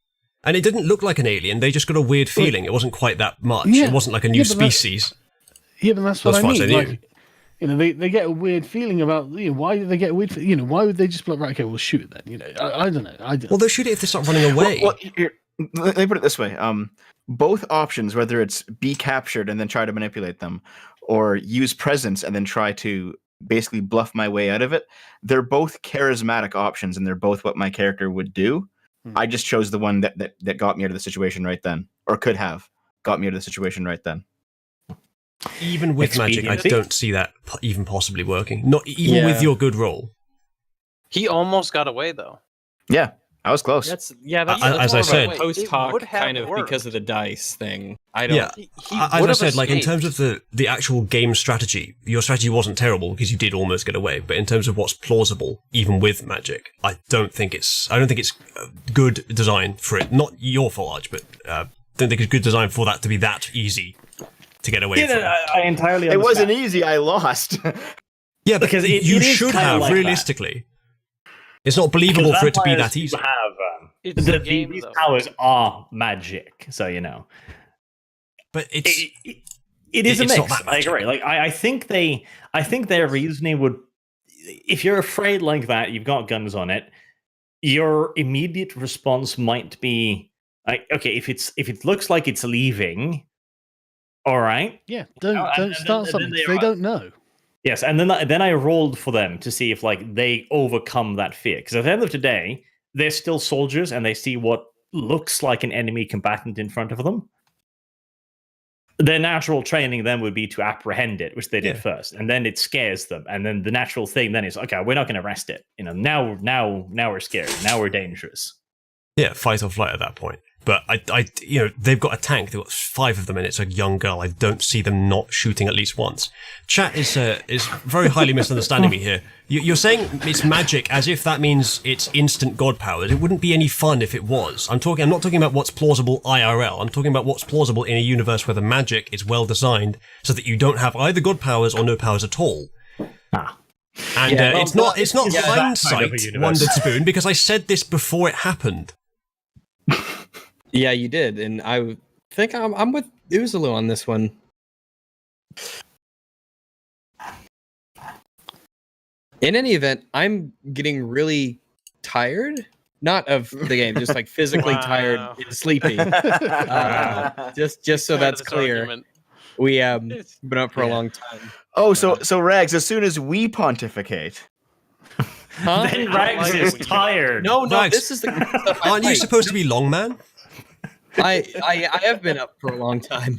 And it didn't look like an alien, they just got a weird feeling. It wasn't quite that much. It wasn't like a new species. Yeah, but that's what I mean. They get a weird feeling about, why do they get a weird feeling? Why would they just be like, right, okay, we'll shoot it then? I don't know. Well, they'll shoot it if they start running away. Well, let me put it this way. Both options, whether it's be captured and then try to manipulate them, or use presence and then try to basically bluff my way out of it, they're both charismatic options and they're both what my character would do. I just chose the one that got me out of the situation right then, or could have got me out of the situation right then. Even with magic, I don't see that even possibly working. Not even with your good roll. He almost got away, though. Yeah, I was close. That's as I said, post hoc kind of because of the dice thing. I don't. Yeah, as I said, like in terms of the actual game strategy, your strategy wasn't terrible because you did almost get away. But in terms of what's plausible, even with magic, I don't think it's good design for it. Not your fault, Arch, but don't think it's good design for that to be that easy to get away from. I entirely understand. It wasn't easy. I lost. Yeah, because you should have like realistically. It's not believable for it to be that easy. These powers are magic, so But it is a mix. I agree. Like I think their reasoning would, if you're afraid like that, you've got guns on it. Your immediate response might be like, okay, if it looks like it's leaving, all right. Yeah, don't start something. They don't know. Yes, and then I rolled for them to see if they overcome that fear. Because at the end of the day, they're still soldiers and they see what looks like an enemy combatant in front of them. Their natural training then would be to apprehend it, which they did first, and then it scares them. And then the natural thing then is, okay, we're not going to arrest it. Now we're scared. Now we're dangerous. Yeah, fight or flight at that point. But they've got a tank. They've got 5 of them, and it's a young girl. I don't see them not shooting at least once. Chat is very highly misunderstanding me here. You're saying it's magic as if that means it's instant god powers. It wouldn't be any fun if it was. I'm not talking about what's plausible IRL. I'm talking about what's plausible in a universe where the magic is well designed so that you don't have either god powers or no powers at all. And it's not hindsight, Wondered Spoon, because I said this before it happened. Yeah, you did, and I think I'm with Uzulu on this one. In any event, I'm getting really tired. Not of the game, just physically tired and sleepy. Just so that's clear. We been up for a Yeah. long time. Oh, so Rags, as soon as we pontificate, Huh? Then I Rags like it is when you- tired. No, Rags, this is the kind of stuff I Aren't you like. supposed to be long man? I have been up for a long time.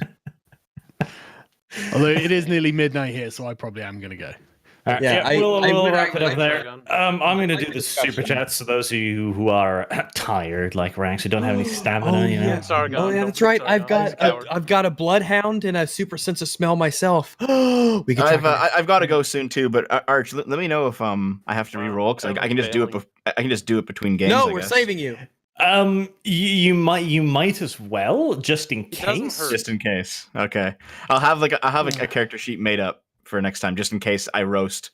Although it is nearly midnight here, so I probably am going to go. All right, Yeah, I we'll would wrap it up like there. Dragon. I'm going to like do the the super discussion. chats to those of you who are tired, like Rags, who don't have any stamina. You know. yeah. Sargon, Oh yeah, don't that's be right. Sargon. He's a coward. I've got a bloodhound and a super sense of smell myself. We can I've got to go soon too. But Arch, let me know if I have to Wow, re-roll because I can just do it. failing. I can just do it between games. No, I we're guess. saving you. You might as well, just in doesn't case. hurt. Just in case. Okay, I'll have a character sheet made up for next time, just in case I roast.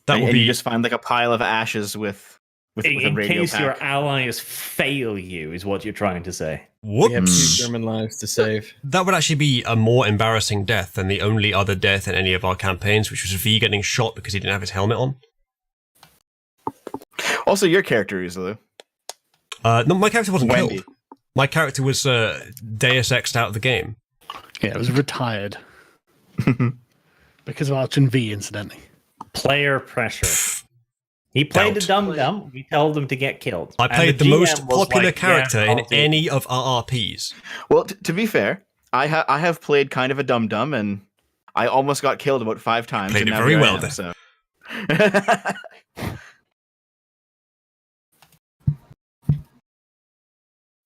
That and would and be you just find like a pile of ashes with a In radio case pack. your allies fail you, is what you're trying to say. We have 2 Hmm. German lives to save. That would actually be a more embarrassing death than the only other death in any of our campaigns, which was V getting shot because he didn't have his helmet on. Also, your character, Izulu. No, my character wasn't Wendy. killed. My character was Deus Ex'd out of the game. Yeah, it was retired. Because of Arch and V, incidentally. Player pressure. He played Doubt. a dum-dum. We told him to get killed. I And played the GM most was popular like, character "Yeah, in I'll do." any of our RPs. Well, to be fair, I have played kind of a dum dum, and I almost got killed about 5 times. Played and it now very here I well am, then. So.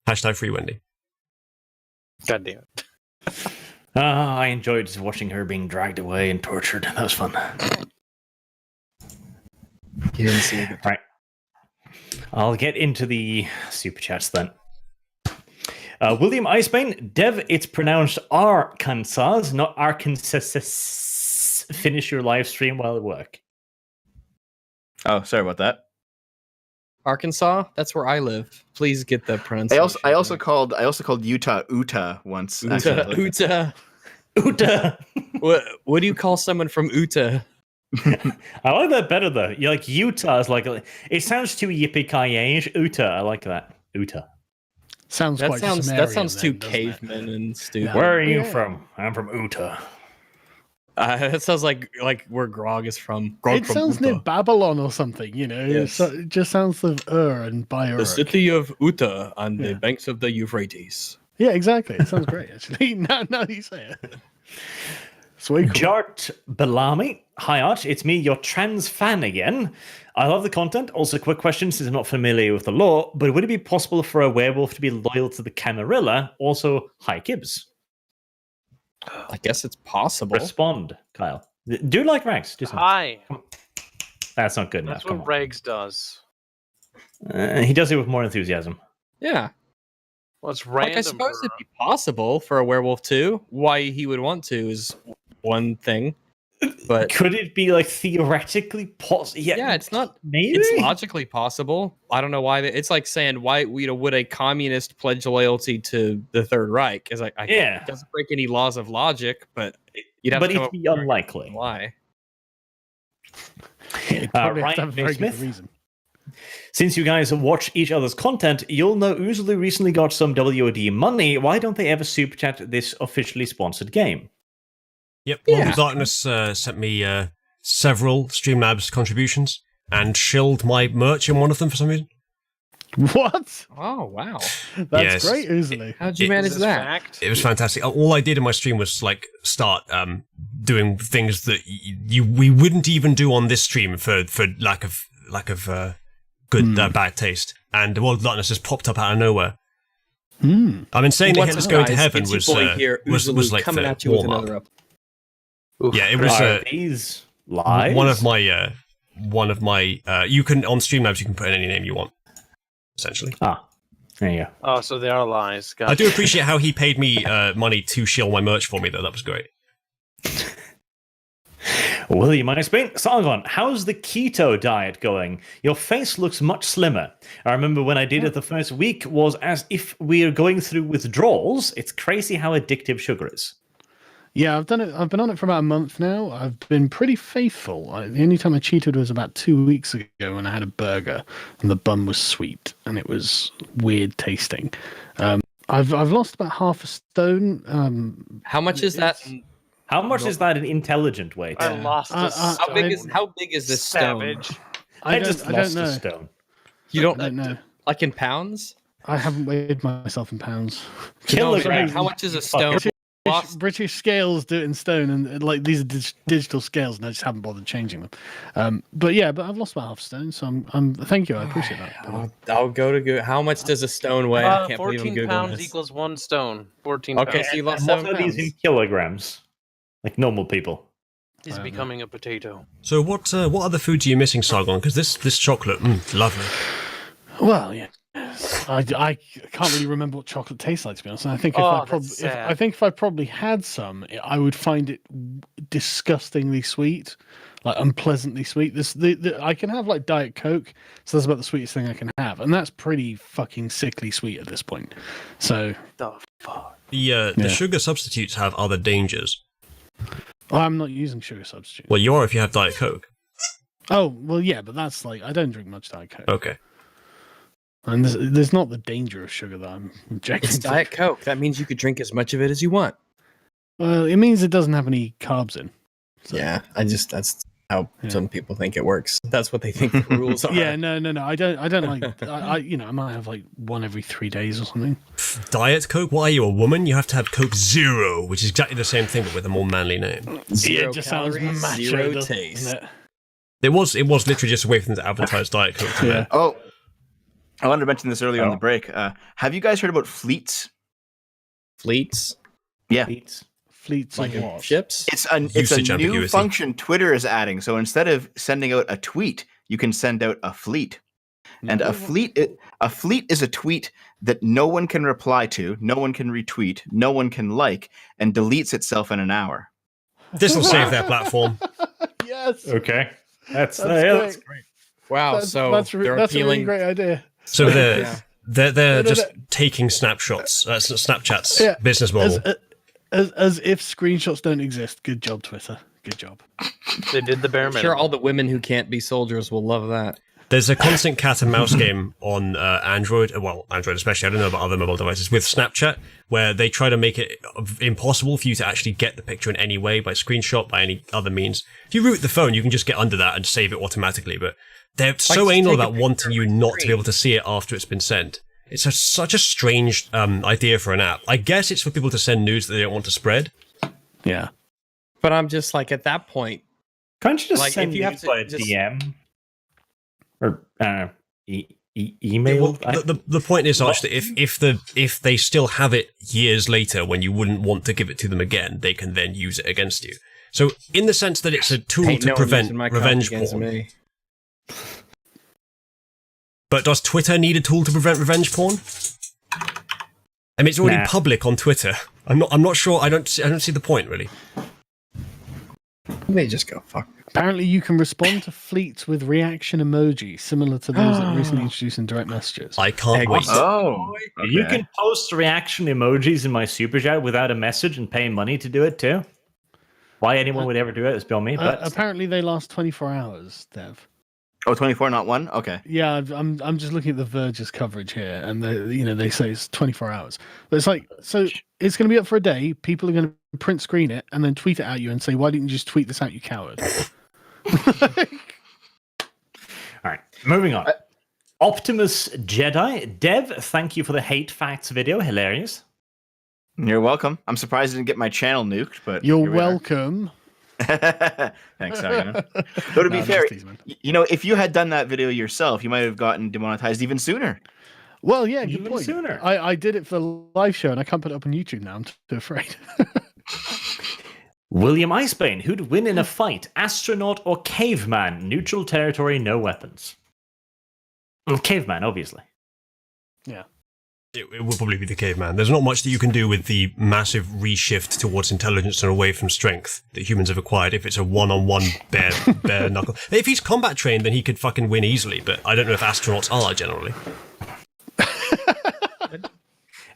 Hashtag free Wendy. God damn it. I enjoyed just watching her being dragged away and tortured. That was fun. You didn't see it. Right. I'll get into the super chats then. William Icebane, Dev, it's pronounced Arkansas, not Arkansas. Finish your live stream while at work. Oh, sorry about that. Arkansas, that's where I live. Please get the pronunciation. I also called Utah Utah once. Uta. accidentally. Uta. Uta. What do you call someone from Uta? I like that better though. You like Utah is like it sounds too yippee-ki-yay-ish. Uta, I like that. Uta. Sounds That quite sounds Sumerian too then, doesn't it? caveman and stupid. Yeah. Where are you Yeah. from? I'm from Uta. That sounds like where Grog is from. Grog It from sounds Uta. near Babylon or something, you know. Yes. So it just sounds of and by The Uruk. city of Uta on Yeah. the banks of the Euphrates. Yeah, exactly. It sounds great, actually. now you say it. Sweet. Cool. Jart Belami. Hi Arch, it's me, your trans fan again. I love the content. Also, quick question since I'm not familiar with the law, but would it be possible for a werewolf to be loyal to the Camarilla? Also, hi Gibbs. I guess it's possible. Respond, Kyle. Do like Rags. Do something. Hi. That's not good That's enough. Come what Regs does. on. He does it with more enthusiasm. Yeah. Well, it's Like, random. I suppose for- it'd be possible for a werewolf too. Why he would want to is one thing. But Could it be like theoretically possible? yeah, it's not. Maybe. It's logically possible. I don't know why. It's like saying why would a communist pledge loyalty to the Third Reich? Is like Yeah. it doesn't break any laws of logic, but you'd have But to come it'd up be with a reason unlikely. why. You'd probably have to Ryan have a very good Smith? reason. Since you guys watch each other's content, you'll know Uzulu recently got some WOD money. Why don't they ever super chat this officially sponsored game? Yep. Yeah. World of Darkness sent me several Streamlabs contributions and shilled my merch in one of them for some reason. What? Oh wow! That's Yes. great, Uzulu. How'd you It- manage Is this that? fact? It was fantastic. All I did in my stream was like start doing things that we wouldn't even do on this stream for lack of good bad taste. And the World of Darkness just popped up out of nowhere. Hmm. I mean, saying that What's Hitler's up, going to guys? heaven It's your was boy here, was Uzulu, like coming the at you with warm up. another up. Oof. Yeah, it was Are these lies? one of my you can on Streamlabs you can put in any name you want, essentially. Ah, there you go. Oh, so they are lies. Gotcha. I do appreciate how he paid me money to shill my merch for me, though. That was great. William Explain. Sargon, how's the keto diet going? Your face looks much slimmer. I remember when I did it the first week was as if we are going through withdrawals. It's crazy how addictive sugar is. Yeah, I've done it. I've been on it for about a month now. I've been pretty faithful. The only time I cheated was about 2 weeks ago when I had a burger and the bun was sweet and it was weird tasting. I've lost about half a stone. How much is that? How much is that in intelligent weight? I lost a stone. How big is this stone? Savage. I just don't lost know. a stone. You don't I don't know. like in pounds? I haven't weighed myself in pounds. Kilograms. How much is a stone? British scales do it in stone, and like these are digital scales, and I just haven't bothered changing them. But I've lost about half a stone, so I'm thank you, I appreciate that. I'll go to Google. How much does a stone weigh? I can't believe I'm 14 Googling pounds this. equals 1 stone. 14 Okay, pounds. so you lost And what 7 are these in pounds. kilograms? Like normal people. He's becoming a potato. So what other foods are you missing, Sargon? Because this chocolate, lovely. Well, yeah. I can't really remember what chocolate tastes like, to be honest. And I think if I probably had some, I would find it disgustingly sweet, like unpleasantly sweet. I can have like Diet Coke, so that's about the sweetest thing I can have, and that's pretty fucking sickly sweet at this point. So The fuck? The sugar substitutes have other dangers. I'm not using sugar substitute. Well, you are if you have Diet Coke. Oh well, yeah, but that's like I don't drink much Diet Coke. Okay. And there's not the danger of sugar that I'm objecting It's to. Diet Coke. That means you could drink as much of it as you want. Well, it means it doesn't have any carbs in. So. Yeah, that's how some people think it works. That's what they think the rules are. Yeah, no. I don't like. I might have like one every 3 days or something. Diet Coke? What are you, a woman? You have to have Coke Zero, which is exactly the same thing, but with a more manly name. Zero it just sounds calories, macho, zero doesn't taste. it? It was literally just a way for them to advertise Diet Coke. To Yeah. Oh, I wanted to mention this earlier on the break. Have you guys heard about fleets? Fleets, Yeah. Fleets like of what? ships. It's a Usage new ambiguity. function Twitter is adding. So instead of sending out a tweet, you can send out a fleet. And a fleet is a tweet that no one can reply to, no one can retweet, no one can like, and deletes itself in an hour. This will save their platform. Yes. Okay. That's That's great. Wow, That's so that's they're a really appealing. great idea. So they're No, just taking snapshots. That's Snapchat's Yeah, business model. As if screenshots don't exist. Good job, Twitter. Good job. They did the bare I'm minimum. sure all the women who can't be soldiers will love that. There's a constant cat and mouse game on Android, well, Android especially, I don't know about other mobile devices, with Snapchat, where they try to make it impossible for you to actually get the picture in any way, by screenshot, by any other means. If you root the phone, you can just get under that and save it automatically, but they're so just anal take a about wanting you not to be able to see it after it's been sent. It's such a strange idea for an app. I guess it's for people to send news that they don't want to spread. Yeah. But I'm just like, at that point, Can't you just Like, send if you have news to by a just- DM? Or email? Well, the point is, Arch, that if they still have it years later when you wouldn't want to give it to them again, they can then use it against you. So, in the sense that it's a tool ain't to no one prevent using my cock revenge against porn. me. But does Twitter need a tool to prevent revenge porn? I mean, it's already Nah. public on Twitter. I'm not sure. I don't see the point really. They just go fuck. Apparently, you can respond to fleets with reaction emoji, similar to those that recently introduced in direct messages. I can't wait. Oh, You can post reaction emojis in my super chat without a message and pay money to do it too. Why anyone would ever do it is beyond me. But apparently, they last 24 hours, Dev. Oh, 24, not one? Okay. Yeah, I'm just looking at the Verge's coverage here, and they say it's 24 hours. But it's like, so it's going to be up for a day. People are going to print screen it and then tweet it at you and say, "Why didn't you just tweet this out, you coward?" all right, moving on. Optimus Jedi Dev, thank you for the hate facts video. Hilarious. You're welcome. I'm surprised I didn't get my channel nuked, but You're here we are. welcome. Thanks, Sargon. Though to be No, I'm fair, just teasing, man. you know, if you had done that video yourself, you might have gotten demonetized even sooner. Well, yeah, good Even point. sooner. I did it for the live show, and I can't put it up on YouTube now. I'm too afraid. William Icebane, who'd win in a fight, astronaut or caveman? Neutral territory, no weapons. Well, caveman, obviously. Yeah. It will probably be the caveman. There's not much that you can do with the massive reshift towards intelligence and away from strength that humans have acquired if it's a one-on-one bare knuckle. If he's combat trained, then he could fucking win easily, but I don't know if astronauts are generally.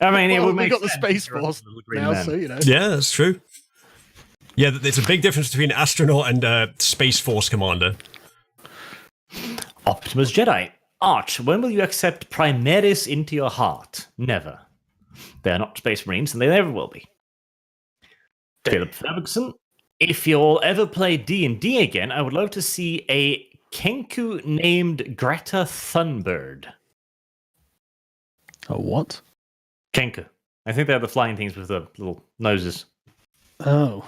I mean, it Well, would we make got the sense Space if you're a Force little green now, man. so you know. Yeah, that's true. Yeah, there's a big difference between astronaut and Space Force commander. Optimus Jedi. Arch, when will you accept Primaris into your heart? Never. They're not Space Marines, and they never will be. Philip Ferguson, if you'll ever play D&D again, I would love to see a Kenku named Greta Thunbird. A what? Kenku. I think they're the flying things with the little noses. Oh.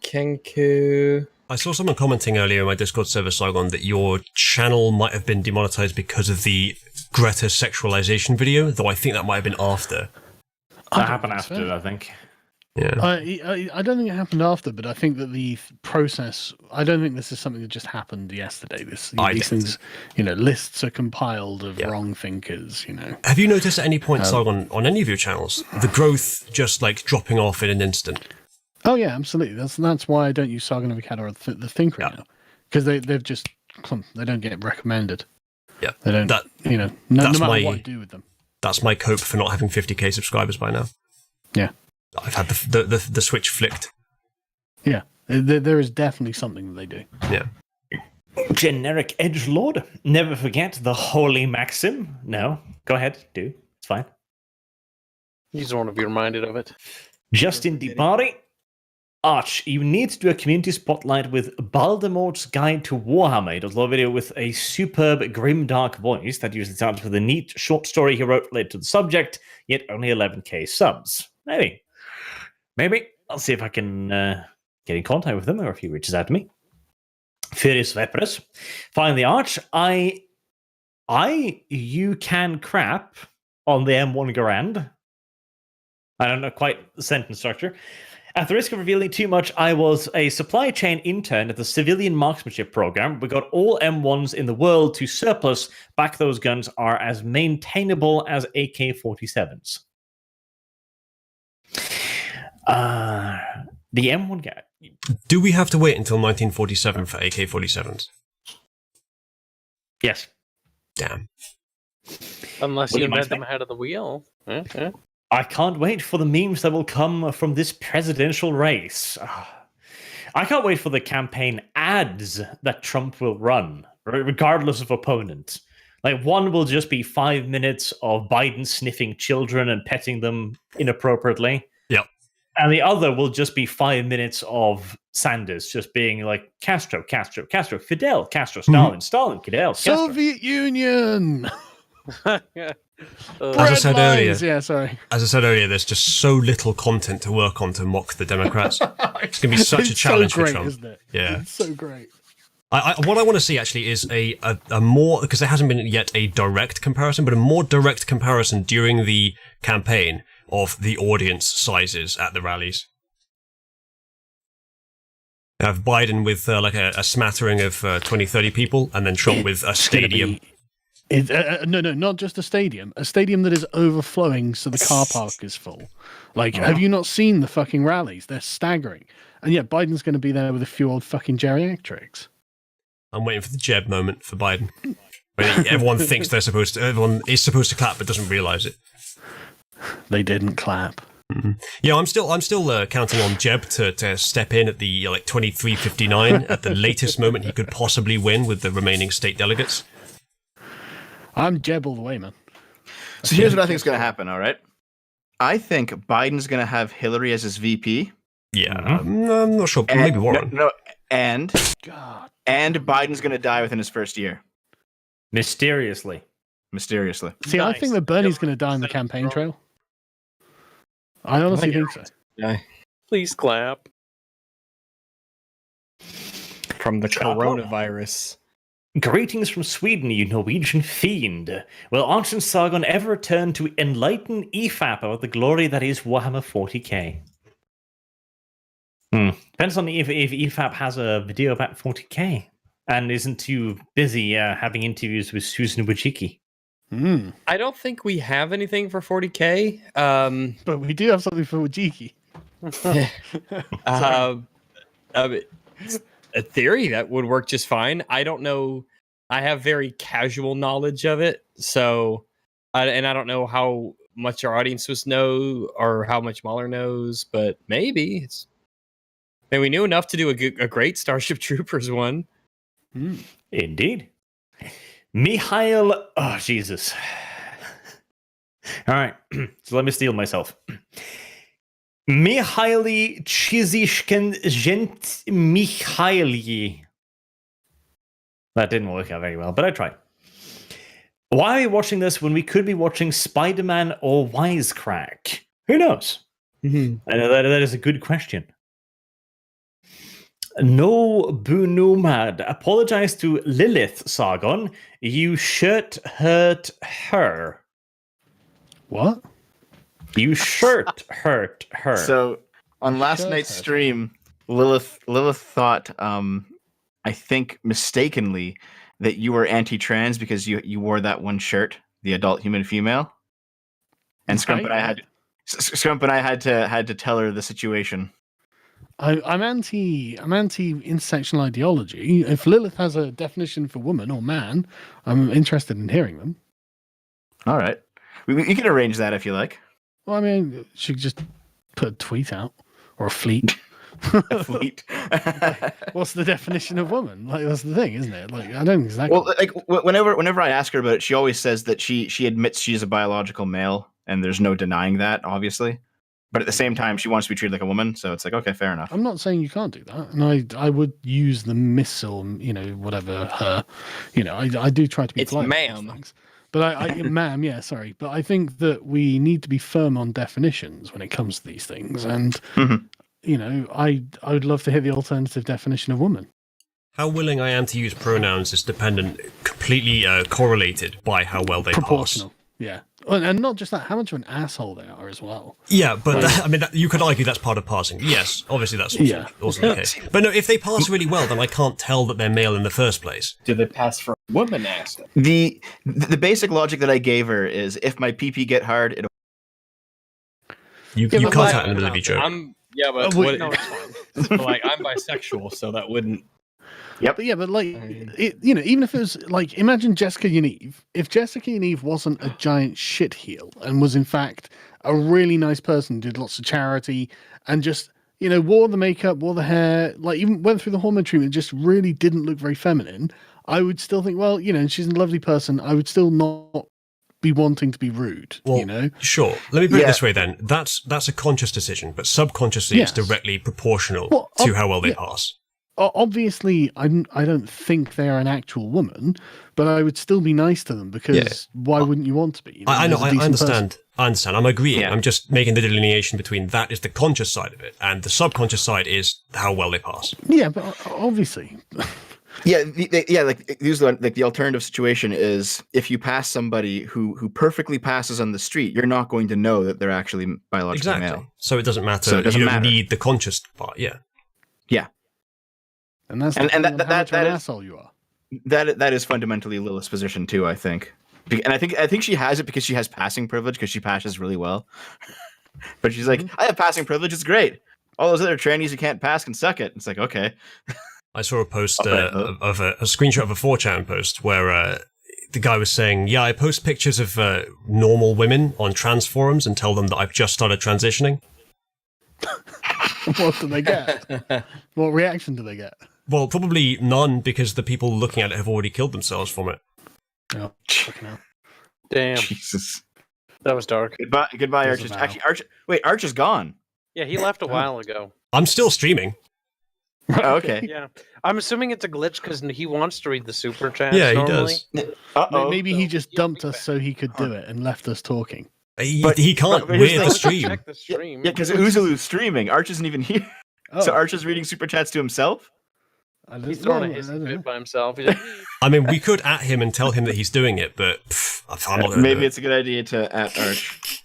Kenku. I saw someone commenting earlier in my Discord server, Sargon, that your channel might have been demonetized because of the Greta sexualization video, though I think that might have been after. That happened after, I think. Yeah. I don't think it happened after, but I think that the process. I don't think this is something that just happened yesterday. These things, lists are compiled of wrong thinkers. Have you noticed at any point, Sargon, on any of your channels, the growth just like dropping off in an instant? Oh yeah, absolutely. That's why I don't use Sargon of Akkad or the Thinker now, because they've just they don't get recommended. Yeah, they don't. No matter what I do with them. That's my cope for not having 50k subscribers by now. Yeah. I've had the switch flicked. Yeah, there is definitely something that they do. Yeah. Generic edgelord. Never forget the holy maxim. No, go ahead, do. It's fine. You just want to be reminded of it. Justin DiBari. Arch, you need to do a community spotlight with Baldemort's Guide to Warhammer. He does a little video with a superb grimdark voice that usually starts with a neat short story he wrote related to the subject, yet only 11k subs. Maybe. I'll see if I can get in contact with him or if he reaches out to me. Furious Vipers. Finally, Arch, you can crap on the M1 Garand. I don't know quite the sentence structure. At the risk of revealing too much, I was a supply chain intern at the Civilian Marksmanship Program. We got all M1s in the world to surplus. Back those guns are as maintainable as AK-47s. The M1 guy. Do we have to wait until 1947 for AK-47s? Yes. Damn. Unless you invent them ahead of the wheel. Okay. I can't wait for the memes that will come from this presidential race. I can't wait for the campaign ads that Trump will run, regardless of opponent. Like, one will just be 5 minutes of Biden sniffing children and petting them inappropriately. Yep. And the other will just be 5 minutes of Sanders just being like, Castro, Fidel, Castro, Stalin, Stalin, Fidel, Castro. Soviet Union! As I said earlier, as I said earlier, there's just so little content to work on to mock the Democrats. It's going to be such a challenge so great, for Trump. Isn't it? Yeah, it's so great. What I want to see actually is a more, because there hasn't been yet a direct comparison, but a more direct comparison during the campaign of the audience sizes at the rallies. You have Biden with like a smattering of 20, 30 people, and then Trump with a stadium. No, not just a stadium that is overflowing so the car park is full. Like, have you not seen the fucking rallies? They're staggering. And yet Biden's going to be there with a few old fucking geriatrics. I'm waiting for the Jeb moment for Biden. Where everyone thinks everyone is supposed to clap but doesn't realize it. They didn't clap. Mm-hmm. Yeah, I'm still counting on Jeb to step in at the 23:59 at the latest moment he could possibly win with the remaining state delegates. I'm Jeb all the way, man. So here's what I think is going to happen, all right? I think Biden's going to have Hillary as his VP. Yeah, I'm not sure. Maybe Warren. And Biden's going to die within his first year. Mysteriously. See, I think that Bernie's going to die on the campaign trail. I honestly think so. Yeah. Please clap. From the coronavirus. Greetings from Sweden, you Norwegian fiend. Will Arch and Sargon ever return to enlighten EFAP about the glory that is Warhammer 40k? Depends on if EFAP has a video about 40k and isn't too busy having interviews with Susan Wojcicki. I don't think we have anything for 40k. But we do have something for Wojcicki. A theory that would work just fine. I don't know. I have very casual knowledge of it, so and I don't know how much our audience was know or how much Mahler knows, but maybe it's. And we knew enough to do a great Starship Troopers one. Indeed. Mikhail, oh Jesus. All right, so let me steal myself. Mihaly Csikszentmihalyi. That didn't work out very well, but I tried. Why are we watching this when we could be watching Spider-Man or Wisecrack? Who knows? Mhm. I know that is a good question. No Bunumad. Apologize to Lilith, Sargon. You shirt hurt her. What? You shirt hurt her. So on last Shirt night's hurt. stream, Lilith thought, I think mistakenly, that you were anti-trans because you wore that one shirt, the adult human female. And Scrump and I had to tell her the situation. I'm anti intersectional ideology. If Lilith has a definition for woman or man, I'm interested in hearing them. All right, we can arrange that if you like. Well, I mean, she could just put a tweet out or a fleet. A fleet. What's the definition of woman? Like, that's the thing, isn't it? Like, I don't exactly. Well, like whenever I ask her about it, she always says that she admits she's a biological male, and there's no denying that, obviously. But at the same time, she wants to be treated like a woman, so it's like, okay, fair enough. I'm not saying you can't do that, and I would use the missile, whatever her, I do try to be It's polite about these ma'am. things. But I ma'am, yeah, sorry, but I think that we need to be firm on definitions when it comes to these things, and Mhm. I would love to hear the alternative definition of woman. How willing I am to use pronouns is completely correlated by how well they Proportional, yeah, and not just that, how much of an asshole they are as well. pass. Yeah, but you could argue that's part of passing. Yes, obviously that's also the case. But no, if they pass really well, then I can't tell that they're male in the first place. Do they pass for a woman? Asked them. The basic logic that I gave her is if my PP get hard, it'll. You but cut like- out in the middle of your joke. But wait, no, it's fine. But, like, I'm bisexual, so that wouldn't. But like, even if it was like, imagine Jessica Yaniv. If Jessica Yaniv wasn't a giant shit heel and was in fact a really nice person, did lots of charity, and just wore the makeup, wore the hair, like even went through the hormone treatment, just really didn't look very feminine, I would still think, well, she's a lovely person. I would still not be wanting to be rude. Well, sure. Let me put it this way then. That's a conscious decision, but subconsciously Yes. it's directly proportional to how well they pass. Obviously, I don't think they're an actual woman, but I would still be nice to them because why wouldn't you want to be? I know, There's a I decent understand. person. I understand. I'm agreeing. Yeah. I'm just making the delineation between that is the conscious side of it, and the subconscious side is how well they pass. Yeah, but obviously. Yeah, the alternative situation is if you pass somebody who perfectly passes on the street, you're not going to know that they're actually biologically Exactly. male. So it doesn't matter. So it doesn't you don't matter. need the conscious part. Yeah. Yeah, And that's And depending on how much of an is- asshole you are. that is fundamentally Lilith's position too. I think, and I think she has it because she has passing privilege because she passes really well. But she's like, I have passing privilege. It's great. All those other trannies who can't pass can suck it. It's like, okay. I saw a post Okay. of a screenshot of a 4chan post where the guy was saying, yeah, I post pictures of normal women on trans forums and tell them that I've just started transitioning. What do they get? What reaction do they get? Well, probably none because the people looking at it have already killed themselves from it. Oh, fucking hell. Damn, Jesus. that was dark. Goodbye, There's Arch. a vow. Actually, Arch is gone. Yeah, he left a while ago. I'm still streaming. Oh, okay. Yeah, I'm assuming it's a glitch because he wants to read the super chat. Yeah, he normally. does. Uh-oh. Maybe he just Yeah, dumped we us so he could do it and left us talking. He But- can't. but here's We're the the thing. stream. Check the stream. Yeah, because Uzulu's streaming. Arch isn't even here. Oh, So Arch is reading super chats to himself? I don't He's throwing know, a I hissy don't know. fit by himself. He's like, I mean, we could at him and tell him that he's doing it, but I'm not gonna Maybe do it. it's a good idea to at Arch.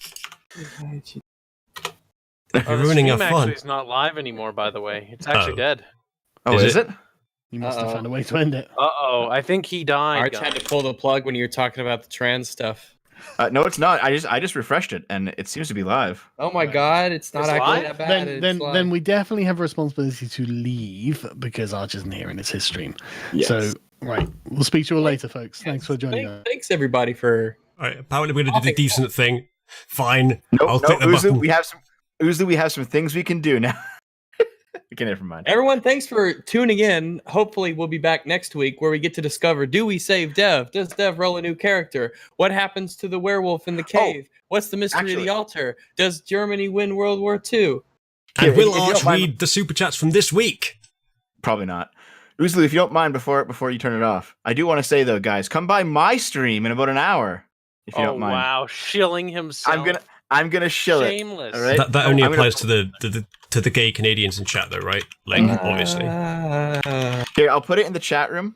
You're the ruining our stream fun. actually is not live anymore. By the way, it's actually Oh. dead. Oh, Is is it? You must have Uh-oh. found a way to end it. I think he died. Arch had to pull the plug when you were talking about the trans stuff. No, it's not. I just refreshed it, and it seems to be live. Oh my god, it's not It's actually live? that bad. Then we definitely have a responsibility to leave because Arch isn't here and it's his stream. So, right. We'll speak to you all later, folks. Thanks for joining us. Thanks everybody for. All right, apparently we're gonna do the decent thing. Fine. No, I'll click the Uzu, button. we have some things we can do now. Okay, never mind. Everyone, thanks for tuning in. Hopefully, we'll be back next week where we get to discover: do we save Dev? Does Dev roll a new character? What happens to the werewolf in the cave? What's the mystery of the altar? Does Germany win World War II? And will if you Arch don't mind- read the super chats from this week? Probably not. Oozley, if you don't mind, before you turn it off, I do want to say though, guys, come by my stream in about an hour. If you Oh don't mind. wow, shilling himself. I'm gonna shill it. Shameless. All right. That only I'm gonna- applies to the gay Canadians in chat, though, right? Like, obviously. Here, I'll put it in the chat room.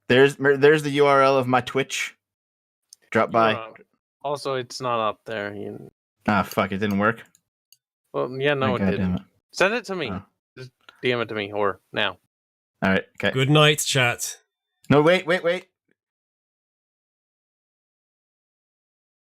There's the URL of my Twitch. Drop by. Also, it's not up there. Ah, fuck! It didn't work. Well, yeah, no, it God didn't. damn it. Send it to me. Oh. Just DM it to me, or now. All right. Okay. Good night, chat. No, wait.